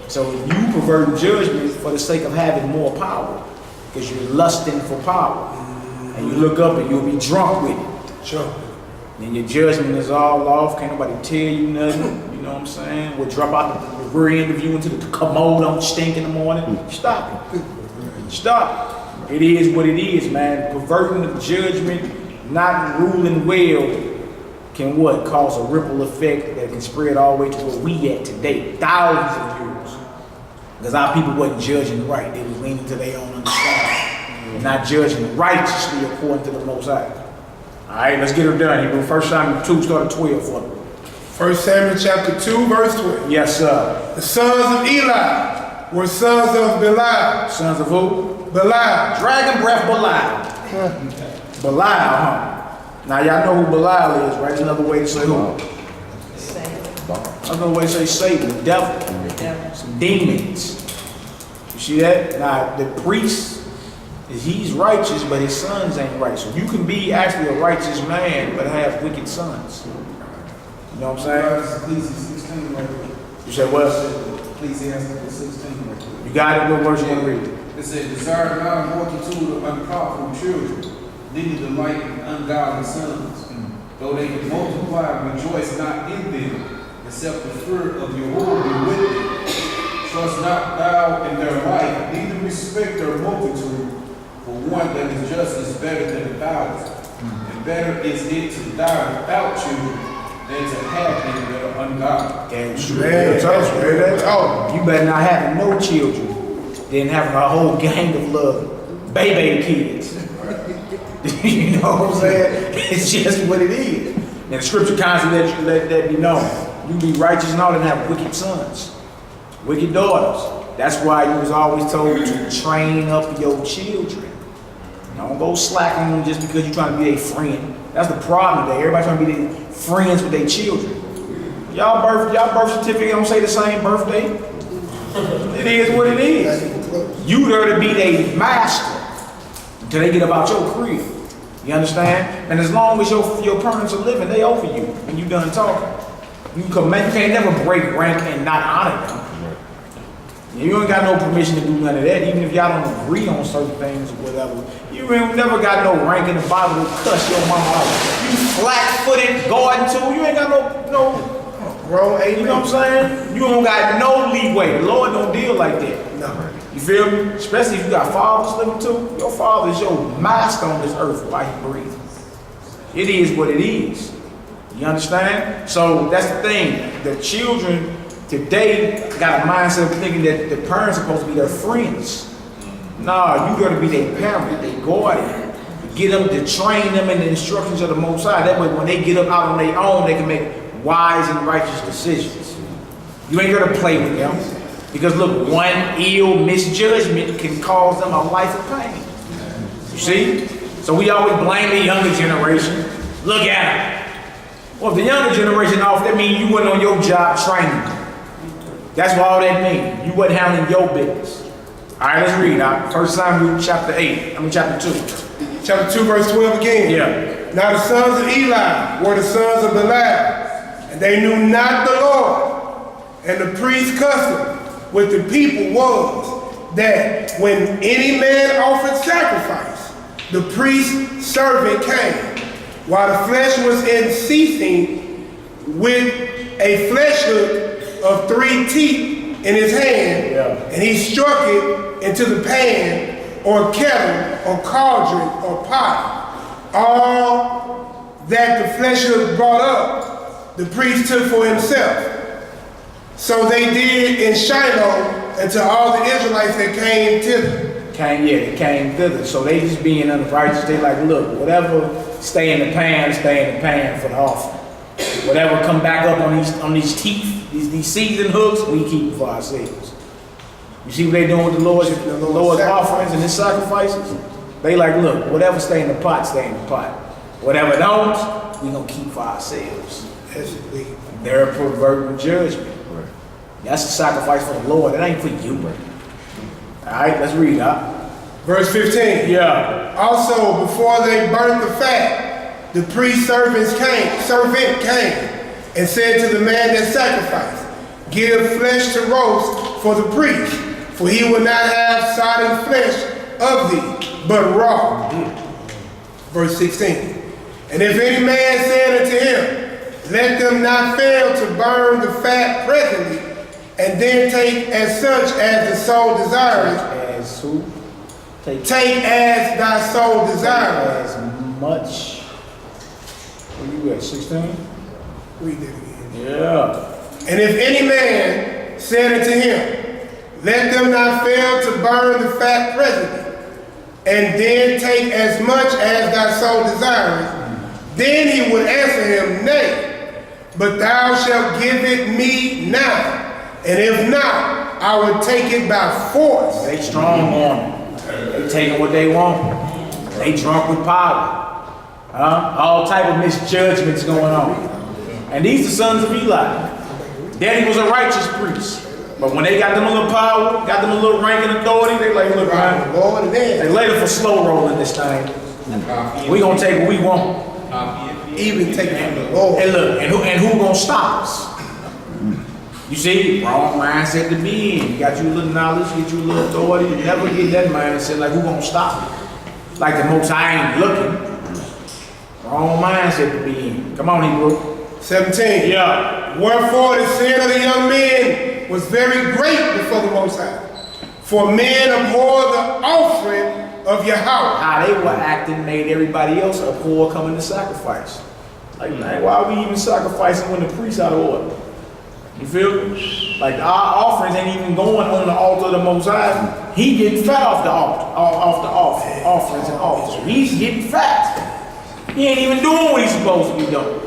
[SPEAKER 1] So you pervert judgment for the sake of having more power, because you're lusting for power. And you look up and you'll be drunk with it.
[SPEAKER 4] Sure.
[SPEAKER 1] And your judgment is all off. Can't nobody tell you nothing. You know what I'm saying? We'll drop out the rear end of you into the commode, don't stink in the morning. Stop it. Stop it. It is what it is, man. Perverting the judgment, not ruling well, can what? Cause a ripple effect that can spread all the way to where we at today. Thousands of years. Because our people wasn't judging right. They was leaning to their own understanding. Not judging righteously according to the Most High. All right, let's get her done. Hebrew 1 Samuel 2, start at 12 for me.
[SPEAKER 4] 1 Samuel chapter 2, verse 12.
[SPEAKER 1] Yes, sir.
[SPEAKER 4] The sons of Eli were sons of Belial.
[SPEAKER 1] Sons of who?
[SPEAKER 4] Belial.
[SPEAKER 1] Dragon breath Belial. Belial, huh? Now y'all know who Belial is, right? There's another way to say who? Another way to say Satan, the devil. Some demons. You see that? Now the priest, he's righteous, but his sons ain't right. So you can be actually a righteous man, but have wicked sons. You know what I'm saying?
[SPEAKER 14] Ecclesiastes 16 right there.
[SPEAKER 1] You said what?
[SPEAKER 14] Ecclesiastes 16 right there.
[SPEAKER 1] You got it? What verse you want to read?
[SPEAKER 14] It said, desire not a multitude of unprofitable children, neither delight in ungodly sons. Though they can multiply, rejoice not in them, except the fear of your Lord be with them. Trust not thou in their life, neither respect their multitude. For one that is just is better than 1,000. And better is it to die without children than to have them that are ungodly.
[SPEAKER 1] You better not have no children than having a whole gang of little baby kids. You know what I'm saying? It's just what it is. And the scripture constantly let that be known. You be righteous and all and have wicked sons, wicked daughters. That's why you was always told to train up your children. Don't go slack on them just because you're trying to be their friend. That's the problem today. Everybody trying to be their friends with their children. Y'all birth certificate don't say the same birthday. It is what it is. You there to be their master until they get about your crib. You understand? And as long as your parents are living, they over you when you done talking. You can't never break rank and not honor them. You ain't got no permission to do none of that, even if y'all don't agree on certain things or whatever. You ain't never got no rank in the Bible to cuss your mama out. You flat-footed garden tool, you ain't got no
[SPEAKER 4] wrong,
[SPEAKER 1] you know what I'm saying? You don't got no leeway. The Lord don't deal like that. No. You feel me? Especially if you got fathers living too. Your father is your master on this earth while he breathes. It is what it is. You understand? So that's the thing. The children today got a mindset of thinking that the parents are supposed to be their friends. Nah, you gotta be their parent, their guardian. Get them to train them in the instructions of the Most High. That way when they get up out on their own, they can make wise and righteous decisions. You ain't gonna play with them. Because look, one ill misjudgment can cause them a life of pain. You see? So we always blame the younger generation. Look at them. Well, if the younger generation off, that means you wasn't on your job training. That's what all that means. You wasn't handling your business. All right, let's read now. 1 Samuel chapter 2.
[SPEAKER 4] Chapter 2, verse 12 again.
[SPEAKER 1] Yeah.
[SPEAKER 4] Now the sons of Eli were the sons of Belial, and they knew not the Lord. And the priest's custom with the people was that when any man offered sacrifice, the priest's servant came, while the flesh was in seething, with a flesh hook of 3 teeth in his hand, and he struck it into the pan, or kettle, or cauldron, or pot. All that the flesh hook brought up, the priest took for himself. So they did in Shiloh unto all the Israelites that came thither.
[SPEAKER 1] They came thither. So they just being unrighteous. They like, look, whatever stay in the pan for the offering. Whatever come back up on these teeth, these season hooks, we keep it for ourselves. You see what they doing with the Lord's offerings and his sacrifices? They like, look, whatever stay in the pot, stay in the pot. Whatever don't, we gonna keep for ourselves. They're perverting judgment. That's a sacrifice for the Lord. That ain't for you. All right, let's read that.
[SPEAKER 4] Verse 15.
[SPEAKER 1] Yeah.
[SPEAKER 4] Also, before they burnt the fat, the priest's servant came and said to the man that sacrificed, give flesh to roast for the priest, for he will not have sodden flesh of thee, but raw. Verse 16. And if any man said unto him, let them not fail to burn the fat presently, and then take as such as the soul desireth.
[SPEAKER 1] As who?
[SPEAKER 4] Take as thy soul desireth.
[SPEAKER 1] As much. Where you at, 16?
[SPEAKER 4] Read that again.
[SPEAKER 1] Yeah.
[SPEAKER 4] And if any man said unto him, let them not fail to burn the fat presently, and then take as much as thy soul desireth, then he would answer him, nay, but thou shalt give it me now. And if not, I would take it by force.
[SPEAKER 1] They strong on it. They taking what they want. They drunk with power. All type of misjudgments going on. And these are sons of Eli. Daddy was a righteous priest. But when they got them a little power, got them a little rank and authority, they like, look, man, they later for slow rolling this thing. We gonna take what we want.
[SPEAKER 4] Even take it from the Lord.
[SPEAKER 1] And look, and who gonna stop us? You see, wrong mindset to be in. You got you a little knowledge, get you a little authority. You never get that mindset like who gonna stop you? Like the Most High ain't looking. Wrong mindset to be in. Come on, Hebrew.
[SPEAKER 4] 17.
[SPEAKER 1] Yeah.
[SPEAKER 4] Wherefore the sin of the young men was very great before the Most High. For men abhor the offering of Yahweh.
[SPEAKER 1] How they were acting made everybody else abhor coming to sacrifice. Like, man, why are we even sacrificing when the priest's out of order? You feel me? Like our offerings ain't even going on the altar of the Most High. He getting fat off the altar, offerings and altars. He's getting fat. He ain't even doing what he's supposed to be doing.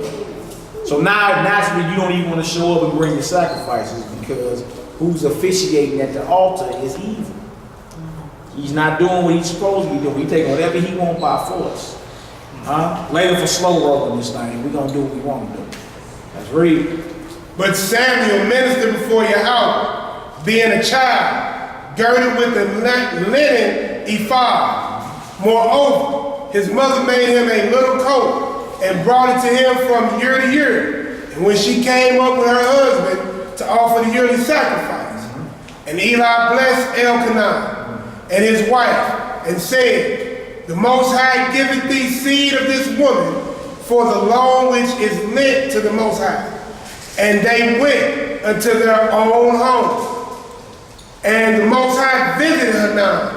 [SPEAKER 1] So now naturally you don't even want to show up and bring your sacrifices because who's officiating at the altar is evil. He's not doing what he's supposed to be doing. He's taking whatever he wants by force. Later for slow rolling this thing, we're gonna do what we want to do. Let's read.
[SPEAKER 4] But Samuel ministered before Yahweh, being a child, girded with a linen ephod. Moreover, his mother made him a little coat and brought it to him from year to year. And when she came up with her husband to offer the yearly sacrifice, and Eli blessed Elkanah and his wife, and said, the Most High giveth thee seed of this woman for the loan which is lent to the Most High. And they went unto their own home. And the Most High visited Hannah,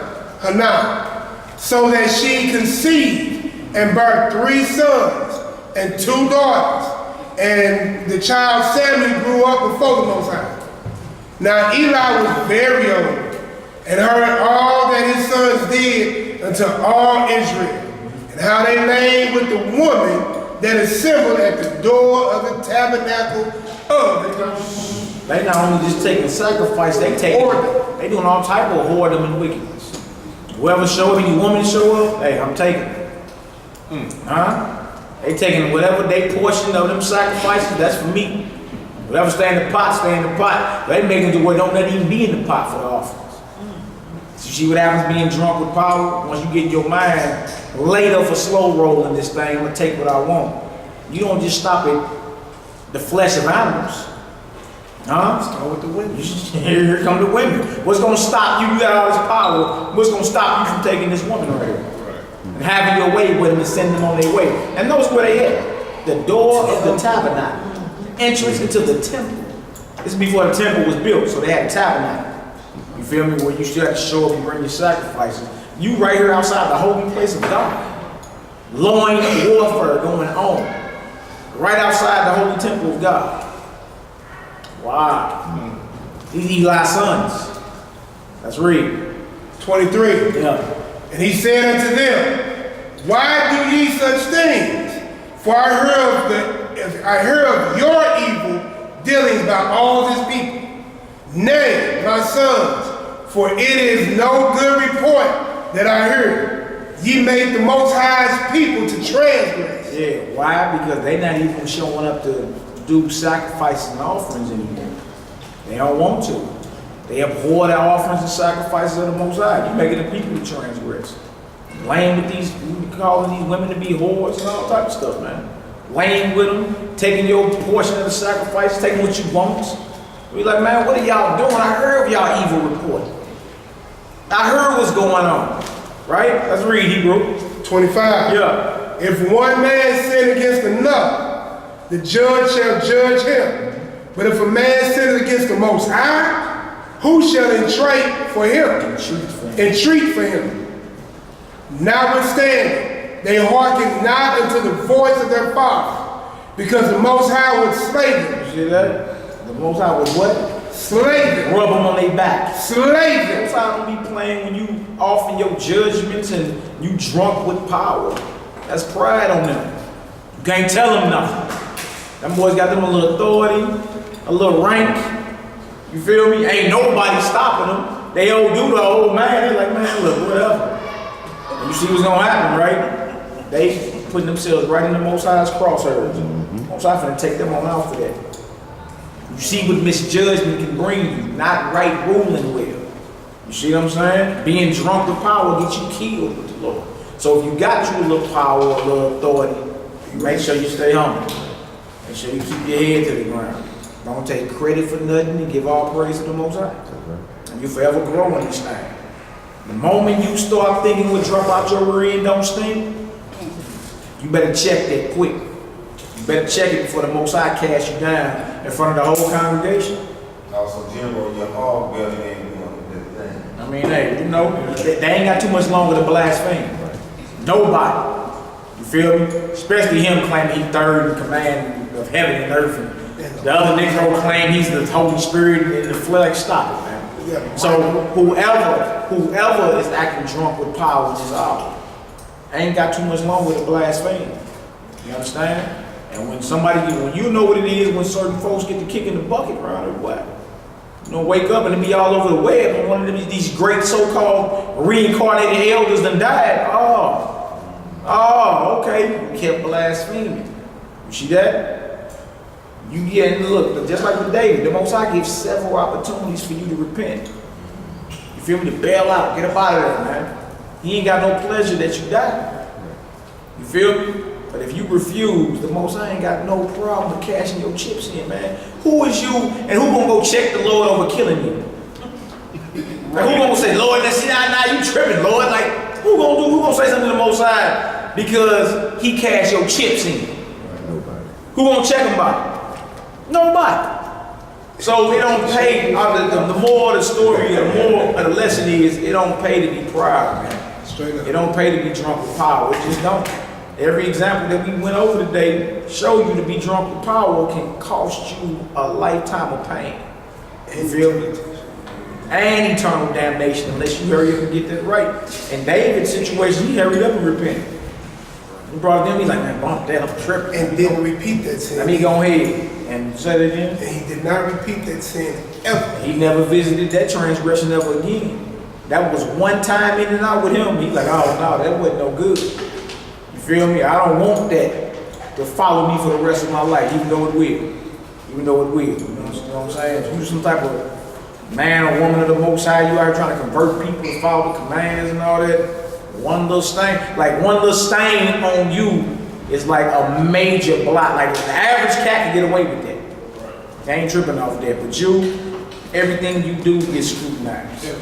[SPEAKER 4] so that she conceived and bare 3 sons and 2 daughters. And the child Samuel grew up before the Most High. Now Eli was very old, and heard all that his sons did unto all Israel, and how they lay with the woman that assembled at the door of the tabernacle of the God.
[SPEAKER 1] They not only just taking sacrifice, they doing all type of whoredom and wickedness. Whoever show up, any woman show up, hey, I'm taking it. They taking whatever they portion of them sacrifices, that's for me. Whatever stay in the pot, stay in the pot. They making it to where don't let even be in the pot for the offerings. You see what happens being drunk with power? Once you get in your mind, later for slow rolling this thing, I'm gonna take what I want. You don't just stop at the flesh of animals. Huh? Start with the women. Here come the women. What's gonna stop you? You got all this power. What's gonna stop you from taking this woman right here? And having your way with them and sending them on their way. And notice where they at. The door of the tabernacle. Entrance into the temple. This is before the temple was built, so they had a tabernacle. You feel me? Where you still have to show up and bring your sacrifices. You right here outside the holy place of God. Loin warfare going on. Right outside the holy temple of God. Wow. These Eli's sons. Let's read.
[SPEAKER 4] 23.
[SPEAKER 1] Yeah.
[SPEAKER 4] And he said unto them, why do ye such things? For I hear of your evil dealings by all this people. Nay, my sons, for it is no good report that I hear. Ye made the Most High's people to transgress.
[SPEAKER 1] Yeah, why? Because they're not even showing up to do sacrifices and offerings anymore. They don't want to. They abhor the offerings and sacrifices of the Most High. You're making the people to transgress. Laying with these, calling these women to be whores and all type of stuff, man. Laying with them, taking your portion of the sacrifice, taking what you want. We're like, man, what are y'all doing? I heard of y'all evil report. I heard what's going on. Right? Let's read Hebrew.
[SPEAKER 4] 25.
[SPEAKER 1] Yeah.
[SPEAKER 4] If one man sin against another, the judge shall judge him. But if a man sins against the Most High, who shall entreat for him? Entreat for him. Notwithstanding, they hearken not unto the voice of their father, because the Most High would slay them.
[SPEAKER 1] You see that? The Most High would what?
[SPEAKER 4] Slay them.
[SPEAKER 1] Rub them on their back.
[SPEAKER 4] Slay them.
[SPEAKER 1] Most High don't be playing when you offering your judgments and you drunk with power. That's pride on them. You can't tell them nothing. Them boys got them a little authority, a little rank. You feel me? Ain't nobody stopping them. They all do the old man. They like, man, look, whatever. And you see what's gonna happen, right? They putting themselves right in the Most High's crosshairs. Most High finna take them on out for that. You see what misjudgment can bring you, not right ruling well. You see what I'm saying? Being drunk with power gets you killed with the Lord. So if you got you a little power, a little authority, make sure you stay humble. Make sure you keep your head to the ground. Don't take credit for nothing and give all praise to the Most High. And you forever grow in this thing. The moment you start thinking we'll drop out your rear end don't stink, you better check that quick. You better check it before the Most High cast you down in front of the whole congregation.
[SPEAKER 10] Also, Jimbo, your hog belly ain't doing this thing.
[SPEAKER 1] I mean, hey, you know, they ain't got too much longer to blaspheme. Nobody. You feel me? Especially him claiming he's third in command of heaven and earth. And the other Negro claim he's the Holy Spirit in the flesh. Stop it, man. So whoever is acting drunk with power in this hour ain't got too much longer to blaspheme. You understand? And when you know what it is when certain folks get to kick in the bucket around or what? You know, wake up and it be all over the web and one of these great so-called reincarnated elders done died. Oh, okay, you kept blaspheming. You see that? You get, look, just like with David, the Most High gives several opportunities for you to repent. You feel me? To bail out, get up out of there, man. He ain't got no pleasure that you die. You feel me? But if you refuse, the Most High ain't got no problem with cashing your chips in, man. Who is you and who gonna go check the Lord over killing you? Like, who gonna say, Lord, now see now you tripping, Lord? Like, who gonna say something to the Most High because he cashed your chips in? Nobody. Who gonna check him by? Nobody. So it don't pay, the more of the story, the more of the lesson is, it don't pay to be proud, man. Straight up. It don't pay to be drunk with power, it just don't. Every example that we went over today show you to be drunk with power can cost you a lifetime of pain. You feel me? And eternal damnation unless you hurry up and get that right. In David's situation, he hurried up and repented. He brought them, he's like, man, bump that, I'm tripping.
[SPEAKER 4] And didn't repeat that sin.
[SPEAKER 1] Let me go ahead and say it again.
[SPEAKER 4] And he did not repeat that sin ever.
[SPEAKER 1] He never visited that transgression ever again. That was one time in and out with him. He's like, oh no, that wasn't no good. You feel me? I don't want that to follow me for the rest of my life, even though it will. Even though it will. You know what I'm saying? If you some type of man or woman of the Most High, you out here trying to convert people to follow the commands and all that, one little stain on you is like a major blot. Like the average cat can get away with that. They ain't tripping off that. But you, everything you do gets scrutinized.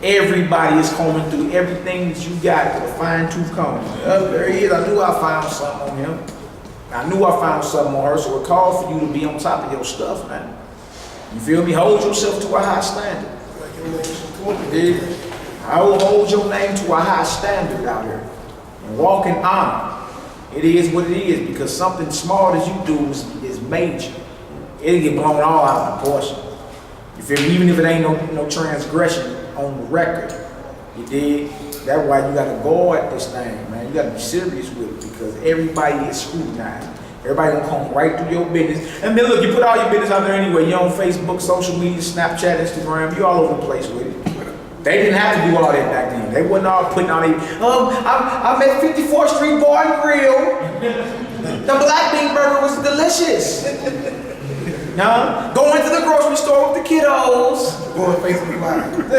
[SPEAKER 1] Everybody is combing through everything that you got with a fine-tooth comb. Oh, there he is. I knew I found something on him. I knew I found something on her, so it called for you to be on top of your stuff, man. You feel me? Hold yourself to a high standard. I will hold your name to a high standard out here and walk in honor. It is what it is, because something small as you do is major. It'll get blown all out of proportion. You feel me? Even if it ain't no transgression on the record. You dig? That's why you gotta guard this thing, man. You gotta be serious with it, because everybody is scrutinized. Everybody gonna come right through your business. And then look, you put all your business out there anyway. You're on Facebook, social media, Snapchat, Instagram. You all over the place with it. They didn't have to do all that back then. They wasn't all putting on I'm at 54th Street Bar and Grill. The black bean burger was delicious. No? Going to the grocery store with the kiddos.
[SPEAKER 4] Going Facebook Live.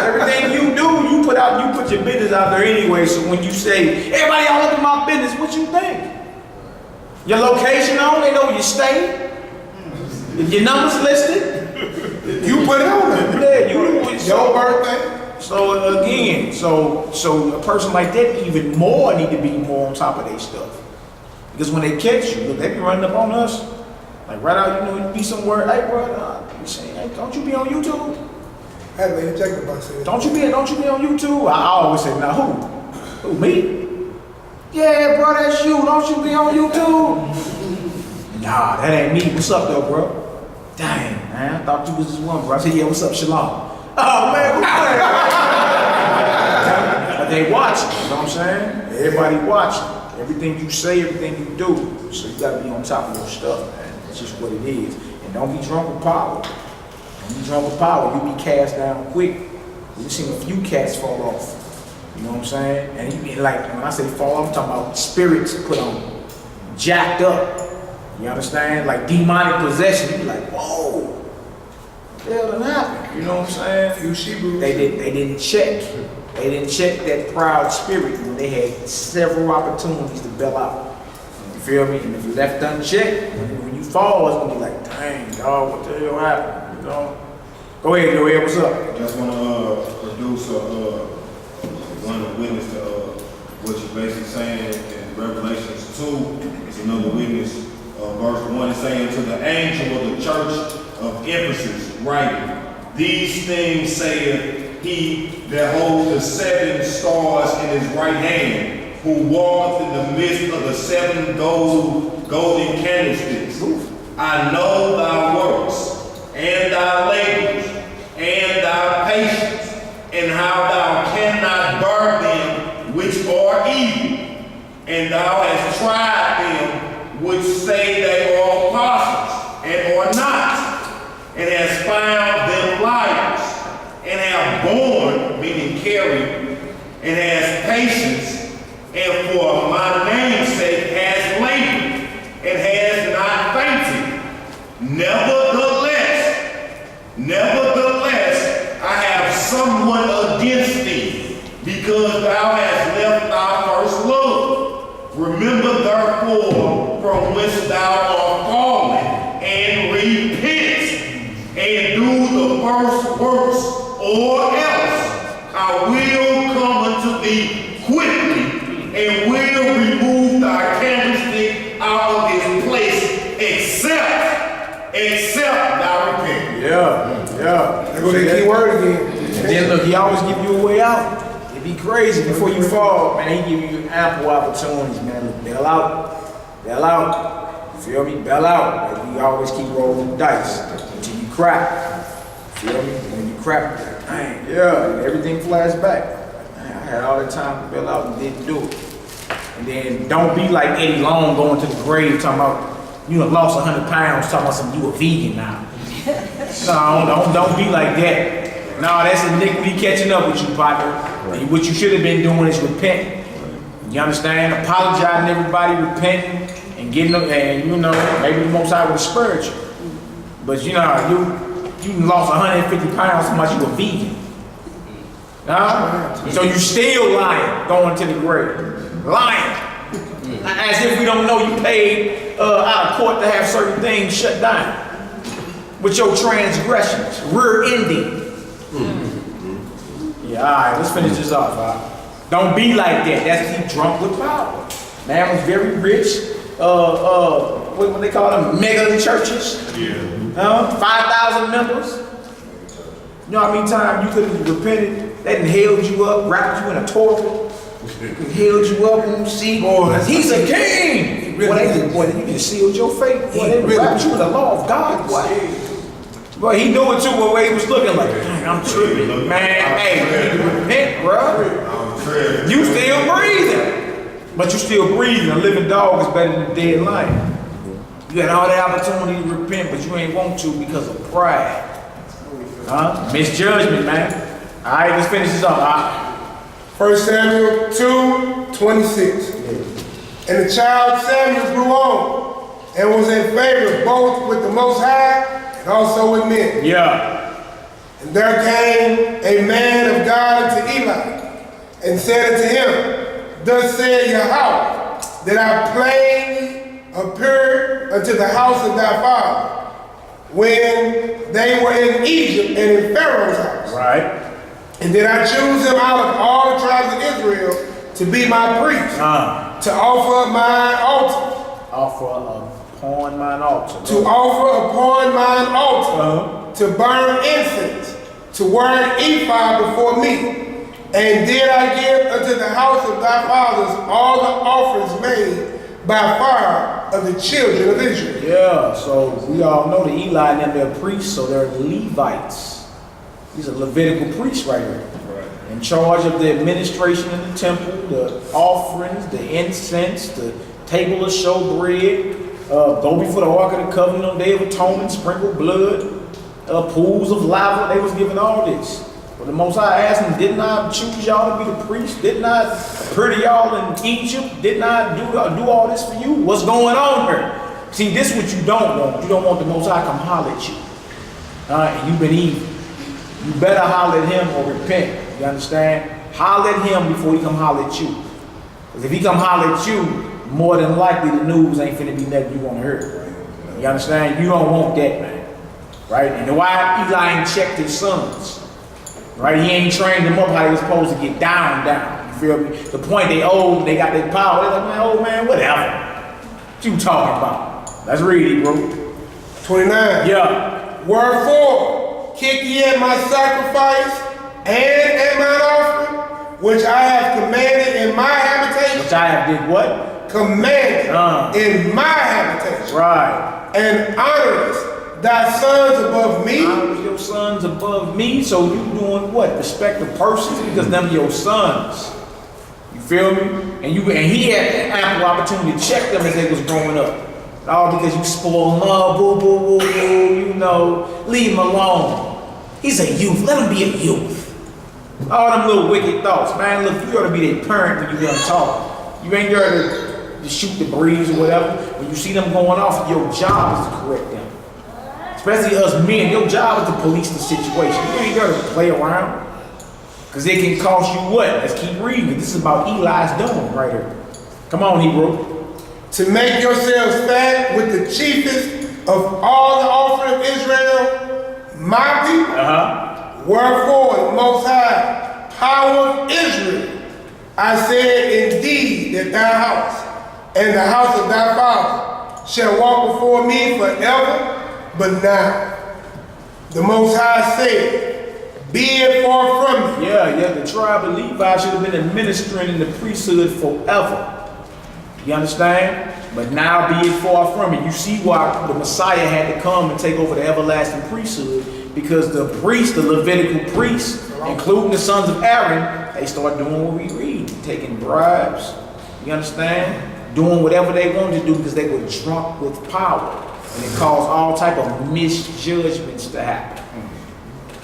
[SPEAKER 1] Everything you do, you put your business out there anyway. So when you say, everybody all up in my business, what you think? Your location on, they know where you stay. Your numbers listed.
[SPEAKER 4] You put it on there.
[SPEAKER 1] Yeah, your birthday. So again, so a person like that even more need to be more on top of their stuff. Because when they catch you, look, they be running up on us. Like right out, you be somewhere, hey bro, hey, don't you be on YouTube?
[SPEAKER 4] Hey man, check the box.
[SPEAKER 1] Don't you be on YouTube? I always say, now who? Who, me? Yeah, bro, that's you. Don't you be on YouTube? Nah, that ain't me. What's up though, bro? Dang, man, I thought you was this one, bro. I said, yeah, what's up, Shalom? Oh man, but they watching, you know what I'm saying? Everybody watching. Everything you say, everything you do. So you gotta be on top of your stuff, man. It's just what it is. And don't be drunk with power. Don't be drunk with power. You'll be cast down quick. We've seen a few cats fall off. You know what I'm saying? And you be like, when I say fall off, I'm talking about spirits put on, jacked up. You understand? Like demonic possession. You be like, whoa, what the hell done happened? You know what I'm saying? They didn't check. They didn't check that proud spirit when they had several opportunities to bail out. You feel me? And if you left unchecked, when you fall, it's gonna be like, dang, dog, what the hell happened? You know? Go ahead, what's up?
[SPEAKER 11] Just want to produce one witness to what you're basically saying in Revelations 2. It's another witness. Verse 1 is saying, to the angel of the church of Ephesus, writing, these things saith he that holds the 7 stars in his right hand, who walketh in the midst of the 7 golden candlesticks. I know thy works, and thy labors, and thy patience, and how thou cannot bear them which are evil, and thou hast tried them which say they are apostles, and are not, and has found them liars, and have borne, meaning carried, and has patience, and for my name's sake has labored, and has not fainted. Nevertheless, I have somewhat against thee, because thou hast left thy first love. Remember therefore from whence thou art fallen, and repent, and do the first works, or else I will come unto thee quickly, and will remove thy candlestick out of his place, except thou repent.
[SPEAKER 1] Yeah.
[SPEAKER 4] There go that key word again.
[SPEAKER 1] And then look, he always give you a way out. It'd be crazy before you fall, man. He give you ample opportunities, man. Look, bail out. You feel me? Bail out. Like we always keep rolling the dice until you crack. You feel me? When you crack, you're like, dang, yeah, and everything flies back. Man, I had all that time to bail out and didn't do it. And then don't be like Eddie Long going to the grave talking about, you have lost 100 pounds, talking about something, you a vegan now. No, don't be like that. No, that's iniquity catching up with you, partner. Right. What you should have been doing is repenting. You understand? Apologizing to everybody, repenting, and getting them, and maybe the Most High will spurge you. But you You lost 150 pounds, how much you a vegan? Huh? So you still lying, going to the grave. Lying. As if we don't know you paid out of court to have certain things shut down. With your transgressions, rear ending. Yeah, all right, let's finish this off. Don't be like that. That's he drunk with power. Man was very rich. What they call them? Mega churches. Yeah. 5,000 members. You know how many times you could have repented? They done held you up, wrapped you in a turban, held you up on the seat. Boy, he's a king. Boy, you just sealed your fate. Boy, they wrapped you in the law of God. Boy. Boy, he knew it too, the way he was looking like, dang, I'm tripping. Man, hey, you need to repent, bro. You still breathing. But you still breathing. A living dog is better than a dead lion. You had all the opportunity to repent, but you ain't want to because of pride. Huh? Misjudgment, man. All right, let's finish this off.
[SPEAKER 4] 1 Samuel 2:26. And the child Samuel grew on and was in favor both with the Most High and also with men.
[SPEAKER 1] Yeah.
[SPEAKER 4] And there came a man of God unto Eli and said unto him, Thus said Yahweh, that I plainly appeared unto the house of thy father when they were in Egypt and in Pharaoh's house.
[SPEAKER 1] Right.
[SPEAKER 4] And did I choose him out of all the tribes of Israel to be my priest, to offer mine altar.
[SPEAKER 1] Offer upon mine altar.
[SPEAKER 4] To offer upon mine altar, to burn incense, to wear an ephod before me. And did I give unto the house of thy fathers all the offerings made by fire of the children of Israel.
[SPEAKER 1] Yeah, so we all know that Eli and them, they're priests, so they're Levites. These are Levitical priests right here. Right. In charge of the administration in the temple, the offerings, the incense, the table of showbread, go before the Ark of the Covenant on Day of Atonement, sprinkle blood, pools of lava. They was given all this. But the Most High asked them, didn't I choose y'all to be the priests? Didn't I appear to y'all in Egypt? Didn't I do all this for you? What's going on here? See, this is what you don't want. You don't want the Most High come holler at you. And you've been evil. You better holler at him or repent. You understand? Holler at him before he come holler at you. Because if he come holler at you, more than likely the news ain't finna be nothing you want to hear. You understand? You don't want that, man. Right? And why Eli ain't checked his sons? Right? He ain't trained them up how they was supposed to get down. You feel me? The point they old, they got their power. They're like, man, old man, whatever. What you talking about? Let's read it, bro.
[SPEAKER 4] 29.
[SPEAKER 1] Yeah.
[SPEAKER 4] Wherefore, kick ye at my sacrifice and at mine offering, which I have commanded in my habitation.
[SPEAKER 1] Which I have did what?
[SPEAKER 4] Commanded in my habitation.
[SPEAKER 1] Right.
[SPEAKER 4] And honorest thy sons above me.
[SPEAKER 1] Honor your sons above me. So you doing what? Respect the persons because them your sons. You feel me? And he had ample opportunity to check them as they was growing up. All because you spoil them up, boo, boo, boo, boo, you know. Leave him alone. He's a youth. Let him be a youth. All them little wicked thoughts. Man, look, you ought to be their parent when you done talking. You ain't there to shoot the breeze or whatever. When you see them going off, your job is to correct them. Especially us men, your job is to police the situation. You ain't there to play around. Because it can cost you what? Let's keep reading. This is about Eli's doing right here. Come on, Hebrew.
[SPEAKER 4] To make yourselves fat with the chiefest of all the offering of Israel, my people. Wherefore, the Most High, power of Israel, I said indeed that thy house and the house of thy father shall walk before me forever. But now, the Most High said, be it far from me.
[SPEAKER 1] Yeah, the tribe of Levi should have been administering in the priesthood forever. You understand? But now be it far from me. You see why the Messiah had to come and take over the everlasting priesthood, because the priests, the Levitical priests, including the sons of Aaron, they start doing what we read, taking bribes. You understand? Doing whatever they wanted to do because they were drunk with power. And it caused all type of misjudgments to happen.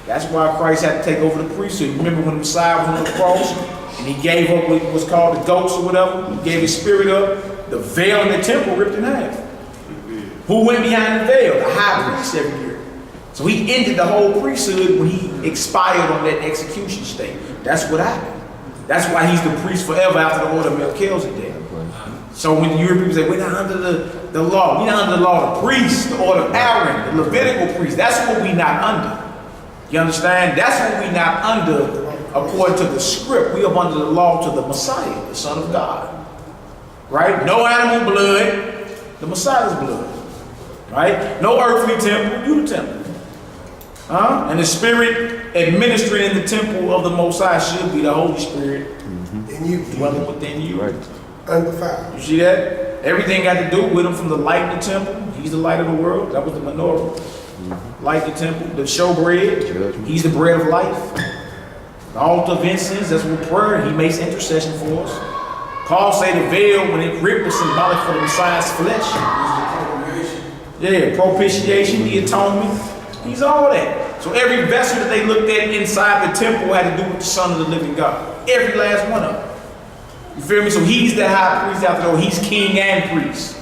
[SPEAKER 1] That's why Christ had to take over the priesthood. You remember when the Messiah was on the cross and he gave up what was called the ghost or whatever? He gave his spirit up. The veil in the temple ripped in half. Who went behind the veil? The high priest every year. So he ended the whole priesthood when he expired on that execution stake. That's what happened. That's why he's the priest forever after the order of Melchizedek. So when you hear people say, we're not under the law, we're not under the law of the priest, the order of Aaron, the Levitical priest, that's what we're not under. You understand? That's what we're not under according to the script. We are under the law to the Messiah, the Son of God. Right? No animal blood, the Messiah's blood. Right? No earthly temple, you the temple. And the Spirit administering in the temple of the Most High should be the Holy Spirit
[SPEAKER 4] And you
[SPEAKER 1] dwelling within you. Right.
[SPEAKER 4] undefiled.
[SPEAKER 1] You see that? Everything got to do with him, from the light in the temple. He's the light of the world. That was the menorah. Light the temple. The showbread. He's the bread of life. The altar of incense. That's what prayer. He makes intercession for us. Paul say the veil, when it ripped, was symbolic for the Messiah's flesh. Yeah, propitiation, the atonement. He's all that. So every vessel that they looked at inside the temple had to do with the Son of the living God. Every last one of them. You feel me? So he's the high priest after all. He's king and priest.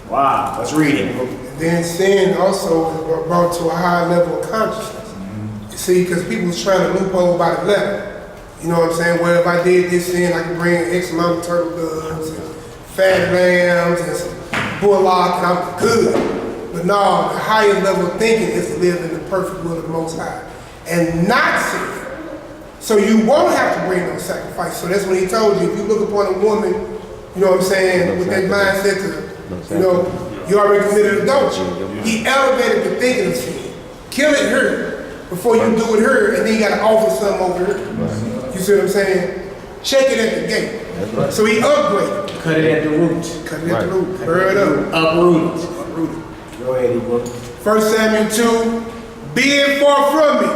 [SPEAKER 1] Wow, let's read it.
[SPEAKER 4] And then sin also is brought to a higher level of consciousness. You see, because people was trying to loophole by the letter. You know what I'm saying? Well, if I did this sin, I could bring X amount of turtle doves and fat lambs and some bullock, and I'm good. But no, the highest level of thinking is to live in the perfect will of the Most High and not sin. So you won't have to bring no sacrifice. So that's when he told you, if you look upon a woman, you know what I'm saying, with that mindset to, you know, you already committed adultery. He elevated the thinking of sin. Kill it her before you do it her, and then you got to offer something over her. You see what I'm saying? Check it at the gate. So he upgraded.
[SPEAKER 1] Cut it at the root.
[SPEAKER 4] Cut it at the root. Burn it up.
[SPEAKER 1] Uproot it. Go ahead, Ebro.
[SPEAKER 4] 1 Samuel 2, be it far from me.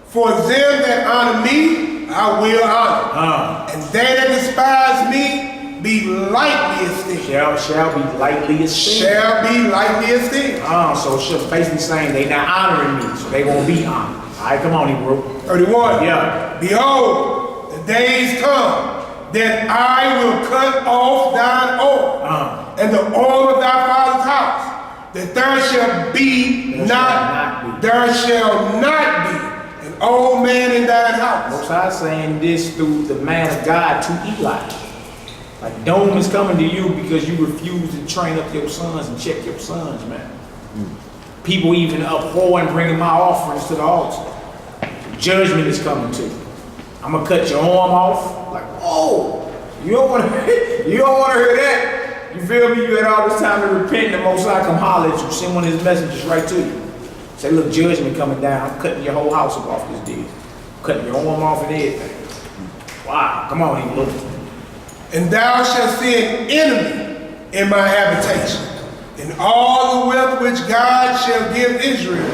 [SPEAKER 4] For them that honor me, I will honor. And they that despise me, be lightly esteemed.
[SPEAKER 1] Shall be lightly esteemed.
[SPEAKER 4] Shall be lightly esteemed.
[SPEAKER 1] So she's basically saying they not honoring me, so they gonna be honored. All right, come on, Ebro.
[SPEAKER 4] 31.
[SPEAKER 1] Yeah.
[SPEAKER 4] Behold, the days come that I will cut off thine oil and the oil of thy father's house, that there shall not be an old man in thine house.
[SPEAKER 1] Most High saying this through the man of God to Eli. Like, Dome is coming to you because you refuse to train up your sons and check your sons, man. People even abhor and bringing my offerings to the altar. Judgment is coming to you. I'm gonna cut your arm off. Like, oh, you don't want to hear that. You feel me? You had all this time to repent, and the Most High come holler at you, send one of his messengers right to you. Say, look, judgment coming down. I'm cutting your whole house up off this deal. Cutting your arm off and everything. Wow, come on, Ebro.
[SPEAKER 4] And thou shalt see an enemy in my habitation, in all the wealth which God shall give Israel,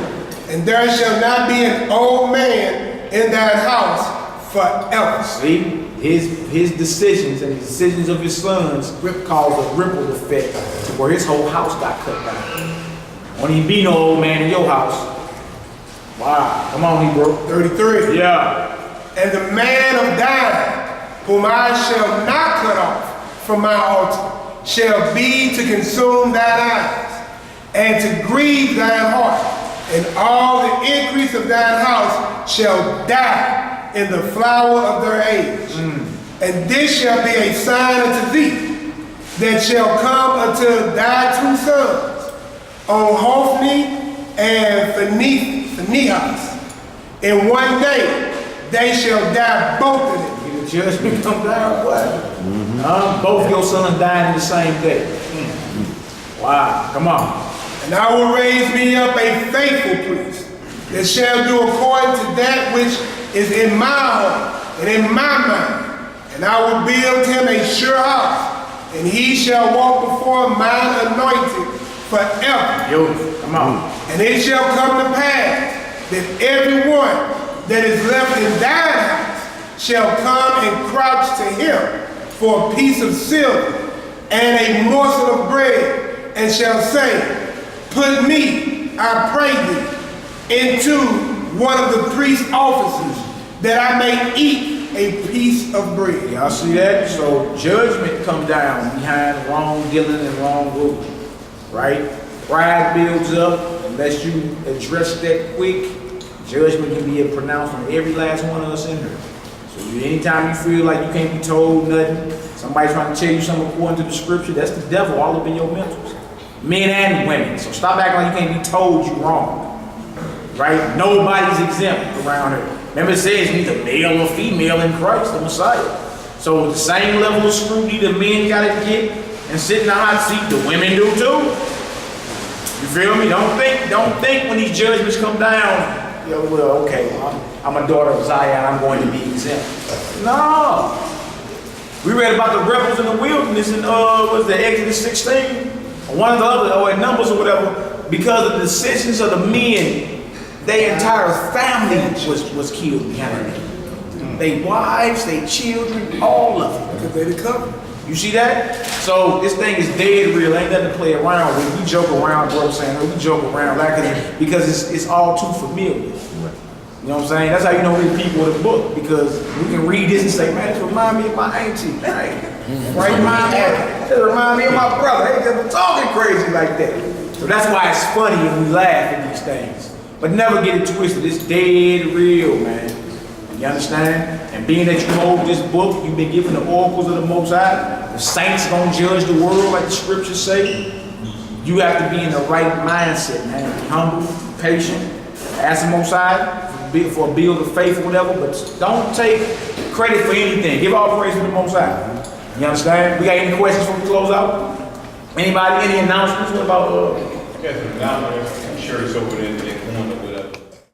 [SPEAKER 4] and there shall not be an old man in thine house forever.
[SPEAKER 1] See? His decisions and the decisions of his sons caused a ripple effect to where his whole house got cut down. Won't even be no old man in your house. Wow, come on, Hebrew.
[SPEAKER 4] 33.
[SPEAKER 1] Yeah.
[SPEAKER 4] And the man of thine, whom I shall not cut off from my altar, shall be to consume thine eyes, and to grieve thine heart, and all the increase of thine house shall die in the flower of their age. And this shall be a sign unto thee, that shall come unto thy two sons, on Hophni and Phinehas. In one day they shall die both of them.
[SPEAKER 1] The judgment come down, what? Both your sons died in the same day. Wow, come on.
[SPEAKER 4] And I will raise me up a faithful priest, that shall do according to that which is in my heart and in my mind. And I will build him a sure house, and he shall walk before mine anointed forever.
[SPEAKER 1] Yo, come on.
[SPEAKER 4] And it shall come to pass that everyone that is left in thine house shall come and crouch to him for a piece of silver and a morsel of bread, and shall say, put me, I pray thee, into one of the priest's offices, that I may eat a piece of bread.
[SPEAKER 1] Y'all see that? So judgment come down behind wrong dealing and wrong ruling, right? Pride builds up, and unless you address that quick, judgment can be pronounced on every last one of us in here. So anytime you feel like you can't be told nothing, somebody's trying to tell you something according to the scripture, that's the devil all up in your mentals. Men and women. So stop acting like you can't be told you wrong. Right? Nobody's exempt around here. Remember it says neither male or female in Christ, the Messiah. So the same level of scrutiny the men gotta get and sit in the hot seat, the women do too. You feel me? Don't think when these judgments come down, yo, well, okay, I'm a daughter of Zion, I'm going to be exempt. No. We read about the rebels in the wilderness in what's the Exodus 16? Or one of the other, or in Numbers or whatever, because of the decisions of the men, their entire family was killed behind them. They wives, they children, all of them.
[SPEAKER 4] Because they the covenant.
[SPEAKER 1] You see that? So this thing is dead real. Ain't nothing to play around with. We joke around, bro, saying we joke around like because it's all too familiar. You know what I'm saying? That's how you know we're people with a book, because we can read this and say, man, this remind me of my auntie. Right? It remind me of my brother. They just talking crazy like that. So that's why it's funny and we laugh at these things. But never get it twisted. It's dead real, man. You understand? And being that you hold this book, you've been given the oracles of the Most High. The saints gonna judge the world like the scriptures say. You have to be in the right mindset, man. Be humble, patient. Ask the Most High for a build of faith or whatever, but don't take credit for anything. Give all praise to the Most High. You understand? We got any questions before we close out? Anybody? Any announcements? What about
[SPEAKER 3] Yes, I'm sure it's over there in that corner